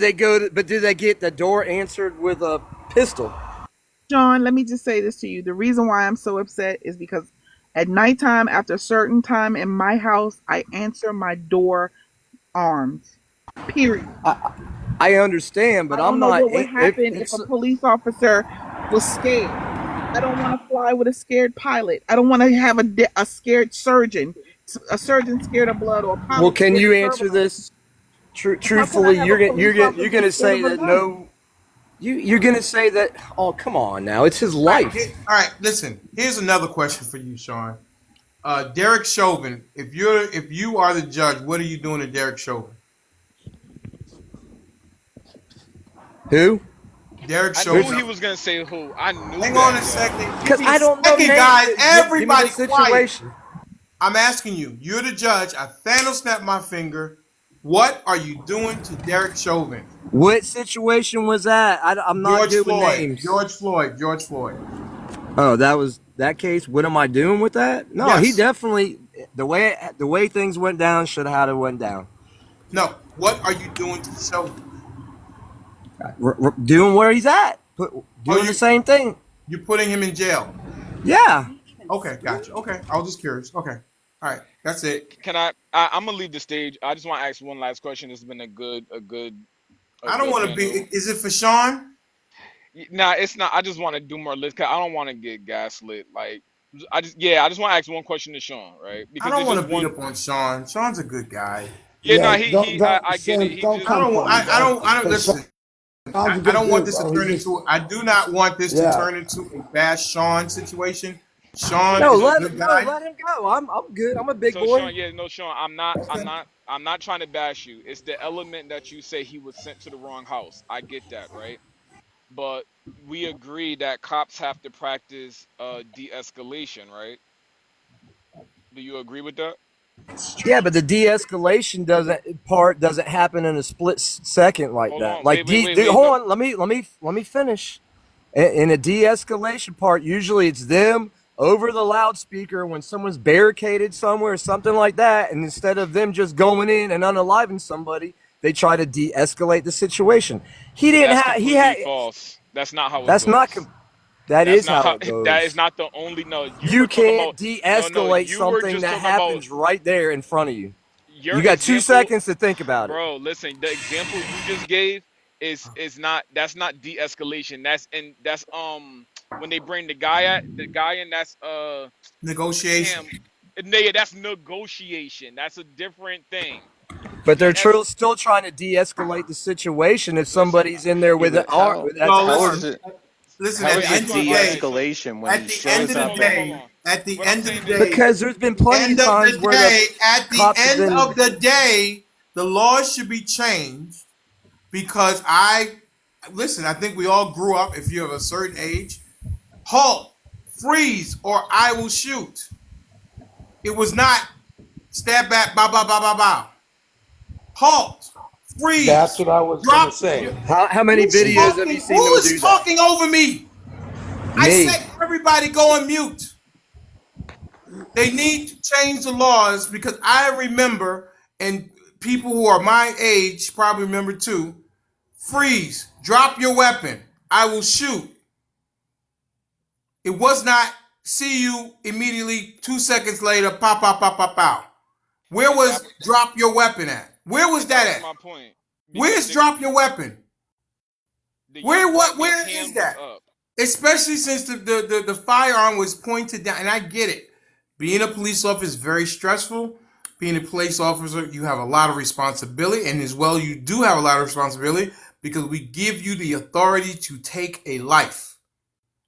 did they get the door answered with a pistol? John, let me just say this to you. The reason why I'm so upset is because at nighttime, after a certain time in my house, I answer my door armed. Period. I understand, but I don't I'm know not. what would If happen if a it's police officer was scared. I don't want to fly with a scared pilot. I don't want to have a scared surgeon, a surgeon scared of blood, or a well, pilot can scared you of answer turbulence. this How can I truthfully? have a police You're officer gonna scared say of a that gun? no. You're gonna say that. Oh, come on now, it's his All right, life. all right. Listen, here's another question for you, Sean. Derek Chauvin. If you are the judge, what are you doing to Derek Chauvin? Who? Derek I knew Chauvin. Who's? he was gonna say who. I knew Hang on that, a yo. second. Give Because me a I don't know second, names. guys. Give me the Everybody quiet. situation. I'm asking you. You're the judge. I Thanos snapped my finger. What are you doing to Derek Chauvin? What situation was that? I'm not George good with Floyd. names. George Floyd. George Floyd. Oh, that was that case. What am I doing with that? No, he Yes. definitely the way things went down should have had it went down. No. What are you doing to Chauvin? Doing where he's at, Oh, doing the same thing. you're putting him in jail. Yeah, Okay, gotcha. Okay, I was just curious. Okay, all right, that's it. Can I'm gonna leave the stage. I just want to ask one last question. This has been a I don't good want to be. panel. Is it for Sean? Nah, it's not. I just want to do more list. Cause I don't want to get gaslit. Like, I just want to ask one question to Sean, right? I Because don't it's want just to beat one. up on Sean. Sean's a good guy. Yeah, Yeah, no, don't I get it. Sam, He don't just, I come don't. for him, bro. I don't Because listen. Sean's a I good don't want dude, this to bro. He turn just, into. I do not want this to yeah. turn into a bash Sean situation. so Sean no, is a so good guy. let him go. I'm good. I'm a big so Sean, boy. yeah, no, Sean, I'm not trying to bash you. It's the element that you say he was sent to the wrong house. I get that, right? But we agree that cops have to practice de-escalation, right? Do you agree with that? Yeah, but the de-escalation doesn't happen in a split second like Hold that. on, wait, Like wait, wait, wait. hold No, on, let me finish. In a de-escalation part, usually it's them over the loudspeaker when someone's barricaded somewhere or something like that, and instead of them just going in and unaliving somebody, they try to de-escalate the situation. He didn't that's have he completely had false. That's not how it that's not goes. that That's is not how how. it That is goes. not the only. No, you You were talking about. can't No, de-escalate you were something just that talking about happens right there in front of you. your You got two example, seconds to think about it. bro. Listen, the example you just gave is not. That's not de-escalation. That's when they bring the guy in. That's Negotiation. damn. Yeah, that's negotiation. That's a different thing. But they're De-es. still trying to de-escalate the situation if Listen, somebody's in there Yeah, with but how that's Well, how armed. is listen. it Listen. how At wait. the is I end it just of the want. All right. day. So de-escalation when he At the shows end of the up hold day. on. At the What I'm end of the saying is, day. Because there's been plenty of End of times the where the day. At the cops have end been of the day. The laws should be changed because I listen. I think we all grew up. If you're of a certain age, halt, freeze, or I will shoot. It was not step back, bow, bow, bow, bow, bow. Halt, That's freeze, what I was gonna drop. say. How many Who's videos have you talking? seen Who them is do that? talking over me? I Me. said everybody go on mute. They need to change the laws because I remember, and people who are my age probably remember too. Freeze, drop your weapon. I will shoot. It was not see you immediately 2 seconds later, pop, pop, pop, pop, pop. Where And was drop your weapon at? Where was that that was at? my point because Where's drop your weapon? the Where young what? black man's Where is hand was that? up. Especially since the firearm was pointed down, and I get it. Being a police officer is very stressful. Being a police officer, you have a lot of responsibility, and as well, you do have a lot of responsibility because we give you the authority to take a life.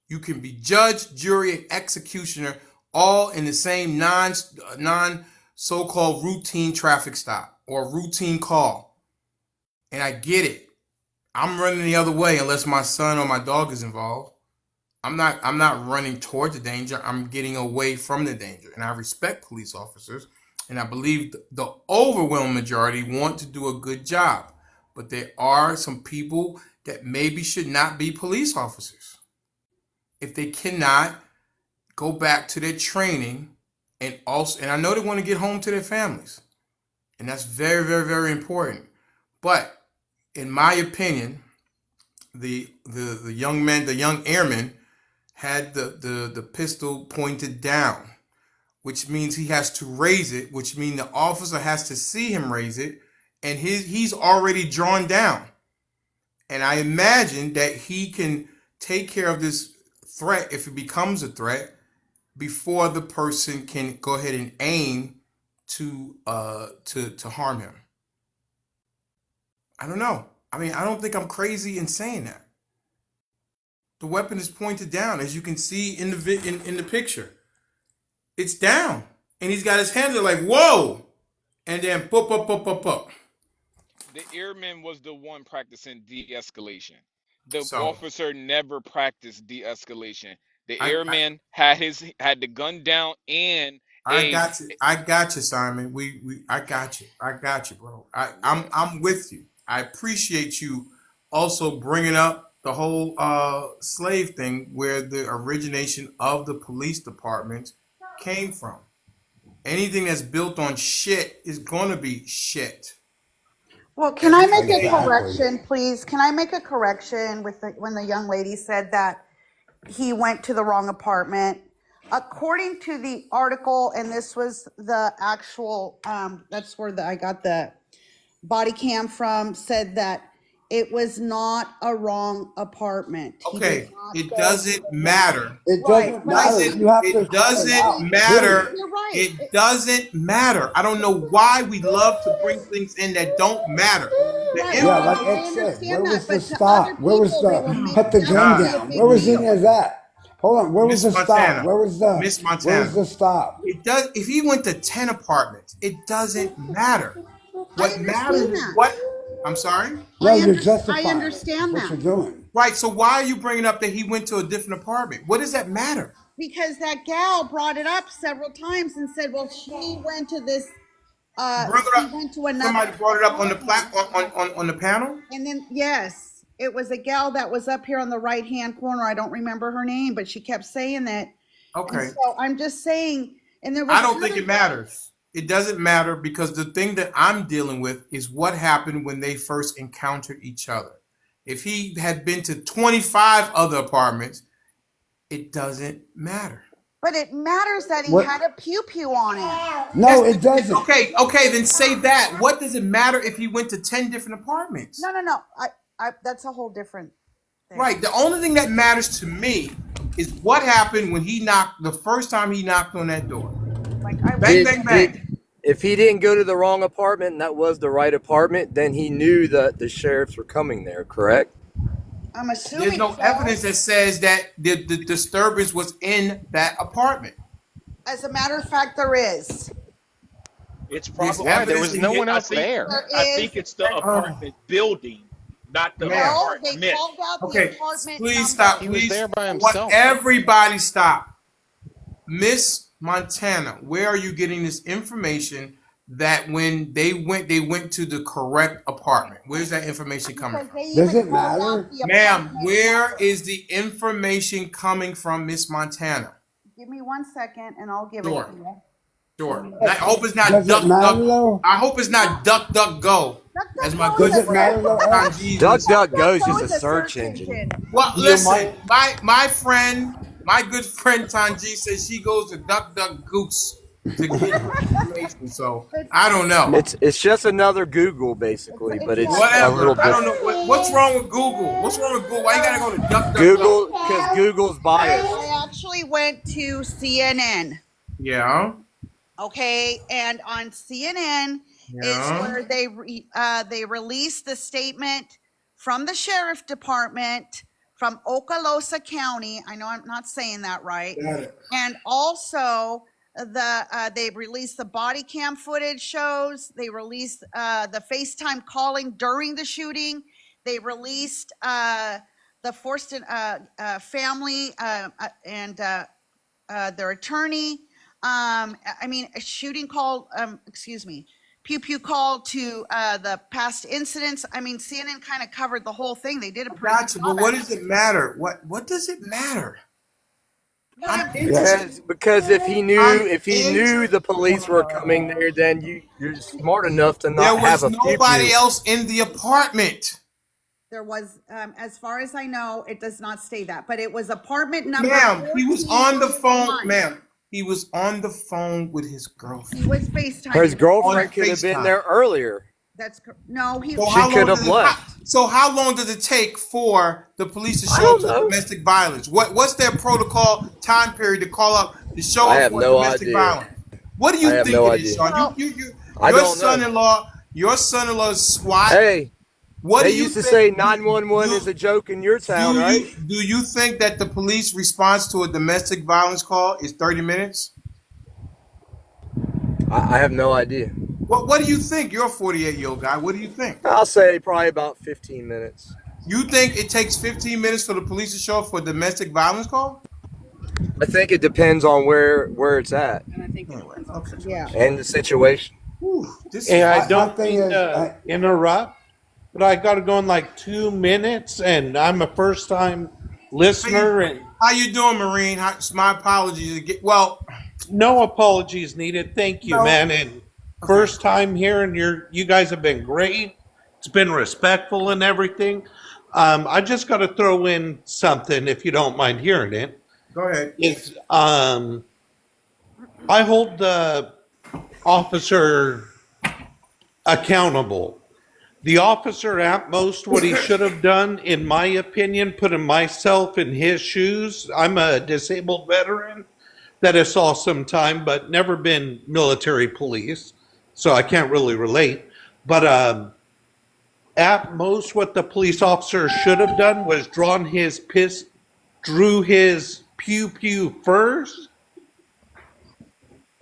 You can be judge, jury, and executioner all in the same non so-called routine traffic stop or routine call. And I get it. I'm running the other way unless my son or my dog is involved. I'm not running toward the danger. I'm getting away from the danger. And I respect police officers. And I believe the overwhelming majority want to do a good job. But there are some people that maybe should not be police officers. If they cannot go back to their training and I know they want to get home to their families. And that's very, very, very important. But in my opinion, the young man, the young airman had the pistol pointed down, which means he has to raise it, which means the officer has to see him raise it, and he's already drawn down. And I imagine that he can take care of this threat if it becomes a threat before the person can go ahead and aim to harm him. I don't know. I mean, I don't think I'm crazy in saying that. The weapon is pointed down, as you can see in the picture. It's down, and he's got his hands up like whoa, and then pop pop pop pop pop. The airman was the one practicing de-escalation. The So officer never practiced de-escalation. The I, airman had the gun down and I a got you. I got you, Simon. I got you. I got you, bro. yeah. I'm with you. I appreciate you also bringing up the whole slave thing, where the origination of the police department came from. Anything that's built on shit is gonna be shit. Well, can At I the end make of the a day, Exactly. correction, please? Can I make a correction with when the young lady said that he went to the wrong apartment? According to the article, and this was the actual, that's where I got the body cam from, said that it was not a wrong apartment. He did okay, not it go to doesn't the wrong. matter. It Right, doesn't but I matter. just, You have to It call it doesn't out. matter. Period. you're right. It doesn't matter. I don't know why we love to bring things in that don't matter. The Right, Yeah, no, like information. Ed I said, where understand was that, the but to other stop? Where was people, they the will make put the that gun to God, be a down? Where big was any deal. of that? Hold on, where was Miss the stop? Montana, Where was the Miss where was Montana. the stop? It does. If he went to 10 apartments, it doesn't matter. I What matters understand is that. what. I'm sorry. No, you're I justifying it. That's understand what that you're doing. Right. So why are you bringing up that he went to a different apartment? What does that matter? because that gal brought it up several times and said, "Well, she went to this. Bring it She up. went to another Somebody brought it up on the apartment." platform on the panel. And then, yes, it was a gal that was up here on the right hand corner. I don't remember her name, but she kept saying that. And Okay. so I'm just saying, and there I was don't think other, it matters. It doesn't matter because the thing that I'm dealing with is what happened when they first encountered each other. If he had been to 25 other apartments, it doesn't matter. but it matters that he What? had a pew pew on him. No, it doesn't. Okay, okay, then say that. What does it matter if he went to 10 different apartments? No. That's a whole different thing. Right. The only thing that matters to me is what happened when he knocked the first time he knocked on that door. Like I Bang, was, Did bang, did bang. if he didn't go to the wrong apartment and that was the right apartment, then he knew that the sheriffs were coming there, correct? I'm There's assuming no so. evidence that says that the disturbance was in that apartment. As a matter of fact, there is. It's There's Why? There probably evidence was that no he. one I else think there. There I is. think it's the Oh, apartment building, not the man. No, they apartment. called out the Okay, apartment please number. stop. He was Please, there by what? himself. Everybody stop. Miss Montana, where are you getting this information that when they went to the correct apartment? Where's that information coming Because from? they Does even it called out matter? the Ma'am, apartment where number. is the information coming from, Miss Montana? Give me 1 second and I'll give it Sure, to you. sure. I hope it's not Does it duck matter duck. though? I hope it's not duck duck go, as my DuckDuckGo is good Does a it friend matter search. though, X? Tanjeev was. DuckDuckGo's DuckDuckGo is a is a search search engine. engine. Well, Do you listen, mind? my friend, my good friend Tanji says she goes to Duck Duck Goose to get her information. So It's I don't know. It's just another Google basically, it's but yeah, it's it's a a little Whatever. I don't different. know what's wrong with Google. What's wrong with Google? Why you gotta go to Duck Duck Go? Google, because Google's biased. I actually went to CNN. Yeah, Okay, and on CNN is yeah. where they released the statement from the sheriff department from Okaloosa County. I know I'm not saying that right. Got it. And also they released the body cam footage shows. They released the FaceTime calling during the shooting. They released the Forston family and their attorney. I mean, a shooting call, excuse me, pew pew call to the past incidents. I mean, CNN kind of covered the whole thing. They did a pretty good Gotcha. But job what at it. does it matter? What does it matter? But I'm I'm interested. Because if he I'm knew the police were coming interested. there, then you're smart enough to There not have was a pew nobody pew. else in the apartment. there was, as far as I know, it does not say that, but it was apartment number Ma'am, he was on the phone. 1401. Ma'am, he was on the phone with his He girlfriend was His FaceTiming. on girlfriend could have been FaceTime. there earlier. No, he, So She how could long have does it? left. So how long does it take for the police to I show up don't for know. domestic violence? What's their protocol time period to call up to show I up have for no domestic idea. violence? What do I you have think no it is, idea. Sean? well, I Your don't know. son-in-law is SWAT. Hey, What they do you used to think? say 911 is a joke in your town, right? Do you think that the police response to a domestic violence call is 30 minutes? I have no idea. What do you think? You're a 48-year-old guy. What do you think? I'll say probably about 15 minutes. You think it takes 15 minutes for the police to show up for a domestic violence call? I think it depends on where it's at Okay. yeah. and the situation. Whew, this Hey, is I My don't thing mean is, to interrupt, but I got to go in like 2 minutes, and I'm a first-time listener, and how you doing, Marine? My apologies. Well, no apologies needed. Thank you, no. man. And Okay. first time here, and you guys have been great. It's been respectful and everything. I just got to throw in something, if you don't mind hearing it. Go ahead. Is I hold the officer accountable. The officer, at most, what he should have done, in my opinion, putting myself in his shoes. I'm a disabled veteran that has saw some time, but never been military police, so I can't really relate. But at most, what the police officer should have done was drew his pew pew first,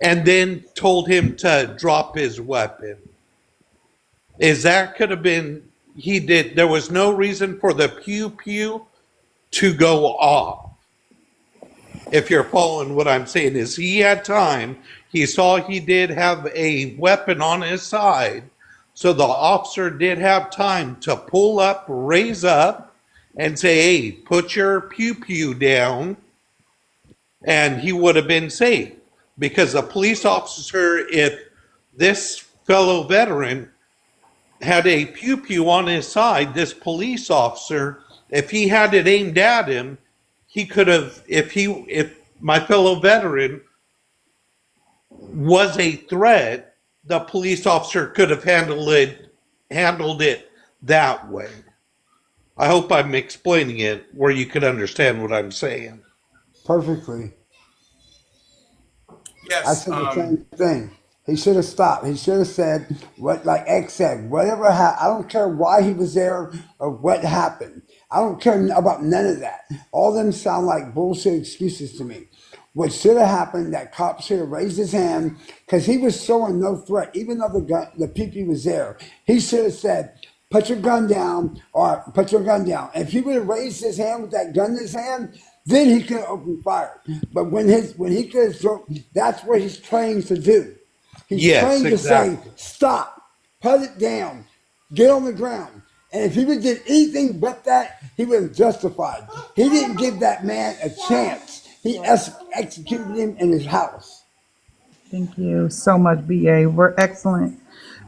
and then told him to drop his weapon. That could have been, he did, there was no reason for the pew pew to go off. If you're following what I'm saying, is he had time, he saw he did have a weapon on his side, so the officer did have time to pull up, raise up, and say, hey, put your pew pew down, and he would have been safe. Because a police officer, if this fellow veteran had a pew pew on his side, this police officer, if he had it aimed at him, he could have, if my fellow veteran was a threat, the police officer could have handled it that way. I hope I'm explaining it where you can understand what I'm saying. perfectly. I Yes. said the same thing. He should have stopped. He should have said what, like X said, whatever happened. I don't care why he was there or what happened. I don't care about none of that. All them sound like bullshit excuses to me. What should have happened, that cop should have raised his hand because he was showing no threat, even though the PP was there. He should have said, put your gun down or put your gun down. If he would have raised his hand with that gun in his hand, then he could open fire. But when he could, that's what he's trained to do. He's Yes, trained to say, exactly. stop, put it down, get on the ground. And if he would did anything but that, he was justified. He didn't give that man a chance. He executed him in his house. Thank you so much, BA. We're excellent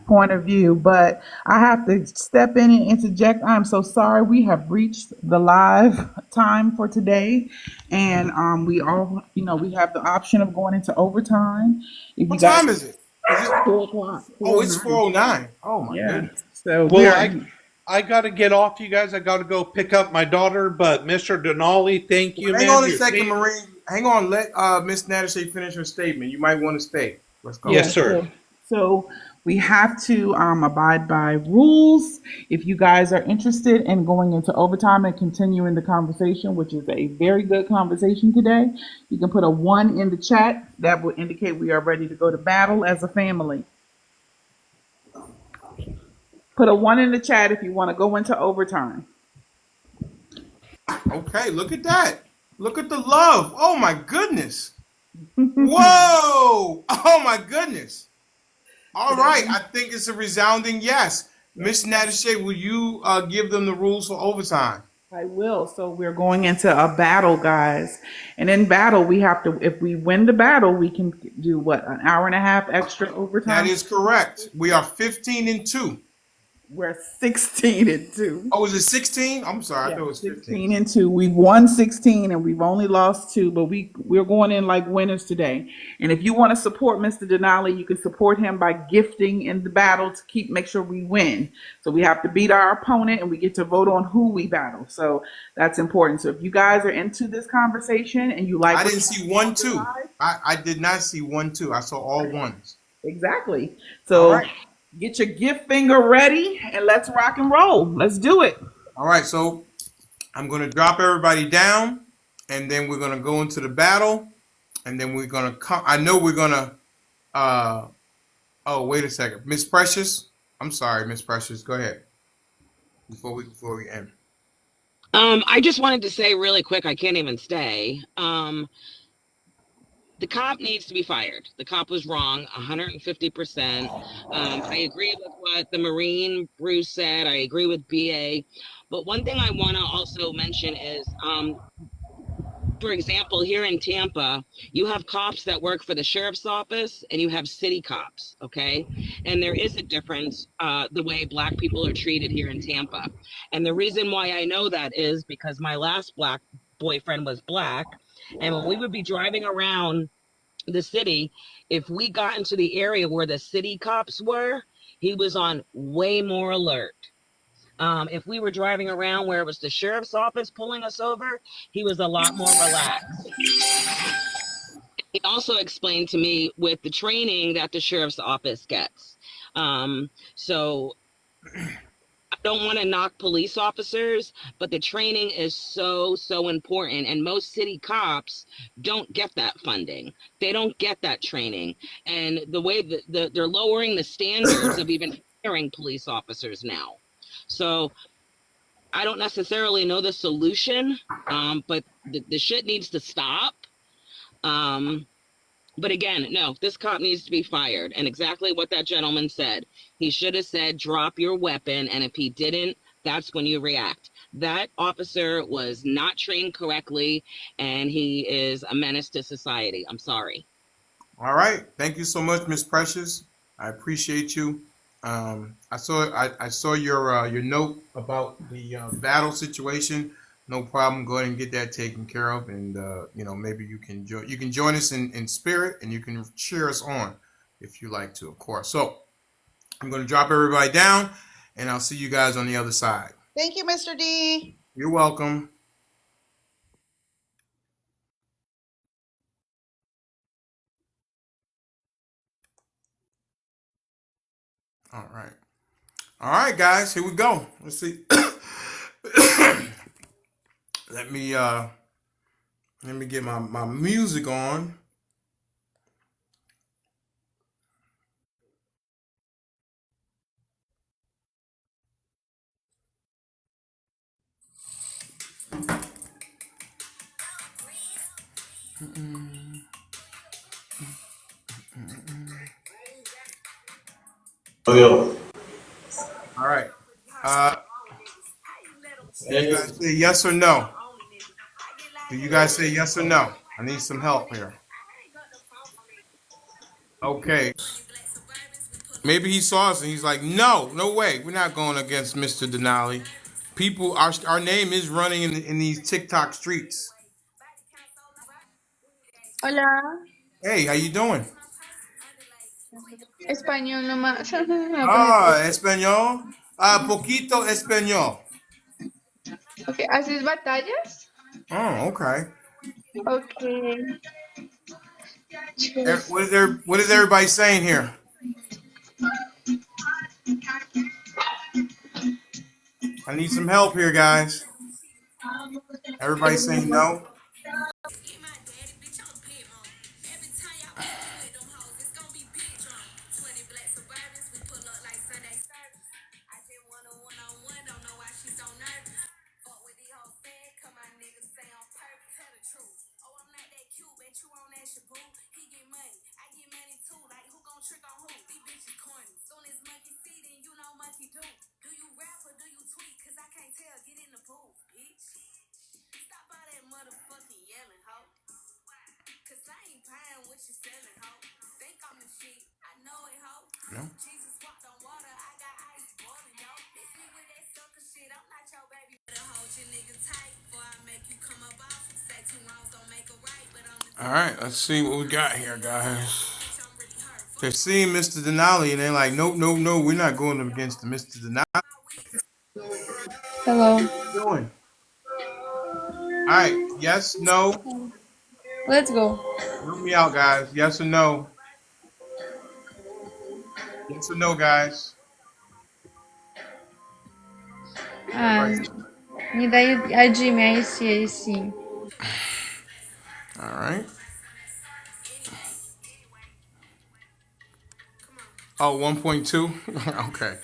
point of view, but I have to step in and interject. I'm so sorry. We have reached the live time for today, and we all, we have the option of going into overtime. If you What guys, time is it? Is it? 4 o'clock, Oh, it's 4:09. 4:09. Oh my Yeah. goodness. So we Well, are. I got to get off, you guys. I got to go pick up my daughter. But Mr. Denali, thank Well, you, hang man. on a Your second, statement. Marine. Hang on. Let Miss Natasha finish her statement. You might want to stay. Let's go. Yes, Yeah, sir. so we have to abide by rules. If you guys are interested in going into overtime and continuing the conversation, which is a very good conversation today, you can put a 1 in the chat. That will indicate we are ready to go to battle as a family. Put a 1 in the chat if you want to go into overtime. Okay, look at that. Look at the love. Oh my goodness. Whoa. Oh my goodness. All right. I think it's a resounding yes. Miss Natasha, will you give them the rules for overtime? I will. So we're going into a battle, guys. And in battle, we have to, if we win the battle, we can do what, an hour and a half extra That overtime? is correct. We are 15-2. We're 16-2. Oh, is it 16? I'm sorry. I Yeah, thought it was 15. 16-2. We've won 16 and we've only lost 2, but we're going in like winners today. And if you want to support Mr. Denali, you can support him by gifting in the battle to make sure we win. So we have to beat our opponent and we get to vote on who we battle. So that's important. So if you guys are into this conversation and you like I what didn't you see see on one, the two. live, I did not see 1, 2. I saw all ones. exactly. All So right. get your gift finger ready and let's rock and roll. Let's do it. All right. So I'm going to drop everybody down and then we're going to go into the battle and then we're going to come. I know we're going to, oh, wait a second. Miss Precious. I'm sorry, Miss Precious. Go ahead before we end. I just wanted to say really quick, I can't even stay. The cop needs to be fired. The cop was wrong 150%. I agree with what the Marine Bruce said. I agree with BA. But one thing I want to also mention is for example, here in Tampa, you have cops that work for the sheriff's office and you have city cops, okay? And there is a difference the way Black people are treated here in Tampa. And the reason why I know that is because my last Black boyfriend was Black. And when we would be driving around the city, if we got into the area where the city cops were, he was on way more alert. If we were driving around where it was the sheriff's office pulling us over, he was a lot more relaxed. He also explained to me with the training that the sheriff's office gets. So I don't want to knock police officers, but the training is so, so important. And most city cops don't get that funding. They don't get that training. And the way that they're lowering the standards of even hiring police officers now. So I don't necessarily know the solution, but the shit needs to stop. Um, but again, no, this cop needs to be fired. And exactly what that gentleman said. He should have said, drop your weapon. And if he didn't, that's when you react. That officer was not trained correctly, and he is a menace to society. I'm sorry. All right. Thank you so much, Miss Precious. I appreciate you. I saw your note about the battle situation. No problem. Go ahead and get that taken care of, and maybe you can join us in spirit, and you can cheer us on if you like to, of course. So I'm going to drop everybody down, and I'll see you guys on the other side. Thank you, Mr. D. You're welcome. All right. All right, guys. Here we go. Let's see. let me uh let me get my music on. All right. Uh, do you guys say yes or no? Do you guys say yes or no? I need some help here. Okay. Maybe he saw us and he's like, no, no way. We're not going against Mr. Denali. People, our name is running in these TikTok streets. Hola, Hey, how you doing? español nomás. Aprendí Ah, poquito. español. Poquito español. Okay, ¿haces batallas? Oh, okay. Ok. What is everybody saying here? I need some help here, guys. Everybody saying no? No. All right, let's see what we got here, guys. They're seeing Mr. Denali and they're like, nope, nope, no, we're not going up against the Mr. Denali. What Hello. are you doing? All right, yes, no. Let's go. Help me out, guys. Yes or no? Yes or no, guys? Ah, Everybody. me dá a Jimmy, aí sim, aí sim. All right. Oh, 1.2? Okay.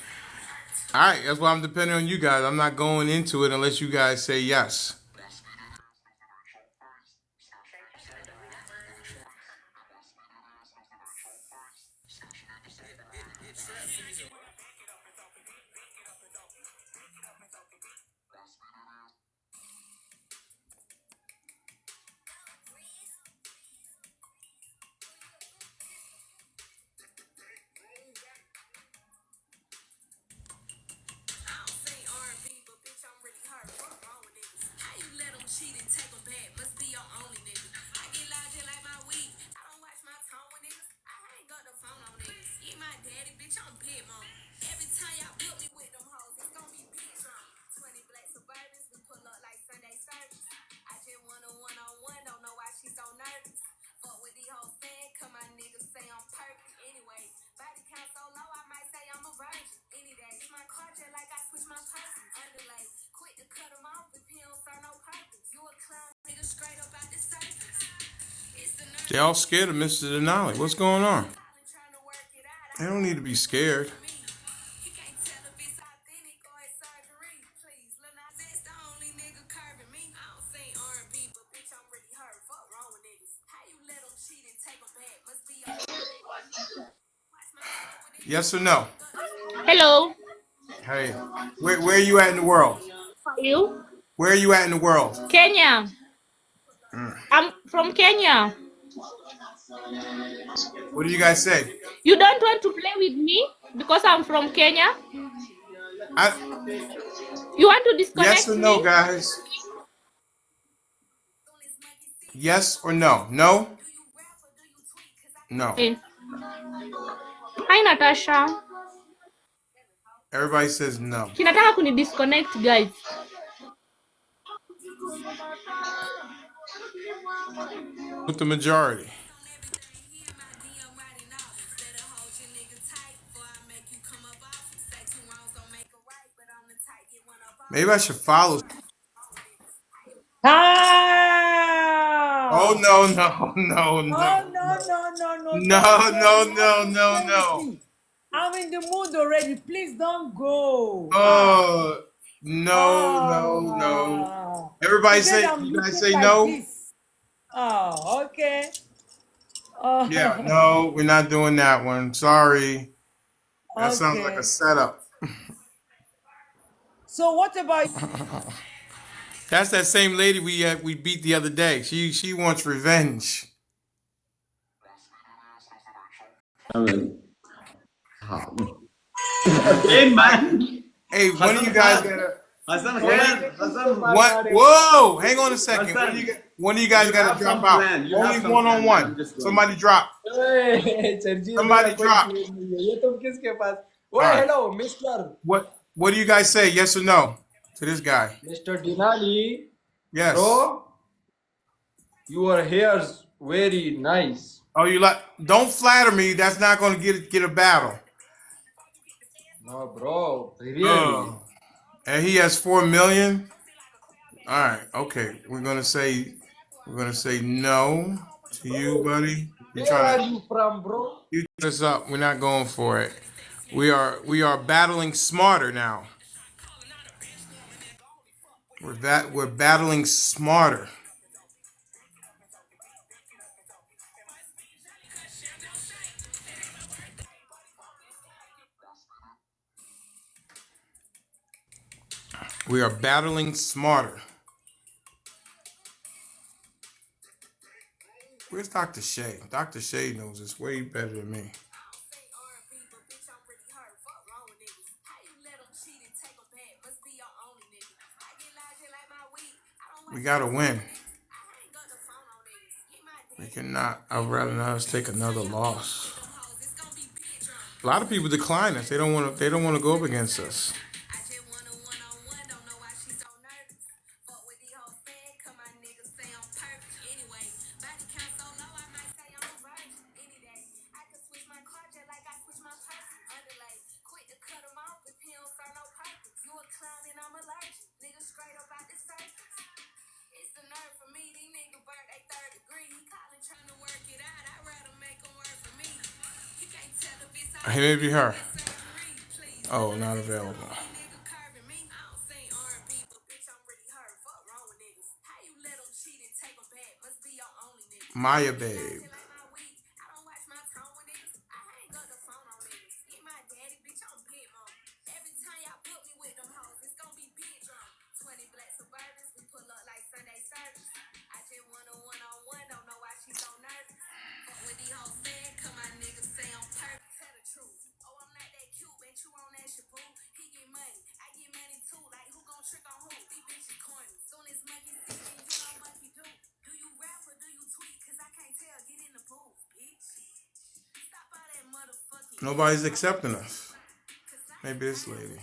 All right, that's why I'm depending on you guys. I'm not going into it unless you guys say yes. They all scared of Mr. Denali. What's going on? They don't need to be scared. Yes or no? Hello. Hey, where are you at in the world? How are you? Where are you at in the world? Kenya. I'm from Kenya. What do you guys say? You don't want to play with me because I'm from Kenya? I You want to yes or disconnect no, me? guys? Yes or no? No? No. Hey. Hi, Natasha. Everybody says no. Kinataka kuni disconnect, guys. With the majority. Maybe I should follow. Oh Ah! no, no, no, no, Oh, no, no, no, no, don't no, go. no, You no, want to no, play with no. me. I'm in the mood already. Please don't go. Ah. Oh no, no, no. Ah. Everybody Forget say I'm you guys looking say like no? this. Oh, okay. Yeah, Oh, no, we're not doing that one. Sorry. That sounds like a okay. setup. So what about That's that same lady we beat the other day. She wants revenge. Again, All right. man. Hey, one of you Hassan guys Khan. gotta. Hassan One, Khan. Hassan. what? Whoa! Hang on a second. Hassan. One of you guys You gotta have drop some out. plan. You have Only some one on plan, man. one. I'm just going. Somebody drop. ओए Churchill मेरा Somebody कोई drop. Scene नहीं है ये तुम किसके पास All ओए right. Hello mister What do you guys say? Yes or no to this guy? Mister डिनाली bro Yes. your hair's very nice Oh, you like? Don't flatter me. That's not gonna get a battle. no bro really And he has 4 million. All right. Okay. We're gonna say no to you, buddy. You're where trying are to you from bro you us up. We're not going for it. We are battling smarter now. We're battling smarter. We are battling smarter. Where's Dr. Shay? Dr. Shay knows this way better than me. We gotta win. We cannot. I'd rather not us take another loss. A lot of people decline us. They don't want to. They don't want to go up against us. Hey, maybe her. Oh, not available. Maya, babe. Nobody's accepting us. Maybe this lady.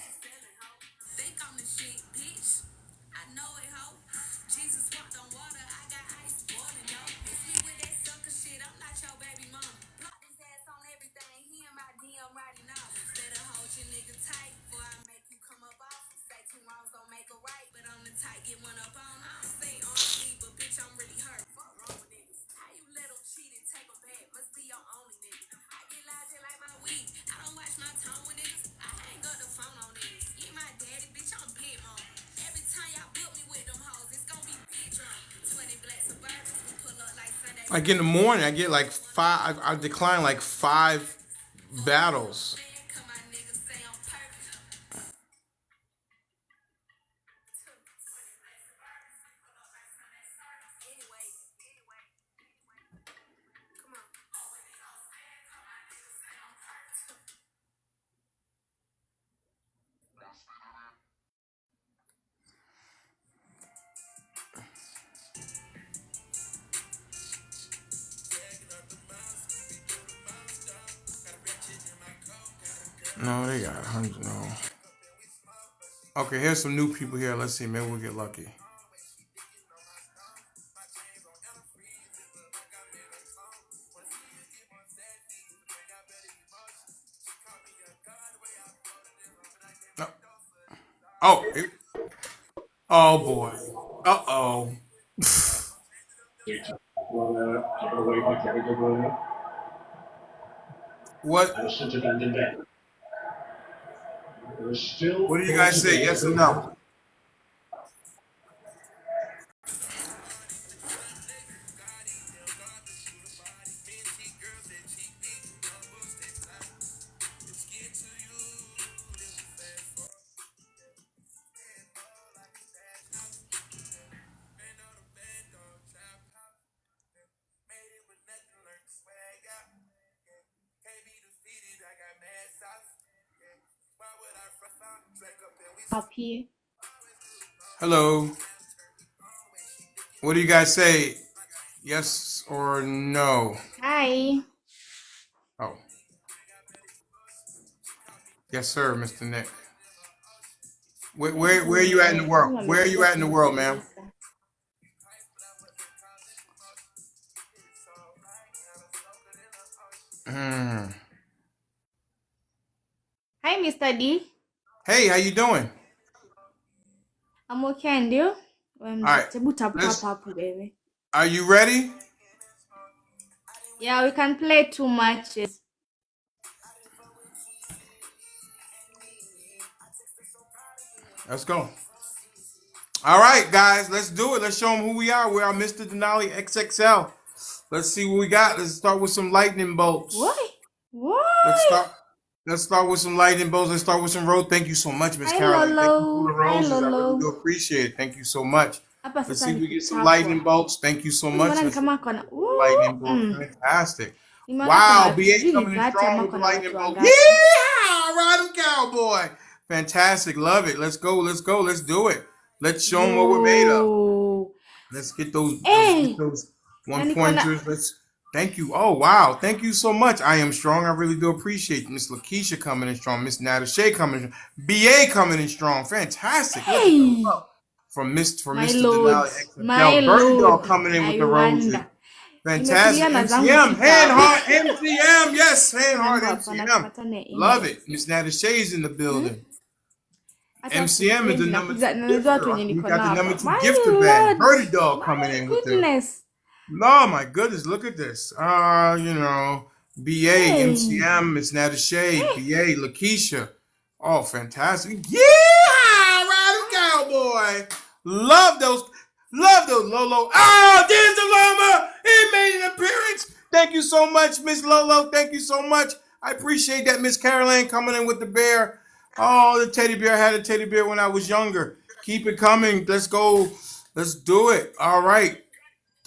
Like in the morning, I get like five. I decline like 5 battles. No, they got 100. No. Okay, here's some new people here. Let's see. Maybe we'll get lucky. No. Oh. Oh boy. Uh oh. What? What do you guys say? Yes or no? up here. Hello. What do you guys say? Yes or no? Hi. Oh, yes, sir, Mr. Nick. Where are you at in the world? Where are you at in the world, ma'am? Mm. Hi, Mr. D. Hey, how you doing? I'm okay, and you? All right. Tebu tap tap Let's. up, baby. Are you ready? Yeah, we can play 2 matches. Let's go. All right, guys, let's do it. Let's show them who we are. We are Mr. Denali XXL. Let's see what we got. Let's start with some lightning bolts. Why? Let's Why? start. Let's start with some lightning bolts. Let's start with some rose. Thank you so much, Miss Hi, Caroline. Thank you for Lolo. the Hi, roses. I really do Lolo. appreciate it. Thank you so much. Hapa Let's sasa see if ni we get some lightning kuchapwa. bolts. Thank you so much. Unaona ni Let's see kama if we kona. get more lightning bolts. Fantastic. Nimeona kuna Wow, watu BA sijui ni coming in 30 strong ama with the kuna lightning watu bolt. wangapi. Yeah, ride him, cowboy. Fantastic. Love it. Let's go. Let's go. Let's do it. Let's show them what we're made of. Yo. Let's get those. Let's get Hey! those Na one niko na pointers. Let's. Thank you. Oh wow. Thank you so much. I am strong. I really do appreciate Miss Lakeisha coming in strong. Miss Nada Shea coming in. BA coming in strong. Fantastic. Look at the Hey! love from My Mr. lord. Denali My XFL. Birdie Dog lord. coming in with I the roses. wonder. Fantastic. Nimetulia na zangu MCM. sita Hand hapa. heart MCM. Yes, hand heart Remember, hapana MCM. tupatane Love inbox. it. Miss Nada Shea's in the Hmm? building. Hata MCM is the sikupendi number nakuja 2 najua watu gifter. wenye We niko got nao the number hapa. 2 My gifter bag. lord. Birdie Dog coming My in with the. goodness. Oh my goodness, look at this. BA, Hey. MCM, Miss Nada Shea, Hey. BA, Lakeisha. Oh, fantastic. Yeah! Ride cowboy. Love those. Love those, Lolo. Oh, there's the Loma. He made an appearance. Thank you so much, Miss Lolo. Thank you so much. I appreciate that, Miss Caroline, coming in with the bear. Oh, the teddy bear. I had a teddy bear when I was younger. Keep it coming. Let's go. Let's do it. All right.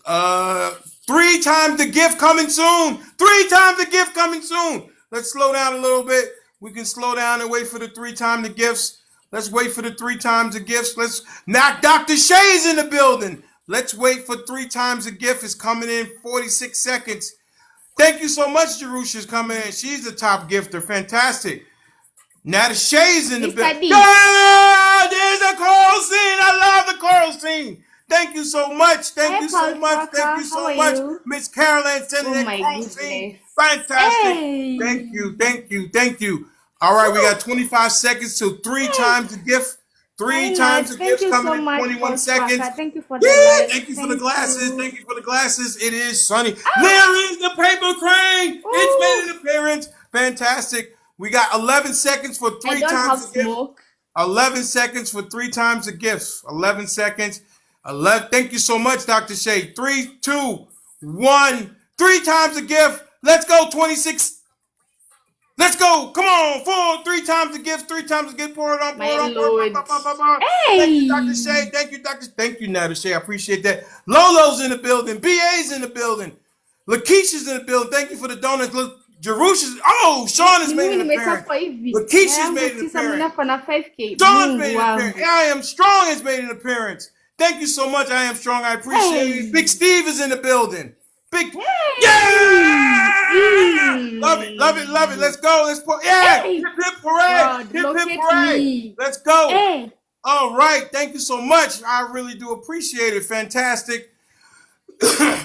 Uh, 3 times the gift coming soon. 3 times the gift coming soon. Let's slow down a little bit. We can slow down and wait for the 3 times the gifts. Let's wait for the 3 times the gifts. Let's knock Dr. Shay's in the building. Let's wait for 3 times the gift is coming in 46 seconds. Thank you so much, Jerusha's coming in. She's the top gifter. Fantastic. Now the Shay's in the building. Mr. D. Ah, there's a choral scene. I love the choral scene. Thank you so much. Thank Hi, you so Paul much. Thank Tucker. you How so are much. you? Miss Caroline sending Oh that my choral scene. goodness. Fantastic. Hey. Thank you. Thank you. Thank you. All right, we Woo. got 25 seconds till three Hey. times the gift. Hi, Three times Nat. the Thank gifts you coming so in much, 21 Paul seconds. Tucker. Thank you for the Yeah, light. thank you for the Thank glasses. you. Thank you for the glasses. It is sunny. Ah. There is the paper crane. It's Ooh. made an appearance. Fantastic. We got 11 seconds for I three don't have times the gift. smoke. 11 seconds for 3 times the gifts. 11 seconds. 11. Thank you so much, Dr. Shea. 3, 2, 1. 3 times the gift. Let's go. 26. Let's go. Come on. 4. 3 times the gift. 3 times the gift. Pour it on. Pour My it on. Pour it on. lord. Thank you, Dr. Shea. Hey. Thank you, Dr. Thank you, Nada Shea. I appreciate that. Lolo's in the building. BA's in the building. Lakeisha's in the building. Thank you for the donuts. Look, Jerusha's. Oh, Sean has Ni made mimi an appearance. nimechapwa hivi. Na Lakeisha's yangu made an 9 appearance. mnapo na 5K. Sean's Mungu made an appearance. wangu. I am strong has made an appearance. Thank you so much. I am strong. I appreciate it. Big Hey. Steve is in the building. Big Hey. yeah! Love it, love it, love it. Let's go. Let's put yeah! Hey. Hip hip hooray! God, Hip hip locate hooray! me. Let's go. Hey. All right. Thank you so much. I really do appreciate it. Fantastic.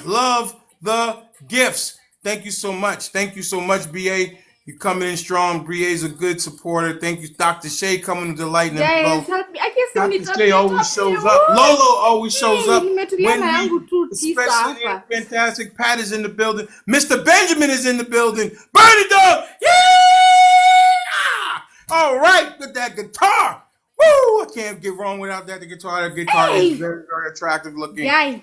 Love the gifts. Thank you so much. Thank you so much, BA. You coming in strong. BA's a good supporter. Thank you, Dr. Shay, coming to lighten them Guys, both. help me. I can see Dr. J mnitapia always tapia. shows up. Woo. Lolo always shows Hey, up nimetulia na when yangu we, tu 9 especially in hapa. fantastic. Pat is in the building. Mr. Benjamin is in the building. Bernie Dog. Yeah! All right, with that guitar. Woo! I can't get wrong without that. The guitar is Hey. very, very attractive looking. Guys,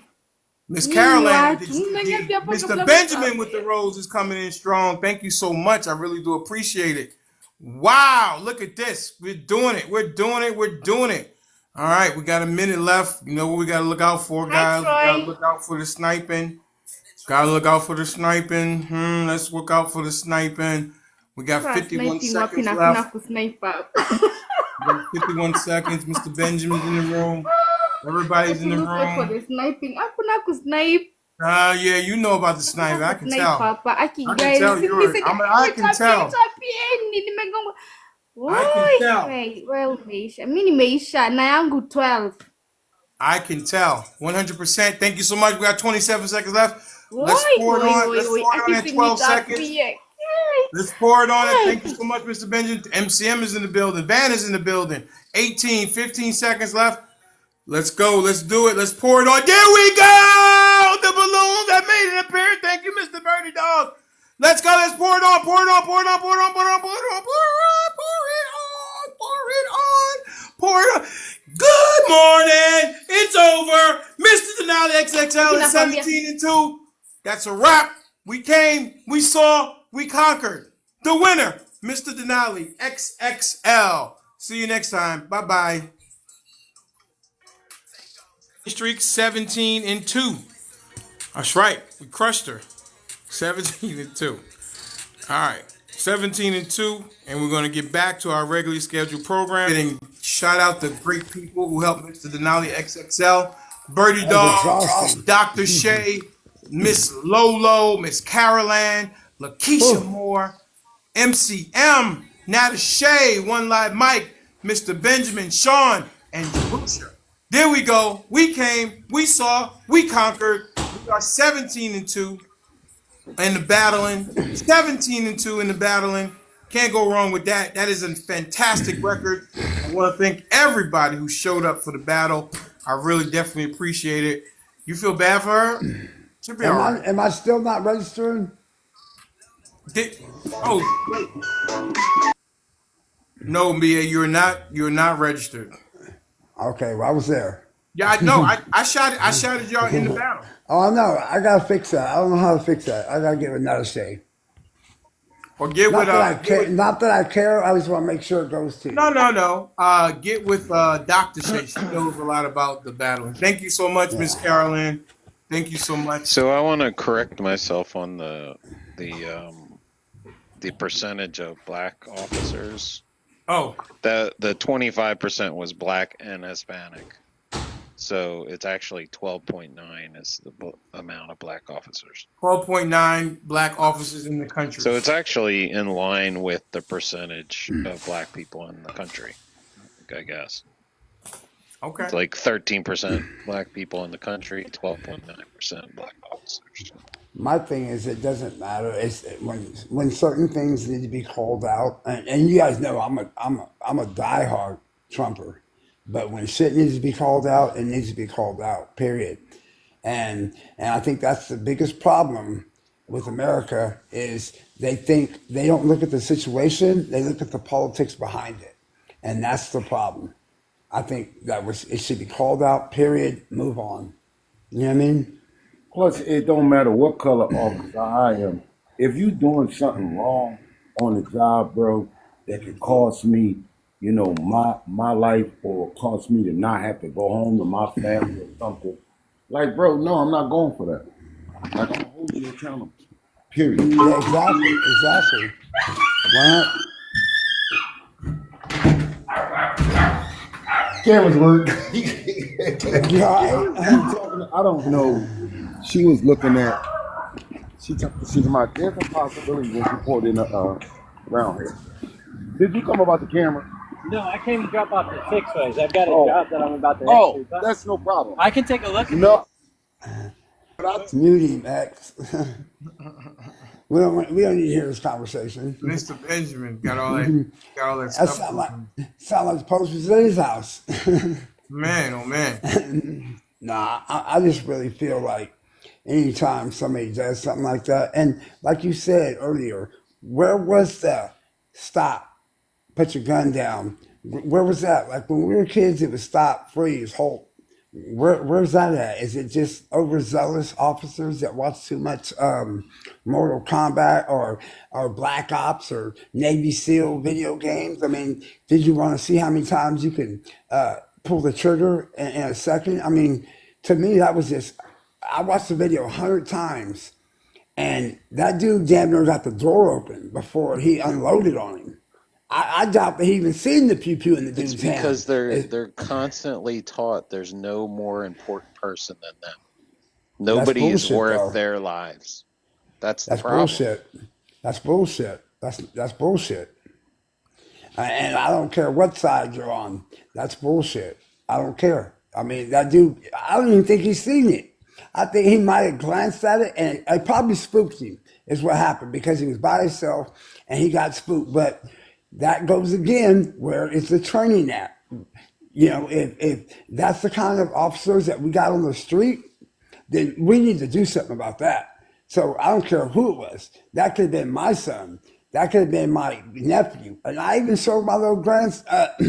Miss nyinyi Caroline, watu mmeniambia hapa Mr. kabla Benjamin with the mtapia. rose is coming in strong. Thank you so much. I really do appreciate it. Wow, look at this. We're doing it. We're doing it. We're doing it. All right, we got a minute left. You know what we got to look out for, Hi, guys? We got to Troy. look out for the sniping. Got to look out for the sniping. Let's look out for the sniping. We got Sasa 51 sniping wapi seconds na kuna left. kusniper. We got 51 seconds. Mr. Benjamin's in the room. Everybody's in the Let's wait for room. the sniping. Aku na ku snipe. Yeah, you know about the Aku na sniper. ku I can snipe tell. papa. Aki I can guys. tell Hindi you're. sa I wait can tell. ni nimegonga. I can Woi, tell. wait, well, meisha. Mimi nimeisha na yangu 12. I can tell. 100%. Thank you so much. We got 27 seconds left. Let's Woi, pour it woi, on. woi, Let's woi. pour it on Aki at 12 seconds. sumitapi eh. Let's pour it on it. Ay, Thank you so much, Mr. Benjamin. MCM is in the building. Van is in the building. 18, 15 seconds left. Let's go. Let's do it. Let's pour it on. There we go. The balloons have made an appearance. Thank you, Mr. Birdie Dog. Let's go. Let's pour it on. Pour it on. Pour it on. Pour it on. Pour it on. Pour it on. Pour it on. Pour it on. Pour it on. Good morning. It's over. Mr. Denali Aki XXL is nakwambia. 17 and 2. That's a wrap. We came, we saw, we conquered. The winner, Mr. Denali XXL. See you next time. Bye bye. Streak 17 and 2. That's right. We crushed her. 17 and 2. All right. 17 and 2. And we're going to get back to our regularly scheduled program. And shout out the great people who helped Mr. Denali XXL. Birdie That was Dog, exhausting. Dr. Shay, Miss Lolo, Miss Caroline, Lakeisha Whew. Moore, MCM, Nada Shay, One Live Mike, Mr. Benjamin, Sean, and Jerusha. There we go. We came, we saw, we conquered. We are 17 and 2 in the battling. 17 and 2 in the battling. Can't go wrong with that. That is a fantastic record. I want to thank everybody who showed up for the battle. I really definitely appreciate it. You feel bad for her? She'll be all right. Am I still not registering? Oh, wait. No, Mia, you're not registered. Okay, well I was there. Yeah, I know. I shouted y'all in the battle. Oh no, I gotta fix that. I don't know how to fix that. I gotta get another shade. Or get Not with that I care. Not that I care. I just want to make sure it goes to you. no. Get with Dr. Shay. She knows a lot about the battling. Thank you so much, Miss Carolyn. Thank you so much. So I want to correct myself on the percentage of black officers. Oh, the 25% was black and Hispanic. So it's actually 12.9 is the amount of black officers. 12.9 black officers in the country. So it's actually in line with the percentage of black people in the country, I guess. Okay. It's like 13% black people in the country, 12.9% black officers. My thing is, it doesn't matter. It's when certain things need to be called out, and you guys know I'm a diehard Trumper, but when shit needs to be called out, it needs to be called out. Period. And I think that's the biggest problem with America is they think they don't look at the situation, they look at the politics behind it, and that's the problem. I think it should be called out. Period. Move on. You know what I mean? Plus, it don't matter what color officer I am. If you doing something wrong on the job, bro, that could cost me, my life or cost me to not have to go home to my family or something. Like, bro, no, I'm not going for that. Like, I'm gonna hold you accountable. Period. Yeah, exactly. Why Cameras work. not? I don't know. She was looking at. She's my. There's a possibility when she pulled in around here. Did you come about the camera? No, I came to drop off the fix ways. I've got a job that I'm about to actually. Oh, that's no problem. I can take a look at No. Mute him, X. we don't need to hear this conversation. Mr. Benjamin got all that stuff. Sound like the post was at his house. Man, oh man. Nah, I just really feel like anytime somebody does something like that, and like you said earlier, where was the stop, put your gun down? Where was that? Like when we were kids, it was stop, freeze, hold. Where's that at? Is it just overzealous officers that watch too much Mortal Kombat or Black Ops or Navy SEAL video games? I mean, did you want to see how many times you can pull the trigger in a second? I mean, to me, that was just, I watched the video 100 times and that dude damn near got the door open before he unloaded on him. I doubt that he even seen the pew pew in the It's dude's hand. because they're constantly taught there's no more important person than them. That's Nobody is bullshit, worth though. their lives. That's the That's problem. bullshit. That's bullshit. That's bullshit. And I don't care what side you're on. That's bullshit. I don't care. I mean, that dude, I don't even think he's seen it. I think he might have glanced at it and it probably spooked him, is what happened, because he was by himself and he got spooked. But that goes again where it's the training at. You know, if that's the kind of officers that we got on the street, then we need to do something about that. So I don't care who it was. That could have been my son. That could have been my nephew. And I even showed my little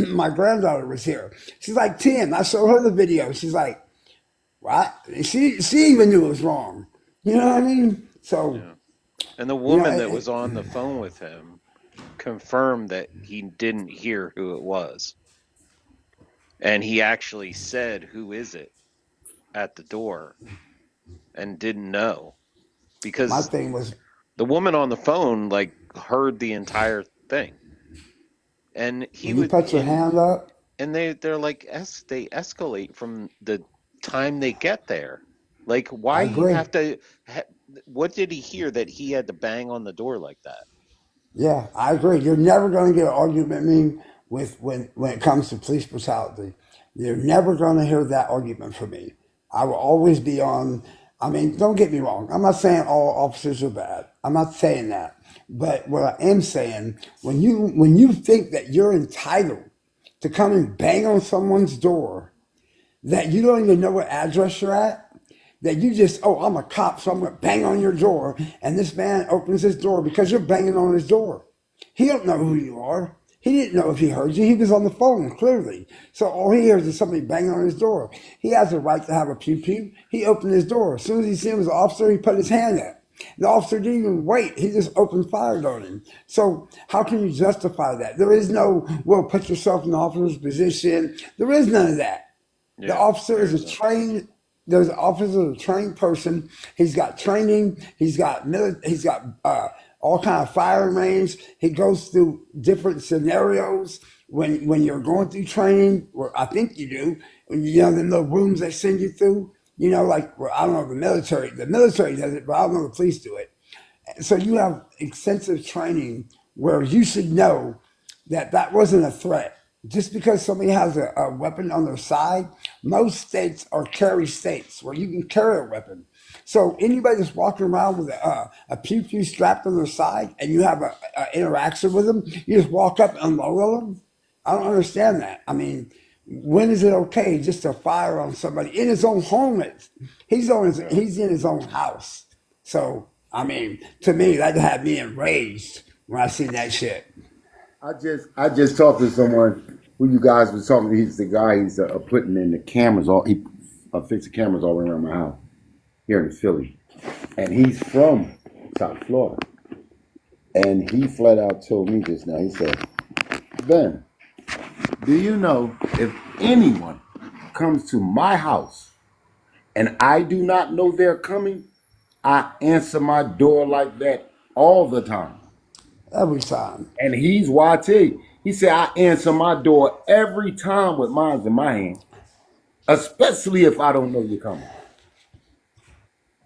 my granddaughter was here. She's like 10. I showed her the video. She's like, what? She even knew it was wrong. You know what I mean? So, Yeah. And the you know, woman that was on the phone with him confirmed that he didn't hear who it was. And he actually said, "Who is it?" at the door and didn't know my because thing was the woman on the phone like heard the entire thing. And he when you would put your hand up, and they're like they escalate from the time they get there. Like why I you agree. have to what did he hear that he had to bang on the door like that? Yeah, I agree. You're never going to get an argument me with when it comes to police brutality. You're never going to hear that argument from me. I will always be on. I mean, don't get me wrong. I'm not saying all officers are bad. I'm not saying that. But what I am saying, when you think that you're entitled to come and bang on someone's door, that you don't even know what address you're at, that you just, oh, I'm a cop, so I'm going to bang on your door. And this man opens his door because you're banging on his door. He don't know who you are. He didn't know if he heard you. He was on the phone, clearly. So all he hears is somebody banging on his door. He has a right to have a pew-pew. He opened his door. As soon as he seen him as an officer, he put his hand up. The officer didn't even wait. He just opened fire on him. So how can you justify that? There is no, well, put yourself in the officer's position. There is none of that. The Yeah, officer there is a isn't. trained. There's an officer, a trained person. He's got training. He's got he's got all kind of firing range. He goes through different scenarios when you're going through training. Or I think you do. When you know the little rooms they send you through. You know, like well, I don't know the military. The military does it, but I don't know the police do it. So you have extensive training where you should know that that wasn't a threat. Just because somebody has a weapon on their side, most states are carry states where you can carry a weapon. So anybody that's walking around with a pew pew strapped on their side and you have a interaction with them, you just walk up and unload them. I don't understand that. I mean, when is it okay just to fire on somebody in his own home? Yeah. He's in his own house. So I mean, to me, that had me enraged when I seen that shit. I just talked to someone who you guys was talking to. He's the guy. He's putting in the cameras. He fixed the cameras all around my house here in Philly, and he's from South Florida. And he flat out told me just now. He said, "Ben, do you know if anyone comes to my house and I do not know they're coming, I answer my door like that all the time." Every time. And he's YT. He said, "I answer my door every time with mine in my hand, especially if I don't know you're coming."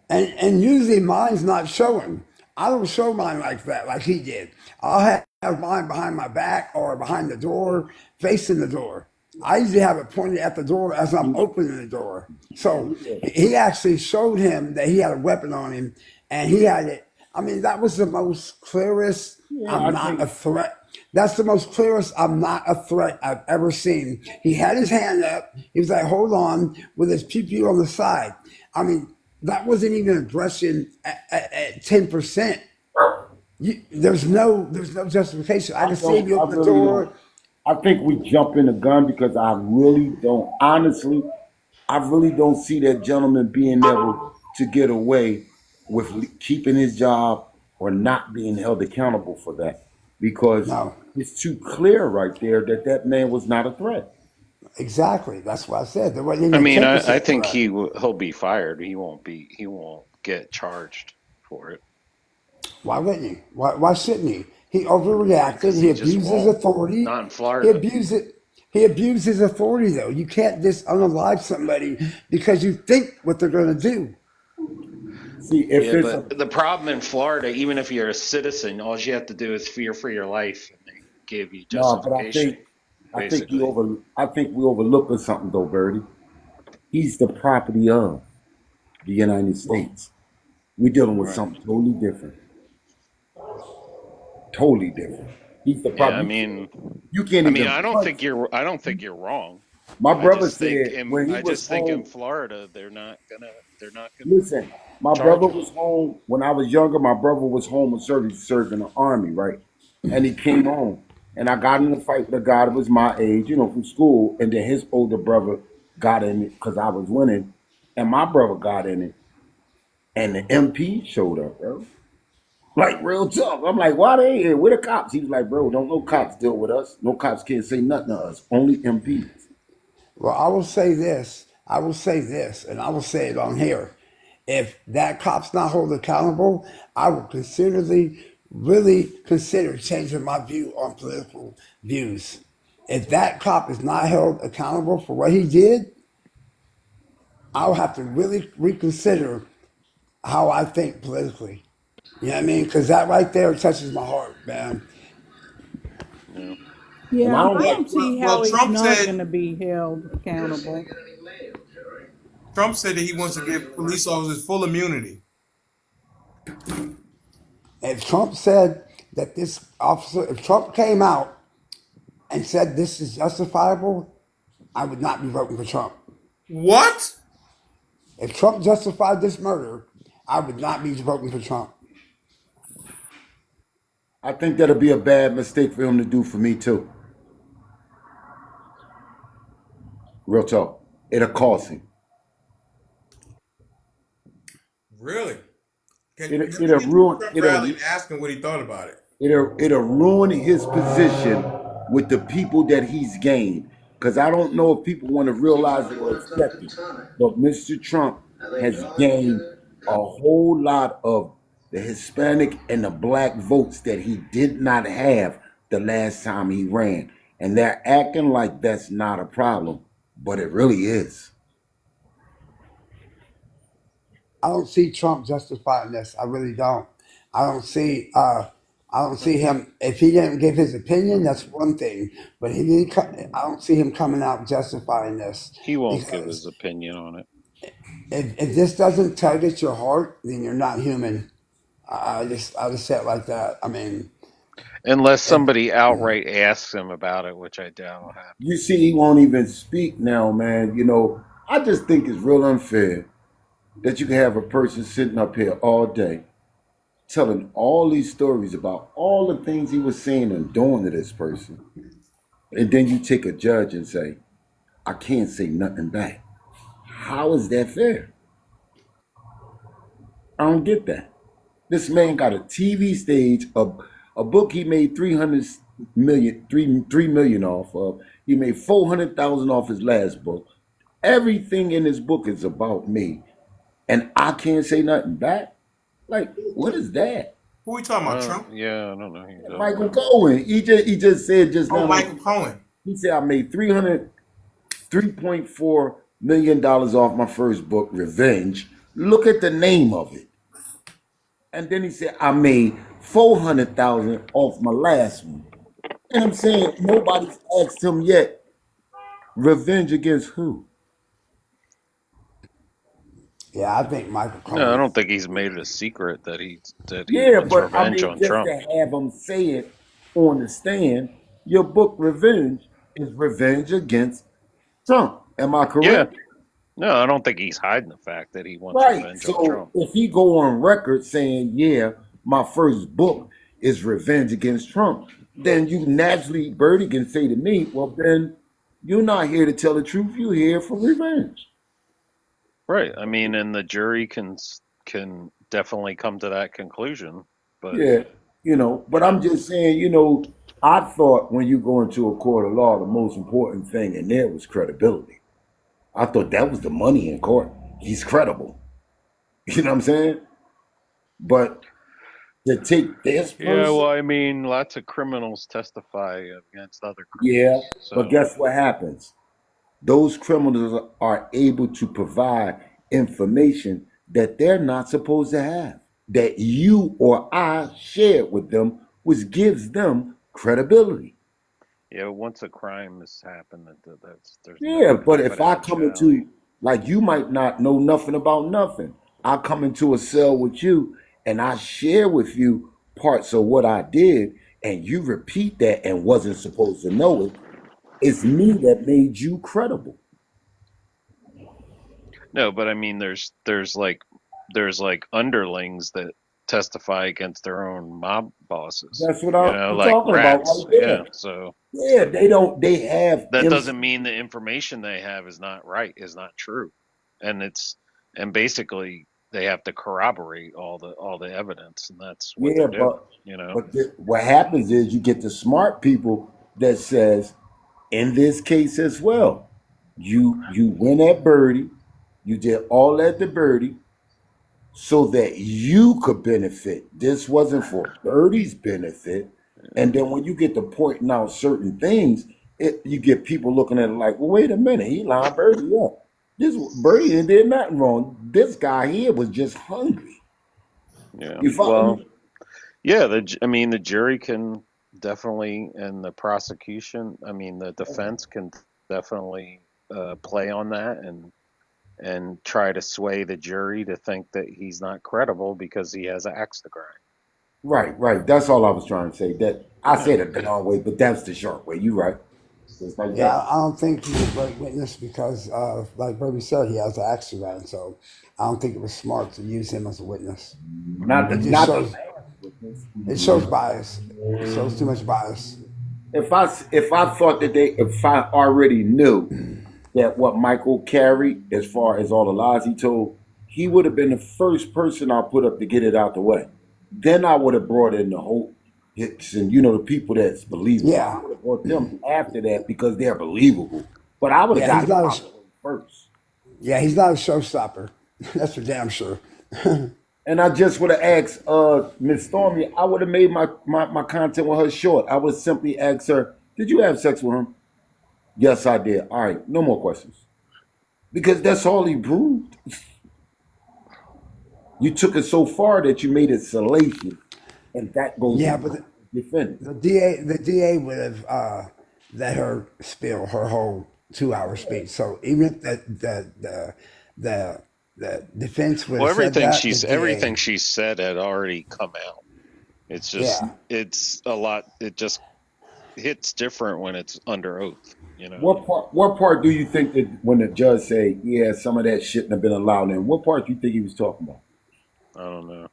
And usually mine's not showing. I don't show mine like that, like he did. I'll have mine behind my back or behind the door, facing the door. I usually have it pointed at the door as I'm opening the door. So he actually showed him that he had a weapon on him, and he had it. I mean, that was the most clearest. Yeah, I'm I not a think threat. That's the most clearest I'm not a threat I've ever seen. He had his hand up. He was like, hold on, with his pew on the side. I mean, that wasn't even aggression at 10%. There's no justification. I I can see him don't. I open the really don't. door. I think we jump in the gun because I really don't. Honestly, I really don't see that gentleman being able to get away with keeping his job or not being held accountable for that because No, it's too clear right there that that man was not a threat. exactly. That's what I said. There wasn't I even a mean, ten I percent think threat. he'll be fired. He won't get charged for it. Why wouldn't he? Why shouldn't he? He overreacted. because He he just abused his won't. authority. Not in He Florida. abused it. He abused his authority, though. You can't just unalive somebody because you think what they're going to do. See, if Yeah, it's but a the problem in Florida, even if you're a citizen, all you have to do is fear for your life, and they give you no, but justification, I think you basically. I think we overlooking something though, Birdie. He's the property of the United States. We're dealing with Right. something totally different. Totally different. He's the Yeah, I property. mean, You can't even punch. I don't think you're wrong. My brother said when he I was just think in home. Florida they're not gonna Listen, my charge brother him. was home when I was younger. My brother was home and served in the army, right? And he came home, and I got in a fight with a guy that was my age, from school. And then his older brother got in it because I was winning, and my brother got in it, and the MP showed up, bro. Like real tough. I'm like, why they here? Where the cops? He was like, bro, don't no cops deal with us. No cops can't say nothing to us. Only MPs. Well, I will say this. I will say this, and I will say it on here. If that cop's not held accountable, I will really consider changing my view on political views. If that cop is not held accountable for what he did, I'll have to really reconsider how I think politically. You know what I mean? Because that right there touches my heart, man. Yeah. And I Yeah, don't I like don't see Well, how he's not going to be held accountable. Trump said that he wants to give police officers full immunity. If Trump said that this officer, if Trump came out and said this is justifiable, I would not be voting for Trump. What? If Trump justified this murder, I would not be voting for Trump. I think that'll be a bad mistake for him to do for me too. Real talk. It'll cost him. Really? It'll Let me it'll get to the ruin Trump rally it'll and ask him what he thought about it. it'll ruin his position with the people that he's gained. Because I don't know if people want to realize it or accept it, but Mr. Trump has gained a whole lot of the Hispanic and the black votes that he did not have the last time he ran. And they're acting like that's not a problem, but it really is. I don't see Trump justifying this. I really don't. I don't see. I don't see him. If he didn't give his opinion, that's one thing. But he didn't. I don't see him coming out justifying this He won't give his because opinion on it. if this doesn't tug at your heart, then you're not human. I just say it like that. I mean, Unless if somebody outright asks him about it, which I doubt will happen. You see, he won't even speak now, man. I just think it's real unfair that you can have a person sitting up here all day telling all these stories about all the things he was saying and doing to this person. And then you take a judge and say, I can't say nothing back. How is that fair? I don't get that. This man got a TV stage, a book he made 3 million off of. He made 400,000 off his last book. Everything in his book is about me. And I can't say nothing back. Like, what is that? Who we talking about? Trump? Yeah, I don't know who you're talking Michael about. Cohen. He just said just Oh, now. Michael Cohen. He said I made $3.4 million off my first book, Revenge. Look at the name of it. And then he said I made 400,000 off my last one. And I'm saying nobody's asked him yet. Revenge against who? yeah, I think Michael No, I Cohen. don't think he's made it a secret that he Yeah, wants but I revenge mean, on just Trump. to have him say it on the stand, your book Revenge is revenge against Trump. Am I Yeah. correct? No, I don't think he's hiding the fact that he wants Right. revenge on So Trump. if he go on record saying, yeah, my first book is revenge against Trump, then you naturally, Bertie, can say to me, well, then you're not here to tell the truth. You're here for revenge. Right. I mean, and the jury can definitely come to that conclusion, but Yeah, but you I'm know, just saying, I thought when you go into a court of law, the most important thing in there was credibility. I thought that was the money in court. He's credible. You know what I'm saying? But to take this Yeah, person. well, I mean, lots of criminals testify against other Yeah, criminals. but So, guess what happens? Those criminals are able to provide information that they're not supposed to have, that you or I shared with them, which gives them credibility. yeah, once a crime has happened, that's there's no Yeah, but if I come confidentiality. into, like, you might not know nothing about nothing. I come into a cell with you and I share with you parts of what I did, and you repeat that and wasn't supposed to know it. It's me that made you credible. No, but I mean, there's like underlings that testify against their own mob bosses. That's what I'm Like talking about rats. right Yeah, there. so Yeah, they have that doesn't mean the information they have is not right, is not true, and and basically they have to corroborate all the evidence, and that's what yeah, they're doing. but You know. what happens is you get the smart people that says, in this case as well, you win at birdie, you did all at the birdie, so that you could benefit. This wasn't for birdie's benefit. And then when you get to pointing out certain things, you get people looking at it like, well, wait a minute, he lined birdie up. This birdie didn't did nothing wrong. This guy here was just hungry. Yeah. You follow Well, me? yeah. I mean, the jury can definitely, and the prosecution. I mean, the defense can definitely play on that and try to sway the jury to think that he's not credible because he has an axe to grind. Right, right. That's all I was trying to say. That I Yeah. said it the long way, but that's the short way. You right. Just like Yeah, that. I don't think he's a great witness because, like Bernie said, he has an accident. So I don't think it was smart to use him as a witness. It just Not the shows last witness. it shows bias. It shows too much bias. If I thought that if I already knew that what Michael carried, as far as all the lies he told, he would have been the first person I put up to get it out the way. Then I would have brought in the whole hits and the people that's believable. I Yeah, would have brought them after that because they're believable. But I would have yeah, got him out the way first. he's not a showstopper. That's for damn sure. And I just would have asked Miss Stormy, I would have made my content with her short. I would simply ask her, did you have sex with him? Yes, I did. All right, no more questions. Because that's all he proved. You took it so far that you made it salacious, and that goes Yeah, against but the defendant. the DA would have let her spill her whole 2 hour speech. So even if the the defense would Well, have said that, the everything DA, she said had already come out. It's just yeah, it's a lot. It just hits different when it's under oath. What part do you think that when the judge say, yeah, some of that shouldn't have been allowed in? What part do you think he was talking about? I don't know.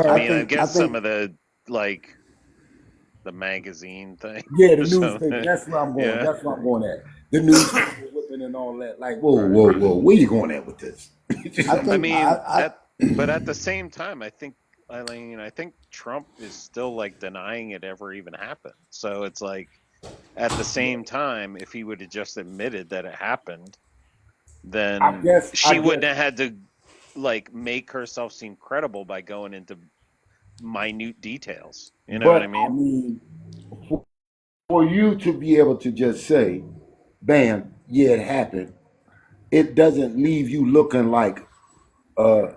I Her. I mean, I think I guess some think of like the magazine thing Yeah, the or newspaper. something. That's where I'm going. Yeah. That's where I'm going at. The newspaper whipping and all that. Like, whoa, whoa, whoa. Where you going at with this? I I think mean, I but at the same time, I think Trump is still like denying it ever even happened. So it's like at the same time, if he would have just admitted that it happened, I then guess. I she guess. wouldn't have had to like make herself seem credible by going into minute details. You know what I But I mean? mean, for you to be able to just say, "Bam, yeah, it happened," it doesn't leave you looking like uh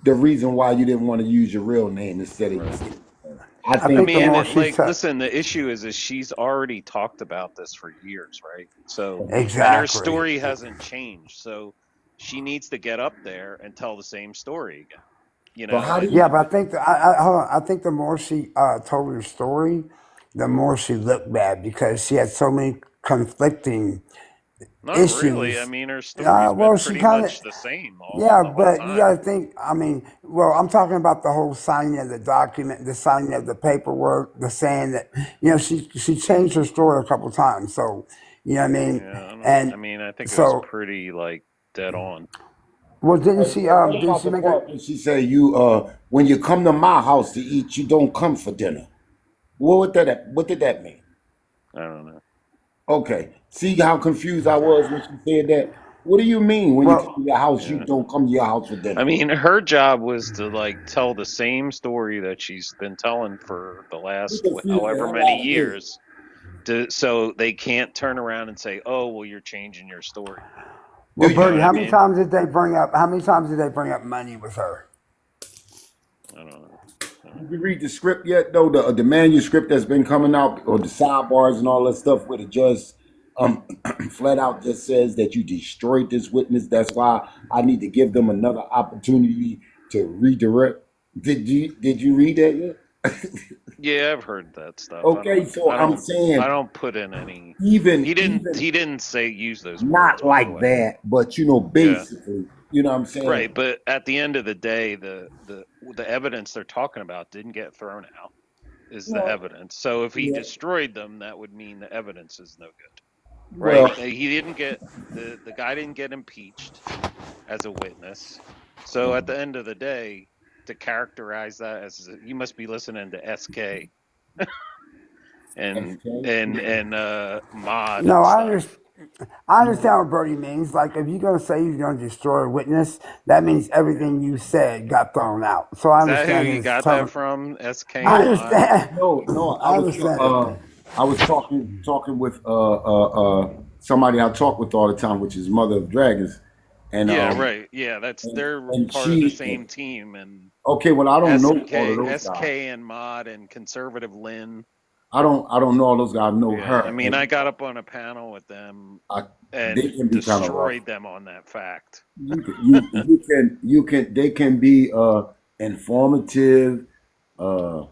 the reason why you didn't want to use your real name instead of your Right. stage name. I I I think think the mean, more that. she's like, listen, the issue is she's already talked about this for years, right? So, and her exactly. story hasn't changed. So she needs to get up there and tell the same story again, But how do and Yeah, you? but I think hold on. I think the more she told her story, the more she looked bad because she had so many conflicting not really. I issues. mean, her story's been Well, she pretty kind of, much the same all yeah, the whole but you time. got to think. I mean, well, I'm talking about the whole signing of the document, the signing of the paperwork, the saying that she changed her story a couple times. So you know what I mean, Yeah, I don't. I and mean, I think it was so pretty like dead on. well, What didn't about she the make a? part when she say you when you come to my house to eat, you don't come for dinner? What did that mean? I don't know. Okay. See how confused I was when she said that? What do you mean when you come Well, to your house, you Yeah. don't come to your house for I dinner? mean, her job was to like tell the same story that she's been telling for the You last confuse the however hell many out of me. years, so they can't turn around and say, "Oh, well, you're changing your story now." well, Do You know you Bertie, what I how many mean? times did they bring up? How many times did they bring up money with her? I don't know. did you read the script yet? Though the manuscript that's been coming out, or the sidebars and all that stuff, where the judge um flat out just says that you destroyed this witness. That's why I need to give them another opportunity to redirect. Did you read that yet? Yeah, I've heard that stuff. I Okay, don't. so I I'm don't. I saying don't put in any. even He didn't. even He didn't say use those words. not By the like way. that, but Yeah. basically, you know what I'm saying? Right. But at the end of the day, the evidence they're talking about didn't get thrown out. Is the Well, evidence. So if he yeah, destroyed them, that would mean the evidence is no good. Right? well, He didn't get the guy didn't get impeached as a witness. So at the end of the day, to characterize that as you must be listening to SK SK. and Mod No, and I stuff. understand. I understand what Bertie means. Like, if you're gonna say you're gonna destroy a witness, that means Yeah. everything you said got thrown out. So I Is that who understand you his got that tone. from? SK I and No, Mod? understand. no, I understand. I was talking with somebody I talk with all the time, which is Mother of Dragons, and Yeah, right. Yeah, and, they're and part of the she same team, and okay, well I don't know all of SK those SK guys. and Mod and conservative Lynn. I don't know all those guys. I know Yeah, I her, mean, and I got up on a panel with them I, they and can be kind of rough. destroyed them on that fact. They can be informative, uh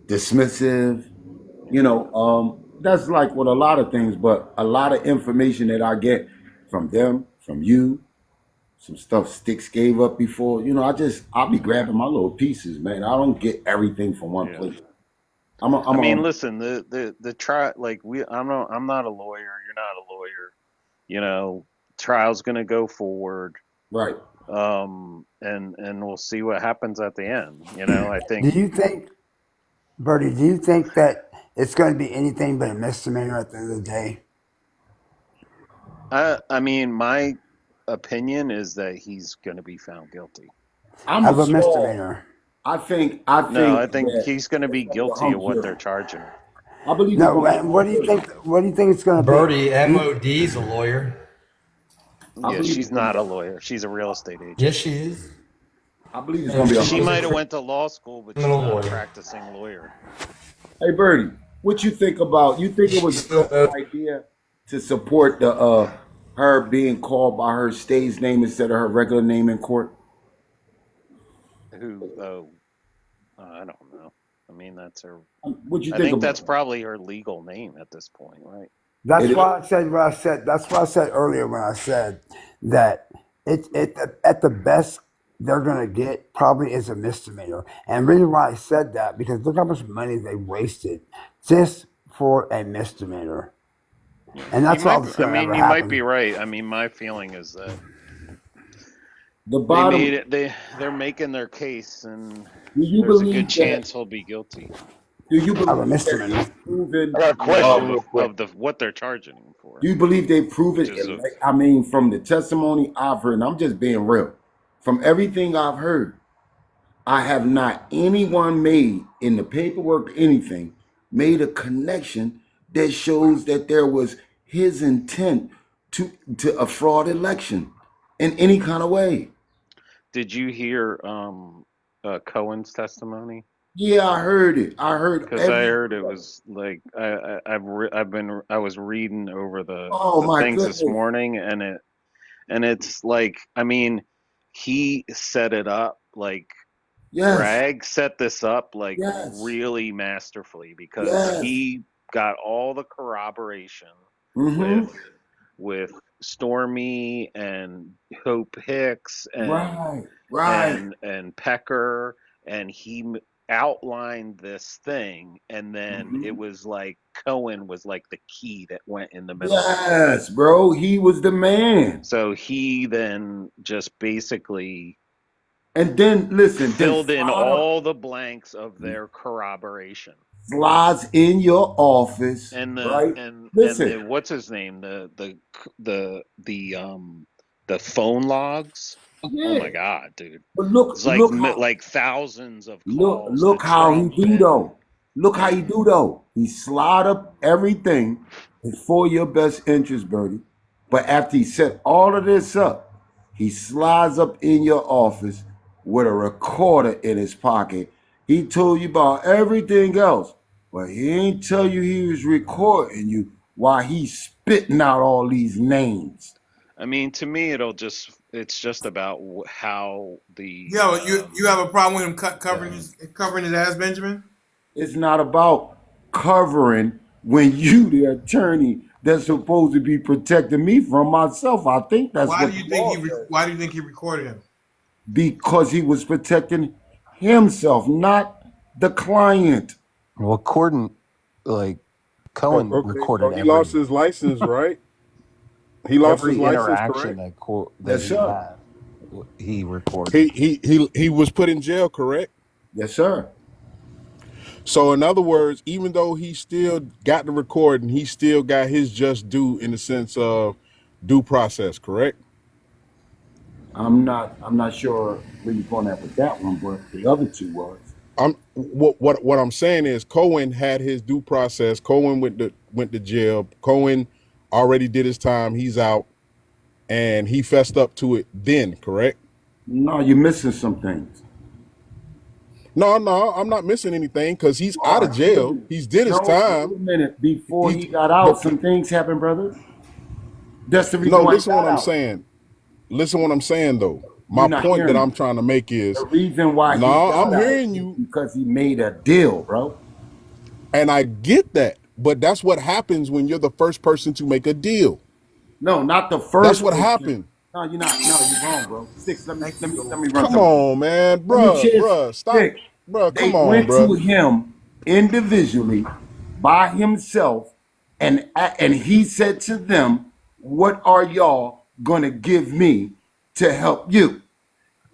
dismissive, Yeah, that's like with a lot of things, but a lot of information that I get from them, from you, some stuff Sticks gave up before, I'll be grabbing my little pieces, man. I don't get everything from one yeah. place. I'm a, I I'm mean, a, listen, the try like we I'm not a lawyer. You're not a lawyer. You know, trial's gonna go forward. right. And we'll see what happens at the end. You know, I Do think you think, Bertie? Do you think that it's going to be anything but a misdemeanor at the end of the day I mean, my opinion is that he's gonna be found guilty. I'm a of a small. misdemeanor? I No, think I think that he's gonna it's be gonna be a guilty of hung what they're jury. charging him for. I believe it's No. gonna be a What hung do you jury. think? What do you think it's going to be? Birdie, Do you, MOD's a lawyer. I Yeah, believe she's it's gonna be not a a, lawyer. She's a real estate Yes, agent. she is. I believe it's And gonna be a she She hung was a might have jury. went to law school, but she's criminal not a lawyer. practicing lawyer. Hey Bertie, what you think about? You think it was She's a still good idea to support the her being called by her stage name instead of her regular name in court? Who? Oh, I don't know. I mean, that's her. What you I think think about that's that? probably her legal name at this point, right? that's It why is. I said what I said. That's what I said earlier when I said that it at the best they're going to get probably is a misdemeanor. And the reason why I said that because look how much money they wasted just for a misdemeanor, Yeah, and you that's all might. that's I going to mean, ever you might be happen. right. I mean, my feeling is that The they made bottom. it. They're making their case, and Do you there's a good believe that? chance he'll be guilty. Do you Of a believe that misdemeanor. they've proven? I got a Yeah, question real quick. of the what they're charging him for, Do you believe they've proven? which is a I mean, from the testimony I've heard, and I'm just being real. From everything I've heard, I have not anyone made in the paperwork, anything, made a connection that shows that there was his intent to a fraud election in any kind of way. Did you hear Cohen's testimony? Yeah, I heard it. I heard Because I every heard it word of it. was like I was reading over Oh the my things this goodness. morning, and it's like, I mean, he set it up like Yes. Bragg set this up like Yes. really masterfully, because Yes. he got all the corroboration with Mm-hmm. with Stormy and Hope Hicks Right. Right. and Pecker, and outlined this thing, and then it Mm-hmm. was like Cohen was like the key that went in the middle of all of it. Yes, bro. He was the man. So he then just basically And then listen, then filled in fired up. all the blanks of their corroboration. slides in your office, And the right? and Listen, the what's his name? The phone logs. Oh yeah, my God, dude! but It's look how like thousands of calls to look how he Trump, do and though. Look how he do though. He slide up everything. It's for your best interest, Bertie. But after he set all of this up, he slides up in your office with a recorder in his pocket. He told you about everything else, but he ain't tell you he was recording you while he's spitting out all these names. I mean, to me, it's just about how the Yo, you have a problem with him Yeah. covering his ass, Benjamin? It's not about covering when you, the attorney, that's supposed to be protecting me from myself. I think that's what the law says. Why do you think he recorded him? Because he was protecting himself, not the client. Well, Corden, like Cohen Okay, so recorded he lost his license, right? He lost his every license, interaction correct? that Yes, he sir. had. He recorded. He was put in jail, correct? Yes, sir. So in other words, even though he still got the recording, he still got his just due in the sense of due process, correct? I'm not sure where you're going at with that one, but the other two was. What I'm saying is Cohen had his due process. Cohen went to jail. Cohen already did his time. He's out, and he fessed up to it then, correct? No, you're missing some things. No, I'm not missing anything because he's You out of are. Wait a jail. minute. He's did his No, wait time. a minute. Before He he got but out, some things happened, brother. That's the no, reason why he listen what got I'm out. saying. Listen what I'm saying though. My You're not point that hearing me. I'm trying to make The is, reason why he no, I'm got out hearing is you, because he made a deal, bro. and I get that. But that's what happens when you're the first person to make a deal. No, not the That's first what person. happened. No, you're not. No, you're wrong, bro. Six. Thank you, Let me Lord. run Come something. on, man, Let me chase bruh, stop, Six. bruh. Come They on, went to bruh. him individually by himself, and he said to them, "What are y'all gonna give me to help you?"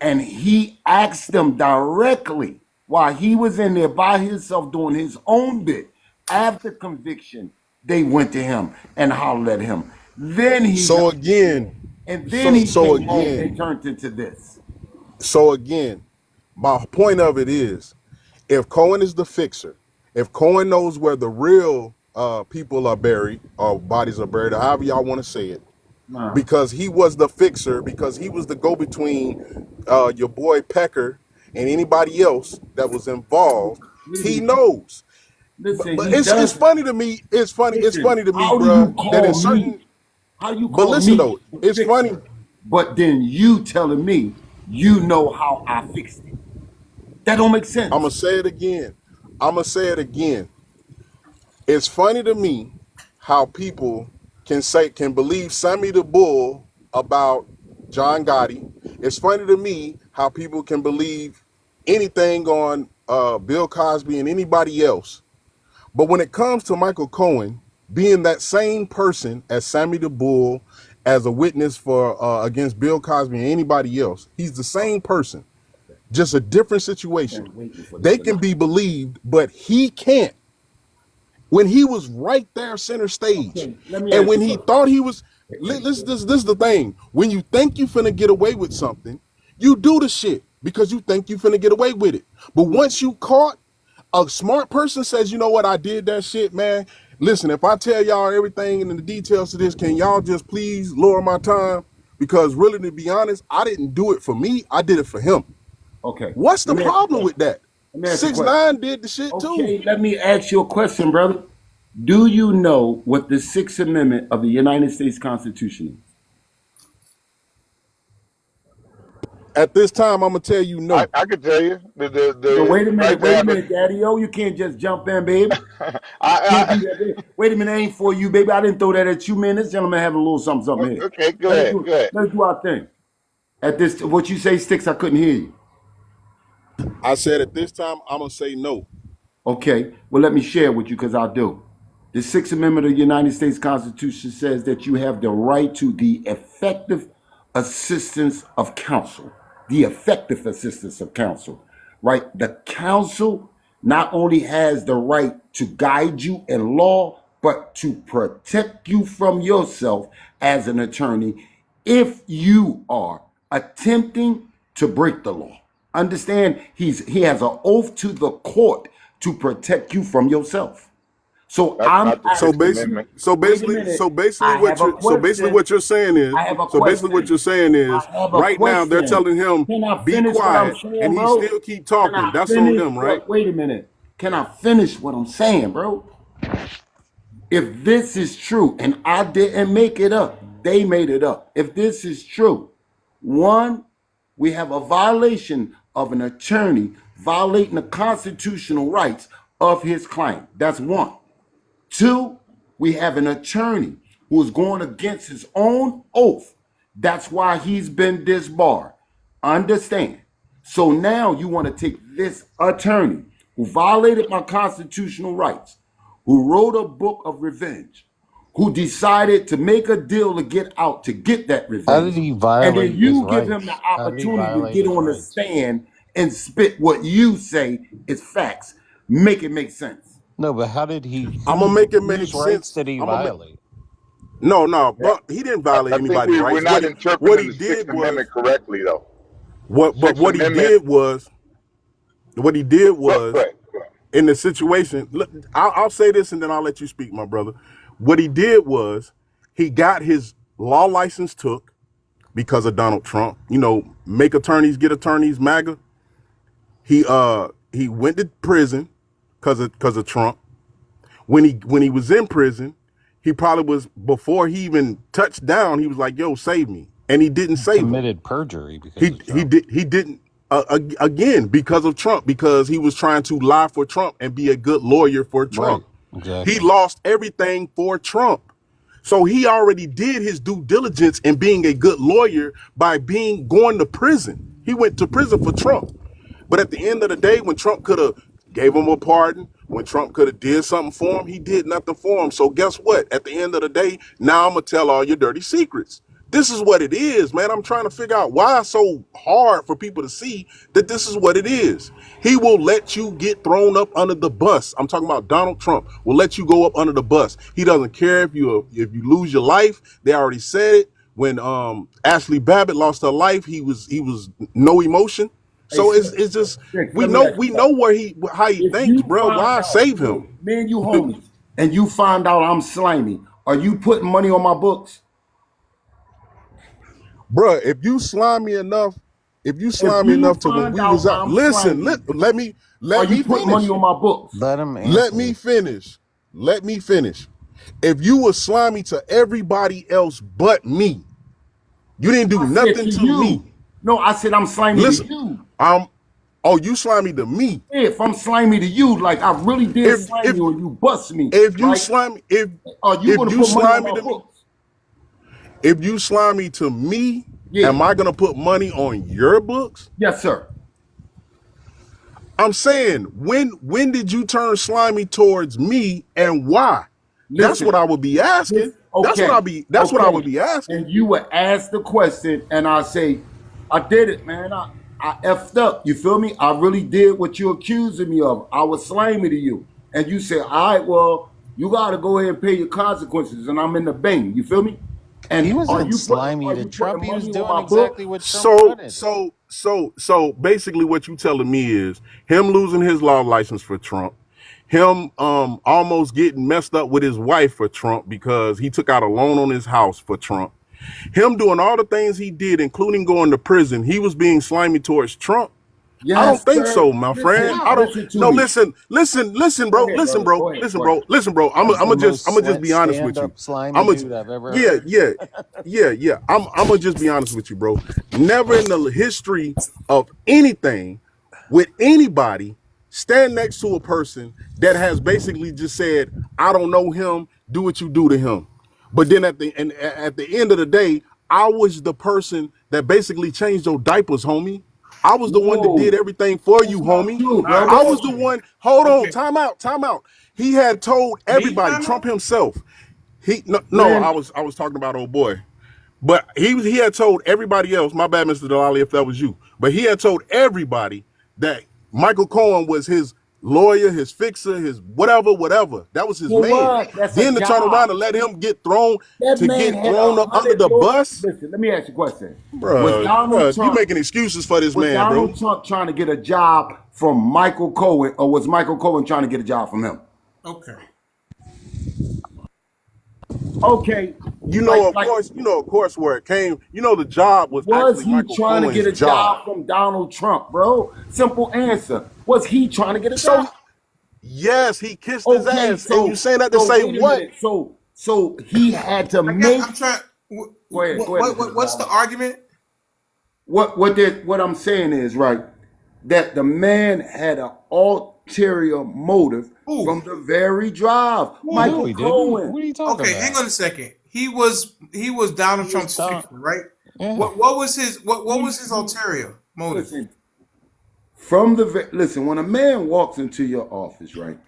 And he asked them directly while he was in there by himself doing his own bit. After conviction, they went to him and hollered at him. Then he So got again, and then so he so came home again, and turned into this. so again, my point of it is, if Cohen is the fixer, if Cohen knows where the real people are buried or bodies are buried, or however y'all want to say it, Nah, because he was the fixer, because he was the go-between your boy Pecker and anybody else that was involved, wait a he minute. knows. But, Listen, but he it's does. funny to me. It's Listen, funny to me, how do you bruh, that in call me? certain. How do you But call listen me though, the it's funny. fixer? But then you telling me you know how I fixed it. That don't make I'm gonna sense. say it again. I'm gonna say it again. It's funny to me how people can believe Sammy the Bull about John Gotti. It's funny to me how people can believe anything on Bill Cosby and anybody else. But when it comes to Michael Cohen being that same person as Sammy the Bull, as a witness for against Bill Cosby and anybody else, he's the same person, just a different I've situation. been waiting for this They to can not. be believed, but he can't. When he was right there center stage, Okay, let me and ask when you a he question. thought he was, Okay, this is the thing. When you think you finna get away with something, you do the shit because you think you finna get away with it. But once you caught, a smart person says, you know what, I did that shit, man. Listen, if I tell y'all everything and the details to this, can y'all just please lower my time? Because really, to be honest, I didn't do it for me. I did it for him. okay. What's the Let me ask you a problem question. with that? Let me ask you a Six question. nine did the shit too. Okay, let me ask you a question, brother. Do you know what the Sixth Amendment of the United States Constitution is? At this time, I'm gonna tell you no. I could tell you No, the right to wait a have a. minute, Daddy. Oh, you can't just jump in, babe. Can't I do that, babe. Wait a minute, it ain't for you, baby. I didn't throw that at you, man. This gentleman having a little something here. okay. Go ahead. Go ahead. Let's do our thing. At this, what you say, Sticks, I couldn't hear you. I said at this time, I'm gonna say no. Okay, well, let me share with you because I do. The Sixth Amendment of the United States Constitution says that you have the right to the effective assistance of counsel. The effective assistance of counsel, right? The counsel not only has the right to guide you in law, but to protect you from yourself as an attorney if you are attempting to break the law. Understand, he has an oath to the court to protect you from yourself. So That's I'm not the So Sixth asking basically, Amendment. you, so wait a basically, minute, so basically, I have a question. what you're saying is, I have a so basically, what you're question. saying is, I have a right now they're question. telling him Can I be finish what I'm quiet, saying, and he bro? still keep Can talking. I That's on finish them, right? what? Wait a minute. Can I finish what I'm saying, bro? If this is true, and I didn't make it up, they made it up. If this is true, one, we have a violation of an attorney violating the constitutional rights of his client. That's one. Two, we have an attorney who is going against his own oath. That's why he's been disbarred. Understand? So now you want to take this attorney who violated my constitutional rights, who wrote a book of revenge, who decided to make a deal to get out to get that How did revenge, he and then violate his you give him the rights? How did he opportunity to violate get his on the rights? stand and spit what you say is facts. Make it make sense. No, but how did he? I'm gonna make it make Whose rights sense. did he I'm gonna make. violate? No, Yeah, but he didn't violate I think anybody's we're rights. not What interpreting he the Sixth did Amendment was correctly, though. but Sixth Amendment. what he did Go was ahead. Go ahead. in the situation. Look, I'll say this and then I'll let you speak, my brother. What he did was he got his law license took because of Donald Trump. You know, make attorneys get attorneys, MAGA. He went to prison because of Trump. When he was in prison, he probably was before he even touched down. He was like, "Yo, save me," and he didn't He save him. committed perjury because He of he Trump. did he didn't again because of Trump because he was trying to lie for Trump and be a good lawyer for Trump. Right. He Exactly. lost everything for Trump. So he already did his due diligence in being a good lawyer by being going to prison. He went to prison for Trump. But at the end of the day, when Trump could have gave him a pardon, when Trump could have did something for him, he did nothing for him. So guess what? At the end of the day, now I'm gonna tell all your dirty secrets. This is what it is, man. I'm trying to figure out why it's so hard for people to see that this is what it is. He will let you get thrown up under the bus. I'm talking about Donald Trump will let you go up under the bus. He doesn't care if you lose your life. They already said it. When Ashley Babbitt lost her life, he was no emotion. Hey, So six, it's just six. we Let me know ask you we know something. where how he If thinks, you bro. find Why out, save him, me and you homies, and you find out I'm slimy, are you putting money on my books? bro? If you slimy enough to when Find we out was out, I'm listen, slimy, are let you me putting money finish. on my books? Let him Let me answer. finish. Let me finish. If you were slimy to everybody else but me, you didn't do I said nothing to to me. you. No, I said I'm slimy to Listen, you. oh, you slimy to me. If I'm slimy to you, like I really did If slime if you and you bust me, if you right? slimy if Are you if gonna you put money on slimy my to me, books? if you slimy to me, Yeah. am I gonna put money on your books? Yes, sir. I'm saying, when did you turn slimy towards me and why? That's Listen, what I would be asking. okay, That's what I would okay. be asking. And you would ask the question, and I say, I did it, man. I effed up. You feel me? I really did what you accusing me of. I was slimy to you. And you say, all right, well, you gotta go ahead and pay your consequences. And I'm in the bang. You feel me? He And wasn't slimy are to you Trump. putting He was money on doing my exactly books? what Trump So wanted. basically what you telling me is him losing his law license for Trump, him almost getting messed up with his wife for Trump because he took out a loan on his house for Trump. Him doing all the things he did, including going to prison, he was being slimy towards Trump. I don't Yes, think sir. so, my friend. Listen, I don't. listen to No, me. listen, Go bro, ahead, listen, brother. bro, Go ahead. listen, Go ahead. bro, listen, bro. He's the most I'm gonna just be honest with you. stand-up slimy I'm a, dude I've ever yeah, heard. yeah, yeah. I'm gonna just be honest with you, bro. Never in the history of anything with anybody stand next to a person that has basically just said, "I don't know him. Do what you do to him." But then at the end of the day, I was the person that basically changed your diapers, homie. I was the one that did No, everything for you, that's not homie. true, All right, I brother. was the okay, one. Hold on, okay. time out. He had told Me, everybody, time Trump out. himself. No, When I was talking about old boy. But he had told everybody else, my bad, Mr. Delali, if that was you. But he had told everybody that Michael Cohen was his lawyer, his fixer, his whatever. That was his For man. what? That's a Then to turn around job. and let him get thrown That man had up under the bus, Listen, let me ask you a question. bruh, you making excuses for this Was man, bro. Donald Trump trying to get a job from Michael Cohen, or was Michael Cohen trying to get a job from him? Okay. Okay, You know, of course, where it came. You know, the job was was actually he Michael trying to get Cohen's a job. job from Donald Trump, bro? Simple answer. Was he trying to get a So, job? yes, he kissed his Okay, ass, and you saying that to so say wait a what? minute. So he had to I guess make. I'm trying. Go ahead, Mr. What's the Denali. argument? What I'm saying is right that the man had an ulterior motive Ooh. from the very drive. No, Michael he didn't. Cohen. What are you talking Okay, hang about? on a second. He was Donald He was Trump's done. fixer, right? Yeah. What was his ulterior motive? Listen, listen, when a man walks into your office, right,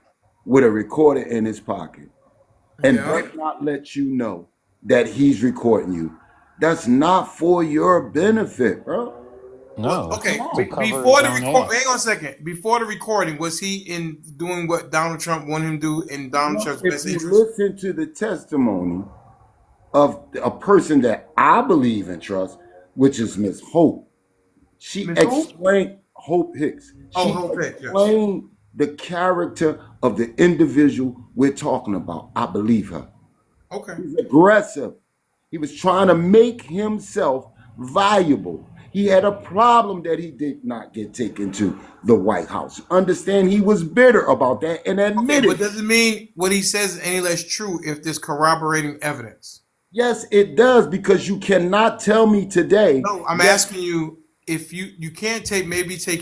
with a recorder in his pocket, and Yeah. does not let you know that he's recording you, that's not for your benefit, bro. Well, No, It's okay. to not. cover Before his the own record, hang ass. on a second. Before the recording, was he in doing what Donald Trump wanted him to do in Donald No, Trump's if best you interest? listen to the testimony of a person that I believe and trust, which is Miss Hope, she Miss who? explained Hope Hicks. Oh, She Hope Hicks, yes. explained the character of the individual we're talking about. I believe her. Okay. He's aggressive. He was trying to make himself valuable. He had a problem that he did not get taken to the White House. Understand, he was bitter about that and Okay, but admitted. doesn't mean what he says is any less true if there's corroborating evidence. Yes, it does, because you cannot tell me today No, I'm that asking you if you can't take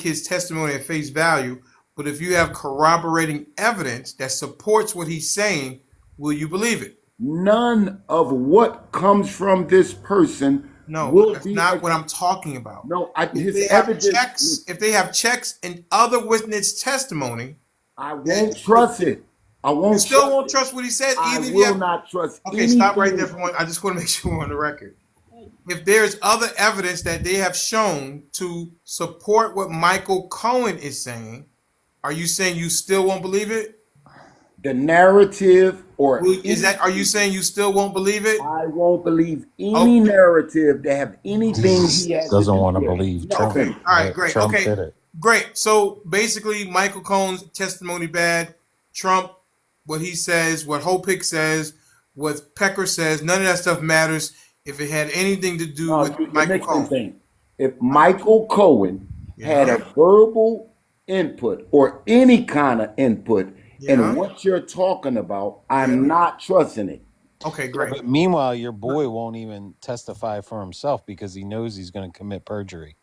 his testimony at face value, but if you have corroborating evidence that supports what he's saying, will you believe it? none of what comes from this person No, will that's be not what I'm talking about. no. If His they have evidence. checks, if they have checks and other witness testimony, I that won't trust it. I you won't still trust won't it. trust what he says, I even if you will have. not trust Okay, stop right there anything. for one. I just want to make sure we're on the record. If there's other evidence that they have shown to support what Michael Cohen is saying, are you saying you still won't believe it? The narrative or Are you anything. saying you still won't believe it? I won't believe any Okay. narrative that have He anything just he has to doesn't do want to with believe Trump. Okay. nothing. All right. Great. Trump Okay. did it. Great. So basically, Michael Cohen's testimony bad. Trump, what he says, what Hopick says, what Pecker says, none of that stuff matters if it had anything to do No, with you're Michael mixing Cohen. things. If Michael Cohen had a Yeah. verbal input or any kind of input in Yeah. what you're talking about, Yeah. I'm not trusting it. Okay. Yeah, Great. but meanwhile, your boy won't even testify for himself because he knows he's going to commit perjury.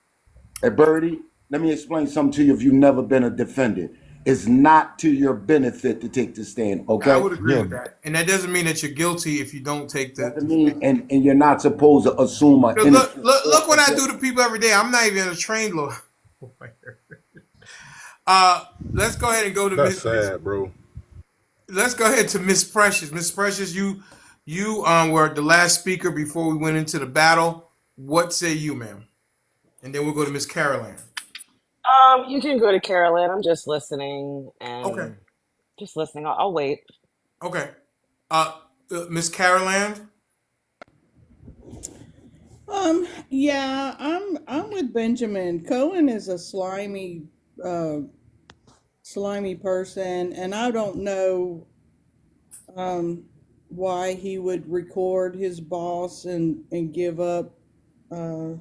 Hey, Birdie, let me explain something to you if you've never been a defendant. It's not to your benefit to take the stand, I okay? would agree Yeah, with that, and that doesn't mean that you're guilty if you don't take the Doesn't stand. mean, and you're not supposed to assume an innocent. Look what I do to people every day. I'm not even a trained lawyer. Let's go ahead and go to That's sad, bro. let's go ahead to Miss Precious. Miss Precious, you were the last speaker before we went into the battle. What say you, ma'am? And then we'll go to Miss Caroline. You can go to Carolyn. I'm just listening Okay. and just listening. I'll wait. Okay. Uh, Miss Caroline. Yeah, I'm with Benjamin. Cohen is a uh slimy person, and I don't know why he would record his boss and give up uh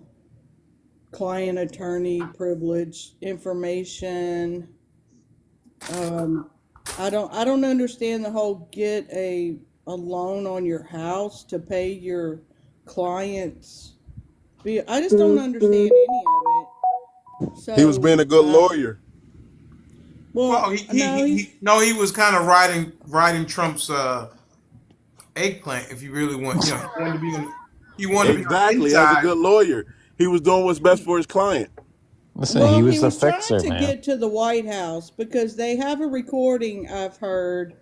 client attorney privilege information. Um I don't understand the whole get a loan on your house to pay your clients. I just don't understand any of it. He was being So, a good lawyer. Well, well, no, he's he was kind of riding Trump's eggplant. If you really want, he wanted to be on the Exactly. As a inside. good lawyer, he was doing what's best for his client. listen, he well, he was the was trying fixer, to man. get to the White House because they have a recording I've heard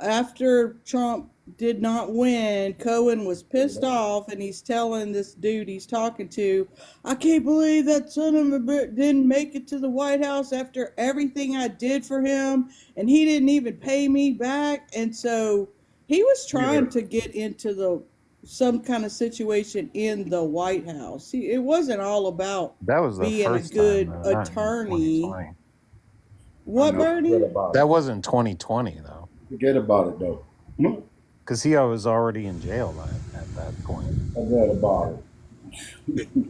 after Trump did not win, Cohen was pissed off, and he's telling this dude he's talking to, I can't believe that son of a bitch didn't make it to the White House after everything I did for him, and he didn't even pay me back. And so he was Yeah. trying to get into some kind of situation in the White House. It wasn't all about That was the being a first time, good though, not in attorney. 2020. I What, know. Forget Bernie? about it. That wasn't 2020 though, Forget about it though. because he was already in jail at that point. Forget about it.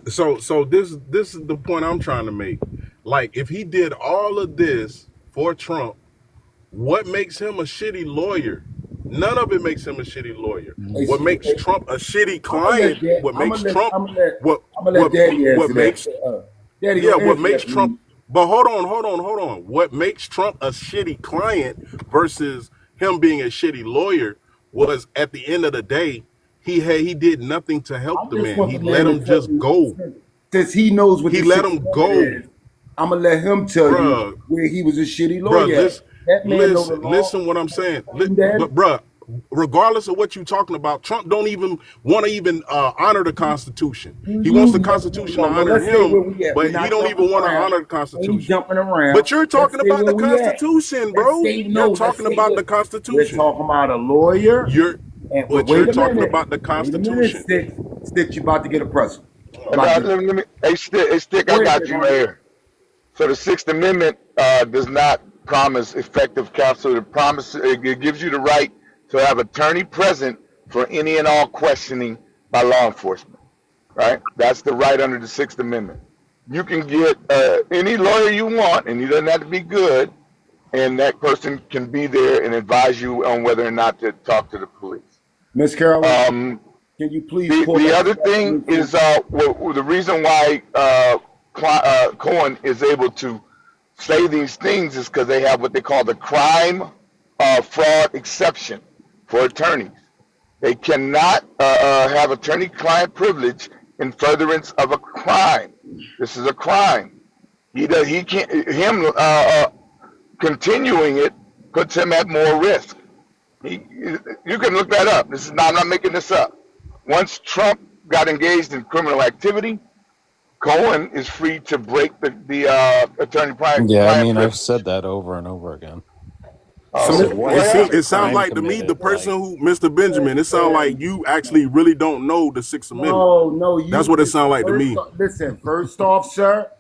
So this is the point I'm trying to make. Like, if he did all of this for Trump, what makes him a shitty lawyer? None of it makes him a shitty lawyer. Hey, What makes hey, Trump a shitty I'm gonna let client? Dad, What makes Trump what I'm gonna let what Daddy what answer that. makes Daddy, yeah, go what answer makes that, Trump please. but hold on. What makes Trump a shitty client versus him being a shitty lawyer was, at the end of the day, he did nothing to I help the just man. want He the let man to him tell just you, go. since he knows what He the let Sixth him Amendment go. is, I'm gonna let him tell you Bruh, where he was a shitty bruh, lawyer at. That man know the law. listen what I'm saying. Daddy. But bruh, regardless of what you're talking about, Trump don't even want to even honor the Constitution. Do He wants you the Constitution to no, honor let's stay him, where we at. We're but he not don't jumping even want to around. honor the Ain't Constitution. jumping around. But you're Let's talking stay about where the we at. Constitution, Let's bro. stay You're let's talking stay about where the we're Constitution. talking about a lawyer. You're But but you're wait a talking minute. about the Wait a minute, Constitution. Sticks. Sticks, you about to get a present. Oh And my About to let me, hey, Stick, I go ahead, got Big you Homie. there. So the Sixth Amendment does not promise effective counsel. It gives you the right to have attorney present for any and all questioning by law enforcement. Right? That's the right under the Sixth Amendment. You can get any lawyer you want, and he doesn't have to be good, and that person can be there and advise you on whether or not to talk to the police. Miss Carolyn, Um, can you please pull the that other thing statute for me? is the reason why Cohen is able to say these things is because they have what they call the crime fraud exception for attorneys. They cannot have attorney-client privilege in furtherance of a crime. This is a crime. He can't. Continuing it puts him at more risk. You can look that up. I'm not making this up. Once Trump got engaged in criminal activity, Cohen is free to break the Yeah, I attorney-client mean, I've privilege. said that over and over again. I So said, Okay, what what if there's a it happened? sounds crime like to me, the committed? Like, person who, Mr. Benjamin, it sounds like you actually really don't know the Sixth Amendment. No, That's you what it sounds like to first. me. Listen, first off, sir,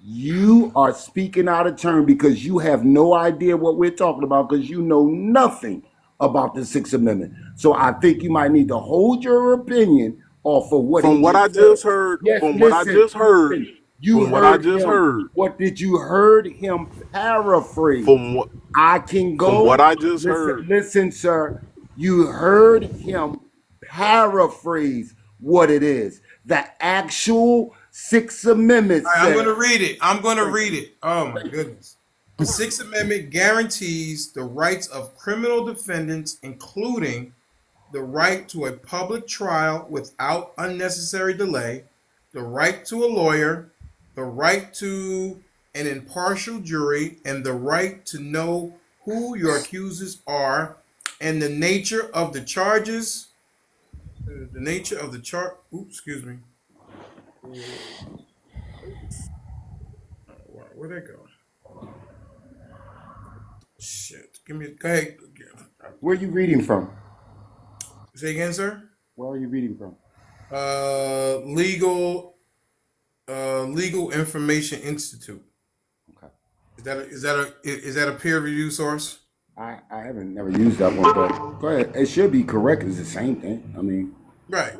you are speaking out of turn because you have no idea what we're talking about because you know nothing about the Sixth Amendment. So I think you might need to hold your opinion off of what he From what I just said. just heard, Yes, from what I listen, just heard, listen. You from what I heard just him. heard, What did you heard him paraphrase? from what I can from what go. I just Listen, heard, listen, sir. You heard him paraphrase what it is. The actual Sixth Amendment All right, I'm says. going to read it. I'm going to Thank read you. it. Oh my goodness. The Sixth Amendment guarantees the rights of criminal defendants, including the right to a public trial without unnecessary delay, the right to a lawyer, the right to an impartial jury, and the right to know who your accusers are and the nature of the charges. The nature of the chart. Oops, excuse me. Where'd that go? Shit. Give me. Go ahead. Where are you reading from? Say again, sir. Where are you reading from? Legal. Legal Information Institute. Okay. Is that a peer review source? I haven't never used that one, but go ahead. It should be correct. It's the same thing. I mean, Right.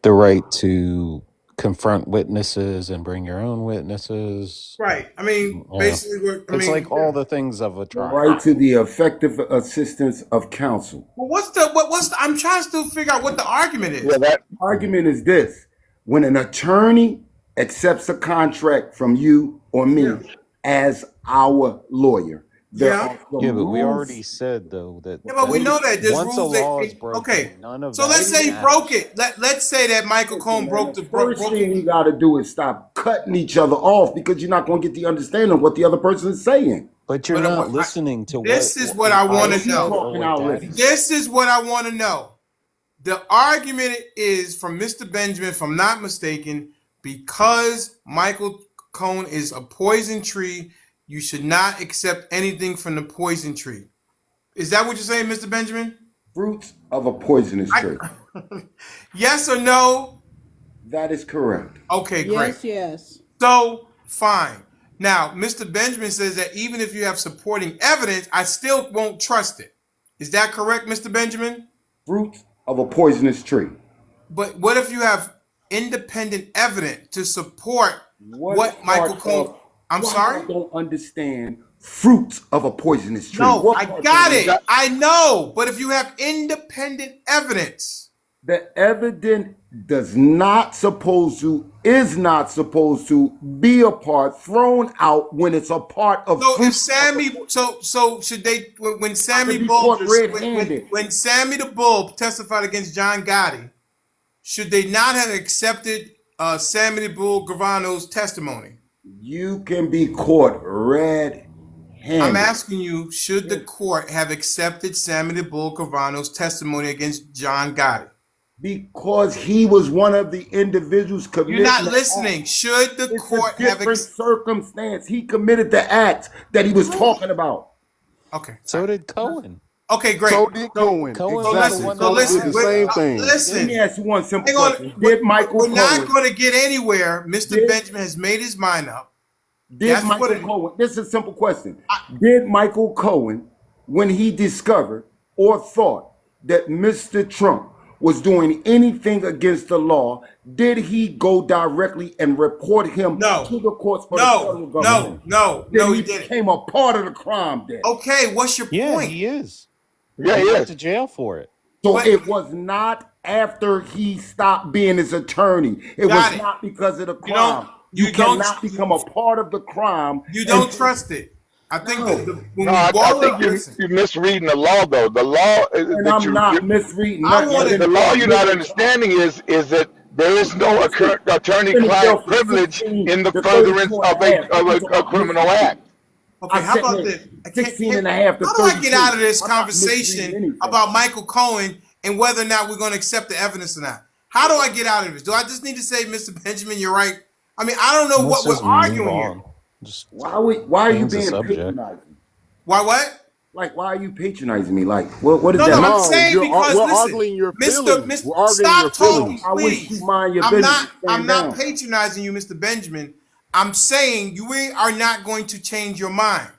the right to confront witnesses and bring your own witnesses. Right. I mean, Yeah. basically, what I It's like mean. all the things of a the trial. right to the effective assistance of counsel. Well, what's the? I'm trying to still figure out what the argument Yeah, is. that Argument is this: when an attorney accepts a contract from you or Yeah. me as our lawyer, there Yeah. are some Yeah, but we already rules. said, though, that Yeah, but we know that there's once a rules that. law is Okay. broken, none of So that let's say he broke matters. it. Let's say that Michael Listen, Cohen man, broke the the first broke it. thing you got to do is stop cutting each other off because you're not going to get the understanding of what the other person is saying. But you're But not listening to this is what I want I to know. said or what Daddy said. This is what I want to know. The argument is from Mr. Benjamin, if I'm not mistaken, because Michael Cohen is a poison tree, you should not accept anything from the poison tree. Is that what you're saying, Mr. Benjamin? Fruits of a poisonous tree. Yes or no? That is correct. Okay, great. Yes. So, fine. Now, Mr. Benjamin says that even if you have supporting evidence, I still won't trust it. Is that correct, Mr. Benjamin? Fruits of a poisonous tree. But what if you have independent evidence to support what Michael Cohen? I'm sorry? I don't understand fruits of a poisonous tree. No, I got it. I know. But if you have independent evidence. The evidence is not supposed to be a part thrown out when it's a part of. So if Sammy, so should they when Sammy Bull when Sammy the Bull testified against John Gotti, should they not have accepted Sammy the Bull Gravano's testimony? You can be caught red-handed. I'm asking you, should the court have accepted Sammy the Bull Gravano's testimony against John Gotti? Because he was one of the individuals committing. You're not listening. Should the court have different circumstance? He committed the act that he was talking about. Okay. So did Cohen. Okay, great. So did Cohen. Exactly. So listen. The same thing. Listen. Let me ask you one simple question. Did Michael We're Cohen? not going to get anywhere. Mr. Benjamin has made his mind up. Did Michael Cohen? This is a simple question. Did Michael Cohen, when he discovered or thought that Mr. Trump was doing anything against the law, did he go directly and report him to the courts for the federal government? No, he didn't. Became a part of the crime then. Okay, what's your point? He is. Yeah, he went to jail for it. So it was not after he stopped being his attorney. It was not because of the crime. You cannot become a part of the crime. You don't trust it. I think I think you're misreading the law, though. The law, and I'm not misreading. The law you're not understanding is that there is no attorney-client privilege in the furtherance of a criminal act. Okay, how about this? 16 and a half to how do I get 32. out of this conversation about Michael Cohen and whether or not we're going to accept the evidence or not? How do I get out of this? Do I just need to say, Mr. Benjamin, you're right? I mean, I don't know what we're arguing here. Why are you being patronizing? Why what? Like, why are you patronizing me? Like, what is that? No, I'm saying because we're listen, arguing your feelings. Mr. Stop talking, please. I wish you mind your business. I'm not patronizing you, Mr. Benjamin. I'm saying you are not going to change your mind.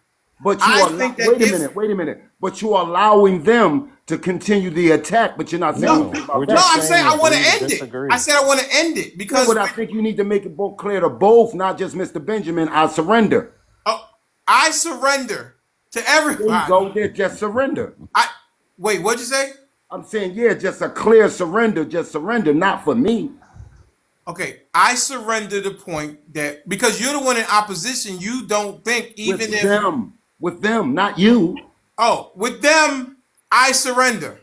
But wait a minute. But you're allowing them to continue the attack, but you're not saying anything about that. No, I'm saying I want to end it. I said I want to end it because. But I think you need to make it both clear to both, not just Mr. Benjamin. I surrender. Oh, I surrender to everybody. There you go. There, just surrender. Wait. What'd you say? I'm saying, just a clear surrender. Just surrender, not for me. Okay, I surrender the point that because you're the one in opposition, you don't think even with them, not you. Oh, with them, I surrender.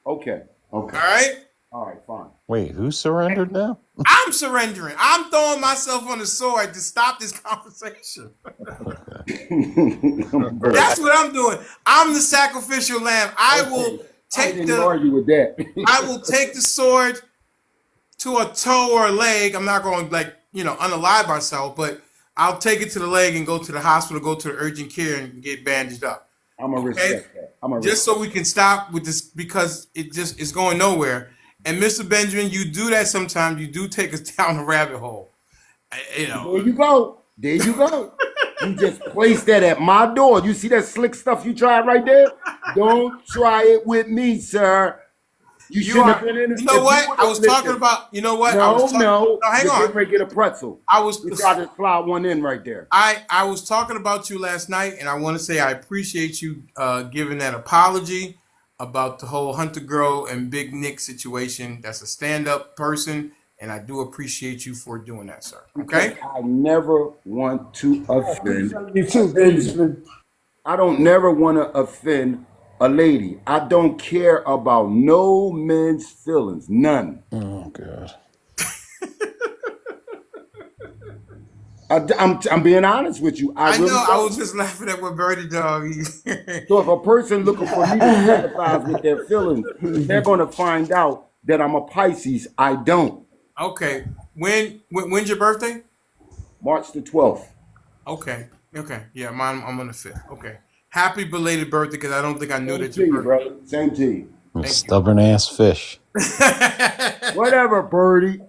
Okay. All right, fine. Wait, who surrendered now? I'm surrendering. I'm throwing myself on the sword to stop this conversation. That's what I'm doing. I'm the sacrificial lamb. I will take argue with that. I will take the sword to a toe or a leg. I'm not going to unalive myself, but I'll take it to the leg and go to the hospital, go to the urgent care and get bandaged up. I'm gonna respect that. So we can stop with this because it's going nowhere. And Mr. Benjamin, you do that sometimes. You do take us down a rabbit hole. There you go. You just place that at my door. You see that slick stuff you tried right there? Don't try it with me, sir. You have been in it. You know what? I was talking about. You know what? No. Hang on. You're get a pretzel. You tried to fly one in right there. I was talking about you last night, and I want to say I appreciate you giving that apology about the whole Hunter Girl and Big Nick situation. That's a stand-up person, and I do appreciate you for doing that, sir. Okay? Because I never want to offend. You too, Benjamin. I don't never want to offend a lady. I don't care about no men's feelings. None. Oh, God. I'm being honest with you. I I really know. I don't. was just laughing at what Birdie dog. So if a person looking for me to sympathize with their feelings, they're going to find out that I'm a Pisces. I don't. Okay. When's your birthday? March the 12th. Okay. Okay. Yeah, mine. I'm on the 5th. Okay. Happy belated birthday, because I don't think I knew Same that to your you, birthday. brother. Same to you. Thank you. Stubborn ass fish. Whatever, Birdie.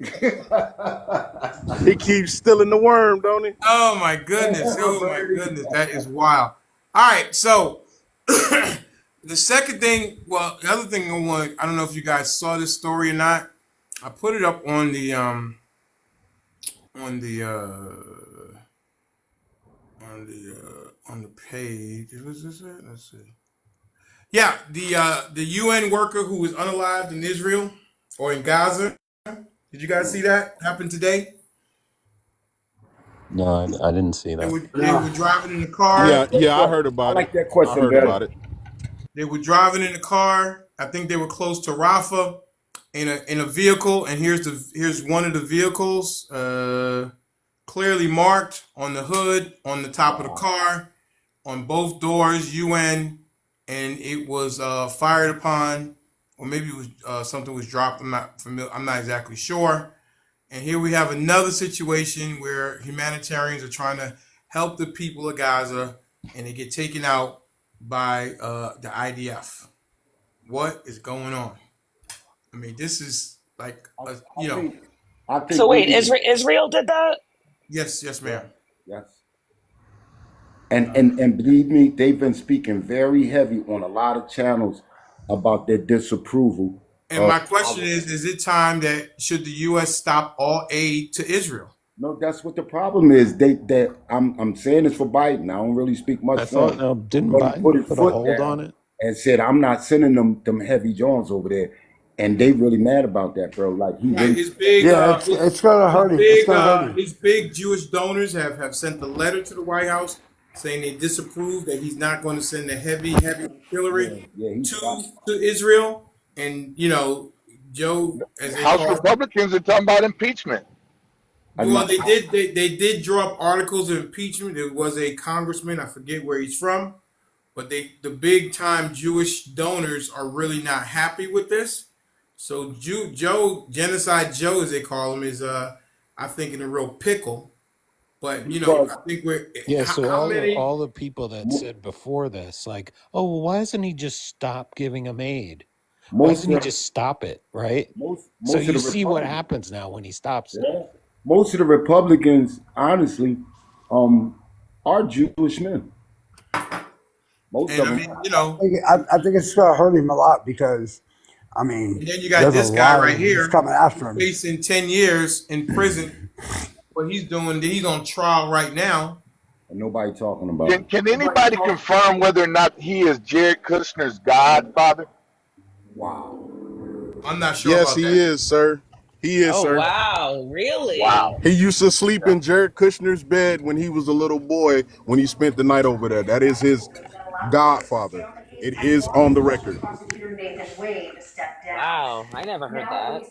He keeps stealing the worm, don't he? Oh my goodness. Whatever, Oh my Birdie. goodness. That is wild. All right. So the second thing, well, the other thing I don't know if you guys saw this story or not. I put it up on the on the page. Was this it? Let's see. Yeah, the UN worker who was unalived in Israel or in Gaza. Did you guys see that happen today? No, I didn't see They that. were they No. were driving in the I car. like Yeah, that yeah, I question. heard I about it. like that I question heard better. about it. They were driving in the car. I think they were close to Rafah in a vehicle. And here's one of the vehicles, clearly marked on the hood, on the top of the Wow. car, on both doors, UN, and it was fired upon, or maybe it was something was dropped. I'm not familiar. I'm not exactly sure. And here we have another situation where humanitarians are trying to help the people of Gaza, and they get taken out by the IDF. What is going on? I mean, this is like, I, a, I you know, think I think So we wait, need to. Israel did that? yes, Yeah. ma'am. Yes. And believe me, they've been speaking very heavy on a lot of channels about their disapproval And of my question our. is it time that should the U.S. stop all aid to Israel? No, that's what the problem is. I'm saying this for Biden. I don't really speak much I for thought him, didn't but he put Biden his put a foot hold down on it? and said, "I'm not sending them heavy Johns over there," and they really mad about that, bro. Like he Right. really. His big, Yeah, it's gonna hurt him. It's gonna hurt him. his big Jewish donors have sent a letter to the White House saying they disapprove that he's not going to send the heavy Yeah, artillery yeah, he stopped. to Israel. And Joe, as they House call him, Republicans are talking about impeachment. And well, they did draw up articles of impeachment. There was a congressman, I forget where he's from, but the big time Jewish donors are really not happy with this. So Joe, Genocide Joe, as they call him, is I think in a real pickle. But because I think we're Yeah, so how many. all the people that mo- said before this, like, oh, well, why doesn't he just stop giving them aid? Why most doesn't he of just stop it, right? So most of you the see what Republicans, happens now when he stops it. yeah, most of the Republicans, honestly, um, are Jewish men. Most And of I them. mean, I think it's gonna hurt him a lot because I and mean, then you got there's a this guy lot right of that's here coming after who's him. facing 10 years in prison. What he's doing, he's on trial right now. And nobody talking about Can it. can Nobody anybody talking. confirm whether or not he is Jared Kushner's godfather? Wow. I'm not sure Yes, about he that. is, sir. He is, Oh sir. wow, really? Wow. He used to sleep in Jared Kushner's bed when he was a little boy when he spent the night over there. That is his godfather. It is on the record. Wow, I never heard that.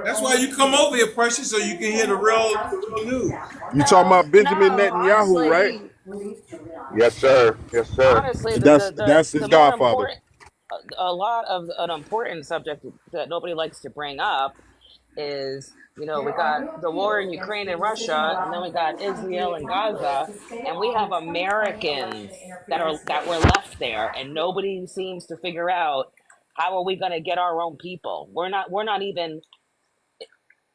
That's why you come over here, Precious, so you can hear the real news. You talking about Benjamin No, Netanyahu, right? Yes, sir. Yes, sir. honestly, That's his the more godfather. important, a lot of an important subject that nobody likes to bring up is, we got the war in Ukraine and Russia, and then we got Israel and Gaza, and we have Americans that were left there, and nobody seems to figure out how are we going to get our own people. We're not even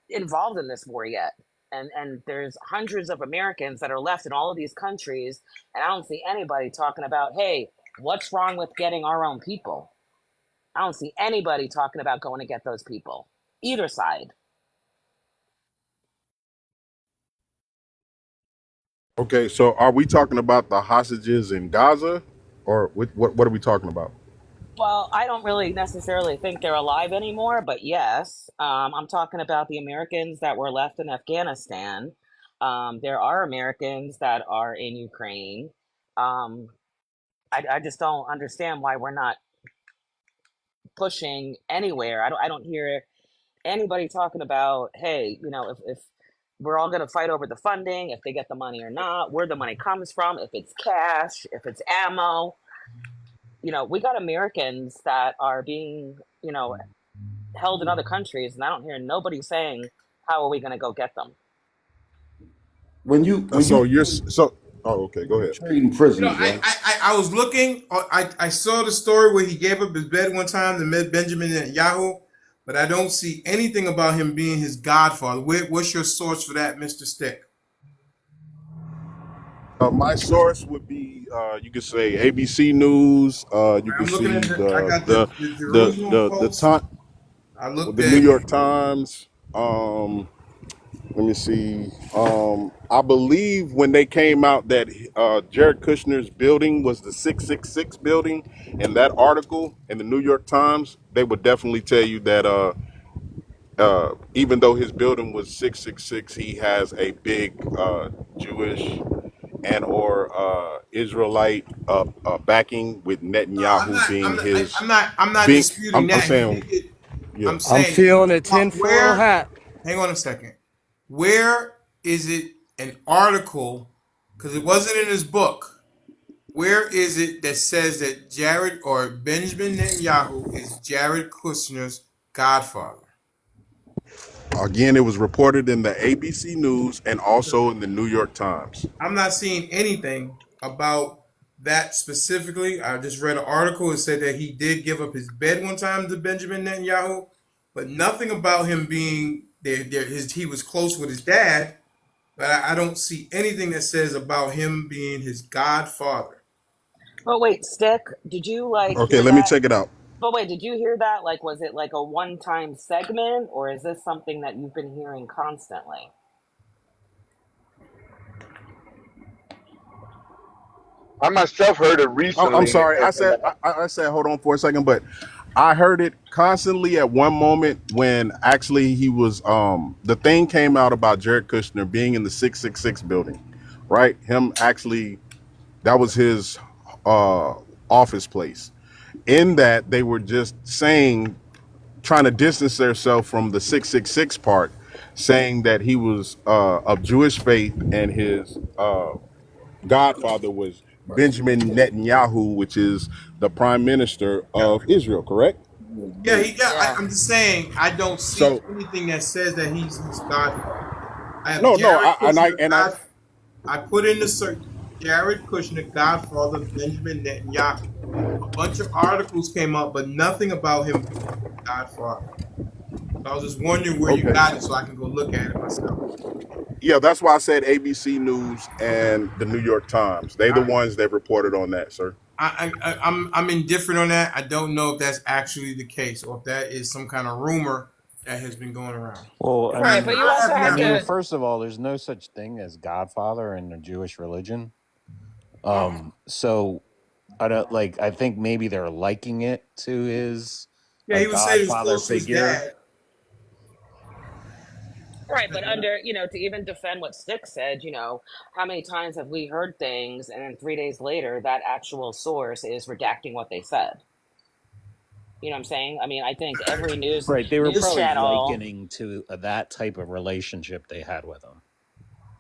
involved in this war yet. And there's hundreds of Americans that are left in all of these countries, and I don't see anybody talking about, hey, what's wrong with getting our own people? I don't see anybody talking about going to get those people, either side. Okay, so are we talking about the hostages in Gaza, or what are we talking about? Well, I don't really necessarily think they're alive anymore, but yes, I'm talking about the Americans that were left in Afghanistan. There are Americans that are in Ukraine. Um, I just don't understand why we're not pushing anywhere. I don't hear anybody talking about, hey, if we're all going to fight over the funding, if they get the money or not, where the money comes from, if it's cash, if it's ammo. We got Americans that are being, held in other countries, and I don't hear nobody saying, how are we going to go get them? When you So you're so. Oh, okay. Go ahead. trading You know, prisoners, right? I was looking. I saw the story where he gave up his bed one time to Benjamin Netanyahu, but I don't see anything about him being his godfather. What's your source for that, Mister Stick? My source would be, you could say ABC News. You could I'm looking at see the. I got the Jerusalem the Post. time, I looked the New at. York Times. Let me see. I believe when they came out that Jared Kushner's building was the 666 building, in that article in the New York Times, they would definitely tell you that even though his building was 666, he has a big Jewish and or Israelite backing, with No, I'm Netanyahu not. being I'm not. his I'm not being. disputing I'm that. He saying, did it. yeah. I'm I'm saying feeling a tinfoil where. hat. Hang on a second. Where is it an article? Because it wasn't in his book. Where is it that says that Jared or Benjamin Netanyahu is Jared Kushner's godfather? Again, it was reported in the ABC News and also in the New York Times. I'm not seeing anything about that specifically. I just read an article. It said that he did give up his bed one time to Benjamin Netanyahu, but nothing about him being there. He was close with his dad, but I don't see anything that says about him being his godfather. But wait, Stick, did you Okay, hear let me that? check it out. But wait, did you hear that? Was it like a one-time segment, or is this something that you've been hearing constantly? I myself heard it Oh, I'm recently. sorry. I said hold on for a second, but I heard it constantly at one moment when actually he was the thing came out about Jared Kushner being in the 666 building, right? Him actually, that was his uh office place. In that, they were just saying, trying to distance themselves from the 666 part, saying that he was of Jewish faith and his godfather was Benjamin Netanyahu, which is the prime minister Yeah, of Israel, correct? yeah. Yeah. I'm just saying I don't see So anything that says that he's his godfather. I have no, Jared I and I Kushner, and I God. I put in the search Jared Kushner, godfather Benjamin Netanyahu. A bunch of articles came up, but nothing about him being his godfather. So I was just wondering where you okay. got it, so I can go look at it myself. Yeah, that's why I said ABC News and the New York Times. They're the I, ones that reported on that, sir. I'm indifferent on that. I don't know if that's actually the case or if that is some kind of rumor that has been going around. Well, I Right, mean, but you I also have I have never. mean, to. first of all, there's no such thing as Godfather in the Jewish religion. So I don't like. I think maybe they're liking it to his Yeah, a he would say he was Godfather close to his figure. dad. Right, but to even defend what Stick said, how many times have we heard things and then 3 days later that actual source is redacting what they said? You know what I'm saying? I mean, I think every Right. They were news It's probably channel. likening to that type of relationship they had with him.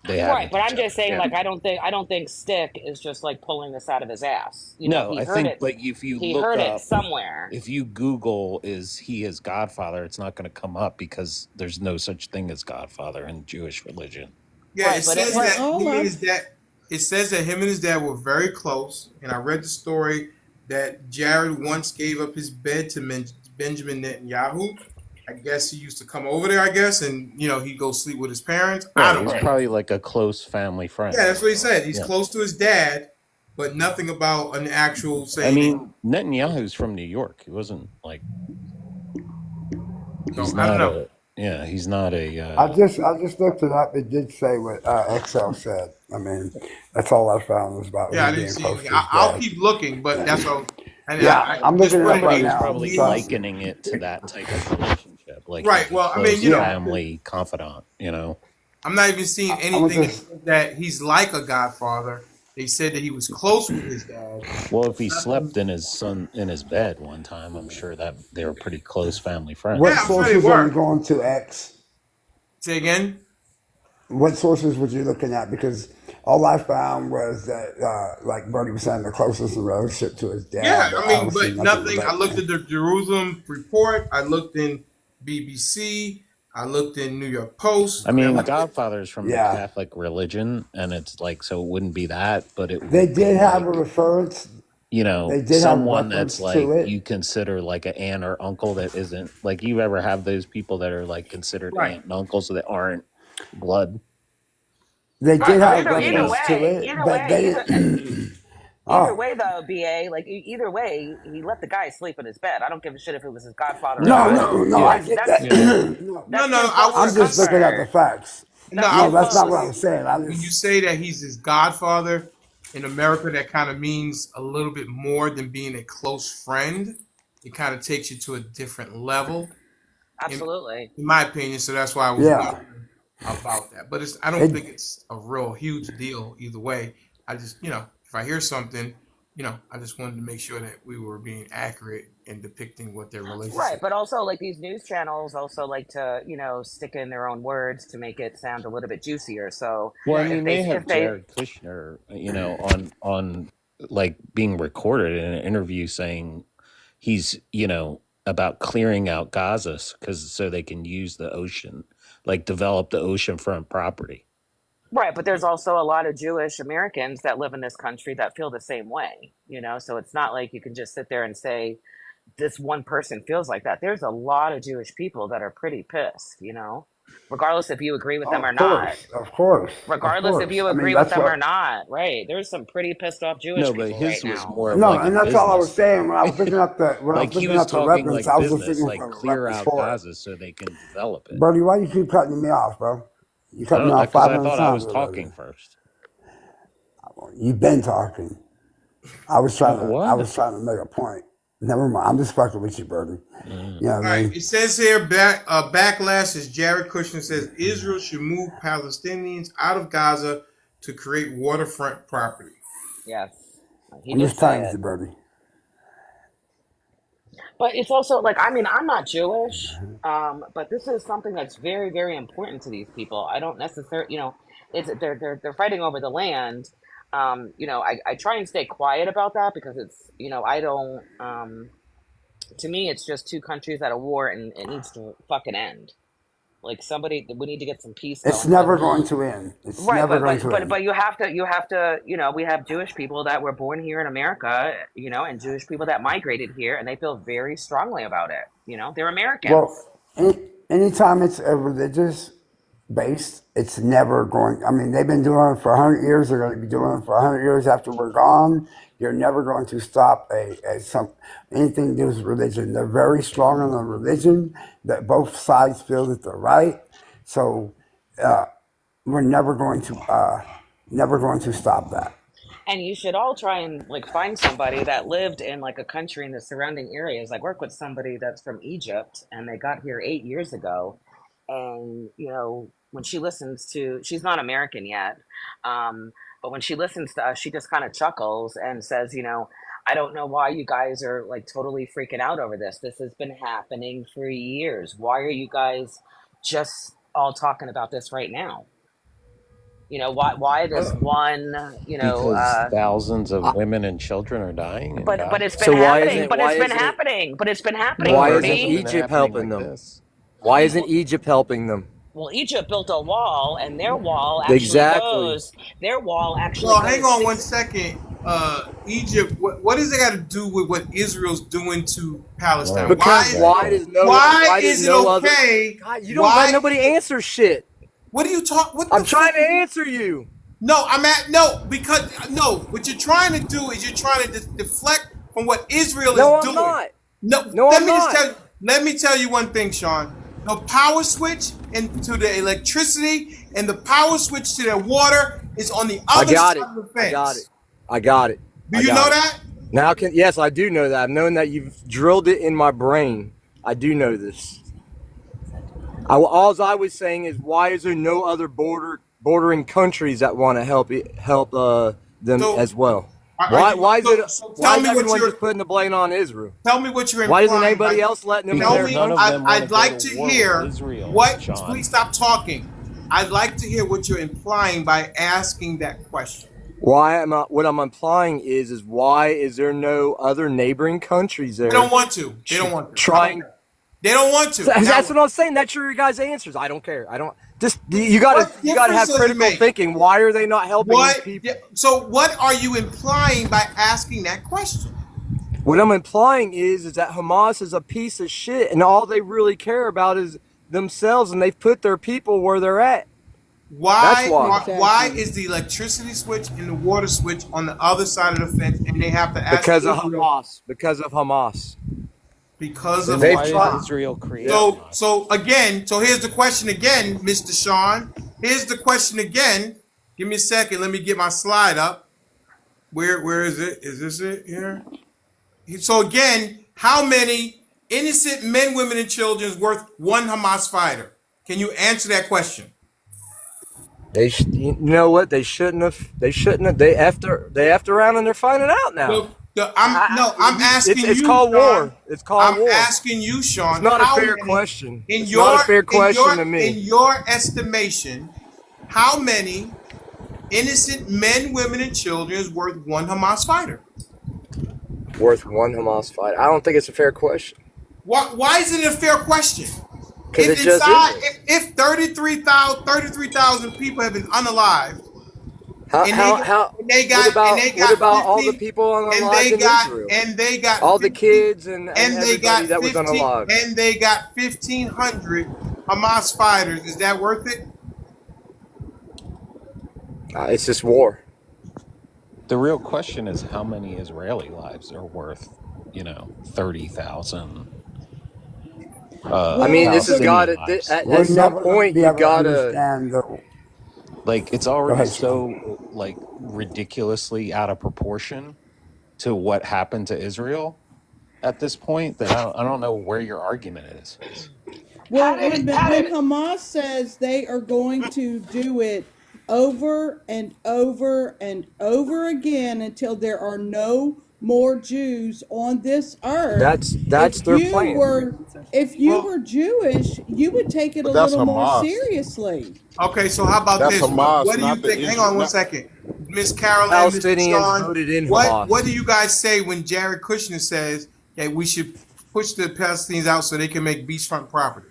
They had Right, with but each I'm just other. saying, Yeah. I don't think Stick is just pulling this out of his ass. No, He I heard think, it. but if you He look heard it up, somewhere. if you Google "is he his Godfather," it's not going to come up because there's no such thing as Godfather in Jewish religion. Yeah, it Right, but says Wait, that hold him and on. his dad. It says that him and his dad were very close, and I read the story that Jared once gave up his bed to Benjamin Netanyahu. I guess he used to come over there. I guess, and he'd go sleep with his parents. I Right. don't He's know. probably like a close family Yeah, friend. that's what he said. He's Yeah. close to his dad, but nothing about an actual I saying that. mean, Netanyahu's from New York. He wasn't like So he's I don't not know. a yeah. He's not a I just looked it up. It did say what Excel said. I mean, that's all I found was about Yeah, I him didn't being see close anything. to his I'll dad. keep looking, but Yeah, that's all. And yeah. I I'm just looking it put up in but right he was now. ABC probably News. likening it to that type of relationship. Like Right. he's a Well, I mean, close Yeah, family confidant. I'm not even seeing I went anything that to. says that he's like a godfather. They said that he was close with his dad. Well, if he Nothing. slept in his bed one time, I'm sure that they were pretty close family What Yeah, friends. I'm sure they sources are you were. going to, X? Say again. what sources was you looking at? Because all I found was that, like Bertie was saying, the closest in relationship to his Yeah, dad, but I I mean, don't see but nothing nothing. I related. looked at the Jerusalem Report. I looked in BBC. I looked in New York Post. I I mean, I mean, looked at. Godfather's from the Yeah, Catholic religion, and it's like, so it wouldn't be that, but it they would did be have a like, reference. They did have a someone that's reference to like it. you consider like an aunt or uncle that isn't like you ever have those people that are like considered Right. aunt and uncles that aren't blood. They Right, did but have either You either know, reference to way, it, either but way, they either oh way though, BA, like either way, he let the guy sleep in his bed. I don't give a shit if it was his godfather or no, no, not. no, no. yeah, I That's get that's you know, that. No, No, that's no. too I close was. for I'm I just looking said. at the comfort. facts. No, That's I No, too that's was not what I'm saying close. saying. I when you just say that he's his godfather in America, that kind of means a little bit more than being a close friend. It kind of takes you to a different level, in, Absolutely. in my opinion. So that's why I was yeah. wondering about that. But I don't It think it's a real huge deal either way. I just, if I hear something, I just wanted to make sure that we were being accurate in depicting what their Right, relationship. but also like these news channels also like to, stick in their own words to make it sound a little bit juicier. So well, I Right. mean, they have if they Jared Kushner, on like being recorded in an interview saying he's, about clearing out Gaza because so they can use the ocean, like develop the oceanfront property. Right, but there's also a lot of Jewish Americans that live in this country that feel the same way, So it's not like you can just sit there and say this one person feels like that. There's a lot of Jewish people that are pretty pissed, regardless if you agree with them or of course, not. of course, of Regardless if course. you I mean, agree with that's them or what. not, right? There's some pretty pissed off Jewish No, but people right his was now. more of No, like a and that's all I was business saying thing. when I was looking up Like he was the talking reference. like I was just business, looking like for a clear reference out for it. Gaza so they can develop it. Brody, why you keep cutting me off, bro? You I cut me don't off because I 500 thought I times was already. talking first. You've been talking. I What? was trying to make a point. Never mind. I'm just fucking with you, Brody. Mm. You know what All I right. mean? It says here, backlash is Jared Kushner says Israel should move Palestinians out of Gaza to create waterfront property. Yes, he I'm did just say playing with it. you, Brody. But it's also like, I mean, I'm not Jewish, but this is something that's very, very important to these people. I don't necessarily, it's they're fighting over the land. I try and stay quiet about that because it's, I don't. To me, it's just two countries at a war, and it needs to fucking end. Like we need to get some peace It's going. But never going to end. It's right, never but going but to but end. but you have to, we have Jewish people that were born here in America, and Jewish people that migrated here, and they feel very strongly about it. They're Well, Americans. anytime it's a religious based, it's never going. I mean, they've been doing it for 100 years. They're going to be doing it for 100 years after we're gone. You're never going to stop anything to do with religion. They're very strong on the religion that both sides feel that they're right. So uh, we're never going to stop that. And you should all try and like find somebody that lived in like a country in the surrounding areas. Like work with somebody that's from Egypt and they got here 8 years ago. And when she listens to, she's not American yet, but when she listens to us, she just kind of chuckles and says, I don't know why you guys are like totally freaking out over this. This has been happening for years. Why are you guys just all talking about this right now? Why this one, Because thousands of women and children are dying in but it's Gaza. been So why happening, isn't but why it's been isn't it happening, but it's been happening, why No, it isn't hasn't Bernie. been Egypt happening helping like them? this. Why isn't Well, Egypt helping them? well, Egypt built a wall, and Exactly. their wall actually Well, hang goes on one six. second. Egypt, what does it got to do with what Israel's doing to Palestine? Right, Because exactly. Why why does is it no other okay? God, you don't let Why? nobody answer shit. What do you talk? What I'm the trying fuck? to answer you. No, I'm at no because no. What you're trying to do is you're trying to deflect from what Israel is No, I'm doing. not. No, No, I'm not. Let me tell you one thing, Sean. The power switch into the electricity and the power switch to the water is on the I other got side it. of the I got it. fence. I got it. Do I you know got it. that? Now yes, I do know that. I've known that you've drilled it in my brain. I do know this. All I was saying is, why is there no other bordering countries that want to help them So, as well? are you? So Why tell is me what everyone you're. just putting the blame on Israel? Tell me what you're Why isn't implying by. anybody else letting them in Tell their Because me. none of country? them want to I'd go like to to war with hear Israel, what. Sean. Please stop talking. I'd like to hear what you're implying by asking that question. What I'm implying is why is there no other neighboring countries They there don't want to. They don't want to. How about trying? that? They don't want to. That's Now, what I'm saying. That's your guys' answers. I don't care. I don't. Just what you gotta difference have does it critical make? thinking. Why are they not helping these people? So what are you implying by asking that question? What I'm implying is that Hamas is a piece of shit, and all they really care about is themselves, and they've put their people where they're at. That's Why, why. why why Exactly. is the electricity switch and the water switch on the other side of the fence and they have to ask Because of Israel Hamas. Because of Hamas. because of Then They've why did tried. Hamas? Israel create Yeah. Hamas? So here's the question again, Mr. Sean. Here's the question again. Give me a second. Let me get my slide up. Where is it? Is this it here? So again, how many innocent men, women, and children is worth one Hamas fighter? Can you answer that question? You know what? They shouldn't have. They shouldn't have. They effed around and they're finding out now. I'm asking It's you, called Sean. war. It's called I'm war. asking you, It's Sean. not a How fair many question. It's not a fair question to me. in your estimation? How many innocent men, women, and children is worth one Hamas fighter? Worth one Hamas fight. I don't think it's a fair question Why isn't it a fair question? because If it just inside, isn't. if 33,000 people have been unalived, and they got, How? What about all the 15, people unalived in Israel? and they got All the 15, kids and everybody that was unalived. and they got 1,500 Hamas fighters. Is that worth it? It's just war. The real question is how many Israeli lives are worth, 30,000 I mean, Well, this has the got Palestinian to. lives. At We're some never going to point, be you've able to got to. understand the. Like it's Go already ahead, Sean. so like ridiculously out of proportion to what happened to Israel at this point that I don't know where your argument is. Well, when Hamas says they are going to do it over and over and over again until there are no more Jews on this earth, That's their plan. if you Well, were Jewish, you would take it But a that's little more Hamas. seriously. okay. So how about That's this? What Hamas, do you not the think? Hang Israel. on one Not, second, Miss Carol and Mr. Palestinians Sean. voted in What do Hamas. you guys say when Jared Kushner says that we should push the Palestinians out so they can make beachfront property?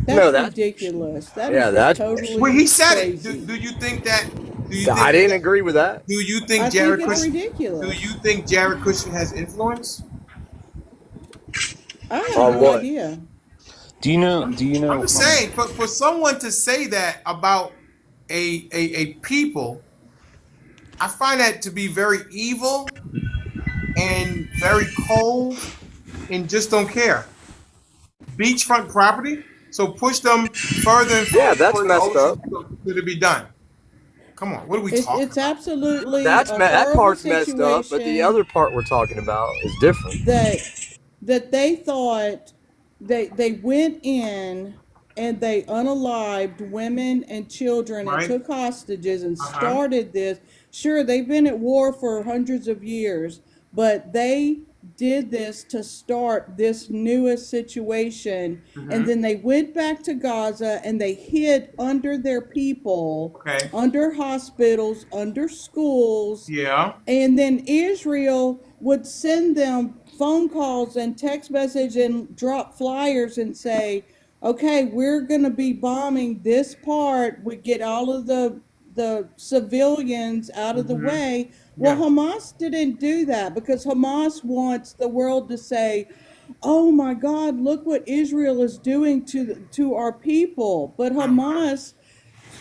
No, That's that's ridiculous. That yeah, is just that's bullshit. Well, totally he said it. crazy. Do you think that? Do you think I didn't that? agree with that. Do you think I think Jared it's Kushner? Do you ridiculous. think Jared Kushner has influence? I have On no what? idea. Do you know I'm just saying, for someone to say that about a people, I find that to be very evil and very cold and just don't care. Beachfront property, so push them further and Yeah, further that's towards the messed ocean up. so it be done. Come on, what are we talking It's about? absolutely a That horrible part's messed up, but the situation other part we're talking about is different. that they thought they went in and they unalived women and children and Right? took hostages and Uh huh. started this. Sure, they've been at war for hundreds of years, but they did this to start this newest situation. And Mm-hmm. then they went back to Gaza and they hid under their people, Okay. under hospitals, under schools, Yeah. and then Israel would send them phone calls and text message and drop flyers and say, okay, we're going to be bombing this part. We get all of the civilians out of the Mm-hmm. way. Well, Yeah. Hamas didn't do that because Hamas wants the world to say, "Oh my God, look what Israel is doing to our people." But Uh-huh. Hamas,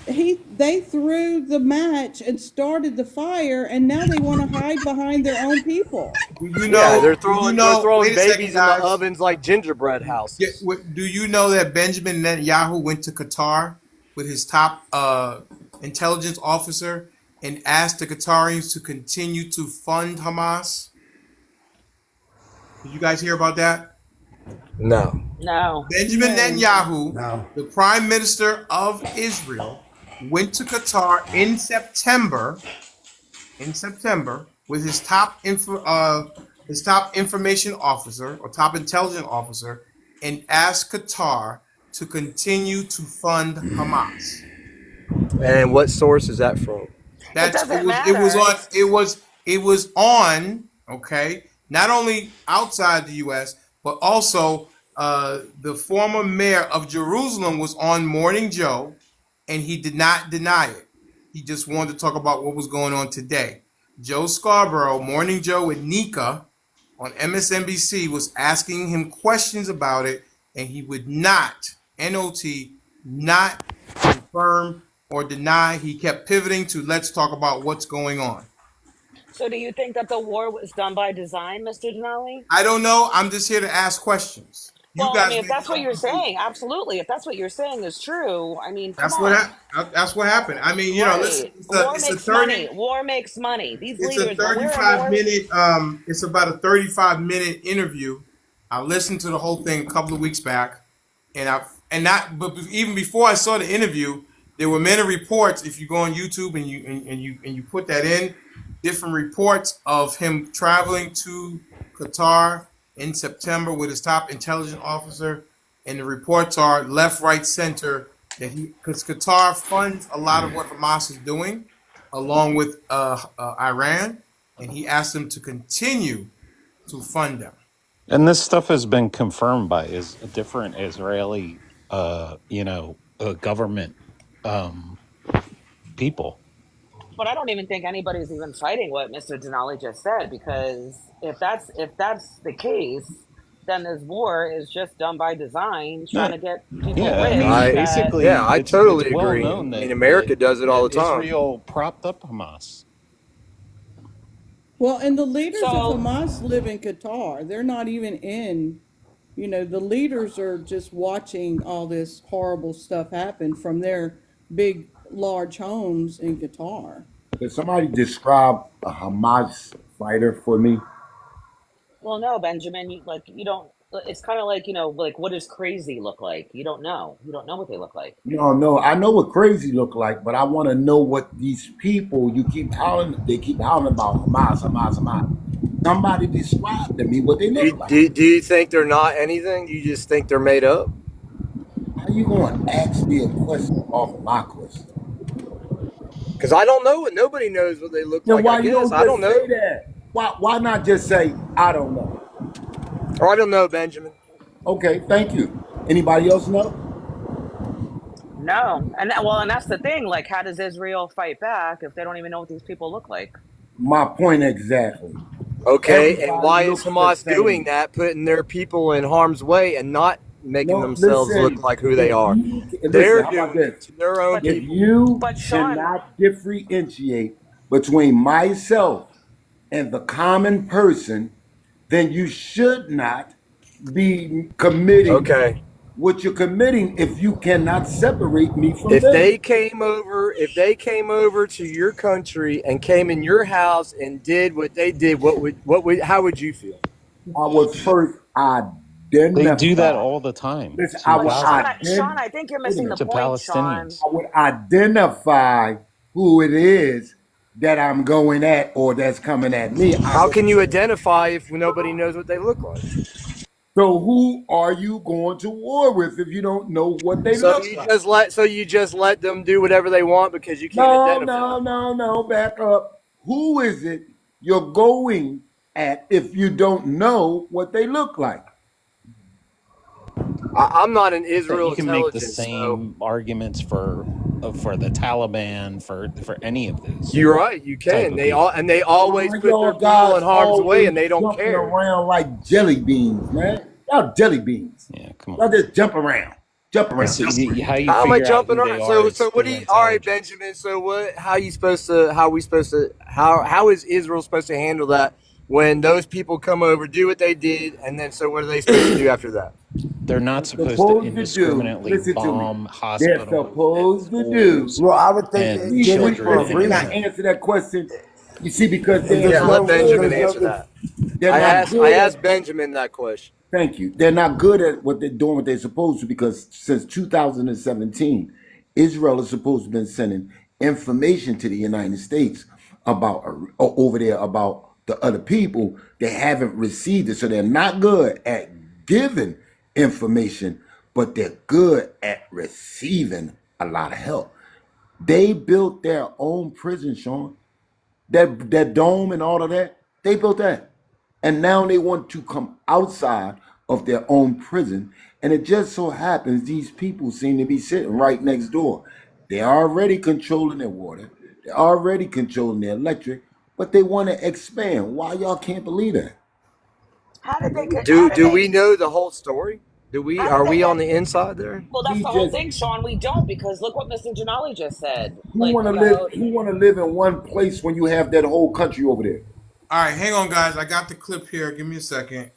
they threw the match and started the fire, and now they want to hide behind their own people. Do you Yeah, know? Do you they're know? throwing Wait a second, babies in the guys. ovens like gingerbread houses. Do you know that Benjamin Netanyahu went to Qatar with his top intelligence officer and asked the Qatarians to continue to fund Hamas? Did you guys hear about that? No. No. Benjamin No. Netanyahu, No. the prime minister of Israel, went to Qatar in September with his top information officer or top intelligence officer and asked Qatar to continue to fund Hamas. And what source is that from? It That's doesn't it was matter. on it was on, okay, not only outside the US, but also the former mayor of Jerusalem was on Morning Joe, and he did not deny it. He just wanted to talk about what was going on today. Joe Scarborough, Morning Joe with Nika on MSNBC, was asking him questions about it, and he would not, not confirm or deny. He kept pivoting to let's talk about what's going on. So, do you think that the war was done by design, Mr. Denali? I don't know. I'm just here to ask questions. You Well, I guys mean, if make that's your what own you're conclusion. saying, absolutely. If that's what you're saying is true, I mean, come That's what on. that's what happened. I mean, listen, Right. War it's a makes 30 money. War makes money. These it's a leaders, when we're at 35 wars, minute it's about a 35-minute interview. I listened to the whole thing a couple of weeks back, and but even before I saw the interview, there were many reports. If you go on YouTube and you put that in, different reports of him traveling to Qatar in September with his top intelligence officer, and the reports are left, right, center that he, because Qatar funds a lot of what Hamas is doing, along with Iran, and he asked them to continue to fund them. And this stuff has been confirmed by is different Israeli, government people. but I don't even think anybody's even fighting what Mr. Denali just said, because if that's the case, then this war is just done by design, trying No, to get people yeah, I rich. mean, I That yeah, basically, I it's totally well agree. known I mean, that America does it all the time. Israel propped up Hamas. Well, and the leaders of so Hamas live in Qatar. They're not even in, the leaders are just watching all this horrible stuff happen from their big, large homes in Qatar. Can somebody describe a Hamas fighter for me? well, no, Benjamin, you don't. It's kind of like like what does crazy look like? You don't know. You don't know what they look like. No, no, I know what crazy look like, but I want to know what these people you keep hollering. They keep hollering about Hamas, Hamas, Hamas. Somebody describe to me what they Do you, look like. do, do you think they're not anything? Do you just think they're made up? How you going to ask me a question off of my question? Because I don't know. Nobody knows what they look Then like. I why you guess don't I just don't say know, that? Why not just say I don't know? or I don't know, Benjamin. Okay, thank you. Anybody else know? No, and that's the thing. Like, how does Israel fight back if they don't even know what these people look like? My point exactly. Okay, and Everybody why is looks the Hamas doing same. that, putting their people in harm's way and not making No, themselves look listen. like who they If are? you listen, They're how about doing this? it to their own But If people. you but Sean, cannot differentiate between myself and the common person, then you should not be committing Okay. what you're committing if you cannot separate me from If them. they came over to your country and came in your house and did what they did, how would you feel? I would first They do that identify. all the time Listen, I to but would Sean, Gaza, Sean, identify. I think you're Wait a missing the minute. to point, Sean. Palestinians. I would identify who it is that I'm going at or that's coming at me. I How would. can you identify if nobody knows what they look like? So who are you going to war with if you don't know what they look like? So you just let them do whatever they want because you can't No, identify. no, no, no. Back up. Who is it you're going at if you don't know what they look like? I'm not in That Israel you can make the intelligence, so same arguments for the Taliban, for any of those you're right. You type can. of people. They always Why put their y'all people guys in harm's way, always and they don't jumping care. around like jelly beans, man? Y'all jelly beans. Yeah, come Y'all on. just jump around. Jump It's, around. how you How am I figure out jumping who they around? are is So what do through you? All right, intelligence. Benjamin. So what? How we supposed to? How is Israel supposed to handle that when those people come over, do what they did, and then so what are they supposed to do after that? They're not They're supposed to supposed to do, indiscriminately listen to me. bomb They're hospitals and supposed to do. schools Well, I would think and give it for a children and Can I reason. everything. answer that question? You see, because If they're there's Yeah, not let no, if good. Benjamin there's no, answer that. They're not I good asked at. Benjamin that question. Thank you. They're not good at what they're doing, what they're supposed to, because since 2017, Israel is supposed to have been sending information to the United States about over there about the other people. They haven't received it, so they're not good at giving information, but they're good at receiving a lot of help. They built their own prison, Sean. That dome and all of that, they built that. And now they want to come outside of their own prison. And it just so happens these people seem to be sitting right next door. They're already controlling their water, they're already controlling their electric, but they want to expand. Why y'all can't believe that? How did they get? How Do did do they? we know the whole story? How did Are they we on get? the inside there? Well, that's We the whole just thing, Sean. We don't because look what Mr. Denali just said. who Like want to live about who want to live in one place when you have that whole country over there? All right, hang on, guys. I got the clip here. Give me a second,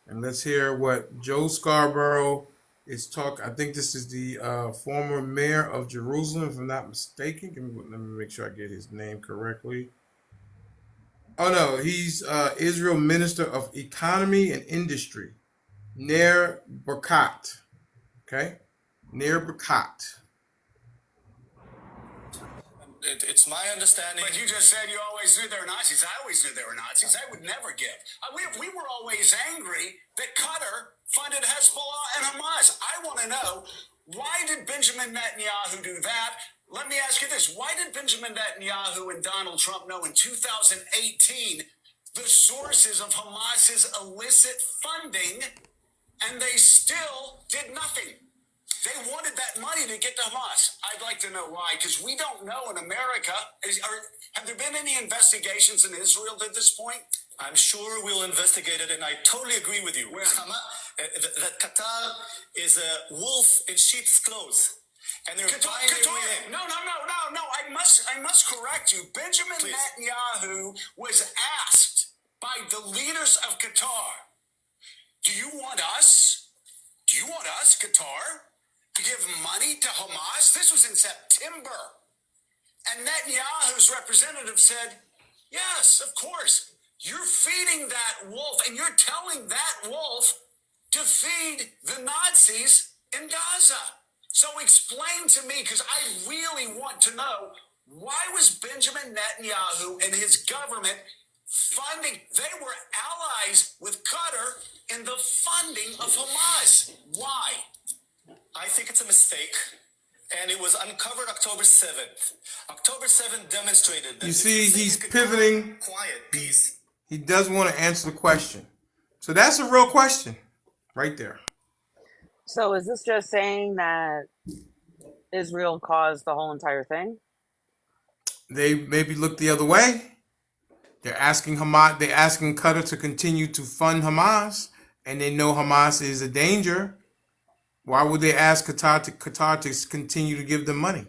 and let's hear what Joe Scarborough is talking. I think this is the former mayor of Jerusalem, if I'm not mistaken. Let me make sure I get his name correctly. Oh no, he's Israel Minister of Economy and Industry, Ner Barkat. Okay, Ner Barkat. It's my understanding. But you just said you always knew they were Nazis. I always knew they were Nazis. I would never give. We were always angry that Qatar funded Hezbollah and Hamas. I want to know, why did Benjamin Netanyahu do that? Let me ask you this. Why did Benjamin Netanyahu and Donald Trump know in 2018 the sources of Hamas's illicit funding, and they still did nothing? They wanted that money to get to Hamas. I'd like to know why, because we don't know in America. Have there been any investigations in Israel at this point? I'm sure we'll investigate it, and I totally agree with you. That Qatar is a wolf in sheep's clothes. And they're buying their way in. No. I must correct you. Benjamin Netanyahu was asked by the leaders of Qatar, do you want us? Do you want us, Qatar, to give money to Hamas? This was in September. And Netanyahu's representative said, yes, of course. You're feeding that wolf, and you're telling that wolf to feed the Nazis in Gaza. So explain to me, because I really want to know, why was Benjamin Netanyahu and his government funding? They were allies with Qatar in the funding of Hamas. Why? I think it's a mistake, and it was uncovered October 7th. October 7th demonstrated that. You see, he's pivoting. Quiet, peace. He does want to answer the question. So that's a real question right there. so is this just saying that Israel caused the whole entire thing? They maybe look the other way. They're asking Qatar to continue to fund Hamas, and they know Hamas is a danger. Why would they ask Qatar to continue to give them money?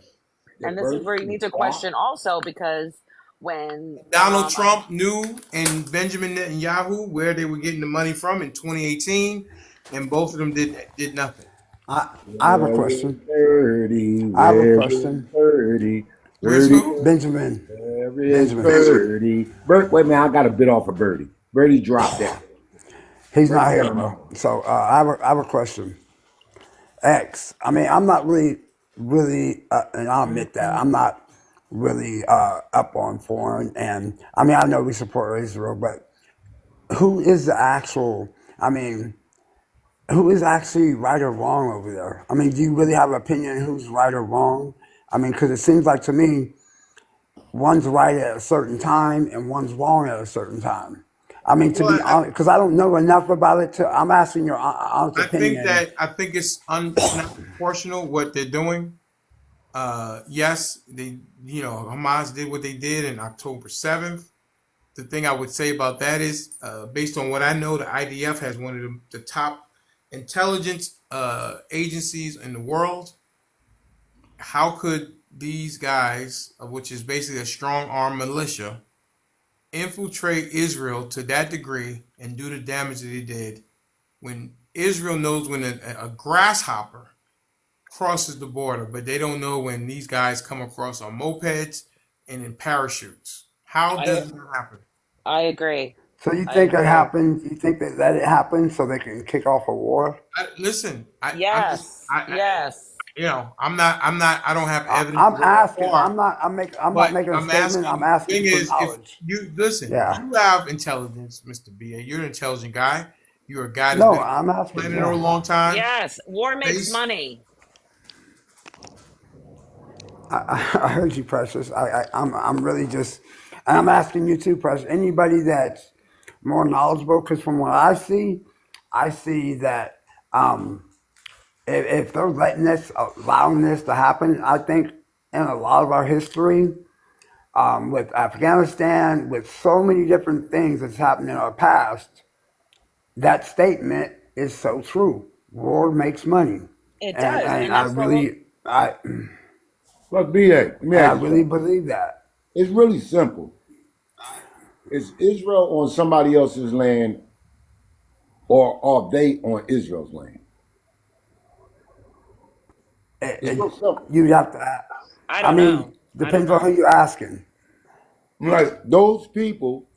And this is where you need to question also, because when Donald Trump knew and Benjamin Netanyahu where they were getting the money from in 2018, and both of them did nothing. I have a question. Birdie, I have a where is question. Birdie? Where's Birdie, who? Benjamin. where is Benjamin. Birdie? Wait a minute, I got a bit off of Birdie. Birdie dropped out. He's not here, bro. So I have a question. X. I mean, I'm not really, and I'll admit that I'm not really up on foreign. And I mean, I know we support Israel, but who is the actual? I mean, who is actually right or wrong over there? I mean, do you really have an opinion who's right or wrong? I mean, because it seems like to me, one's right at a certain time and one's wrong at a certain time. I mean, to be Well, honest, because I don't know enough about it. I'm asking your honest I think opinion. it's not proportional what they're doing. Yes, Hamas did what they did in October 7th. The thing I would say about that is, based on what I know, the IDF has one of the top intelligence agencies in the world. How could these guys, which is basically a strong arm militia, infiltrate Israel to that degree and do the damage that they did when Israel knows when a grasshopper crosses the border, but they don't know when these guys come across on mopeds and in parachutes? How I does that happen? I agree. So you I think it agree. happened? You think they let it happen so they can kick off a war? Listen, I'm just, Yes. Yes. I don't have evidence I'm to go that asking. far. I'm not But making a I'm statement. I'm asking, the thing asking for is, if knowledge. you listen, Yeah. you have intelligence, Mr. BA. You're an intelligent guy. You're a guy that's No, been I'm on the asking. planet for a Yeah. long time. Yes. War makes Space. money. I heard you, Precious. I'm really just, and I'm asking you too, Precious. Anybody that's more knowledgeable, because from what I see that if they're letting this, allowing this to happen, I think in a lot of our history, with Afghanistan, with so many different things that's happened in our past, that statement is so true. War makes money, It does, and and that's the whole. But BA, let me and I ask you really something. believe that. It's really simple. Is Israel on somebody else's land, or are they on Israel's land? It's real simple. You'd have to. I I don't mean, know. I don't depends on know. who you're asking. Like those people,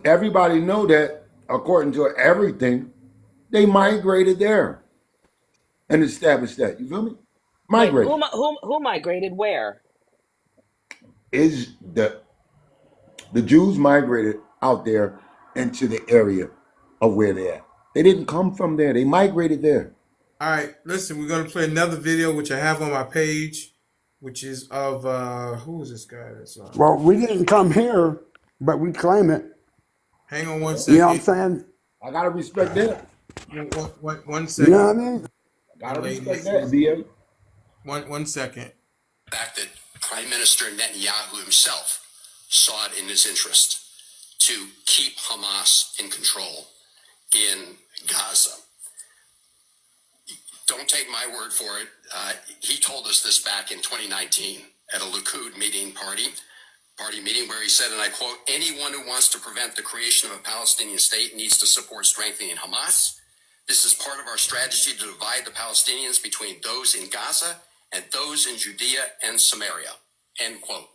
everybody know that according to everything, they migrated there and established that. You feel me? Wait, Migrated. who migrated where? Is the Jews migrated out there into the area of where they're at. They didn't come from there. They migrated there. All right, listen, we're gonna play another video which I have on my page, which is of who is this guy that's Well, we didn't come here, but we claim it. hang on one You know what I'm second. saying? I gotta respect that. One You know second, what I mean? I young gotta respect ladies. that, BA. One second. The fact that Prime Minister Netanyahu himself saw it in his interest to keep Hamas in control in Gaza. Don't take my word for it. He told us this back in 2019 at a Likud party meeting where he said, and I quote, anyone who wants to prevent the creation of a Palestinian state needs to support strengthening Hamas. This is part of our strategy to divide the Palestinians between those in Gaza and those in Judea and Samaria. End quote.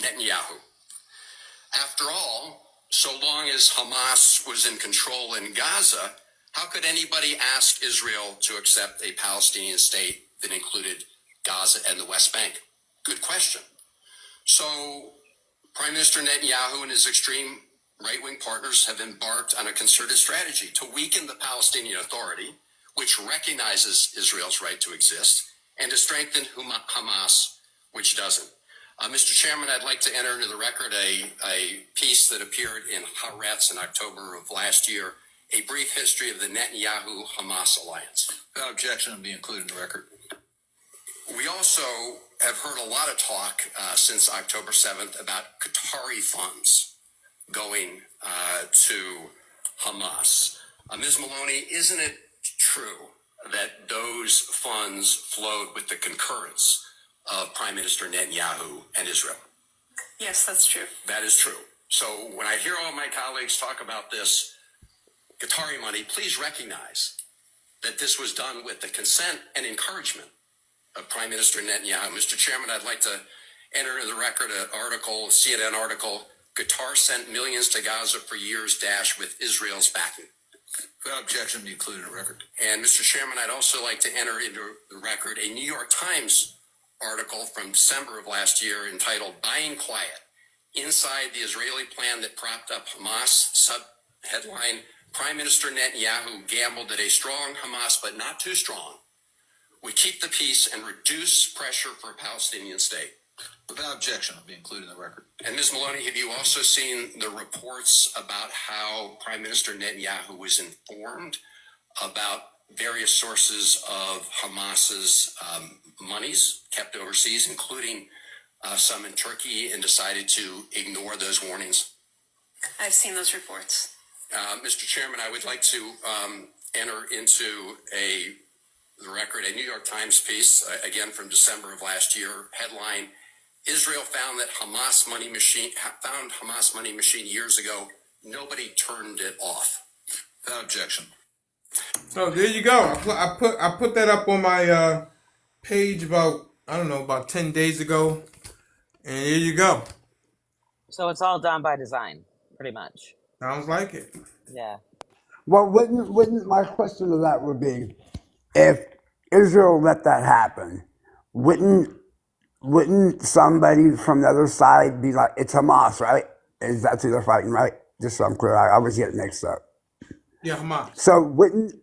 Netanyahu. After all, so long as Hamas was in control in Gaza, how could anybody ask Israel to accept a Palestinian state that included Gaza and the West Bank? Good question. So Prime Minister Netanyahu and his extreme right-wing partners have embarked on a concerted strategy to weaken the Palestinian Authority, which recognizes Israel's right to exist, and to strengthen Hamas, which doesn't. Mr. Chairman, I'd like to enter into the record a piece that appeared in Haaretz in October of last year, a brief history of the Netanyahu-Hamas alliance. Without objection, will be included in the record. We also have heard a lot of talk since October 7th about Qatari funds going to Hamas. Ms. Maloney, isn't it true that those funds flowed with the concurrence of Prime Minister Netanyahu and Israel? Yes, that's true. That is true. So when I hear all my colleagues talk about this Qatari money, please recognize that this was done with the consent and encouragement of Prime Minister Netanyahu. Mr. Chairman, I'd like to enter into the record an article, a CNN article, Qatar sent millions to Gaza for years, with Israel's backing. Without objection, be included in the record. And Mr. Chairman, I'd also like to enter into the record a New York Times article from December of last year entitled Buying Quiet, Inside the Israeli Plan That Propped Up Hamas, sub-headline, Prime Minister Netanyahu gambled that a strong Hamas, but not too strong, would keep the peace and reduce pressure for a Palestinian state. Without objection, will be included in the record. And Ms. Maloney, have you also seen the reports about how Prime Minister Netanyahu was informed about various sources of Hamas's monies kept overseas, including some in Turkey, and decided to ignore those warnings? I've seen those reports. Mr. Chairman, I would like to enter into the record a New York Times piece, again from December of last year, headline, Israel found Hamas money machine years ago. Nobody turned it off. Without objection. So there you go. I put that up on my page about 10 days ago, and here you go. So it's all done by design, pretty much. Sounds like it. Yeah. Well, wouldn't my question to that would be, if Israel let that happen, wouldn't somebody from the other side be like, it's Hamas, right? Is that who they're fighting, right? Just so I'm clear, I always get mixed up. Yeah, Hamas. So wouldn't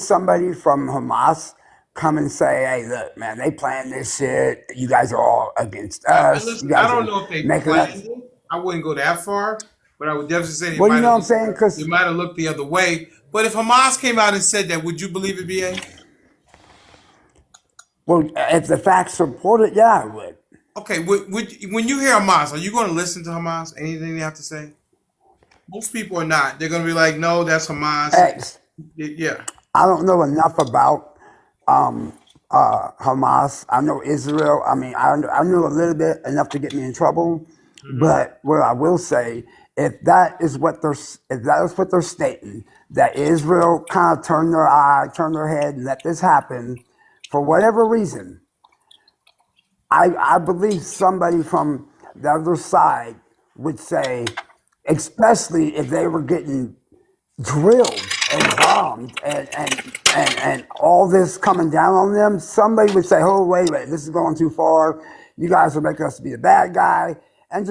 somebody from Hamas come and say, "Hey, look, man, they planned this shit. You guys are all against I us. You listen. I guys don't are know if they making planned us." it. I wouldn't go that far, but I would definitely say Well, you know what I'm saying? they Because might have looked the other way. But if Hamas came out and said that, would you believe it, BA? well, if the facts support it, yeah, I would. Okay, when you hear Hamas, are you going to listen to Hamas? Anything they have to say? Most people are not. They're going to be like, no, that's Hamas. X. Yeah. I don't know enough about um, Hamas. I know Israel. I mean, I knew a little bit enough to get me in trouble. Hmm. But what I will say, if that is what they're stating, that Israel kind of turned their head, and let this happen for whatever reason, I believe somebody from the other side would say, especially if they were getting drilled and bombed and all this coming down on them, somebody would say, "Oh, wait, this is going too far. You guys are making us be the bad guy," and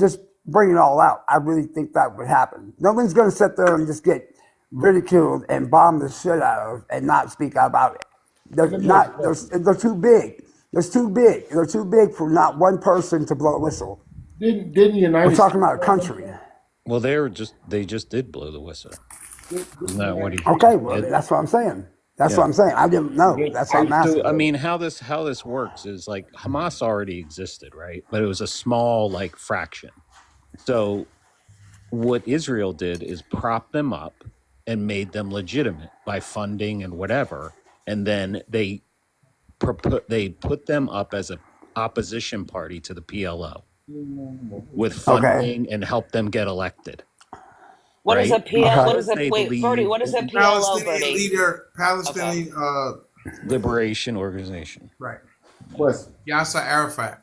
just bring it all out. I really think that would happen. Nobody's going to sit there and just get ridiculed and bomb the shit out of and not speak out about it. They're Let me ask you a not. question. They're too big. They're too big. They're too big for not one person to blow a whistle. Didn't the We're United talking States about a blow them country. up? Well, they just did blow the whistle. Isn't Didn't the that what United he States Okay, blow well, did? them that's up what I'm saying. That's what Yeah. I'm saying. I didn't know. against That's what I'm ISIS? So I asking. mean, how this works is like Hamas already existed, right? But it was a small like fraction. So what Israel did is prop them up and made them legitimate by funding and whatever, and then they put them up as a opposition party to the PLO with Okay. funding and help them get elected, What is a right? PL? Okay. What is Because a they wait, Birdie? believe What is a in PLO, Palestinian Birdie? leader, Okay. Palestinian, liberation organization. right. Question: Yasser Arafat.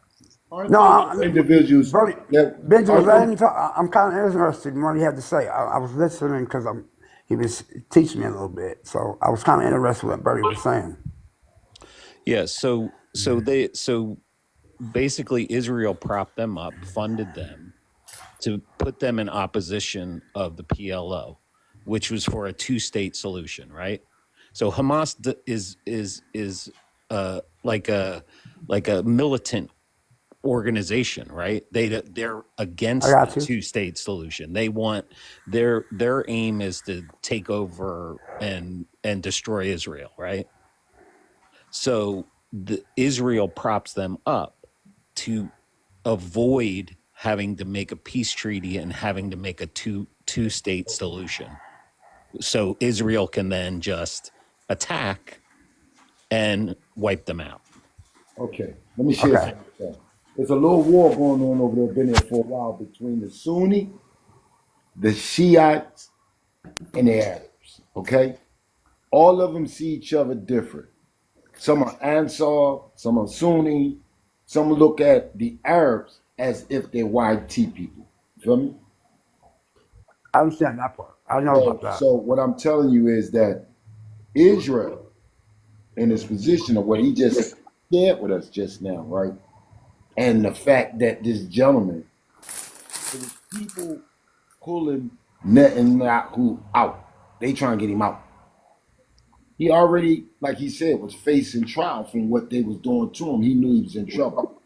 Aren't No, those individuals Bernie, that Benjamin, aren't let those? him talk. I'm kind of interested in what he had to say. I was listening because he was teaching me a little bit, so I was kind of interested in what Bernie was saying. Yeah, so basically Israel propped them up, funded them to put them in opposition of the PLO, which was for a two-state solution, right? So Hamas is like a militant organization, right? They're I against the got you. two-state solution. They want their aim is to take over and destroy Israel, right? So Israel props them up to avoid having to make a peace treaty and having to make a two-state solution. So Israel can then just attack and wipe them out. Okay, let me share Okay. something with you. There's a little war going on over there, been there for a while, between the Sunni, the Shiites, and the Arabs. Okay, all of them see each other different. Some are Ansar, some are Sunni, some look at the Arabs as if they're YT people. Feel me? I understand that part. I know So, about that. so what I'm telling you is that Israel, in his position of what he just shared with us just now, right? And the fact that this gentleman, it was people pulling Netanyahu out. They trying to get him out. He already, like he said, was facing trial from what they was doing to him. He knew he was in trouble.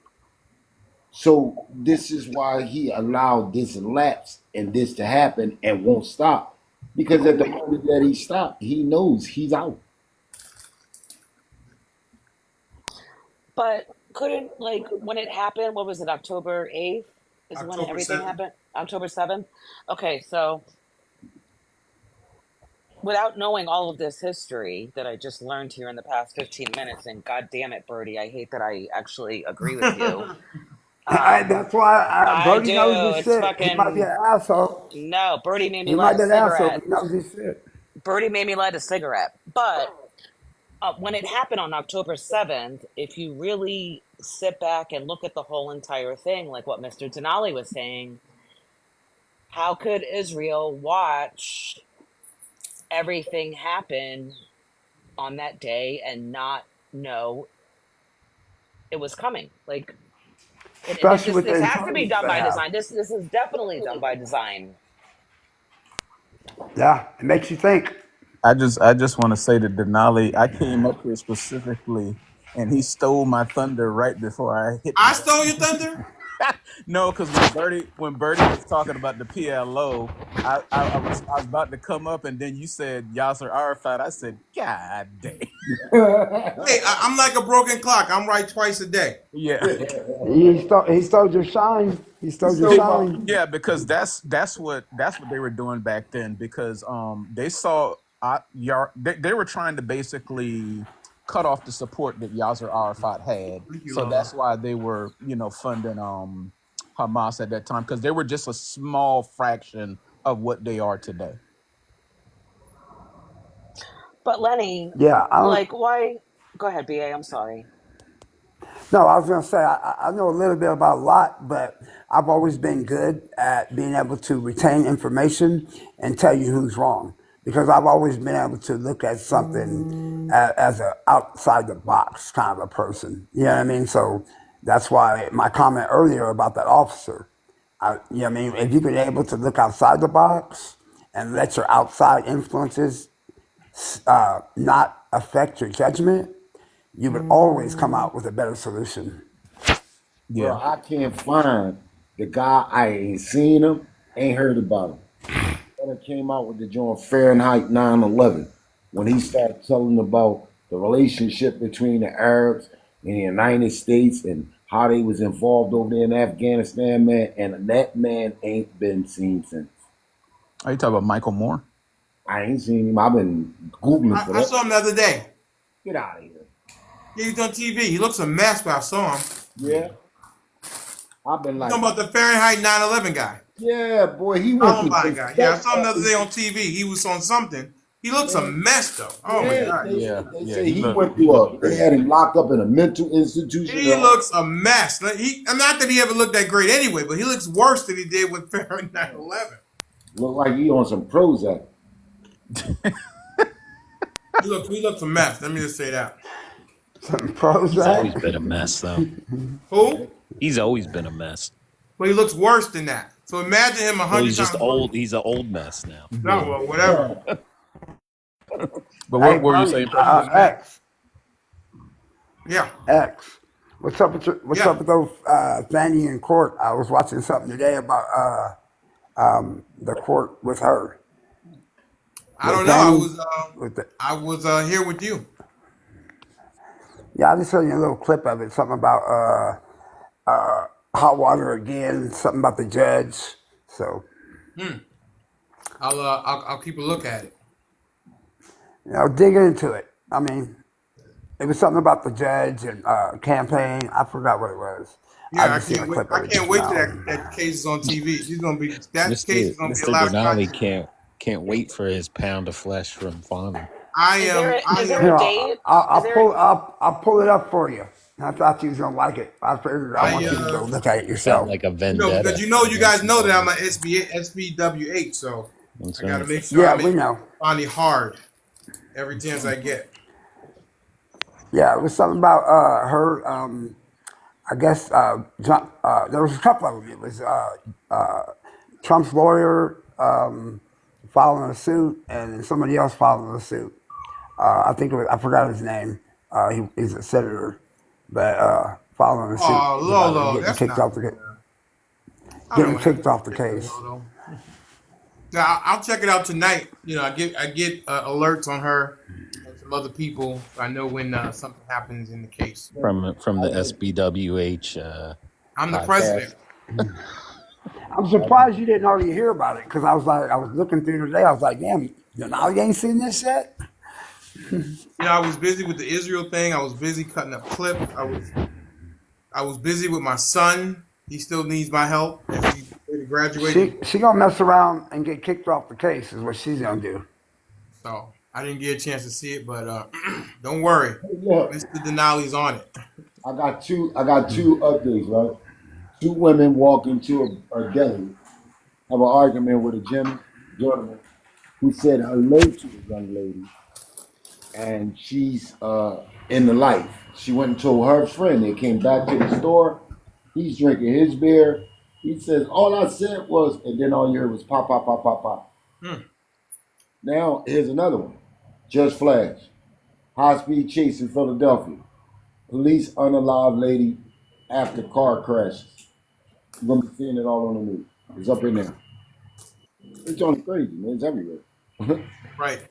So this is why he allowed this lapse and this to happen and won't stop. Because at the moment that he stopped, he knows he's out. But couldn't like when it happened? What was it? October 8th is when October everything 7th. happened. October 7th. Okay, so without knowing all of this history that I just learned here in the past 15 minutes, and God damn it, Birdie, I hate that I actually agree with you. That's why I Bernie knows do. his It's shit. He might be fucking an asshole. no. Birdie made me He light might a be an asshole, cigarette. but he knows his shit. Birdie made me light a cigarette. But when it happened on October 7th, if you really sit back and look at the whole entire thing, like what Mr. Denali was saying, how could Israel watch everything happen on that day and not know it was coming? Like, Especially with the this has to be intelligence done they by have. design. This is definitely done by design. Yeah, it makes you think. I just want to say to Denali, I came up here specifically, and he stole my thunder right before I hit the I button. stole your thunder. No, because when Bertie was talking about the PLO, I was about to come up, and then you said Yasser Arafat. I said, God dang. Hey, I'm like a broken clock. I'm right twice a day. Yeah. He stole your shine. He He stole your stole my shine. Yeah, because that's what they were doing back then. Because they saw they were trying to basically cut off the support that Yasser Arafat had. Thank you, So Lola. that's why they were funding Hamas at that time, because they were just a small fraction of what they are today. But Lenny, Yeah, I don't. like, why? Go ahead, BA. I'm sorry. No, I was going to say, I know a little bit about a lot, but I've always been good at being able to retain information and tell you who's wrong because I've always been able to look at something as an outside the box kind of a person. You know what I mean? So that's why my comment earlier about that officer, you know what I mean? If you've been able to look outside the box and let your outside influences not affect your judgment, you would always come out with a better solution. bro. Yeah. I can't find the guy. I ain't seen him, ain't heard about him. Brother came out with the joint Fahrenheit 9/11 when he started telling about the relationship between the Arabs and the United States and how they was involved over there in Afghanistan, man. And that man ain't been seen since. Are you talking about Michael Moore? I ain't seen him. I've been googling for I that. saw him the other day. Get out of here. Yeah, he's on TV. He looks a mess, but I saw him. Yeah, I've been You like, talking about the Fahrenheit 9/11 guy? yeah, boy. He went through Columbine some guy. Yeah, I stuff. saw him the other day on TV. He was on something. He looks a Man, mess though. Oh my yeah, god. Yeah. they Yeah. say He he looked went he through looked they crazy. had him locked up in a mental institution. He looks a mess. I'm not that he ever looked that great anyway, but he looks worse than he did with Fahrenheit 9/11. Look like he on some Prozac. He looks a mess. Let me just say that. Some He's always Prozac. been a mess, though. Who? He's always been a mess. But he looks worse than that. So imagine him a Well, hundred he's just times worse. old. He's an old mess now. No, Yeah. well, whatever. But Hey, what were you Bernie, saying, He Freddie? was mad. X, Yeah, X. What's yeah. up with those Fanny in court? I was watching something today about the court with her, I with don't know. I Fanny, was with the. here with you. Yeah, I just showed you a little clip of it. Something about hot water again. Something about the judge. So Hmm. I'll keep a look at it. dig into it. I mean, it was something about the judge and campaign. I forgot what it was. I Yeah, I just seen a can't wait. clip I of it can't just wait till now. that case is on TV. That case Mister is gonna be a Mister lot of Denali content. can't wait for his pound of flesh from Fonzie. I Is am. there a, I is there am. a Here, date? Is there? I'll pull it up for you. I thought you was gonna like it. I figured I I want you to go look at it Got yourself. like a because vendetta you against guys know that I'm Fonzie. a SBW8, so That's I got to right. make sure I Yeah, we make know. Bonnie hard every chance I get. Yeah, it was something about her. I guess there was a couple of them. It was Trump's lawyer filing a suit, and then somebody else filing a suit. I think it was, I forgot his name. He's a senator, but filing a suit Oh, was about her Lolo, that's not fair. I getting don't have kicked to off the get to case. Lolo. Yeah, I'll check it out tonight. I get alerts on her and some other people. So I know when something happens in the case. From the SBWH I'm the podcast. president. I'm surprised you didn't already hear about it because I was looking through today. I was like, damn, now you ain't seen this yet. I was busy with the Israel thing. I was busy cutting up clips. I was busy with my son. He still needs my help as he graduated. She gonna mess around and get kicked off the case is what she's gonna do. So I didn't get a chance to see it, but don't worry, Hey, look, Mr. Denali's on it. I got two updates, right? Two women walk into a deli, have an argument with a gentleman who said hello to the young lady, and she's in the life. She went and told her friend. They came back to the store. He's drinking his beer. He says, all I said was, and then all you heard was pop, pop, pop, pop, pop. Hmm. Now, here's another one. Just flash. High speed chase in Philadelphia. Police unalive lady after car crashes. You're gonna be seeing it all on the news. It's up in there. It's only crazy, man. It's everywhere. Right.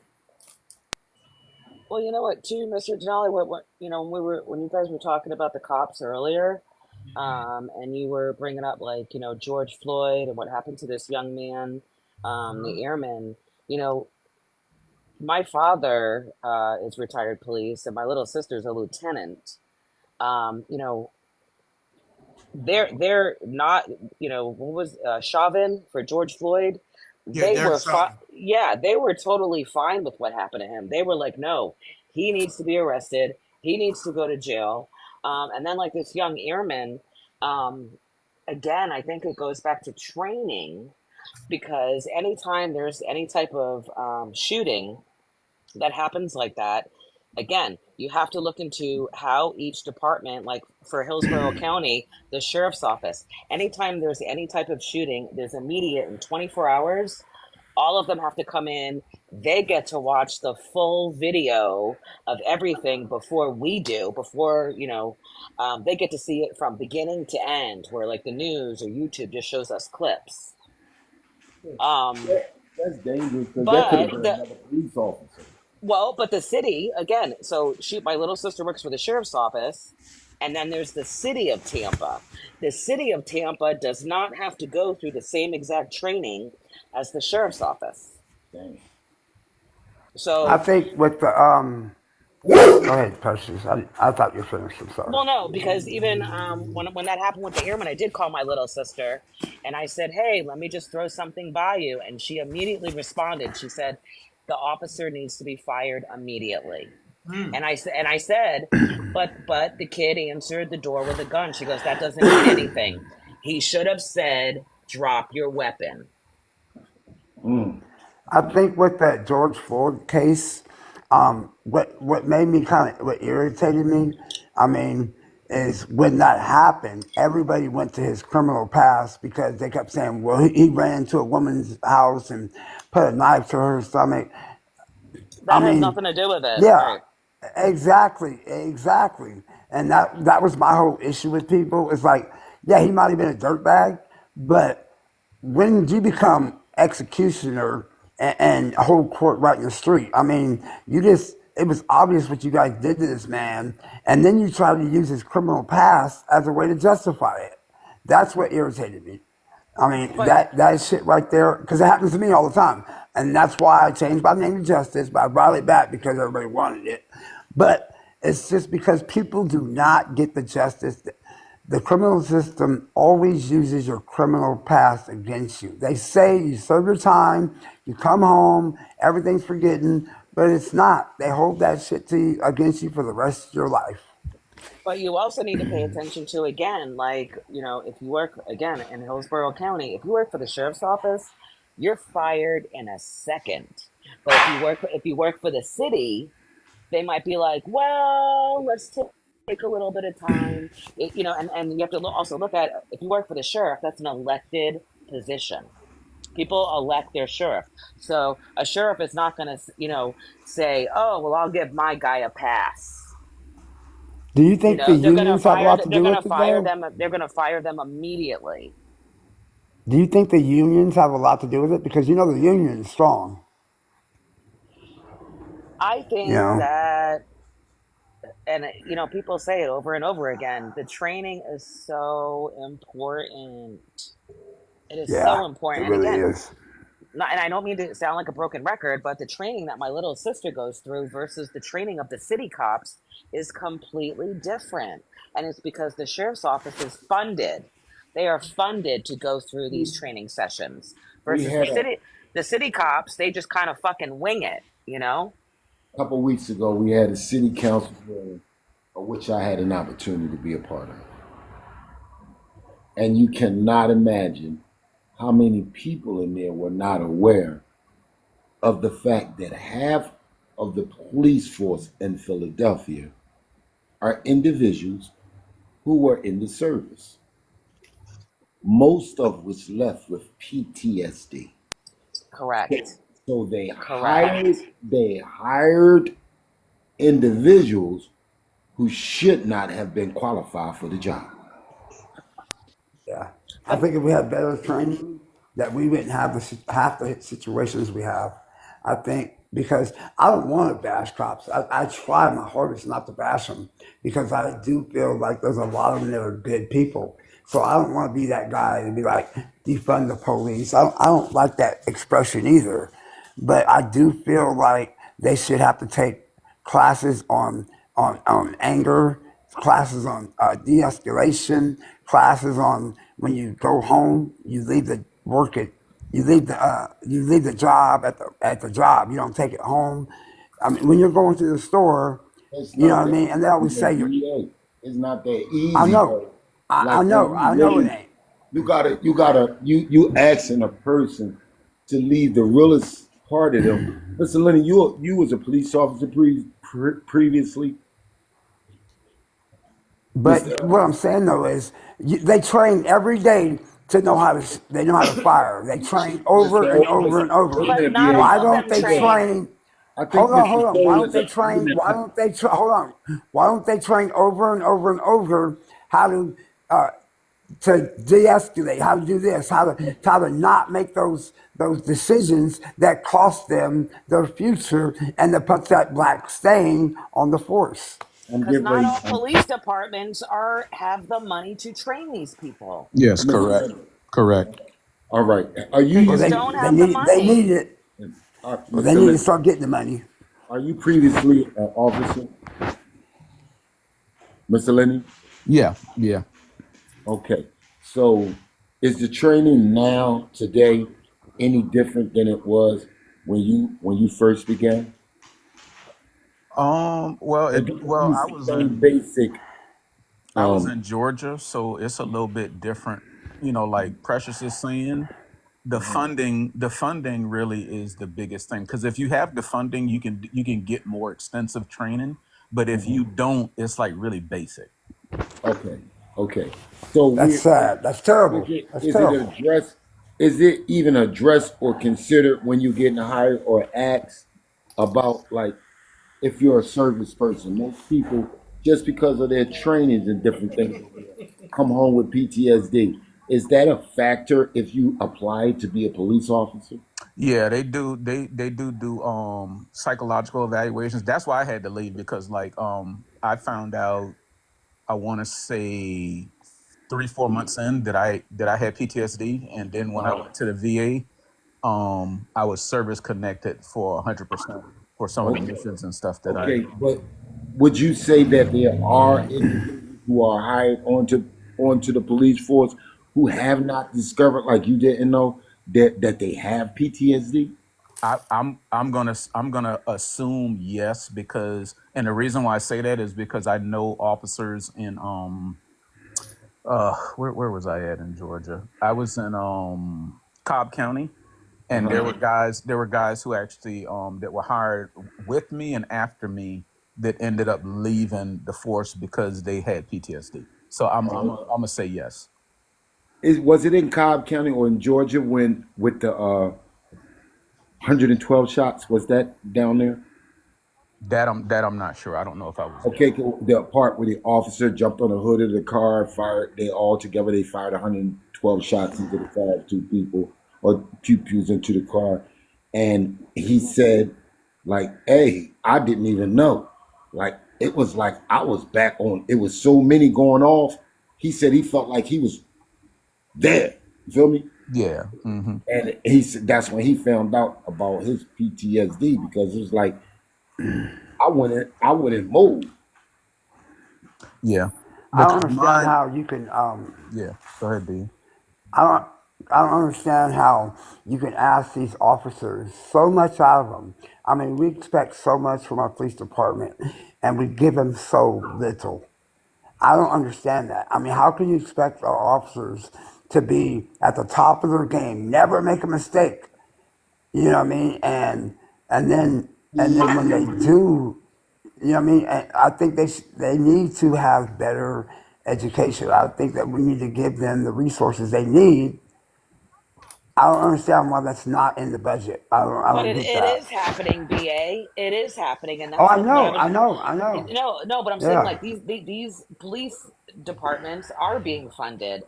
Well, you know what, too, Mr. Denali, what when you guys were talking about the cops earlier, and you were bringing up like George Floyd and what happened to this young man, the airman. You know, my father is retired police, and my little sister's a lieutenant. You know, they're not, what was Chauvin for George Floyd. Yeah, They Derek were Chauvin. yeah, they were totally fine with what happened to him. They were like, no, he needs to be arrested, he needs to go to jail. And then like this young airman, um again, I think it goes back to training, because anytime there's any type of shooting that happens like that, again, you have to look into how each department, like for Hillsborough County, the sheriff's office, anytime there's any type of shooting, there's immediate in 24 hours. All of them have to come in. They get to watch the full video of everything before we do, before, they get to see it from beginning to end, where like the news or YouTube just shows us clips. Um, That's dangerous because that could have but been the another police officer. Well, but the city, again, so my little sister works for the sheriff's office, and then there's the city of Tampa. The city of Tampa does not have to go through the same exact training as the sheriff's office. Damn. I So, think with the go ahead, Precious. I thought you finished. I'm sorry. well, no, because even when that happened with the airman, I did call my little sister, and I said, "Hey, let me just throw something by you," and she immediately responded. She said, "The officer needs to be fired immediately." And I said, but the kid answered the door with a gun. She goes, that doesn't mean anything. He should have said, drop your weapon. Mm. I think with that George Floyd case, what made me what irritated me, I mean, is when that happened, everybody went to his criminal past because they kept saying, well, he ran into a woman's house and put a knife to her stomach. I That has mean, nothing to do with it, yeah, right? exactly. And that was my whole issue with people. It's like, yeah, he might have been a dirtbag, but when did you become executioner and a whole court right in the street? I mean, it was obvious what you guys did to this man, and then you tried to use his criminal past as a way to justify it. That's what irritated me. I mean, But that shit right there, because it happens to me all the time. And that's why I changed my name to Justice, but I brought it back because everybody wanted it. But it's just because people do not get the justice. The criminal system always uses your criminal past against you. They say you serve your time, you come home, everything's forgotten, but it's not. They hold that shit to you, against you for the rest of your life. but you also need to pay attention to, again, like, if you work again in Hillsborough County, if you work for the sheriff's office, you're fired in a second. But if you work for the city, they might be like, well, let's take a little bit of time. And you have to also look at, if you work for the sheriff, that's an elected position. People elect their sheriff. So a sheriff is not going to, say, oh, well, I'll give my guy a pass. Do you think the They're going to unions have a fire, lot to they're do going to with it, fire though? them. They're going to fire them immediately. Do you think the unions have a lot to do with it? Because the union is strong. I You think know, that, and people say it over and over again, the training is so important. It is yeah, so it important. And really again, is. and I don't mean to sound like a broken record, but the training that my little sister goes through versus the training of the city cops is completely different. And it's because the sheriff's office is funded. They are funded to go through these training sessions We versus had the city cops, they just kind of fucking wing it, a couple weeks ago, we had a city council hearing, of which I had an opportunity to be a part of. And you cannot imagine how many people in there were not aware of the fact that half of the police force in Philadelphia are individuals who were in the service, most of which left with PTSD. Correct. So Correct. they hired individuals who should not have been qualified for the job. Yeah, I think if we had better training, that we wouldn't have half the situations we have. I think because I don't want to bash cops. I try my hardest not to bash them because I do feel like there's a lot of them that are good people. So I don't want to be that guy and be like defund the police. I don't like that expression either. But I do feel like they should have to take classes on anger, classes on de-escalation, classes on when you go home, you leave the work at you leave the job at the job. You don't take it home. I mean, when you're going to the store, It's you know not what I that mean. And they easy, always though, say, DA. It's not that "I easy, know, though. Like when I know it really, ain't." you asking a person to leave the realest part of them. Listen, Lenny, you was a police officer previously, Mister. But what I'm saying though is, they train every day to know how to. They know how to fire. They train over and over and Wait a over. But minute, not BA. Why all of don't them they train. train? I think Mr. Hold on. Why Soul don't is a they wait a train? minute. Why don't they hold on? Why don't they train over and over and over how uh, to de-escalate, how to do this, how to not make those decisions that cost them their future and to put that black stain on the force. I'm Because getting not ready. all police departments are have the money to train these people. Yes, Mr. correct. Lenny. Correct. All right. Are you They Well, just used don't they have the need money. it. Well, they Mr. need to Lenny? start getting the money. Are you previously an officer, Mr. Lenny? Yeah, yeah. Okay. So is the training now today any different than it was when you first began? Well, Or do you well, use the same basic I was um in Georgia, so it's a little bit different. Like Precious is saying, mhm. the funding really is the biggest thing. Because if you have the funding, you can get more extensive training. But if you Mhm. don't, it's like really basic. Okay. Okay. So That's we sad. That's terrible. That's is it terrible. addressed is it even addressed or considered when you're getting hired or asked about like if you're a service person? Most people, just because of their trainings and different things, come home with PTSD. Is that a factor if you apply to be a police officer? Yeah, they do. They do psychological evaluations. That's why I had to leave because I found out, I want to say 3 4 months in, that I had PTSD, and then when I Uh-huh. went to the VA, I was service connected for 100% for some of the Okay. missions and stuff that I. Okay. But would you say that there are individuals who are hired onto the police force who have not discovered, like you didn't know, that they have PTSD? I'm gonna assume yes, because, and the reason why I say that is because I know officers in where was I at in Georgia? I was in Cobb County, and Uh-huh. there were guys who actually that were hired with me and after me that ended up leaving the force because they had PTSD. So I'm gonna say yes. Was it in Cobb County or in Georgia when with the 112 shots? Was that down there? That I'm not sure. I don't know if I was there. Okay, cool. The part where the officer jumped on the hood of the car, fired. They all together. They fired 112 shots into the car of two people, or pew pews into the car, and he said, like, "Hey, I didn't even know. Like, it was like I was back on. It was so many going off. He said he felt like he was there. You feel me? Yeah. Hmm. And he said that's when he found out about his PTSD because it was like I wouldn't move. Yeah. I don't Because understand mine. how you can. Yeah. Go ahead, D. I don't. I don't understand how you can ask these officers so much out of them. I mean, we expect so much from our police department, and we give them so little. I don't understand that. I mean, how can you expect our officers to be at the top of their game, never make a mistake? You know what I mean? And then when they do, you know what I mean? And I think they need to have better education. I think that we need to give them the resources they need I don't understand why that's not in the budget. I But don't it, get it that. is happening, BA. It is happening, and Oh, that's I what I know, was. I know, I know. No, but I'm saying Yeah. like these police departments are being funded.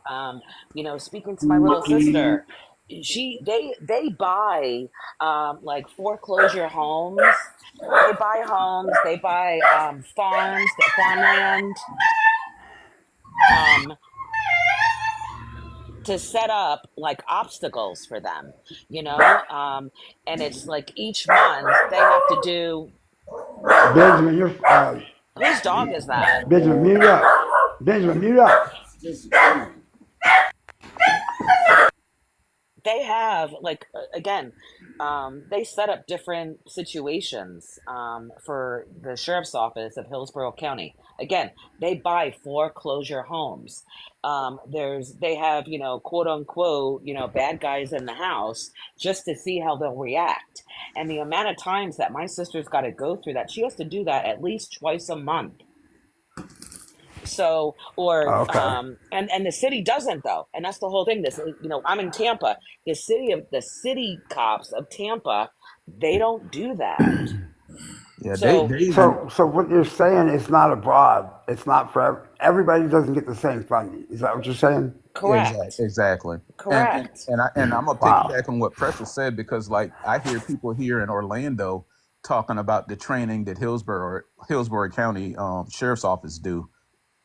Speaking to my little sister, they buy like foreclosure homes. They buy homes. They buy farmland. Um, to set up like obstacles for them, and it's like each month they have to do. Benjamin, you're Whose dog is that? Benjamin, mute up. Benjamin, mute up. They have like again, they set up different situations for the sheriff's office of Hillsborough County. Again, they buy foreclosure homes. They have, quote unquote, bad guys in the house just to see how they'll react. And the amount of times that my sister's got to go through that, she has to do that at least twice a month. So, or Okay. and the city doesn't, though, and that's the whole thing. I'm in Tampa. The city cops of Tampa, they don't do that. Yeah, So they even So what you're saying is not abroad. It's not for everybody. Doesn't get the same funding. Is that what you're saying? correct, exactly. correct. And I'm gonna Wow. piggyback on what Precious said because like I hear people here in Orlando talking about the training that Hillsborough County Sheriff's Office do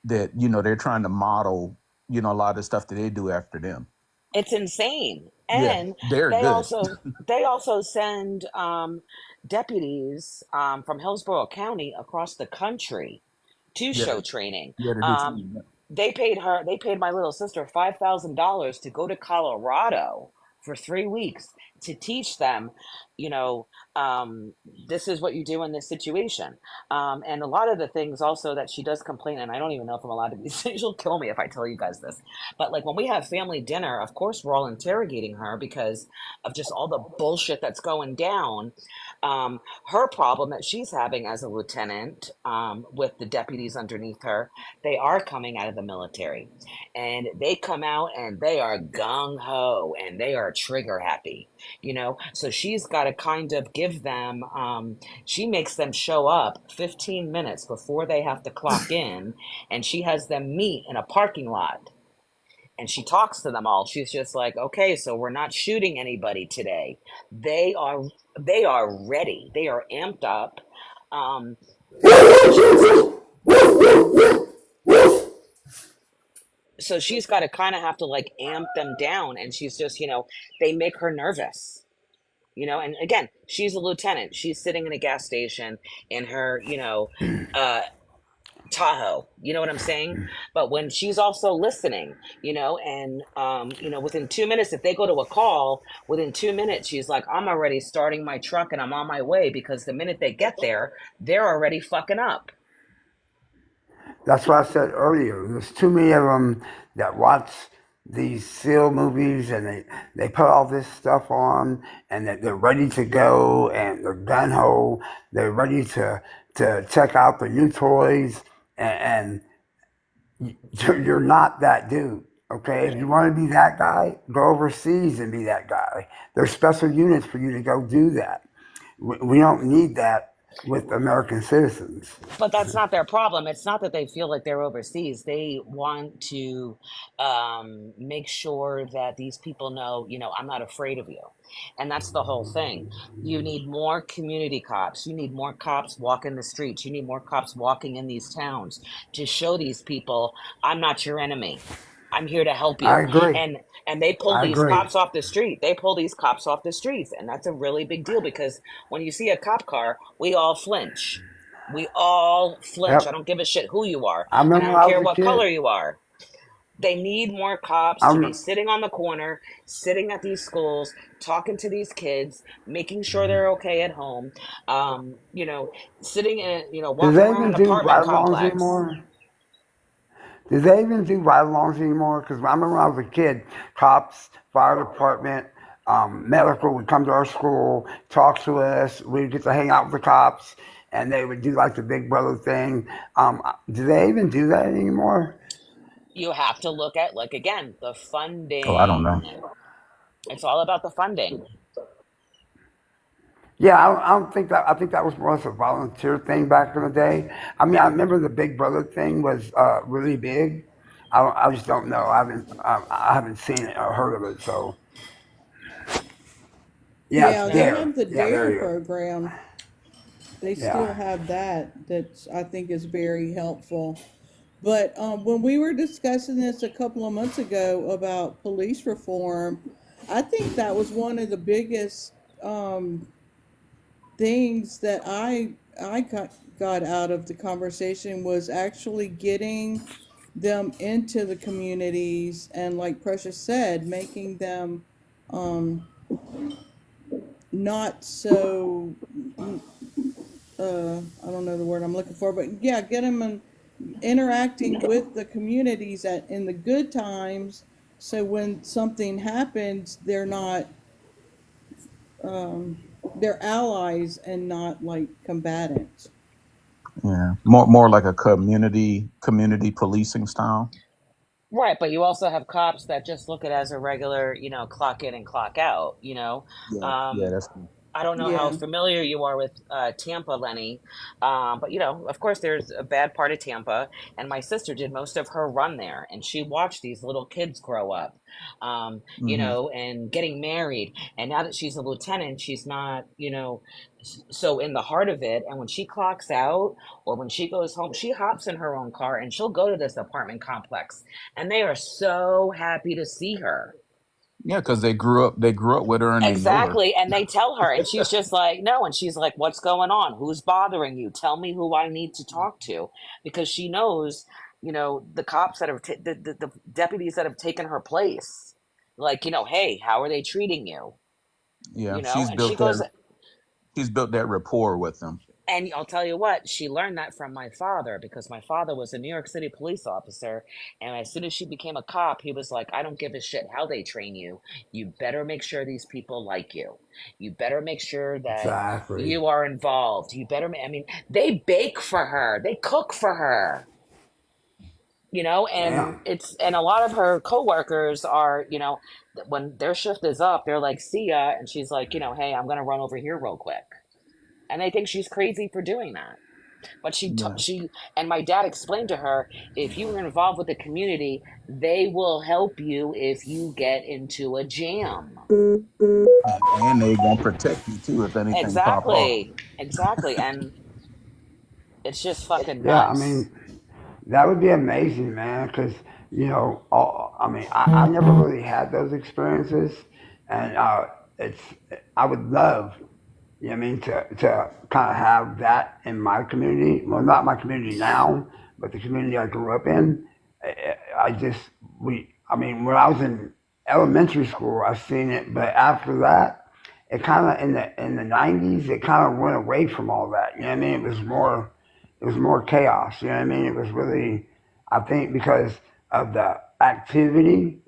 that they're trying to model a lot of the stuff that they do after them. It's insane. Yeah, And they're they good. also they also send deputies from Hillsborough County across the country to Yeah, show training. yeah, to do Um, training. they paid my little sister $5,000 to go to Colorado for 3 weeks to teach them, you know, this is what you do in this situation. And a lot of the things also that she does complain, and I don't even know if I'm allowed to be, she'll kill me if I tell you guys this. But like when we have family dinner, of course, we're all interrogating her because of just all the bullshit that's going down. Her problem that she's having as a lieutenant with the deputies underneath her, they are coming out of the military and they come out and they are gung ho and they are trigger happy, so she's got to kind of give them, she makes them show up 15 minutes before they have to clock in, and she has them meet in a parking lot and she talks to them all. She's just like, okay, so we're not shooting anybody today. They are ready, they are amped up. um so she's got to kind of have to like amp them down, and she's just, they make her nervous, and again, she's a lieutenant, she's sitting in a gas station in her, uh Tahoe, you know what I'm saying? But when she's also listening, and within 2 minutes, if they go to a call, within 2 minutes, she's like, I'm already starting my truck and I'm on my way, because the minute they get there, they're already fucking up. That's what I said earlier. There's too many of them that watch these SEAL movies and they put all this stuff on and they're ready to go and they're gun ho. They're ready to check out the new toys and you're not that dude. Okay, if you want to be that guy, go overseas and be that guy. There's special units for you to go do that. We don't need that with American citizens. But that's not their problem. It's not that they feel like they're overseas. They want to make sure that these people know, I'm not afraid of you. And that's the whole thing. You need more community cops. You need more cops walking the streets. You need more cops walking in these towns to show these people, I'm not your enemy. I'm here to help I you. agree. And they pull I these agree. cops off the street. They pull these cops off the streets. And that's a really big deal, because when you see a cop car, we all flinch. We all flinch. I Yep. don't give a shit who you are, I and I remember when don't I care was a what kid. color you are. They need more cops to be I'm, sitting on the corner, sitting at these schools, talking to these kids, making sure they're okay at home. Um, you know, sitting in, do walking they around even an do apartment ride-alongs complex. anymore? Do they even do ride-alongs anymore? Because I remember when I was a kid, cops, fire department, medical would come to our school, talk to us. We'd get to hang out with the cops, and they would do like the Big Brother thing. Do they even do that anymore? You have to look at, like, again, the Oh, I don't know. funding. It's all about the funding. Yeah, I don't think that. I think that was more of a volunteer thing back in the day. I mean, I remember the Big Brother thing was really big. I just don't know. I haven't seen it or heard of it. So yeah, it's Yeah, they there. have the Yeah, there DARE you go. program. They still Yeah. have that. That I think is very helpful. But when we were discussing this a couple of months ago about police reform, I think that was one of the biggest things that I got out of the conversation was actually getting them into the communities and, like Precious said, making them not so I don't know the word I'm looking for, but yeah, get them interacting with the communities in the good times, so when something happens, they're not they're allies and not like combatants. Yeah, more like a community policing style. Right, but you also have cops that just look at it as a regular, clock in and clock out, Yeah, yeah, Um, that's true. I don't know how Yeah. familiar you are with Tampa, Lenny, but of course, there's a bad part of Tampa, and my sister did most of her run there, and she watched these little kids grow up, Hmm. and getting married, and now that she's a lieutenant, she's not, so in the heart of it, and when she clocks out or when she goes home, she hops in her own car and she'll go to this apartment complex, and they are so happy to see her. Yeah, because they grew up with her and they know her. Exactly. And they tell her, and she's just like, no. And she's like, what's going on? Who's bothering you? Tell me who I need to talk to. Because she knows, the cops that have, the deputies that have taken her place. Like, hey, how are they treating you? Yeah, And she goes, she's built that rapport with them. and I'll tell you what, she learned that from my father because my father was a New York City police officer. And as soon as she became a cop, he was like, I don't give a shit how they train you. You better make sure these people like you. You better make sure that Exactly. you are involved. I mean, they bake for her, they cook for her. And Damn. and a lot of her coworkers are, when their shift is up, they're like, see ya. And she's like, hey, I'm going to run over here real quick. And they think she's crazy for doing that. But Yeah, she and my dad explained to her, if you are involved with the community, they will help you if you get into a jam. and they gonna protect you too if anything pop off. Exactly. And it's just fucking Yeah, I nuts. mean, that would be amazing, man. Because I mean, I never really had those experiences, and it's I would love, you know what I mean, to kind of have that in my community. Well, not my community now, but the community I grew up in. I just I mean, when I was in elementary school, I seen it, but after that, it kind of in the '90s, it kind of went away from all that. You know what I mean? It was more chaos. You know what I mean? It was really, I think, because of the activity,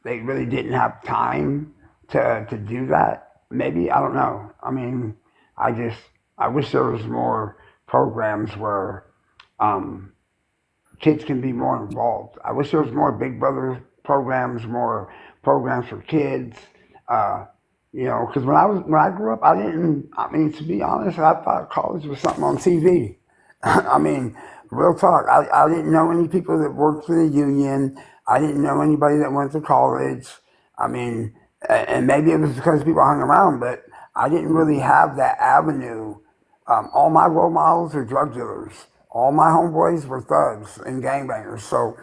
they really didn't have time to do that. Maybe I don't know. I mean, I just I wish there was more programs where um, kids can be more involved. I wish there was more Big Brother programs, more programs for kids. Uh, because when I grew up, I didn't. I mean, to be honest, I thought college was something on TV. I mean, real talk. I didn't know any people that worked for the union. I didn't know anybody that went to college. I mean, and maybe it was because people hung around, but I didn't really have that avenue. All my role models are drug dealers. All my homeboys were thugs and gangbangers. So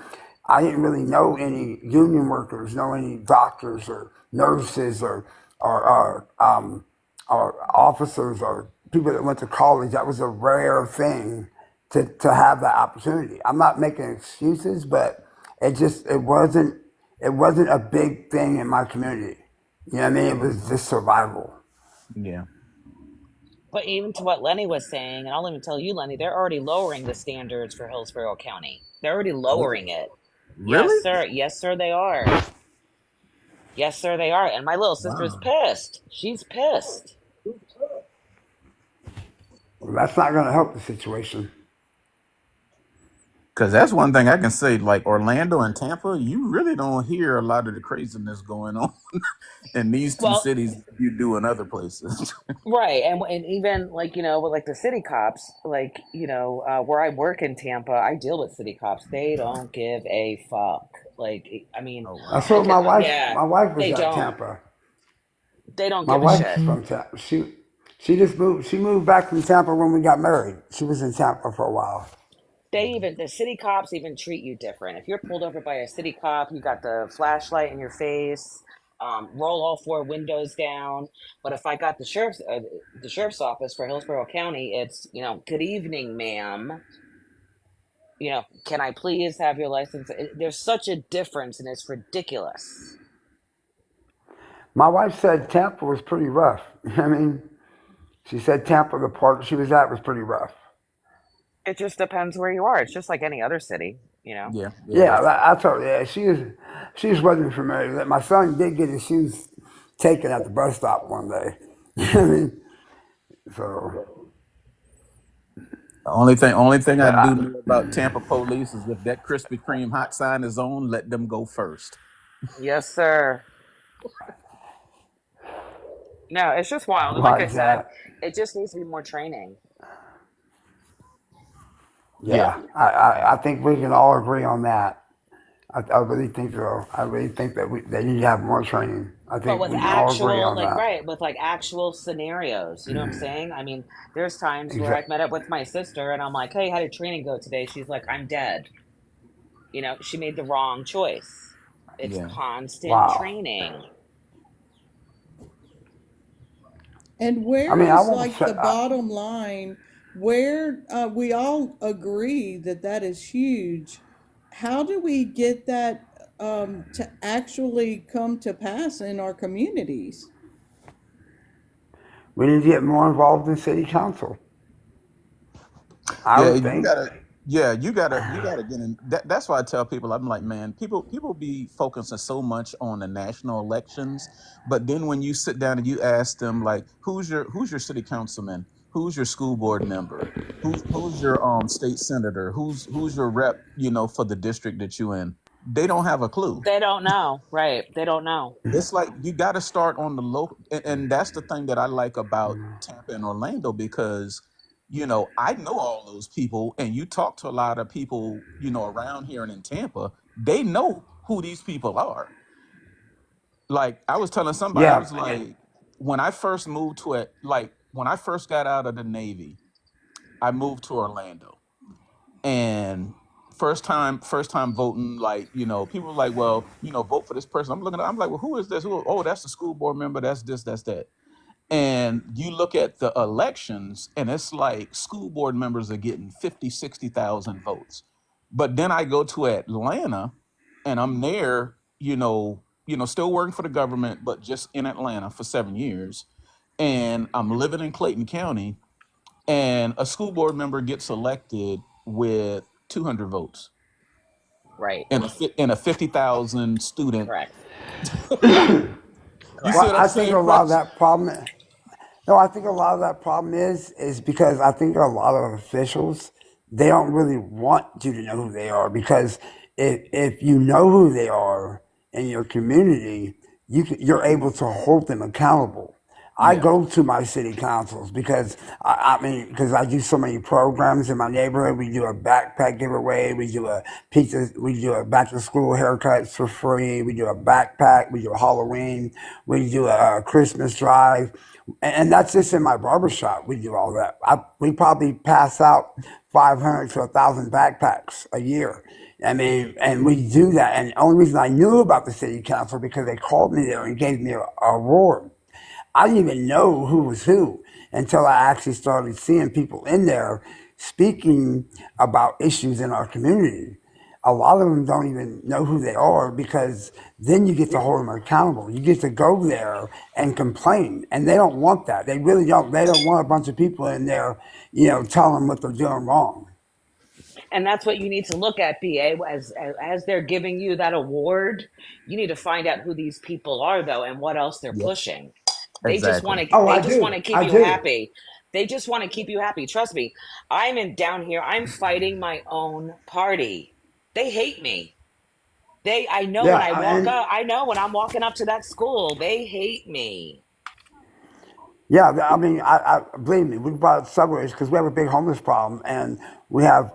I didn't really know any union workers, know any doctors or nurses or officers or people that went to college. That was a rare thing to have that opportunity. I'm not making excuses, but it wasn't a big thing in my community. You know what I mean? It was just survival. Yeah. But even to what Lenny was saying, and I'll even tell you, Lenny, they're already lowering the standards for Hillsborough County. They're already lowering it. Yes, Really? sir. Yes, sir, they are. Yes, sir, they are. And my little sister's Wow. pissed. She's pissed. Well, that's not going to help the situation. Because that's one thing I can say. Like Orlando and Tampa, you really don't hear a lot of the craziness going on in these two Well, cities that you do in other places. right, and even like with like the city cops, like where I work in Tampa, I deal with city cops. They don't give a fuck. Like, I mean, Oh I wow. saw my wife. yeah, My wife was they at don't. Tampa. They don't My give a wife's shit. from Tampa. She just moved. She moved back from Tampa when we got married. She was in Tampa for a while. The city cops even treat you different. If you're pulled over by a city cop, you got the flashlight in your face, roll all four windows down. But if I got the sheriff's office for Hillsborough County, it's good evening, ma'am. Can I please have your license? There's such a difference, and it's ridiculous. My wife said Tampa was pretty rough. I mean, she said Tampa, the part she was at, was pretty rough. It just depends where you are. It's just like any other city. Yeah, yeah, it Yeah, is. I told her. Yeah, she wasn't familiar. That my son did get his shoes taken at the bus stop one day. I mean, so Only thing I but do know about Tampa police is if that Krispy Kreme hot sign is on, let them go first. Yes, sir. No, it's just wild. And like I like said, that. it just needs to be more training. Yeah, Yeah, I think we can all agree on that. I really think so. I really think that they need to have more training. I But think with we can all agree actual, on like, that. right, with like actual scenarios, you know what I'm saying? I mean, there's times where I've Exactly. met up with my sister and I'm like, hey, how did training go today? She's like, I'm dead. She made the wrong choice. It's yeah, constant Wow. training. And I where mean, I is won't like say. the bottom line where we all agree that that is huge? How do we get that to actually come to pass in our communities? We need to get more involved in city council. I yeah. would You think. gotta, yeah, you gotta get in. That's why I tell people, I'm like, man, people be focusing so much on the national elections, but then when you sit down and you ask them, like, who's your city councilman, who's your school board member, who's your state senator, who's your rep, for the district that you in, they don't have a clue. They don't know, right? They don't know. It's like you got to start on the local, and that's the thing that I like about Tampa and Orlando because I know all those people, and you talk to a lot of people around here and in Tampa, they know who these people are. Like I was telling somebody, I Yeah. was like, when I first moved to it, like when I first got out of the Navy, I moved to Orlando, and first time voting, like people were like, well, vote for this person. I'm like, well, who is this? Who? Oh, that's the school board member. That's this, that's that. And you look at the elections and it's like school board members are getting 50, 60,000 votes. But then I go to Atlanta and I'm there, still working for the government, but just in Atlanta for 7 years. And I'm living in Clayton County, and a school board member gets elected with 200 votes Right. in a 50,000 student. Correct. You see Well, what Correct. I'm I think a saying, lot of Fresh? that problem. No, I think a lot of that problem is because I think a lot of officials they don't really want you to know who they are because if you know who they are in your community, you're able to hold them accountable. I Yeah. go to my city councils because I mean because I do so many programs in my neighborhood. We do a backpack giveaway. We do a back to school haircuts for free. We do a backpack. We do a Halloween. We do a Christmas drive, and that's just in my barbershop. We do all that. We probably pass out 500 to 1,000 backpacks a year. I mean, and we do that. And the only reason I knew about the city council because they called me there and gave me a award. I didn't even know who was who until I actually started seeing people in there speaking about issues in our community. A lot of them don't even know who they are because then you get to hold them accountable. You get to go there and complain, and they don't want that. They really don't. They don't want a bunch of people in there, telling them what they're doing wrong. And that's what you need to look at, BA, as they're giving you that award. You need to find out who these people are, though, and what else they're Yep. pushing. They just Exactly. want to. Oh, They I just want do. to keep I you do. happy. They just want to keep you happy. Trust me. I'm in down here. I'm fighting my own party. They hate me. I know when Yeah, I walk and up, I know when I'm walking up to that school, they hate me. yeah, I mean, I believe me, we brought up subways because we have a big homeless problem, and we have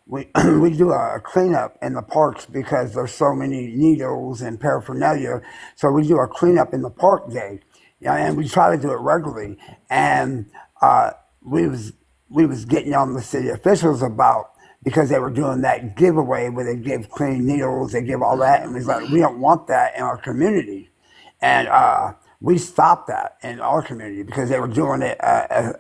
we we do a cleanup in the parks because there's so many needles and paraphernalia. So we do a cleanup in the park day, yeah, and we try to do it regularly. And uh, we was we was getting on the city officials about because they were doing that giveaway where they give clean needles, they give all that, and we was like, we don't want that in our community. And we stopped that in our community because they were doing it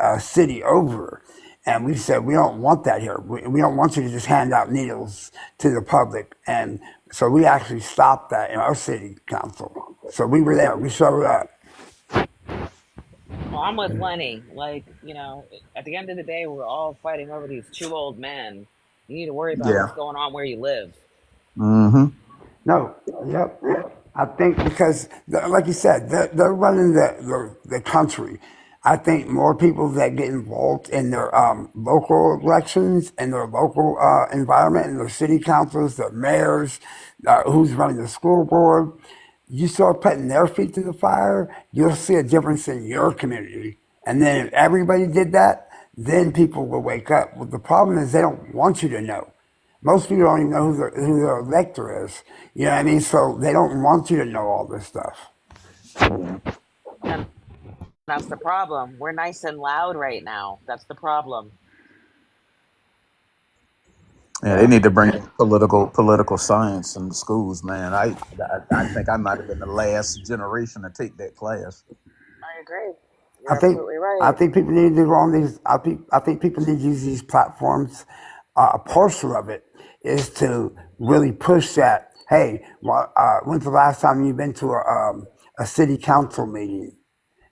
a city over. And we said, we don't want that here. We don't want you to just hand out needles to the public. And so we actually stopped that in our city council. So we were there. We showed up. Well, I'm with Lenny. Like, at the end of the day, we're all fighting over these two old men. You need to worry about Yeah. what's going on where you live. Mm-hmm. No, yep. I think because, like you said, they're running the country. I think more people that get involved in their local elections and their local environment and their city councils, their mayors, who's running the school board, you start putting their feet to the fire, you'll see a difference in your community. And then if everybody did that, then people will wake up. Well, the problem is they don't want you to know. Most people don't even know who their elector is. You know what I mean? So they don't want you to know all this stuff. And that's the problem. We're nice and loud right now. That's the problem. Yeah, they Yeah. need to bring political science in the schools, man. I think I might have been the last generation to take that class. I agree. I You're think absolutely I right. think people need to go on these. I think people need to use these platforms. A portion of it is to really push that. Hey, well, when's the last time you've been to a city council meeting?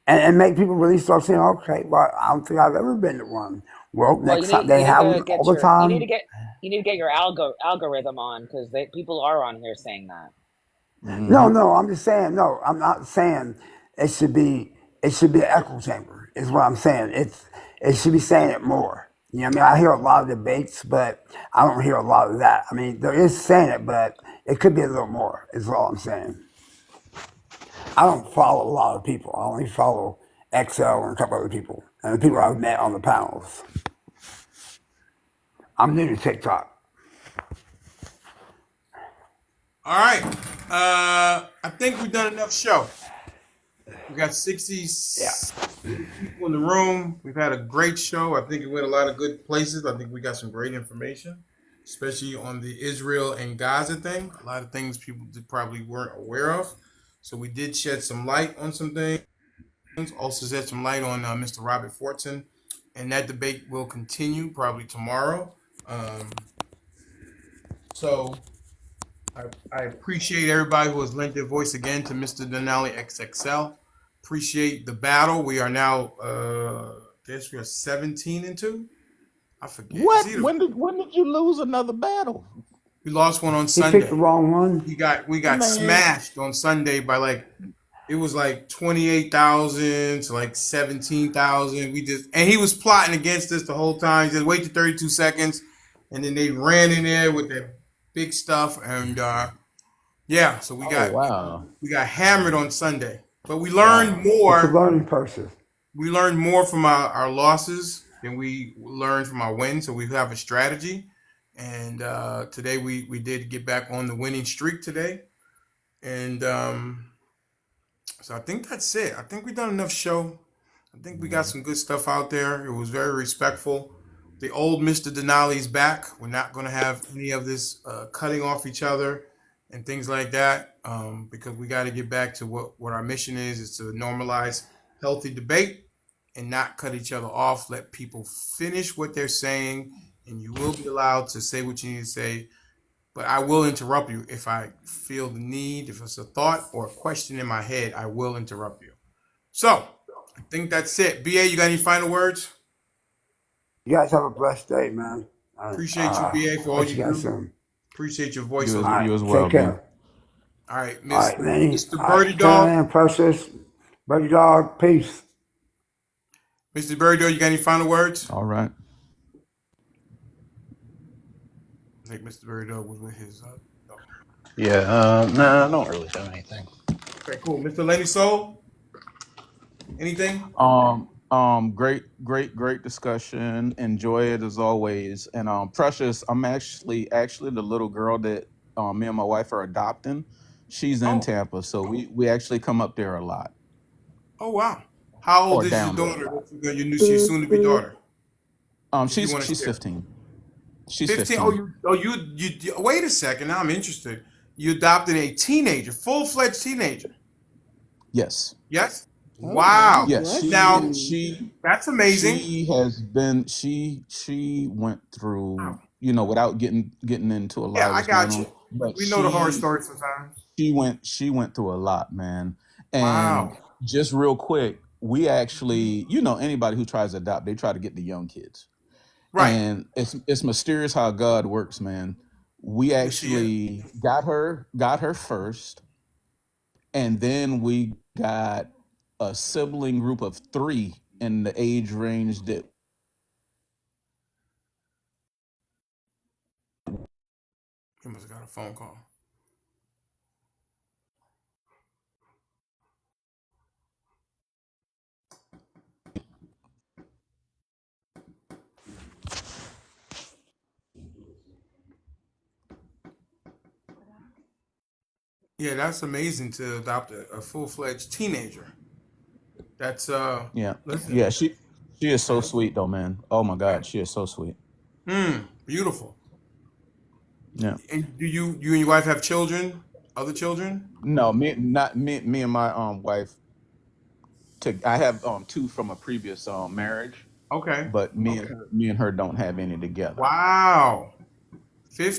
And make people really start saying, okay, well, I don't think I've ever been to one. Well, Well, next time they you need have to them all get the your time. you need to get your algorithm on because people are on here saying that. No, Mm-hmm. no, I'm just saying. No, I'm not saying it should be. It should be an echo chamber. Is what I'm saying. It should be saying it more. You know, what I mean, I hear a lot of debates, but I don't hear a lot of that. I mean, there is saying it, but it could be a little more. Is all I'm saying. I don't follow a lot of people. I only follow XL and a couple other people, and the people I've met on the panels. I'm new to TikTok. All right. I think we've done enough show. We got 60 Yeah. people in the room. We've had a great show. I think it went a lot of good places. I think we got some great information, especially on the Israel and Gaza thing. A lot of things people probably weren't aware of. So we did shed some light on some things. Also shed some light on Mr. Robert Fortson. And that debate will continue probably tomorrow. So I appreciate everybody who has lent their voice again to Mr. Denali XXL. Appreciate the battle. We are now, I guess we are 17 and 2. I forget. It's What? either When did you lose another battle, we lost one on He picked the Sunday. wrong one. We got man? smashed on Sunday by it was like 28,000 to like 17,000. And he was plotting against us the whole time. He said wait to 32 seconds, and then they ran in there with that big stuff and yeah, so Oh wow, we got hammered on Sunday, but we learned wow. It's a more. learning process. We learned more from our losses than we learned from our wins. So we have a strategy, and today we did get back on the winning streak today, and so I think that's it. I think we've done enough show. I think we got some good stuff out there. It was very respectful. The old Mr. Denali's back. We're not going to have any of this cutting off each other and things like that because we got to get back to what our mission is to normalize healthy debate and not cut each other off. Let people finish what they're saying, and you will be allowed to say what you need to say. But I will interrupt you if I feel the need, if it's a thought or a question in my head, I will interrupt you. So I think that's it. BA, you got any final words? You guys have a blessed day, man. Appreciate you, BA, for all Catch you you guys do. soon. Appreciate your You voice as on All here. right. you as well, Take B. care. All right, All right, Lenny. Mr. All Birdie right. Dog. Turn in, Precious. Birdie Dog. Peace. Mr. Berrydoe, you got any final words? All right. I think Mr. Berrydoe was with his. No. Yeah, no, I don't really have anything. Okay, cool. Mr. Lenny Soul, anything? Great discussion. Enjoy it as always. And Precious, I'm actually the little girl that me and my wife are adopting. She's in Oh, Tampa, so we actually come up there a lot, oh wow. How old or is your down there a daughter? lot. Your new, she's soon to be daughter. If you want to She's share. 15. She's 15. Oh, 15. wait a second. Now I'm interested. You adopted a teenager, full-fledged teenager. Yes. Yes? Oh, God Wow. Yes, bless Now, you. that's amazing. she went through, Wow. without getting into a Yeah, lot of I what's going got on, you. but We know the horror stories sometimes. she went through a lot, man. And Wow. just real quick, we actually, anybody who tries to adopt, they try to get the young kids. Right. And it's mysterious how God works, man. We Yes, he is. actually got her first, and then we got a sibling group of 3 in the age range that He must have got a phone call. Yeah, that's amazing to adopt a full-fledged teenager. That's yeah. listen, Yeah, she is so that's sweet though, man. Oh my God, that she is so sweet. beautiful. Yeah. And do you and your wife have children? Other children? No, me and my wife, I have 2 from a previous marriage, Okay. but me and her don't have any together. Wow.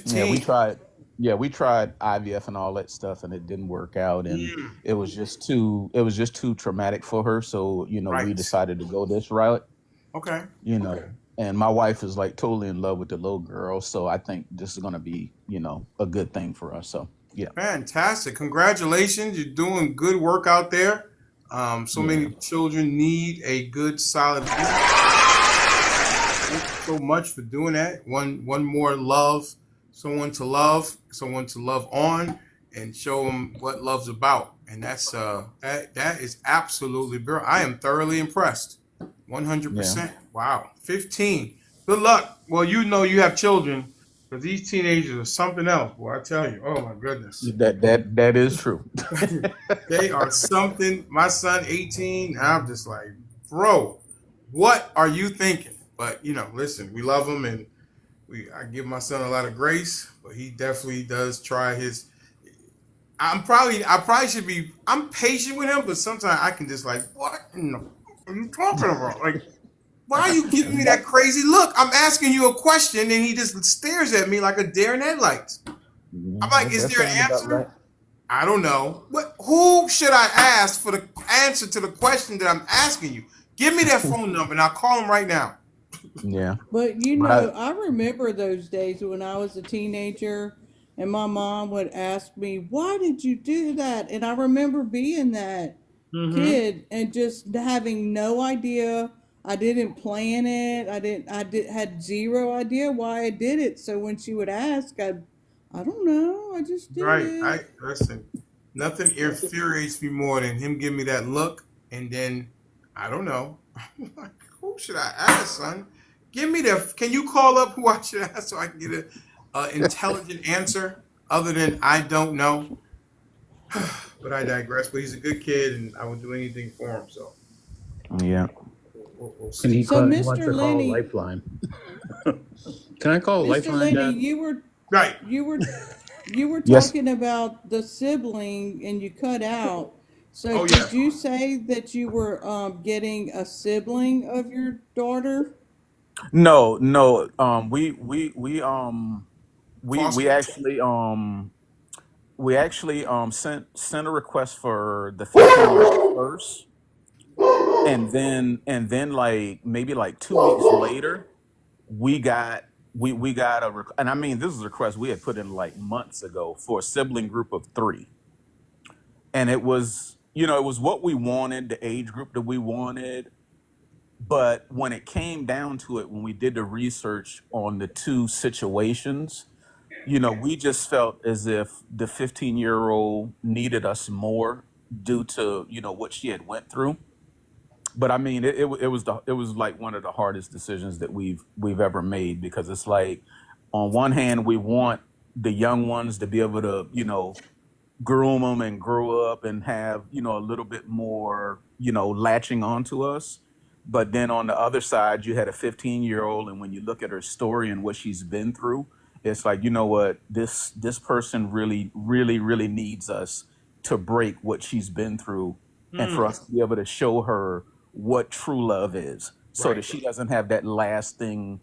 Yeah, we 15. tried. Yeah, we tried IVF and all that stuff, and it didn't work out, and Mm, it was just too traumatic for her. So we right. decided to go this route. Okay. You know, Okay. and my wife is like totally in love with the little girl, so I think this is gonna be a good thing for us. So yeah, Fantastic. Congratulations. You're doing good work out there. So yeah, many children need a good, solid home. Thank you so much for doing that. One more love, someone to love on, and show them what love's about. And that is absolutely brilliant. I am thoroughly impressed. yeah. 100%. Wow. 15. Good luck. Well, you have children because these teenagers are something else. Boy, I tell you. Oh my goodness. That is true. They are something. My son, 18. I'm just like, bro, what are you thinking? But listen, we love him, and I give my son a lot of grace, but he definitely does try his. I probably should be. I'm patient with him, but sometimes I can just like, what in the are you talking about? Like, why are you giving me that crazy look? I'm asking you a question, and he just stares at me like a deer in headlights. I'm like, is That there an sounds about right. answer? I don't know. What? Who should I ask for the answer to the question that I'm asking you? Give me that phone number, and I'll call him right now. Yeah, But but I I remember those days when I was a teenager and my mom would ask me, "Why did you do that?" And I remember being that Mm-hmm. kid and just having no idea. I didn't plan it. I did had zero idea why I did it. So when she would ask, I don't know. I just did Right. I it. listen. Nothing infuriates me more than him giving me that look, and then I don't know. Like, who should I ask, son? Give me the. Can you call up who I should ask so I can get a intelligent answer other than I don't know? But I digress. But he's a good kid, and I would do anything for him. So yeah. we'll And see. he So call, he wants Mr. to call a Lenny, lifeline. Can I call a Mr. lifeline, Lenny, Dad? Right. you were you were Yes. talking about the sibling and you cut out. So Oh yeah. did you say that you were getting a sibling of your daughter? No, no. We Foster. actually sent a request for the 15-year-old first, and then like maybe like 2 weeks later we got and I mean this is a request we had put in like months ago for a sibling group of 3, and it was what we wanted, the age group that we wanted, But when it came down to it, when we did the research on the two situations, we just felt as if the 15-year-old needed us more due to, what she had went through. But I mean, it was like one of the hardest decisions that we've ever made, because it's like, on one hand, we want the young ones to be able to, groom them and grow up and have, a little bit more, latching onto us. But then on the other side, you had a 15-year-old, and when you look at her story and what she's been through, it's like, you know what, this person really, really, really needs us to break what she's been through, and for us to be able to show her what true love is, so that Right. she doesn't have that lasting,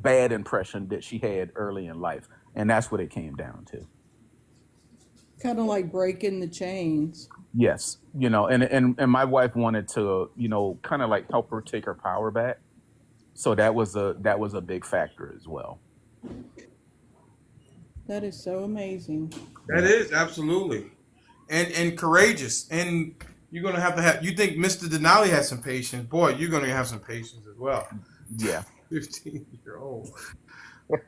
bad impression that she had early in life. And that's what it came down to. Kind of like breaking the chains. Yes, and my wife wanted to, kind of like help her take her power back. So that was a big factor as well. That is so amazing. That Yeah. is absolutely, and courageous. And you're gonna have to have. You think Mr. Denali has some patience? Boy, you're gonna have some patience as well. Yeah. 15-year-old.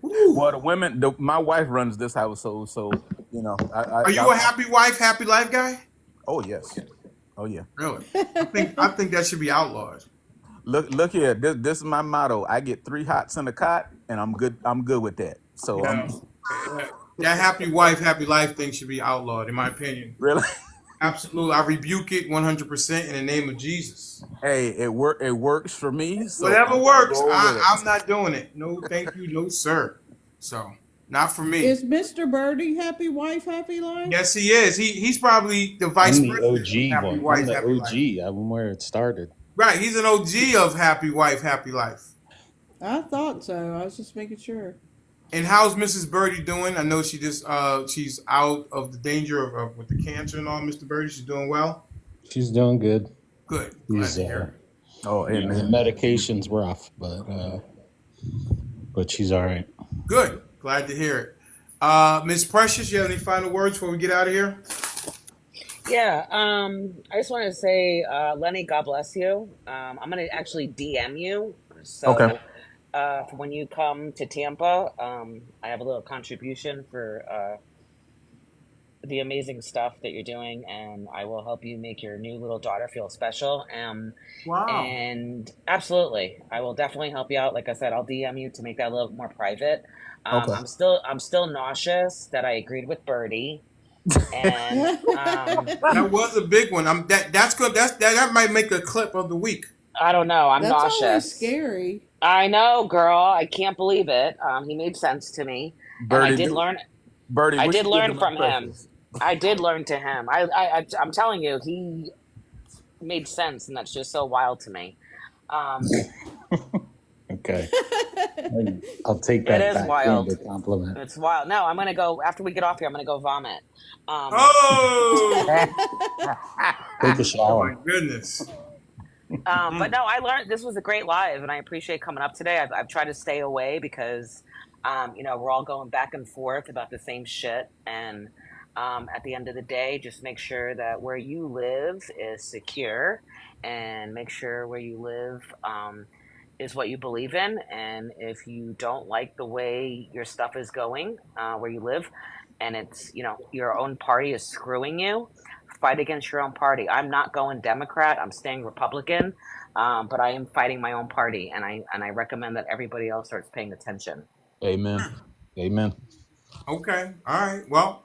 Well, Woo. my wife runs this household, so Are you a happy wife, happy life guy? oh yes, oh yeah. Really? I think that should be outlawed. Look here. This is my motto. I get 3 hots in a cot, and I'm good. I'm good with that. So I'm Yeah. That happy wife, happy life thing should be outlawed, in my opinion. really. Absolutely, I rebuke it 100% in the name of Jesus. Hey, it works for me, so Whatever I'm gonna works. roll with it. I'm not doing it. No, thank you, no sir. So, not for me. Is Mr. Birdie happy wife, happy life? Yes, he is. He's probably the I'm vice the president of OG Happy one. I'm Wife, the Happy Life. OG. I'm where it started. Right, he's an OG of Happy Wife, Happy Life. I thought so. I was just making sure. And how's Mrs. Birdie doing? I know she's out of the danger of with the cancer and all. Mr. Birdie, she's doing well. She's doing good. Good, glad She's to hear it. Oh, the amen. medication's rough, but she's all right. Good, glad to hear it. Miss Precious, you have any final words before we get out of here? Yeah, I just wanted to say, Lenny, God bless you. I'm gonna actually DM you. Okay. So, for when you come to Tampa, I have a little contribution for the amazing stuff that you're doing, and I will help you make your new little daughter feel special. Wow. And absolutely, I will definitely help you out. Like I said, I'll DM you to make that a little more private. Okay. I'm still nauseous that I agreed with Birdie, and That was a big one. That's good. That might make a clip of the week. I don't know. I'm That's always nauseous. scary. I know, girl. I can't believe it. He made sense to me, and I Birdie, did learn. Birdie, I what did you did to learn my from him. precious? I did learn to him. I'm telling you, he made sense, and that's just so wild to me. Um, Okay, I'll take it that is wild. backhanded compliment. It's wild. No, I'm gonna go after we get off here. I'm gonna go vomit. Um, Oh, Take a oh my shower. goodness. but no, I learned this was a great live, and I appreciate coming up today. I've tried to stay away because, we're all going back and forth about the same shit, and at the end of the day, just make sure that where you live is secure, and make sure where you live is what you believe in. And if you don't like the way your stuff is going where you live, and it's your own party is screwing you, fight against your own party. I'm not going Democrat. I'm staying Republican, but I am fighting my own party, and I recommend that everybody else starts paying attention. Amen. Amen. Okay. All right. Well,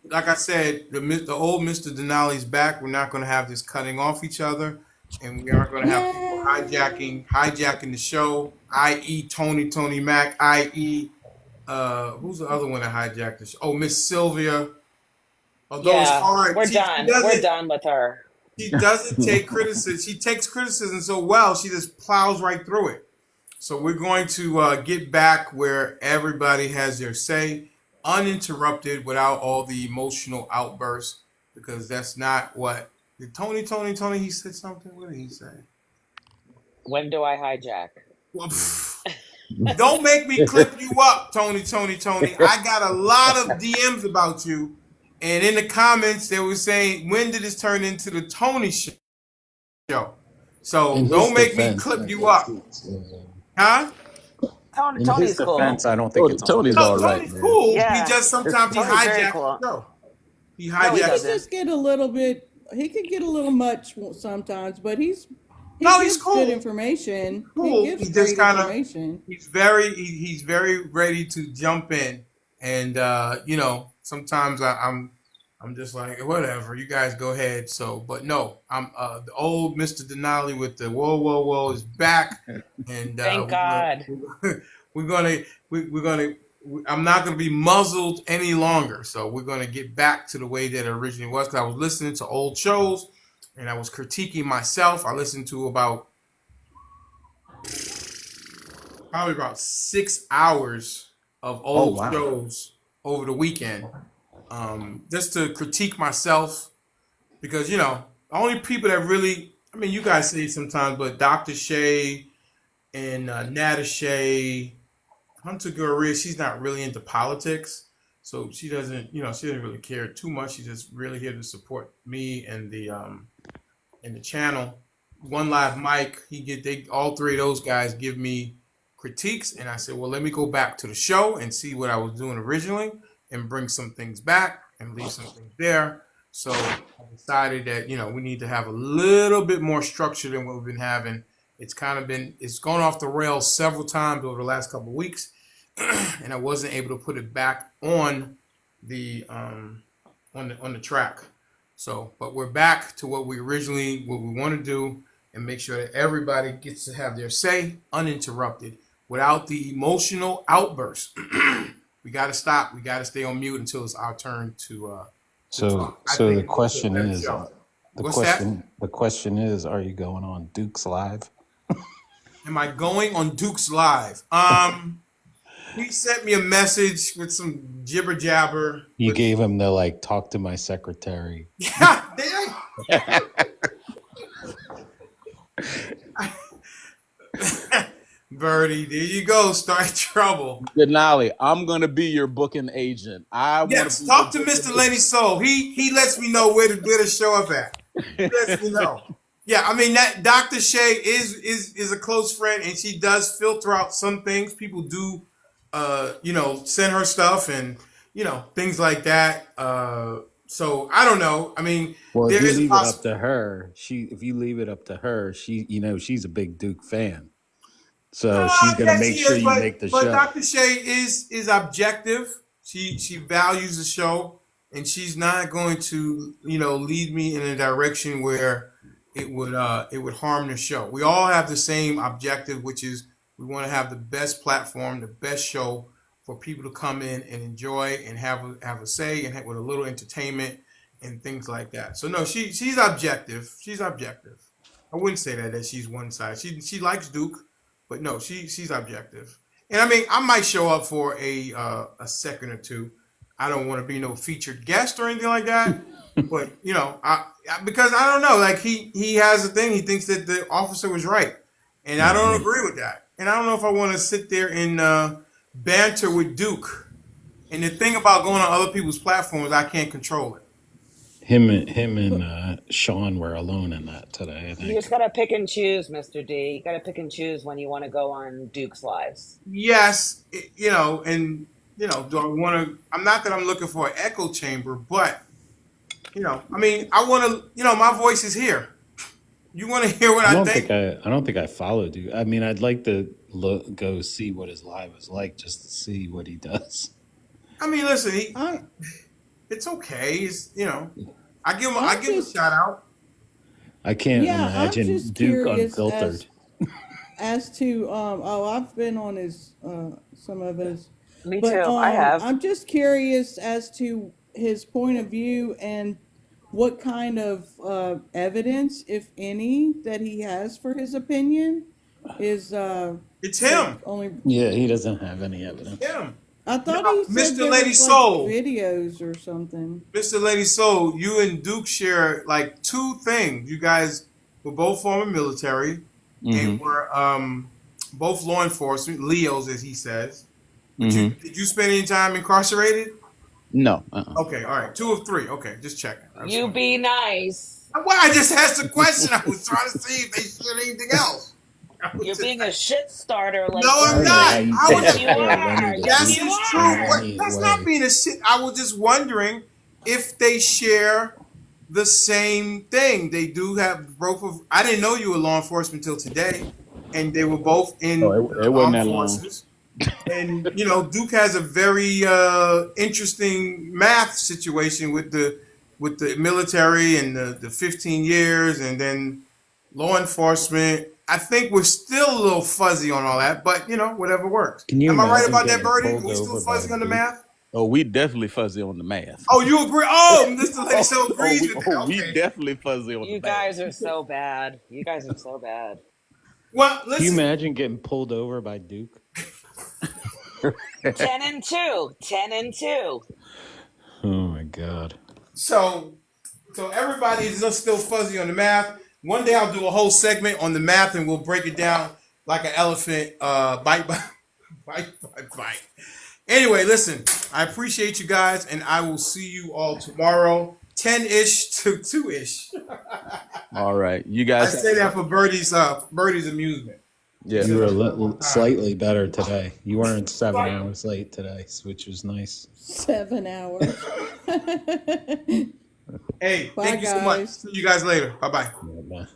like I said, the old Mr. Denali's back. We're not going to have this cutting off each other, and we aren't going to have people Yay! hijacking the show. I.e. Tony Mac. I.e. Who's the other one that hijacked the show? Oh, Miss Sylvia. Although it's Yeah, hard, we're done. We're done with her. she doesn't take criticism. She takes criticism so well. She just plows right through it. So we're going to get back where everybody has their say, uninterrupted, without all the emotional outbursts, because that's not what did Tony. He said something. What did he say? When do I hijack? Well, don't make me clip you up, Tony. I got a lot of DMs about you, and in the comments they were saying, when did this turn into the Tony show? In So his don't make me defense, clip you up, huh? in his Tony's cool. defense, I don't think it's on Tony's No, all purpose. right, Tony's man. cool. He Yeah, just sometimes he Tony's very hijacks cool. the show. He No, he He hijacks. could doesn't. just get a little bit. He could get a little much sometimes, but he No, he's gives good cool. information. He Cool. gives He just great kind of information. he's very ready to jump in, and sometimes I'm just like whatever. You guys go ahead. So, but no, I'm the old Mr. Denali with the whoa whoa whoa is back, and Thank God. we're gonna we're gonna. I'm not going to be muzzled any longer. So we're going to get back to the way that it originally was. Because I was listening to old shows and I was critiquing myself. I listened to probably about 6 hours of Oh old wow. shows over the weekend, just to critique myself. Because the only people that really, I mean, you guys say sometimes, but Dr. Shay and Nada Shay, Hunter Gorilla, she's not really into politics. So she doesn't really care too much. She's just really here to support me and the channel. One Live Mike, they all three of those guys give me critiques, and I said, well, let me go back to the show and see what I was doing originally, and bring some things back and leave some things there. So I decided that we need to have a little bit more structure than what we've been having. It's gone off the rails several times over the last couple of weeks, and I wasn't able to put it back on the on the track. So, but we're back to what we want to do, and make sure that everybody gets to have their say uninterrupted without the emotional outburst. We got to stop. We got to stay on mute until it's our turn to So, talk. I so think the it makes it a question better is, show. What's that? the question is, are you going on Duke's Live? Am I going on Duke's Live? He sent me a message with some jibber jabber. You gave him the talk to my secretary. Yeah, did I? Birdie, there you go. Start trouble. Denali, I'm gonna be your booking agent. I want to Yes, be your talk to booking Mr. Lenny agent. Soul. He lets me know where to show up at. He lets me know. Yeah, I mean that Dr. Shay is a close friend, and she does filter out some things. People do, send her stuff and things like that. So I don't know. I mean, Well, if there you is a leave it up possibility. to her, she's a big Duke fan. So she's gonna Yes, she make sure is, you but make the but show. Dr. Shay is objective. She values the show, and she's not going to lead me in a direction where it would harm the show. We all have the same objective, which is we want to have the best platform, the best show for people to come in and enjoy and have a say and with a little entertainment and things like that. So no, she's objective. She's objective. I wouldn't say that she's one side. She likes Duke, but no, she's objective. And I mean, I might show up for a second or two. I don't want to be no featured guest or anything like that. But because I don't know, like he has a thing. He thinks that the officer was right, and I don't Mhm. agree with that. And I don't know if I want to sit there and banter with Duke. And the thing about going on other people's platforms, I can't control it. Him and But Sean were alone in that today, I You just think. gotta pick and choose, Mr. D. You gotta pick and choose when you want to go on Duke's lives. Yes, and do I want to? I'm not that I'm looking for an echo chamber, but I mean, I want to. My voice is here. You want to hear what I think? I don't think I followed you. I mean, I'd like to go see what his live is like, just to see what he does. I mean, listen, I it's okay. I I'm give him a just shout out. I can't yeah, I'm imagine just Duke curious unfiltered. as to I've been on his some of his, Me but too. I have. I'm just curious as to his point of view and what kind of evidence, if any, that he has for his opinion is It's the him. only. Yeah, he doesn't have any It's evidence. him. I Now, thought he said Mr. there Lady was like Soul, videos or something. Mr. Lady Soul, you and Duke share like two things. You guys were both former military, and Mm-hmm. were both law enforcement, Leos, as he says. But Mm-hmm. did you spend any time incarcerated? No. Okay, all right, 2 of 3. Okay, just checking. I just You want. be nice. Well, I just asked a question. I was trying to see if they shared anything else. I was You're just. being a shit starter No, like I'm I don't know how not. you Bernie. I can was. Yes, you compare Lenny are. to Yes, This you Duke is in true. are. What? any That's not way. being a shit. I was just wondering if they share the same thing. They do have both of. I didn't know you were law enforcement until today, and they were both Oh, in it the wasn't armed that long. forces. And Duke has a very interesting math situation with the military and the 15 years, and then law enforcement. I think we're still a little fuzzy on all that, but whatever works. Can you Am I right imagine about that, getting Birdie? Are pulled we still over by fuzzy on the Duke? math? Oh, we definitely fuzzy on the math. Oh, you agree? Oh, Mr. Lady so agrees with that. We Okay. definitely fuzzy on the You math. guys are so bad. You guys are so bad. Well, Can you listen. imagine getting pulled over by Duke? 10 and 2. 10 and 2. Oh my god. So everybody's just still fuzzy on the math. One day I'll do a whole segment on the math and we'll break it down like an elephant, bite by bite by bite. Anyway, listen, I appreciate you guys, and I will see you all tomorrow, 10-ish to 2-ish. All right, you I guys. say that for Birdie's amusement. She Yeah. You says were that all the time. slightly better today. You weren't 7 hours Slightly. late today, which was nice. 7 hours. Hey, Bye, thank you so much. guys. See you guys later. Bye bye. Yeah, bye.